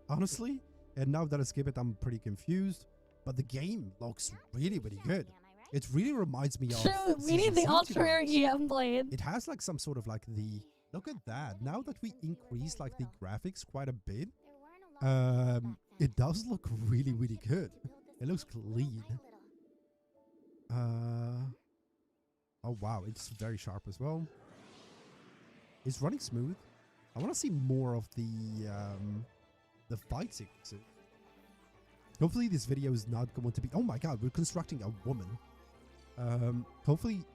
honestly. And now that I skip it, I'm pretty confused. But the game looks really, really good. It really reminds me of... True, we need the ultra rare EM blade. It has like some sort of like the... Look at that. Now that we increase like the graphics quite a bit, it does look really, really good. It looks clean. Oh wow, it's very sharp as well. It's running smooth. I want to see more of the fight sequences. Hopefully this video is not going to be... Oh my god, we're constructing a woman. Hopefully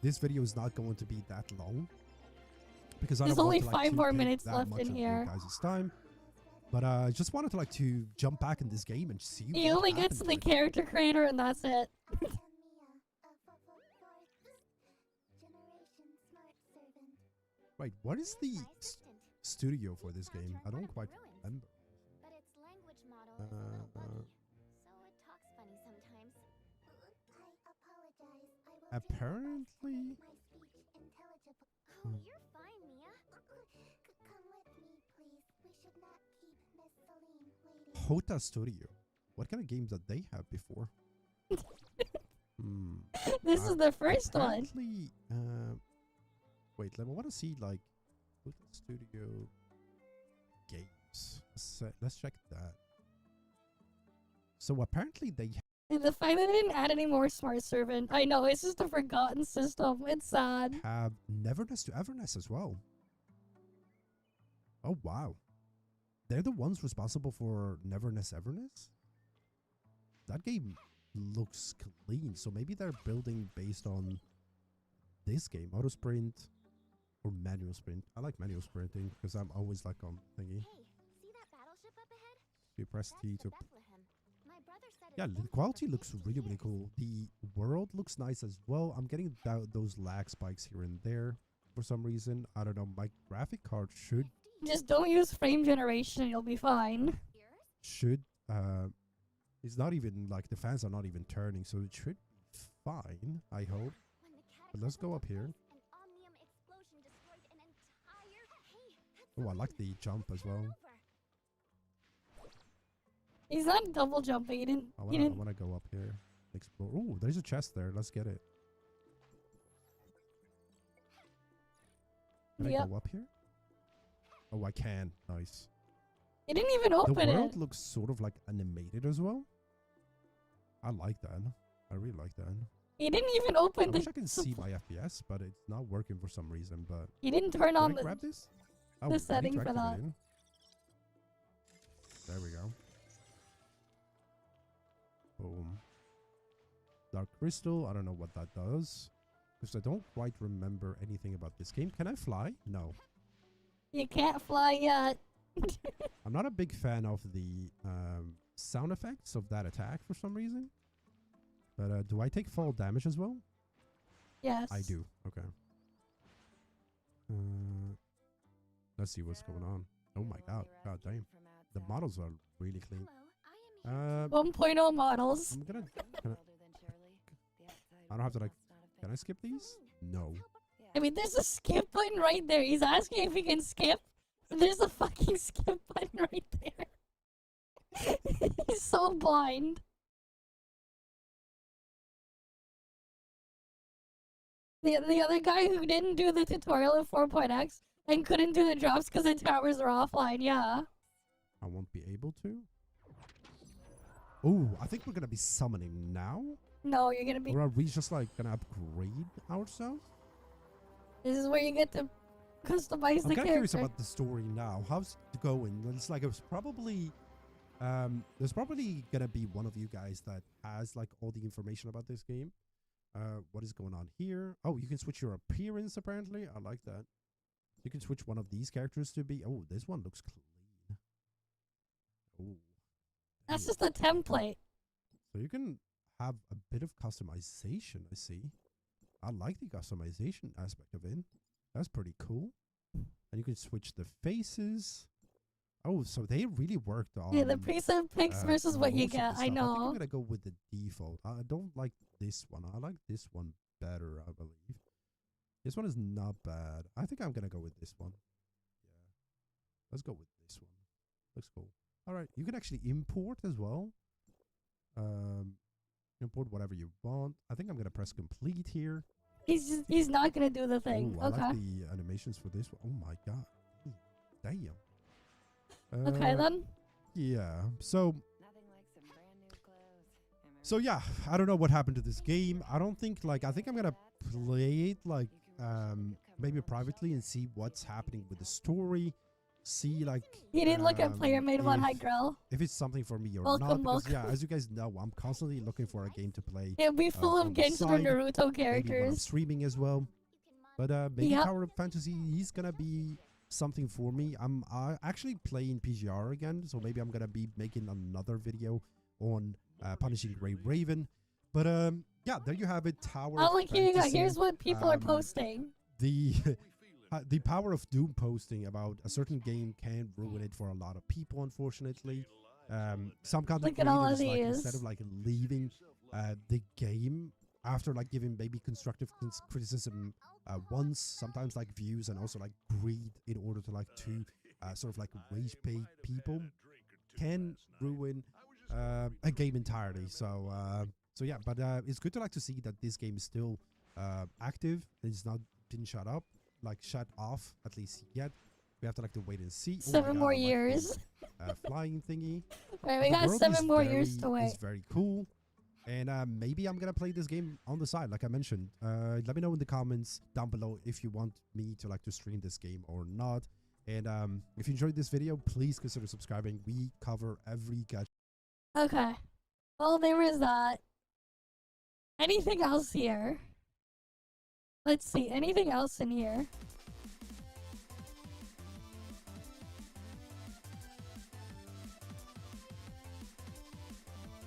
this video is not going to be that long because I There's don't only want to, like, 5 more take minutes that left much in of here. you guys' time. But I just wanted to like to jump back in this game and see. He only gets to the character creator and that's it. Right, what is the studio for this game? I don't quite remember. But its language model is a little buggy, so it talks funny sometimes. I apologize. Apparently. Oh, you're fine, Mia. Come with me, please. We should not keep Miss Celine waiting. Hota Studio. What kind of games did they have before? This is the first one. Apparently, wait, I want to see like Hota Studio games. Let's check that. So apparently they And the fact that they didn't add any more Smart Servant. I know, it's just a forgotten system. It's sad. have Neverness to Everness as well. Oh wow. They're the ones responsible for Neverness Everness? That game looks clean, so maybe they're building based on this game, auto sprint or manual sprint. I like manual sprinting because I'm always like on thingy. Hey, see that battleship up ahead? You press T to. Bethlehem. My brother said Yeah, the quality looks really cool. The world looks nice as well. I'm getting those lag spikes here and there for some reason. I don't know. My graphic card should Just don't use frame generation, you'll be fine. it's not even like the fans are not even turning, so it should be fine, I hope. But let's go up here. Oh, I like the jump as well. He's not double jumping. He didn't. I want to go up here. Explore. Oh, there's a chest there. Let's get it. Can I go up here? Oh, I can. Nice. He didn't even open it. The world looks sort of like animated as well. I like that. I really like that. He didn't even open I the. wish I can see my FPS, but it's not working for some reason. But He didn't turn on can I grab this? the setting for that. There we go. Boom. Dark Crystal. I don't know what that does. Because I don't quite remember anything about this game. Can I fly? No. You can't fly yet. I'm not a big fan of the sound effects of that attack for some reason. But do I take fall damage as well? Yes. I do. Okay. Let's see what's going on. Oh my god. God damn. The models are really clean. 1.0 models. I don't have to like. Can I skip these? No. I mean, there's a skip button right there. He's asking if he can skip. There's a fucking skip button right there. He's so blind. The other guy who didn't do the tutorial in 4.x and couldn't do the drops because the towers are offline, yeah. I won't be able to. Oh, I think we're gonna be summoning now. No, you're gonna be. Or are we just like gonna upgrade ourselves? This is where you get to customize I'm the kind of curious character. about the story now. How's it going? It's like there's probably gonna be one of you guys that has like all the information about this game. What is going on here? Oh, you can switch your appearance apparently. I like that. You can switch one of these characters to be. Oh, this one looks clean. Oh. That's just a template. So you can have a bit of customization, I see. I like the customization aspect of it. That's pretty cool. And you can switch the faces. Oh, so they really worked on... Yeah, the preset picks versus what you most of the get. I stuff. I think know. I'm going to go with the default. I don't like this one. I like this one better, I believe. This one is not bad. I think I'm going to go with this one. Yeah. Let's go with this one. Looks cool. All right. You can actually import as well. Import whatever you want. I think I'm going to press complete here. He's not going to do the thing. Ooh, Okay. I like the animations for this one. Oh my god. Damn. Okay, then. Yeah. So yeah, I don't know what happened to this game. I don't think I think I'm gonna play it maybe privately and see what's happening with the story. see like You didn't look at player made one, hi girl. if it's something for me or Welcome, not. Because welcome. yeah, as you guys know, I'm constantly looking for a game to play. It'll be full of on the Genshin or side, Naruto maybe when I'm characters. streaming as well. But maybe Yep. Tower of Fantasy is gonna be something for me. I'm actually playing PGR again, so maybe I'm gonna be making another video on Punishing Grey Raven. But yeah, there you have it. Tower Oh, of look, here you go. Fantasy. Here's what people are posting. The power of doom posting about a certain game can ruin it for a lot of people, unfortunately. Some content Look at all of creators, like, these. instead of like leaving the game after like giving maybe constructive criticism once, sometimes like views and also like greed in order to like sort of like rage bait people can ruin a game entirely. So yeah, but it's good to like to see that this game is still active. It's not didn't shut off at least yet. We have to like to wait and see. Oh my 7 God, more I like the, years. flying thingy. Right, we The got world 7 is more years to wait. It's very cool. And maybe I'm gonna play this game on the side, like I mentioned. Let me know in the comments down below if you want me to like to stream this game or not. And if you enjoyed this video, please consider subscribing. We cover every gadget. Okay. Well, there was that. Anything else here? Let's see. Anything else in here?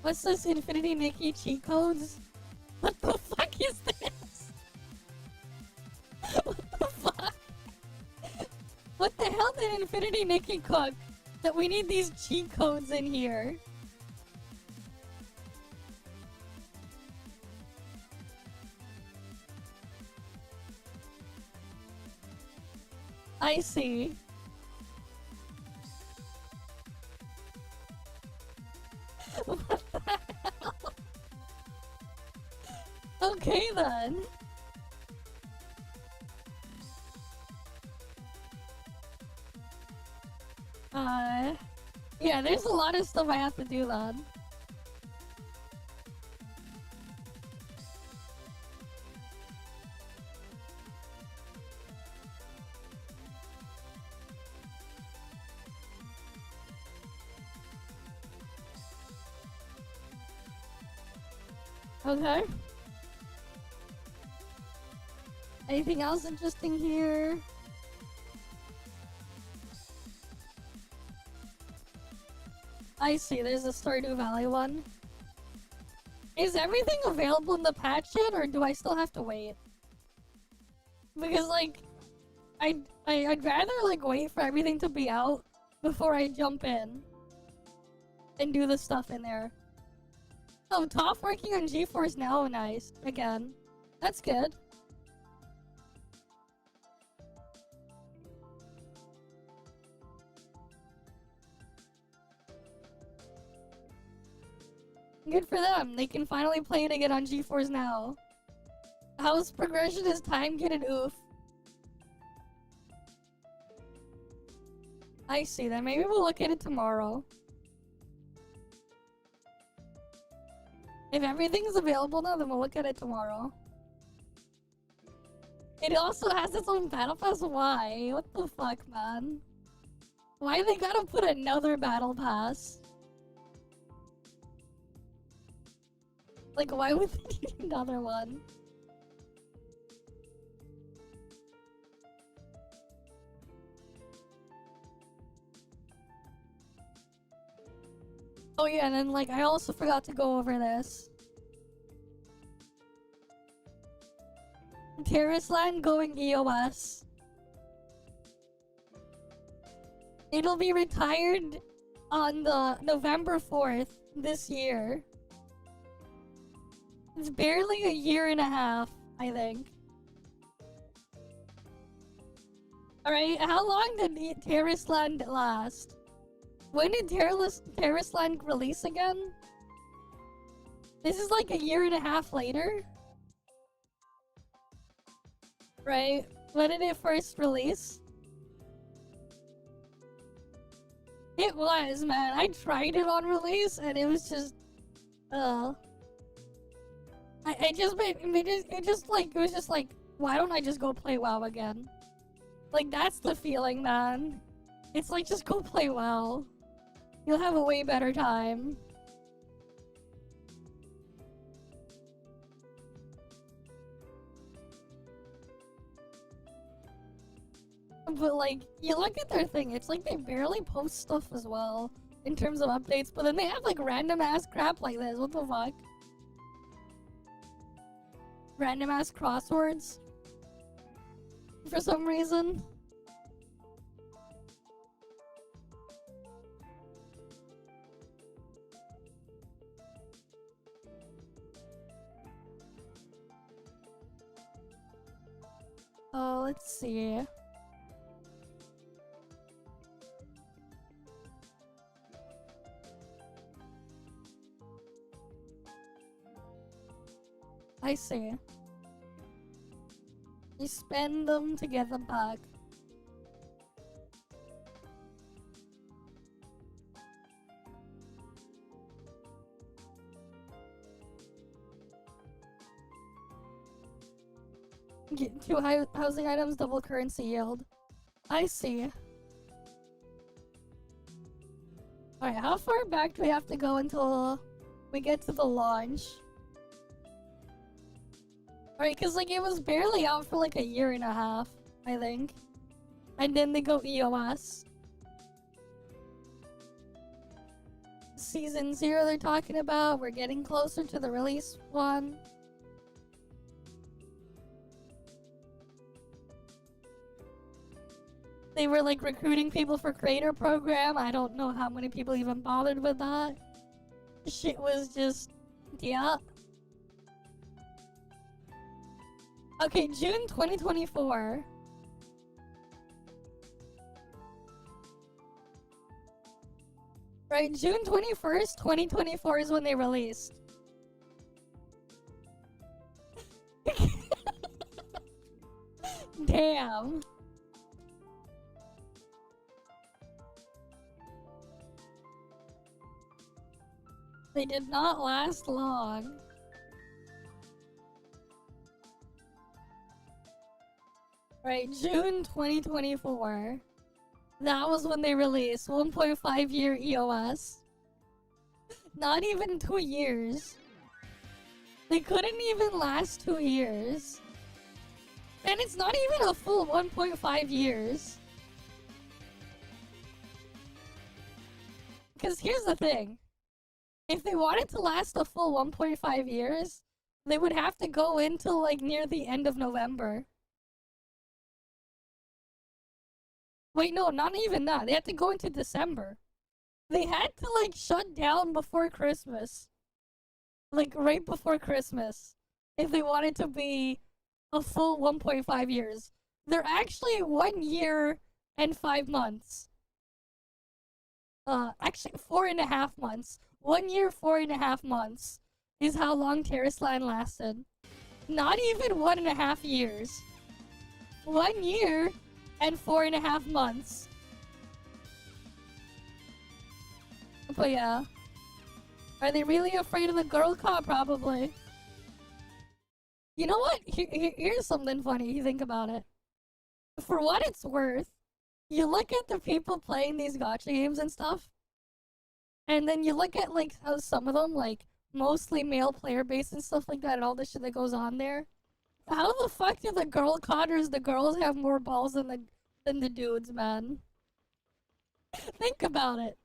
What's this Infinity Nikki cheat codes? What the fuck is this? What the fuck? What the hell did Infinity Nikki cook? That we need these cheat codes in here. I see. What the hell? Okay then. Yeah, there's a lot of stuff I have to do then. Okay. Anything else interesting here? I see, there's a Stardew Valley one. Is everything available in the patch yet, or do I still have to wait? Because, like, I'd rather, like, wait for everything to be out before I jump in and do the stuff in there. Oh, ToF working on GeForce Now, nice. Again. That's good. Good for them. They can finally play it again on GeForce Now. How's progression is time getting oof? I see that. Maybe we'll look at it tomorrow. If everything's available now, then we'll look at it tomorrow. It also has its own battle pass. Why? What the fuck, man? Why they gotta put another battle pass? Like, why would they need another one? Oh yeah, and then, like, I also forgot to go over this. Tarisland going EoS. It'll be retired on the November 4th this year. It's barely a year and a half, I think. Alright, how long did Tarisland last? When did Tarisland release again? This is like a year and a half later? Right? When did it first release? It was, man. I tried it on release and it was just... it was just like, why don't I just go play WoW again? Like, that's the feeling, man. It's like, just go play WoW. You'll have a way better time. But like, you look at their thing, it's like they barely post stuff as well, in terms of updates, but then they have like random ass crap like this, what the fuck? Random ass crosswords? For some reason. Oh, let's see. I see. You spend them to get them back. Get 2 housing items, double currency yield. I see. Alright, how far back do we have to go until we get to the launch? Alright, cause like it was barely out for like a year and a half, I think. And then they go EoS. Season 0 they're talking about, we're getting closer to the release one. They were like recruiting people for creator program. I don't know how many people even bothered with that. Shit was just, yeah. Okay, June 2024. Right, June 21st, 2024 is when they released. Damn. They did not last long. Right, June 2024. That was when they released 1.5 year EoS. Not even 2 years. They couldn't even last 2 years. And it's not even a full 1.5 years. Because here's the thing. If they wanted to last a full 1.5 years, they would have to go into like near the end of November. Wait, no, not even that. They had to go into December. They had to like shut down before Christmas. Like right before Christmas. If they wanted to be a full 1.5 years. They're actually 1 year and 5 months. Actually 4.5 months. 1 year, 4.5 months is how long Tarisland lasted. Not even 1.5 years. 1 year and 4.5 months. But yeah. Are they really afraid of the girl cop? Probably. You know what? Here's something funny. You think about it. For what it's worth, you look at the people playing these gacha games and stuff, and then you look at like how some of them, like mostly male player base and stuff like that, and all the shit that goes on there. How the fuck do the girl codders, the girls have more balls than the dudes, man? Think about it.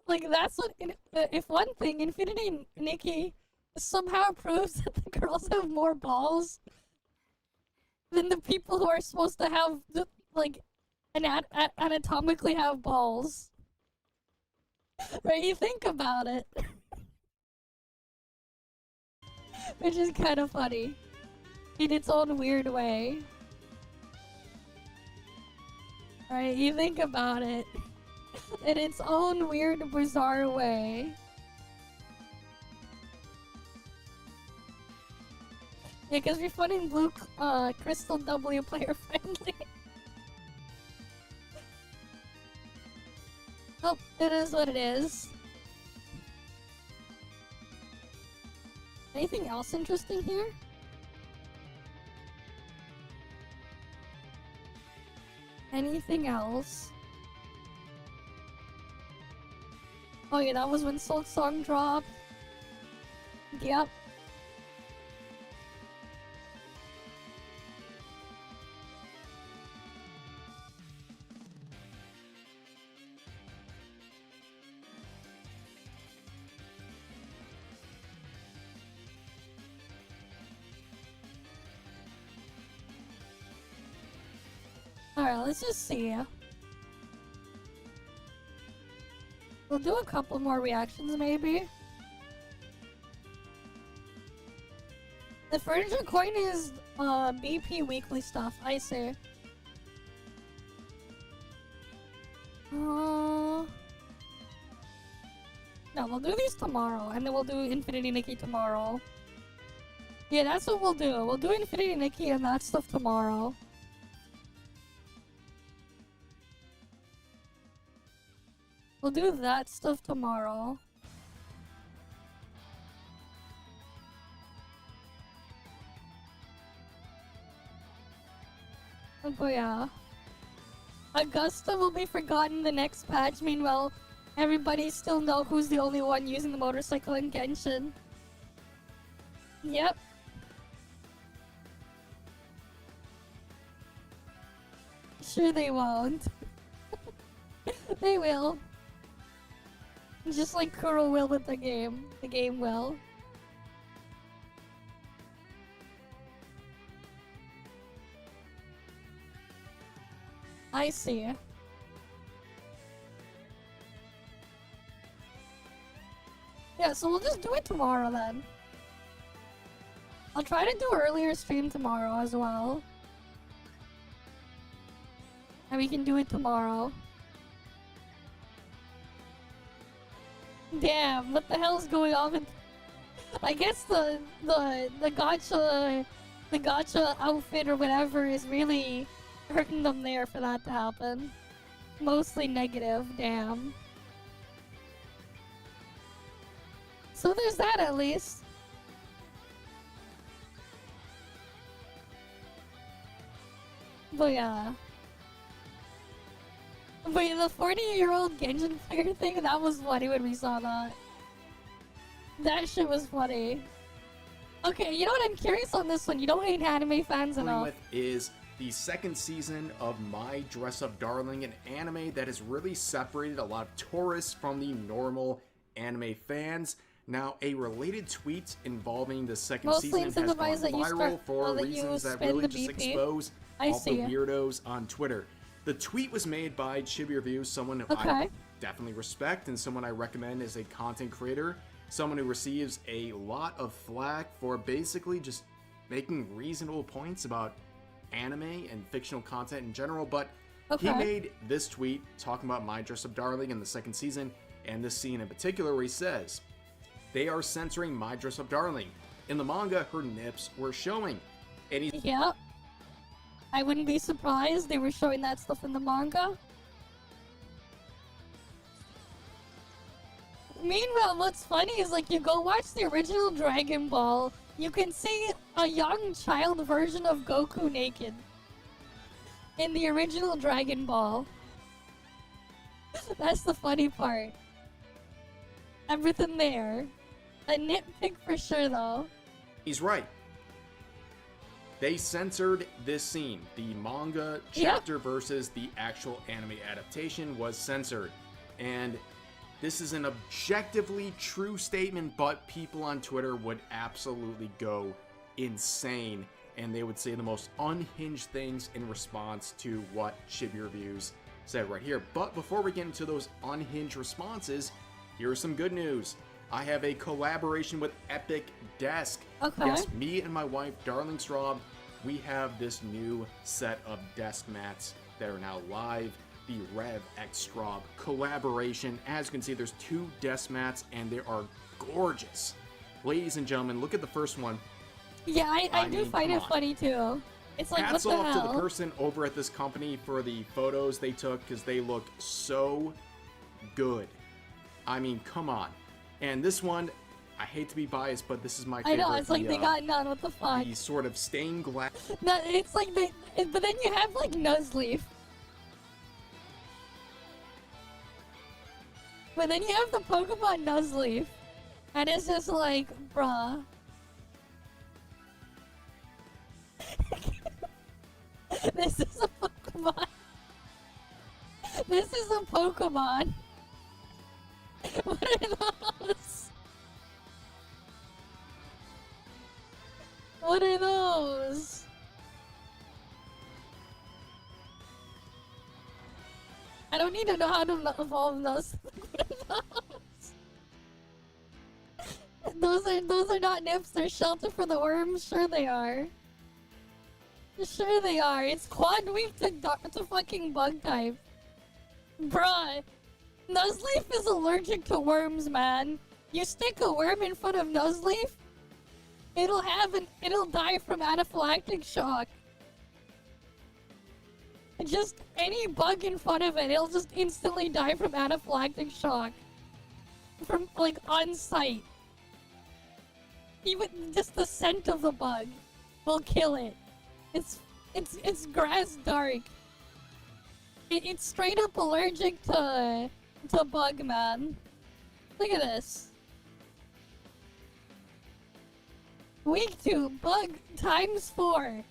Like that's what. If one thing, Infinity Nikki somehow proves that the girls have more balls than the people who are supposed to have like anatomically have balls. Right? You think about it. Which is kind of funny. In its own weird way. Right? You think about it. In its own weird, bizarre way. Yeah, because we're funding Blue Crystal W player friendly. Oh, it is what it is. Anything else interesting here? anything else? Oh yeah, that was when Silk Song dropped. Yep. Alright, let's just see. We'll do a couple more reactions, maybe. The furniture coin is BP weekly stuff, I see. No, we'll do these tomorrow, and then we'll do Infinity Nikki tomorrow. Yeah, that's what we'll do. We'll do Infinity Nikki and that stuff tomorrow. We'll do that stuff tomorrow. Oh yeah. Augusta will be forgotten the next patch. Meanwhile, everybody still know who's the only one using the motorcycle in Genshin. Yep. Sure they won't. They will. Just like Kuro will with the game. The game will. I see. Yeah, so we'll just do it tomorrow then. I'll try to do earlier stream tomorrow as well. And we can do it tomorrow. Damn, what the hell's going on with... I guess the gacha outfit or whatever is really hurting them there for that to happen. Mostly negative, damn. So there's that at least. But yeah. But yeah, the 40-year-old Genshin player thing, that was funny when we saw that. That shit was funny. Okay, you know what, I'm curious on this one. You don't hate anime fans enough. Is the second season of My Dress Up Darling, an anime that has really separated a lot of tourists from the normal anime fans. Now, a related tweet involving the second season has gone viral for reasons that really just expose all the weirdos on Twitter. The tweet was made by Chibi someone who I definitely respect and someone I recommend as a content creator. Someone who receives a lot of flack for basically just making reasonable points about anime and fictional content in general, but he made this tweet talking about My Dress Up Darling in the second season, and this scene in particular where he says, "They are censoring My Dress Up Darling. In the manga, her nips were showing." And he's Yep. I wouldn't be surprised they were showing that stuff in the manga. Meanwhile, what's funny is like you go watch the original Dragon Ball, you can see a young child version of Goku naked in the original Dragon Ball. That's the funny part. Everything there. A nitpick for sure though. He's right. They censored this scene. The manga chapter versus the actual anime adaptation was censored. And this is an objectively true statement, but people on Twitter would absolutely go insane. And they would say the most unhinged things in response to what Chibi Reviews said right here. But before we get into those unhinged responses, here's some good news. I have a collaboration with Epic Desk. Yes, me and my wife, Darling Straub, we have this new set of desk mats that are now live. The Rev X Straub collaboration. As you can see, there's 2 desk mats and they are gorgeous. Ladies and gentlemen, look at the first one. Yeah, I do find it funny too. It's like, hats what the off hell? to the person over at this company for the photos they took because they look so good. I mean, come on. And this one, I hate to be biased, but this is my favorite. I know, it's like they got none, what the fuck? The sort of stained glass. No, it's like they, but then you have like Nuzleaf. But then you have the Pokemon Nuzleaf, and it's just like, bruh. This is a Pokemon. This is a Pokemon. What are those? What are those? I don't need to know how to evolve those. What are those? Those are not nips, they're shelter for the worms. Sure they are. Sure they are. It's quad weak to fucking bug type. Bruh. Nuzleaf is allergic to worms, man. You stick a worm in front of Nuzleaf, it'll die from anaphylactic shock. Just any bug in front of it, it'll just instantly die from anaphylactic shock. From, like, on sight. Even just the scent of the bug will kill it. It's grass dark. It's straight up allergic to bug, man. Look at this. Week 2, bug times 4.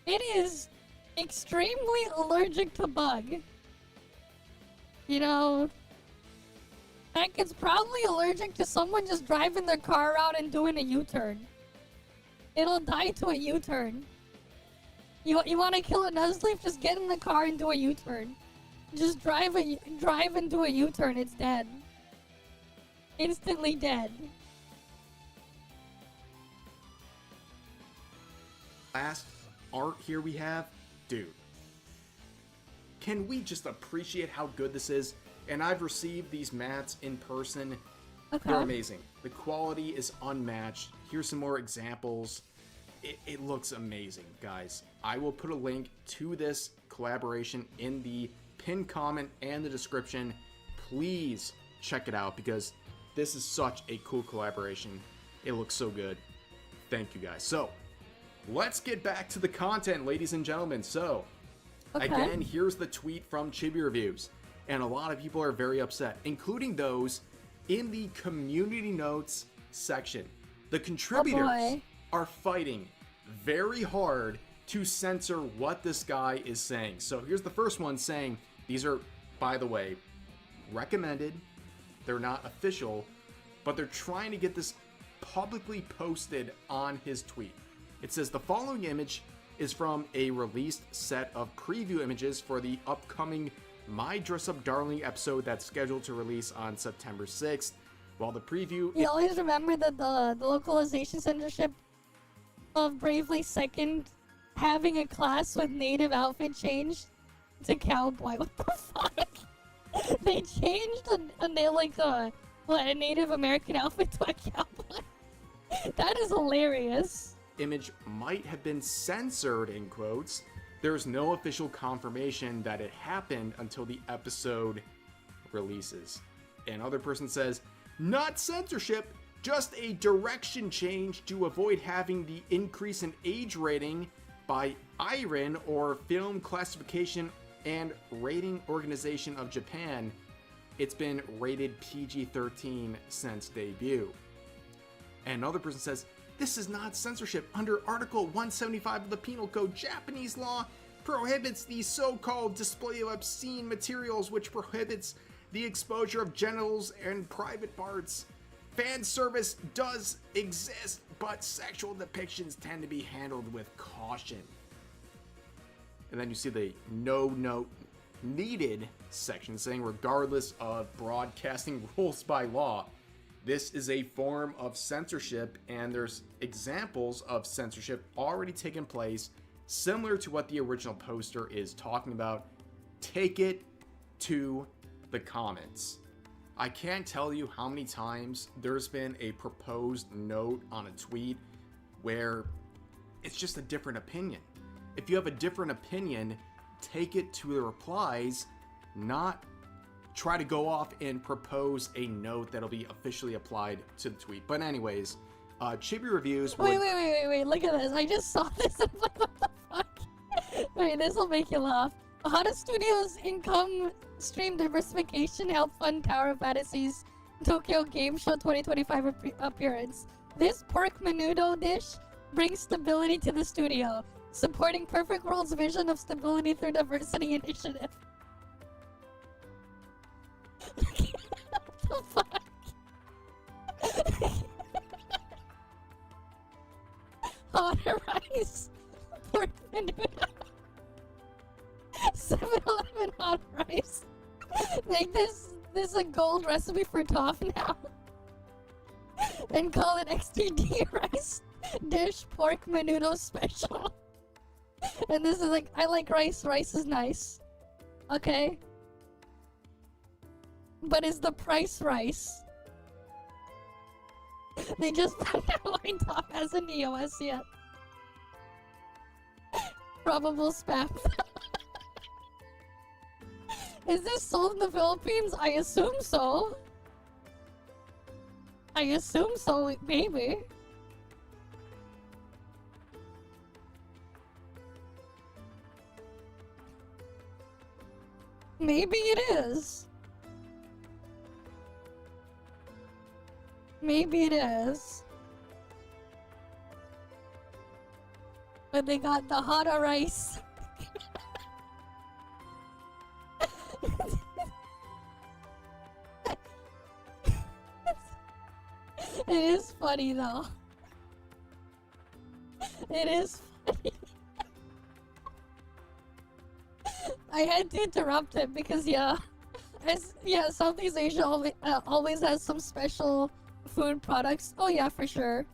It is extremely allergic to bug. You know, heck, it's probably allergic to someone just driving their car out and doing a U-turn. It'll die to a U-turn. You want to kill a Nuzleaf? Just get in the car and do a U-turn. Just drive and do a U-turn. It's dead. Instantly dead. Last art here we have, dude. Can we just appreciate how good this is? And I've received these mats in person. Okay. They're amazing. The quality is unmatched. Here's some more examples. It looks amazing, guys. I will put a link to this collaboration in the pinned comment and the description. Please check it out because this is such a cool collaboration. It looks so good. Thank you, guys. So, let's get back to the content, ladies and gentlemen. So, again, here's the tweet from Chibi Reviews. And a lot of people are very upset, including those in the community notes section. The contributors are fighting very hard to censor what this guy is saying. So here's the first one saying, these are, by the way, recommended. They're not official, but they're trying to get this publicly posted on his tweet. It says the following image is from a released set of preview images for the upcoming My Dress Up Darling episode that's scheduled to release on September 6th. While the preview... You always remember that the localization censorship of Bravely Second having a class with native outfit changed to cowboy. What the fuck? They changed a Native American outfit to a cowboy. That is hilarious. Image might have been censored, in quotes. There's no official confirmation that it happened until the episode releases. Another person says, not censorship, just a direction change to avoid having the increase in age rating by IRIN, or Film Classification and Rating Organization of Japan. It's been rated PG-13 since debut. And another person says, this is not censorship. Under Article 175 of the Penal Code, Japanese law prohibits the so-called display of obscene materials, which prohibits the exposure of genitals and private parts. Fan service does exist, but sexual depictions tend to be handled with caution. And then you see the no note needed section saying, regardless of broadcasting rules by law, this is a form of censorship, and there's examples of censorship already taking place, similar to what the original poster is talking about. Take it to the comments. I can't tell you how many times there's been a proposed note on a tweet where it's just a different opinion. If you have a different opinion, take it to the replies, not try to go off and propose a note that'll be officially applied to the tweet. But anyways, Chibi Reviews would... Wait, look at this. I just saw this and I'm like, what the fuck? Wait, this will make you laugh. How does Studios' income stream diversification help fund Tower of Fantasy's Tokyo Game Show 2025 appearance? This pork menudo dish brings stability to the studio, supporting Perfect World's vision of stability through diversity initiative. What the fuck? Hot rice, pork menudo, 7-Eleven hot rice. Make this a gold recipe for ToF now, and call it XTD rice dish pork menudo special. And this is like, I like rice. Rice is nice. Okay. But is the price rice? They just found out why ToF hasn't EoS yet. Probable spam. Is this sold in the Philippines? I assume so. I assume so, maybe. Maybe it is. Maybe it is. But they got the hotter rice. It is funny though. It is funny. I had to interrupt it because Southeast Asia always has some special food products. Oh yeah, for sure.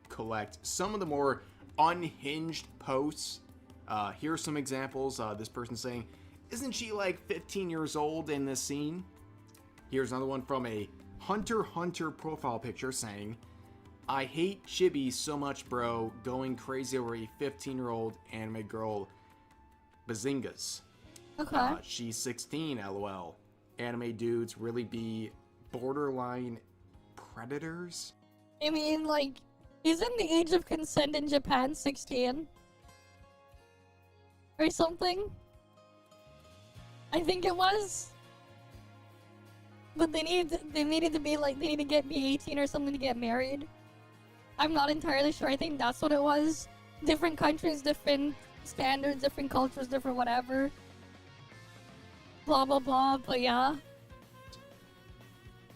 Collect some of the more unhinged posts. Here's some examples. This person saying, "Isn't she like 15 years old in this scene?" Here's another one from a Hunter x Hunter profile picture saying, "I hate chibi so much, bro. Going crazy over a 15-year-old anime girl. Bazingas." Okay. She's 16, lol. Anime dudes really be borderline predators? I mean, like, isn't the age of consent in Japan 16? Or something? I think it was. But they needed to be like, they need to be 18 or something to get married. I'm not entirely sure. I think that's what it was. Different countries, different standards, different cultures, different whatever. Blah blah blah, but yeah.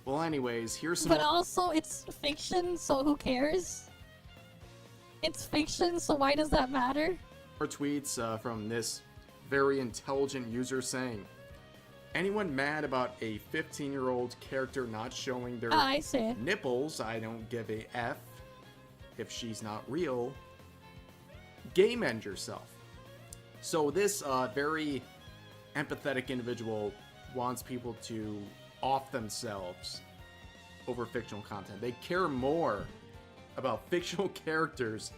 Well, anyways, here's some. But also, it's fiction, so who cares? It's fiction, so why does that matter? More tweets from this very intelligent user saying, "Anyone mad about a 15-year-old character not showing their nipples? I don't give a F. If she's not real, game end yourself." So this very empathetic individual wants people to off themselves over fictional content. They care more about fictional characters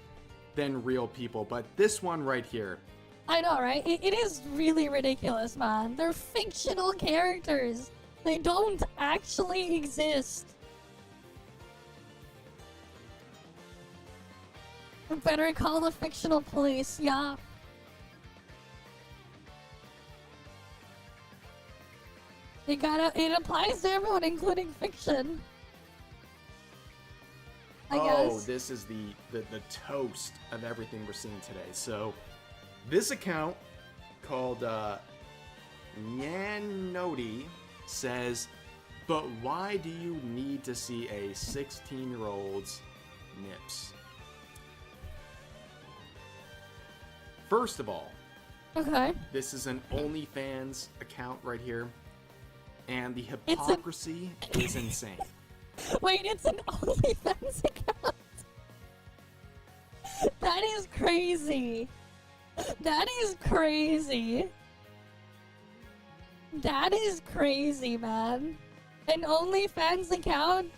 than real people. But this one right here, I know, right? It is really ridiculous, man. They're fictional characters. They don't actually exist. Better call the fictional police, yeah. It applies to everyone, including fiction. I guess. This is the toast of everything we're seeing today. So, this account called Nyanoti says, "But why do you need to see a 16-year-old's nips?" First of all, okay, this is an OnlyFans account right here, and the hypocrisy is insane. Wait, it's an OnlyFans account? That is crazy. That is crazy. That is crazy, man. An OnlyFans account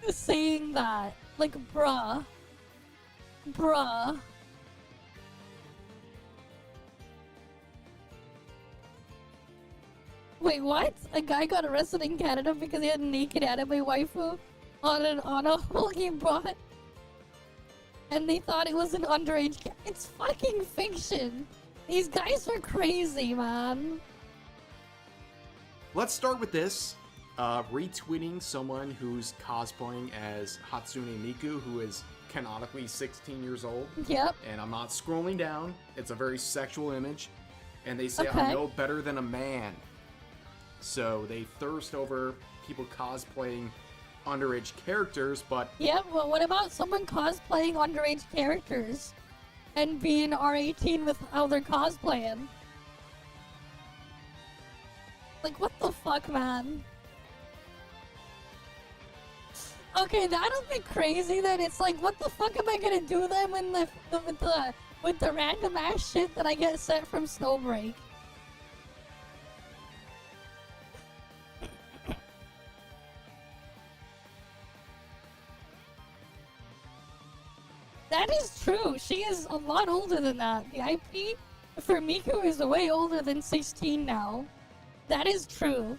saying that. Like, bruh. Bruh. Wait, what? A guy got arrested in Canada because he had a naked anime waifu on a whole game bot? and they thought it was an underage It's fucking fiction. These guys are crazy, man. Let's start with this. Retweeting someone who's cosplaying as Hatsune Miku, who is canonically 16 years old. Yep. And I'm not scrolling down. It's a very sexual image. And they say, Okay. I'm no better than a man. So they thirst over people cosplaying underage characters, but... Yeah, well, what about someone cosplaying underage characters? And being R18 with how they're cosplaying? Like, what the fuck, man? Okay, that'll be crazy then. It's like, what the fuck am I gonna do then with the random ass shit that I get sent from Snowbreak? That is true. She is a lot older than that. The IP for Miku is way older than 16 now. That is true.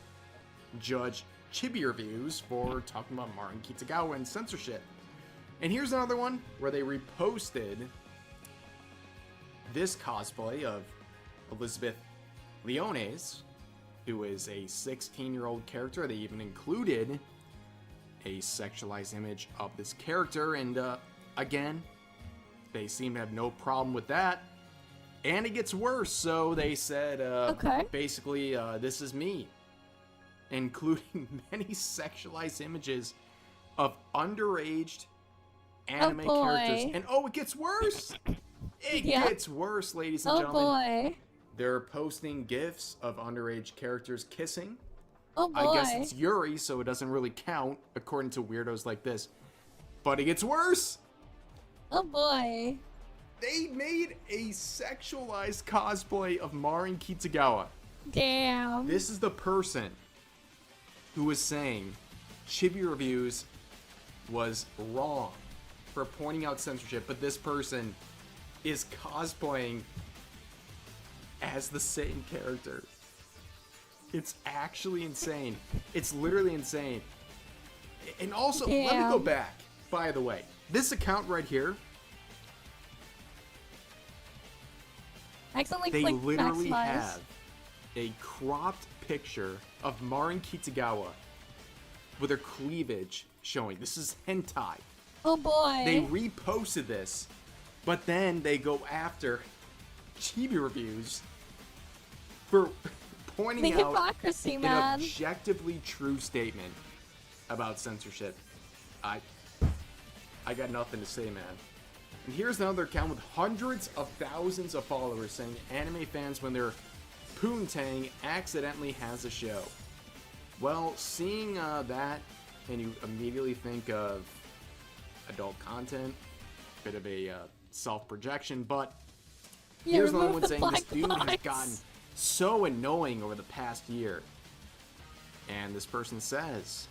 Judge Chibi Reviews for talking about Marin Kitagawa and censorship. And here's another one where they reposted this cosplay of Elizabeth Leones, who is a 16-year-old character. They even included a sexualized image of this character, and again, they seem to have no problem with that. And it gets worse, so they said, basically, this is me. Including many sexualized images of underage anime characters. And it gets worse! It gets worse, ladies and gentlemen. They're posting GIFs of underage characters kissing. I guess it's Yuri, so it doesn't really count, according to weirdos like this. But it gets worse! Oh boy. They made a sexualized cosplay of Marin Kitagawa. Damn. This is the person who was saying Chibi Reviews was wrong for pointing out censorship, but this person is cosplaying as the same character. It's actually insane. It's literally insane. And also, let me go back, by the way. This account right here, they literally have a cropped picture of Marin Kitagawa with her cleavage showing. This is hentai. Oh boy. They reposted this, but then they go after Chibi Reviews for pointing out hypocrisy, an man. objectively true statement about censorship. I got nothing to say, man. And here's another account with hundreds of thousands of followers saying anime fans, when their poontang accidentally has a show. Well, seeing that, and you immediately think of adult content, bit of a self-projection, but here's another one saying this dude has gotten so annoying over the past year. And this person says,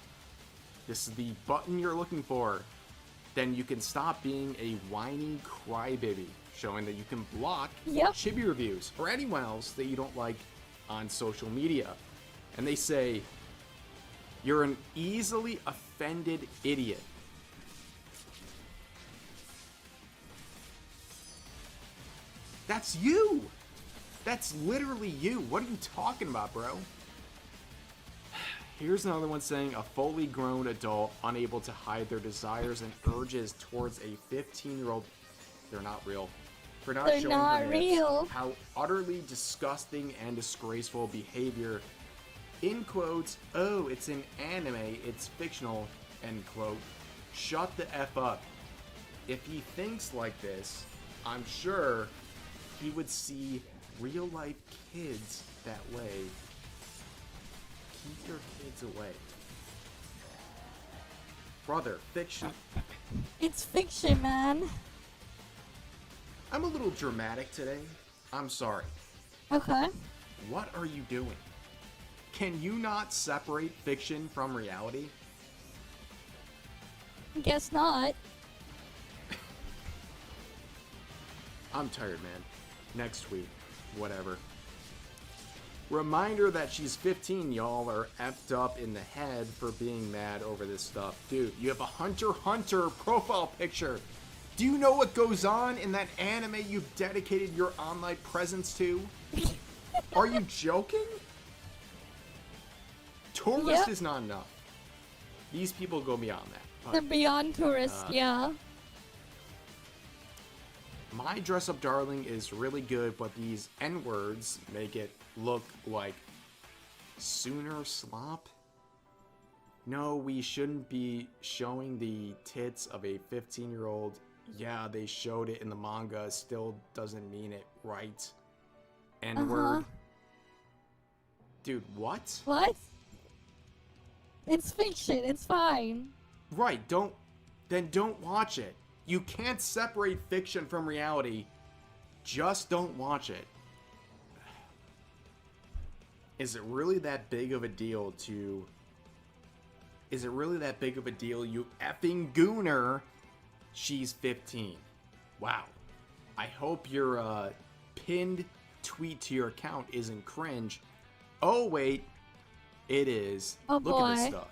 this is the button you're looking for. Then you can stop being a whiny crybaby, showing that you can block Chibi Reviews or anyone else that you don't like on social media. And they say, you're an easily offended idiot. That's you! That's literally you. What are you talking about, bro? Here's another one saying a fully grown adult unable to hide their desires and urges towards a 15-year-old. They're not real. For not They're showing not her real. nips. How utterly disgusting and disgraceful behavior. In quotes, oh, it's an anime, it's fictional, end quote. Shut the F up. If he thinks like this, I'm sure he would see real-life kids that way. Keep your kids away. Brother, fiction. It's fiction, man. I'm a little dramatic today. I'm sorry. Okay. What are you doing? Can you not separate fiction from reality? Guess not. I'm tired, man. Next week. Whatever. Reminder that she's 15, y'all are effed up in the head for being mad over this stuff. Dude, you have a Hunter x Hunter profile picture. Do you know what goes on in that anime you've dedicated your online presence to? Are you joking? Tourist is not enough. These people go beyond that. But, they're beyond tourist, yeah. My Dress Up Darling is really good, but these N-words make it look like sooner slop. No, we shouldn't be showing the tits of a 15-year-old. Yeah, they showed it in the manga. Still doesn't mean it right. N-word. Dude, what? What? It's fiction. It's fine. Right, then don't watch it. You can't separate fiction from reality. Just don't watch it. Is it really that big of a deal to... Is it really that big of a deal, you effing gooner? She's 15. Wow. I hope your pinned tweet to your account isn't cringe. Oh, wait. It is. Oh, Look at this boy. stuff.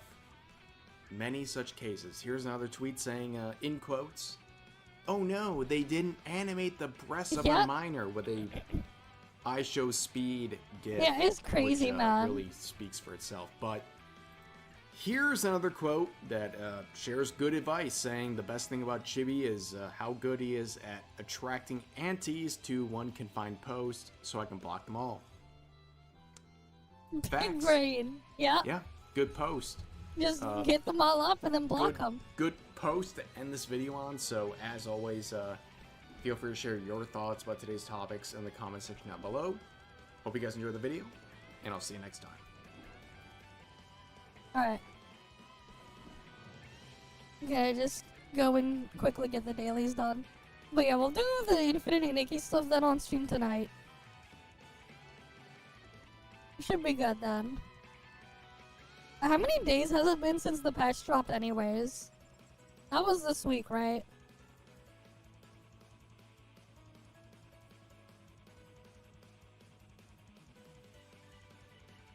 Many such cases. Here's another tweet saying, in quotes, "Oh no, they didn't animate the breasts of a minor with a I show speed gif." Yeah, it's crazy, which, man. Really speaks for itself. But here's another quote that shares good advice, saying the best thing about Chibi is how good he is at attracting aunties to one confined post, so I can block them all. Facts. Great. Yeah. Yeah, good post. Just get them all up and then block them. Good post to end this video on. So as always, feel free to share your thoughts about today's topics in the comment section down below. Hope you guys enjoyed the video, and I'll see you next time. Alright. Okay, just go and quickly get the dailies done. But yeah, we'll do the Infinity Nikki stuff then on stream tonight. Should be good then. How many days has it been since the patch dropped anyways? That was this week, right?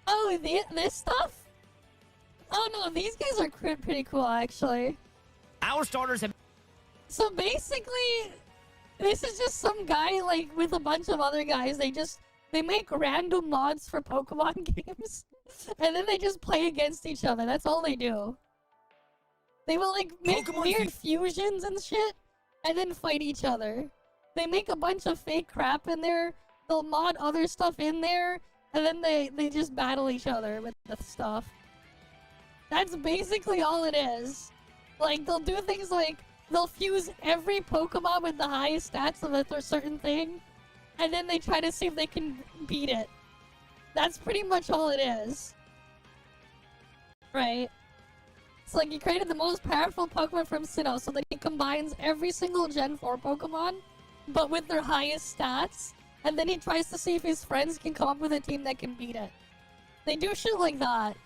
Oh, this stuff? Oh no, these guys are pretty cool actually. Our starters have... So basically, this is just some guy like with a bunch of other guys. They make random mods for Pokemon games. And then they just play against each other. That's all they do. They will like make weird fusions and shit, and then fight each other. They make a bunch of fake crap in there. They'll mod other stuff in there, and then they just battle each other with the stuff. That's basically all it is. Like they'll do things like they'll fuse every Pokemon with the highest stats of a certain thing, and then they try to see if they can beat it. That's pretty much all it is. Right? It's like he created the most powerful Pokemon from Sinnoh, so that he combines every single Gen 4 Pokemon, but with their highest stats, and then he tries to see if his friends can come up with a team that can beat it. They do shit like that.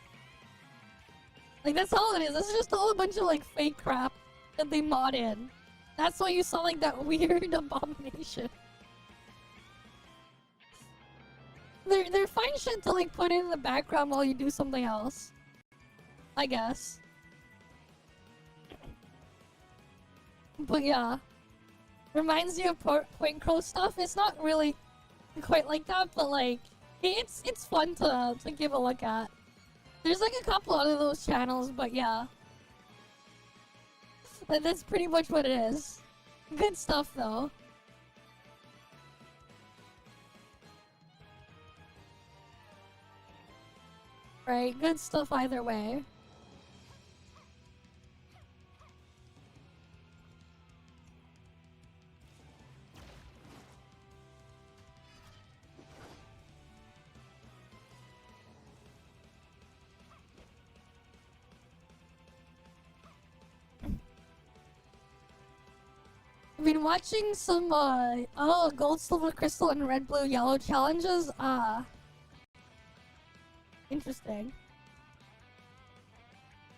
Like, that's all it is. This is just all a bunch of, like, fake crap that they mod in. That's why you saw, like, that weird abomination. They're fine shit to like put in the background while you do something else, I guess. But yeah, reminds you of Point Crow stuff. It's not really quite like that, but like it's fun to give a look at. There's like a couple other those channels, but yeah, that's pretty much what it is. Good stuff though. Right, good stuff either way. I've been watching some, gold, silver, crystal, and red, blue, yellow challenges. Interesting.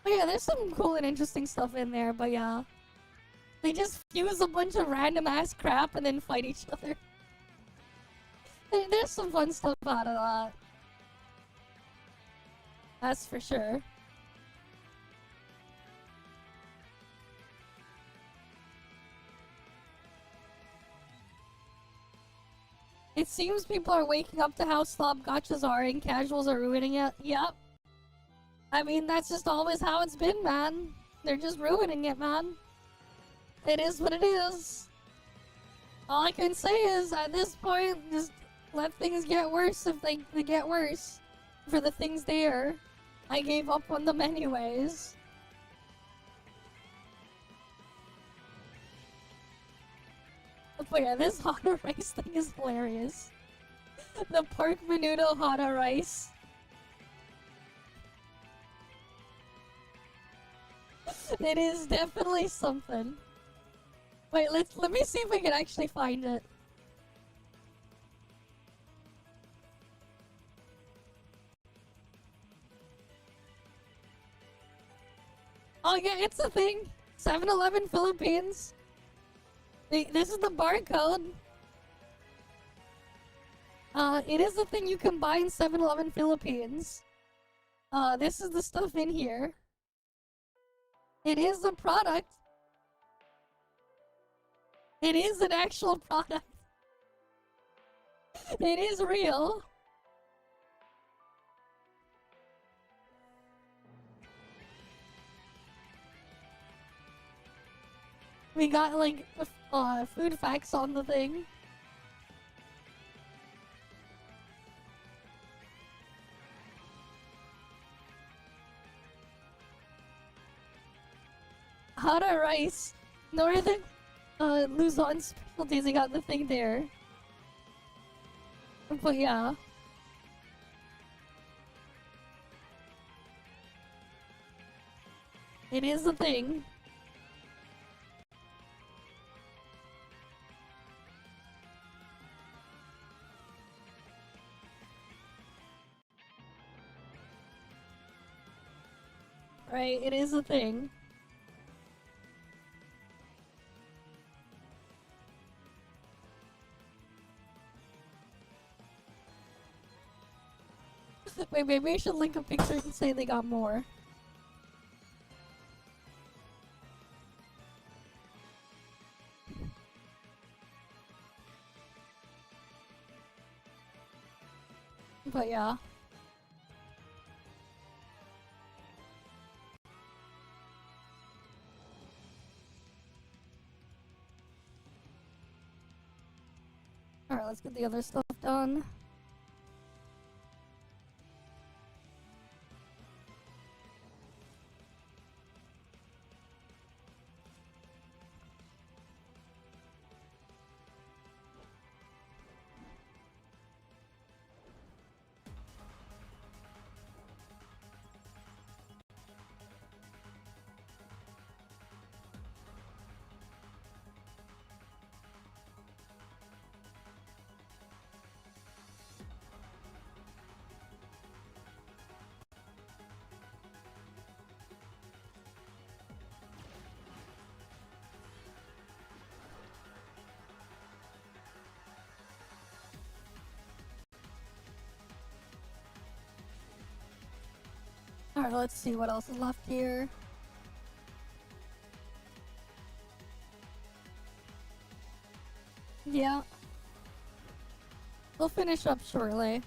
But yeah, there's some cool and interesting stuff in there, but yeah. They just fuse a bunch of random ass crap and then fight each other. There's some fun stuff out of that. That's for sure. It seems people are waking up to how slob gotchas are and casuals are ruining it. Yep. I mean, that's just always how it's been, man. They're just ruining it, man. It is what it is. All I can say is, at this point, just let things get worse if they get worse. For the things there. I gave up on them anyways. But yeah, this Hana rice thing is hilarious. The pork menudo Hana rice. It is definitely something. Wait, let me see if I can actually find it. Oh yeah, it's a thing. 7-Eleven Philippines. This is the barcode. It is a thing you can buy in 7-Eleven Philippines. This is the stuff in here. It is a product. It is an actual product. It is real. We got like food facts on the thing. Hana rice, Northern Luzon specialties. I got the thing there. But yeah. It is a thing. Right, it is a thing. Wait, maybe I should link a picture and say they got more. But yeah. Alright, let's get the other stuff done. Alright, let's see what else is left here. Yeah. We'll finish up shortly.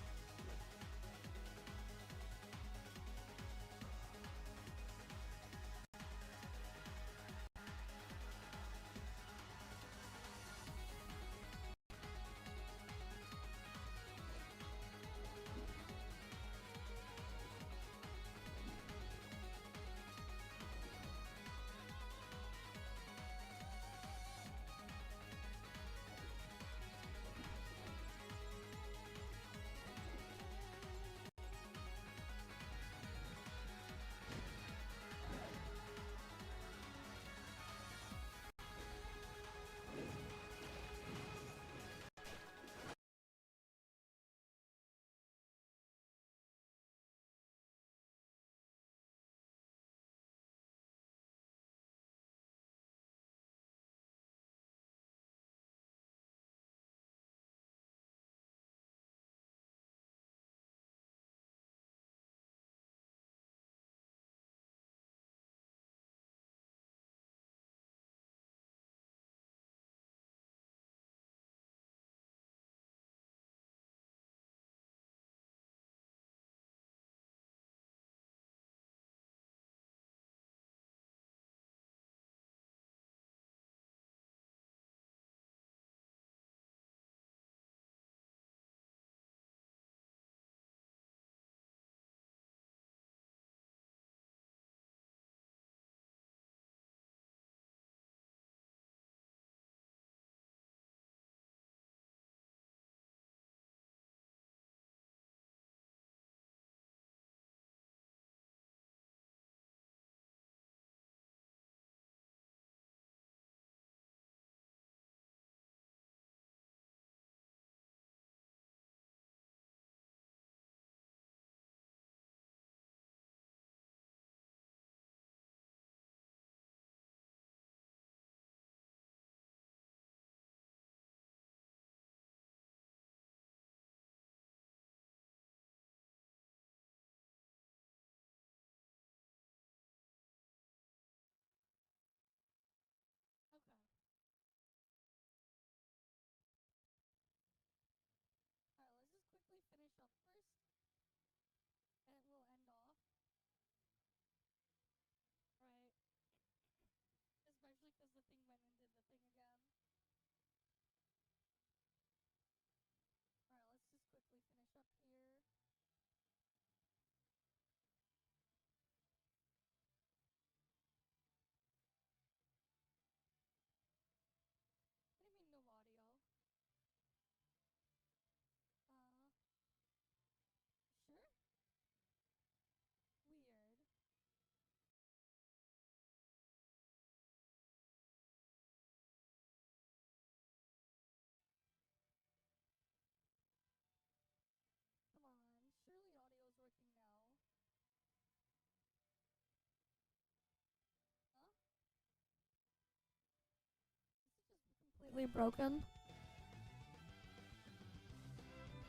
completely broken?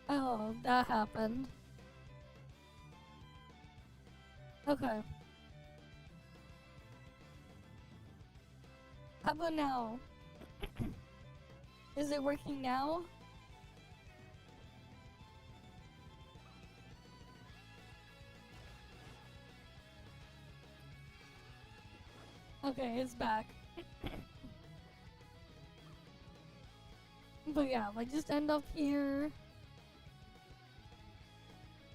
Oh, that happened. Okay. How about now? Is it working now? Okay, it's back. But yeah, like just end up here.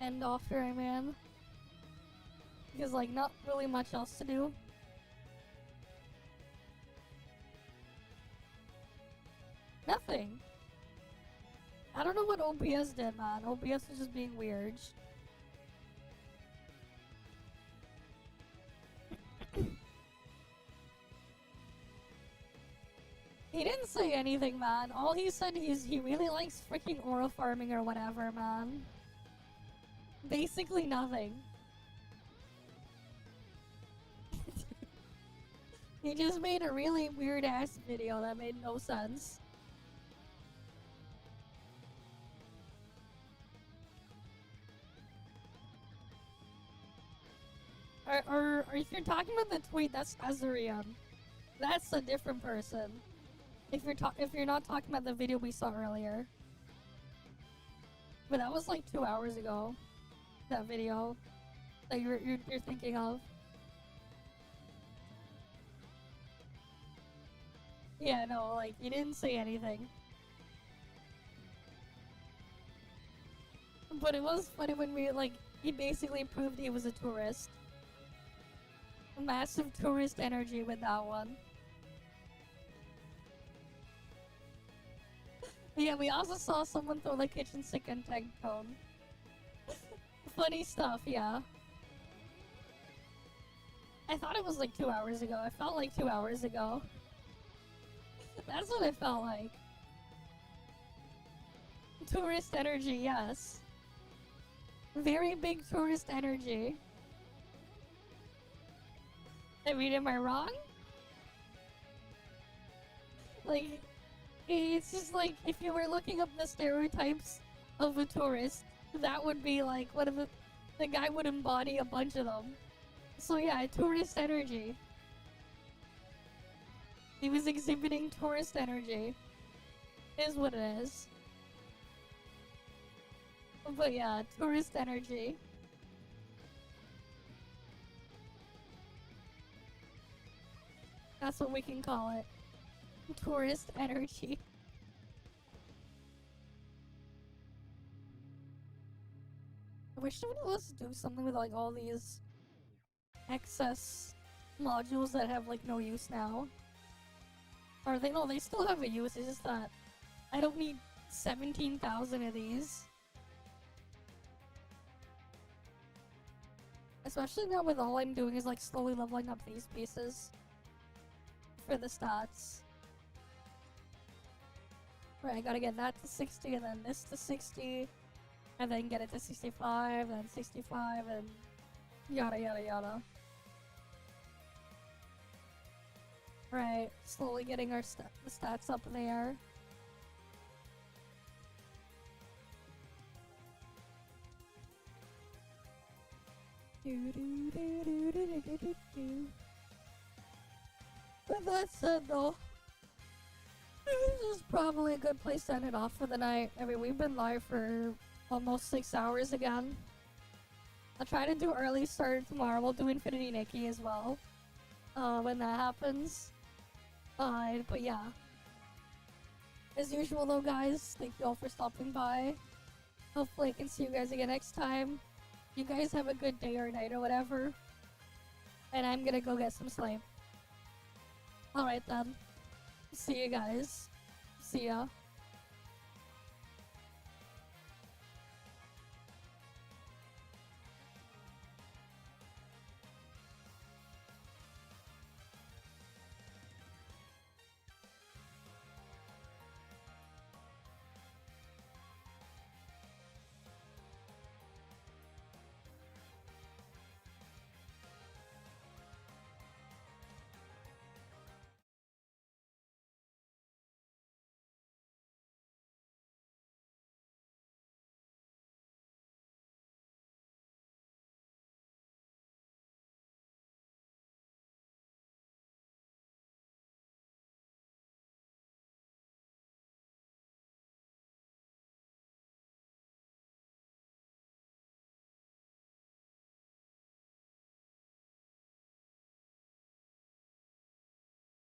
End off here, man. Because like not really much else to do. Nothing. I don't know what OBS did, man. OBS is just being weird. He didn't say anything, man. All he said is he really likes freaking aura farming or whatever, man. Basically nothing. He just made a really weird ass video that made no sense. Or if you're talking about the tweet, that's Azarian. That's a different person. If you're not talking about the video we saw earlier. But that was like 2 hours ago. That video that you're thinking of. Yeah, no, like he didn't say anything. But it was funny when he basically proved he was a tourist. Massive tourist energy with that one. Yeah, we also saw someone throw the kitchen sink and tank cone. Funny stuff, yeah. I thought it was like 2 hours ago. I felt like 2 hours ago. That's what it felt like. Tourist energy, yes. Very big tourist energy. I mean, am I wrong? Like, it's just like, if you were looking up the stereotypes of a tourist, that would be like, what if the guy would embody a bunch of them. So yeah, tourist energy. He was exhibiting tourist energy. Is what it is. But yeah, tourist energy. That's what we can call it. Tourist energy. I wish someone else do something with like all these excess modules that have like no use now. Or they still have a use, it's just that I don't need 17,000 of these. Especially now with all I'm doing is like slowly leveling up these pieces for the stats. Right, I gotta get that to 60 and then this to 60 and then get it to 65 and 65 and yada yada yada. Right, slowly getting our the stats up there. With that said though, this is probably a good place to end it off for the night. I mean, we've been live for almost 6 hours again. I'll try to do early start tomorrow. We'll do Infinity Nikki as well. When that happens. But yeah. As usual though, guys, thank you all for stopping by. Hopefully I can see you guys again next time. You guys have a good day or night or whatever. And I'm gonna go get some sleep. Alright then. See you guys. See ya.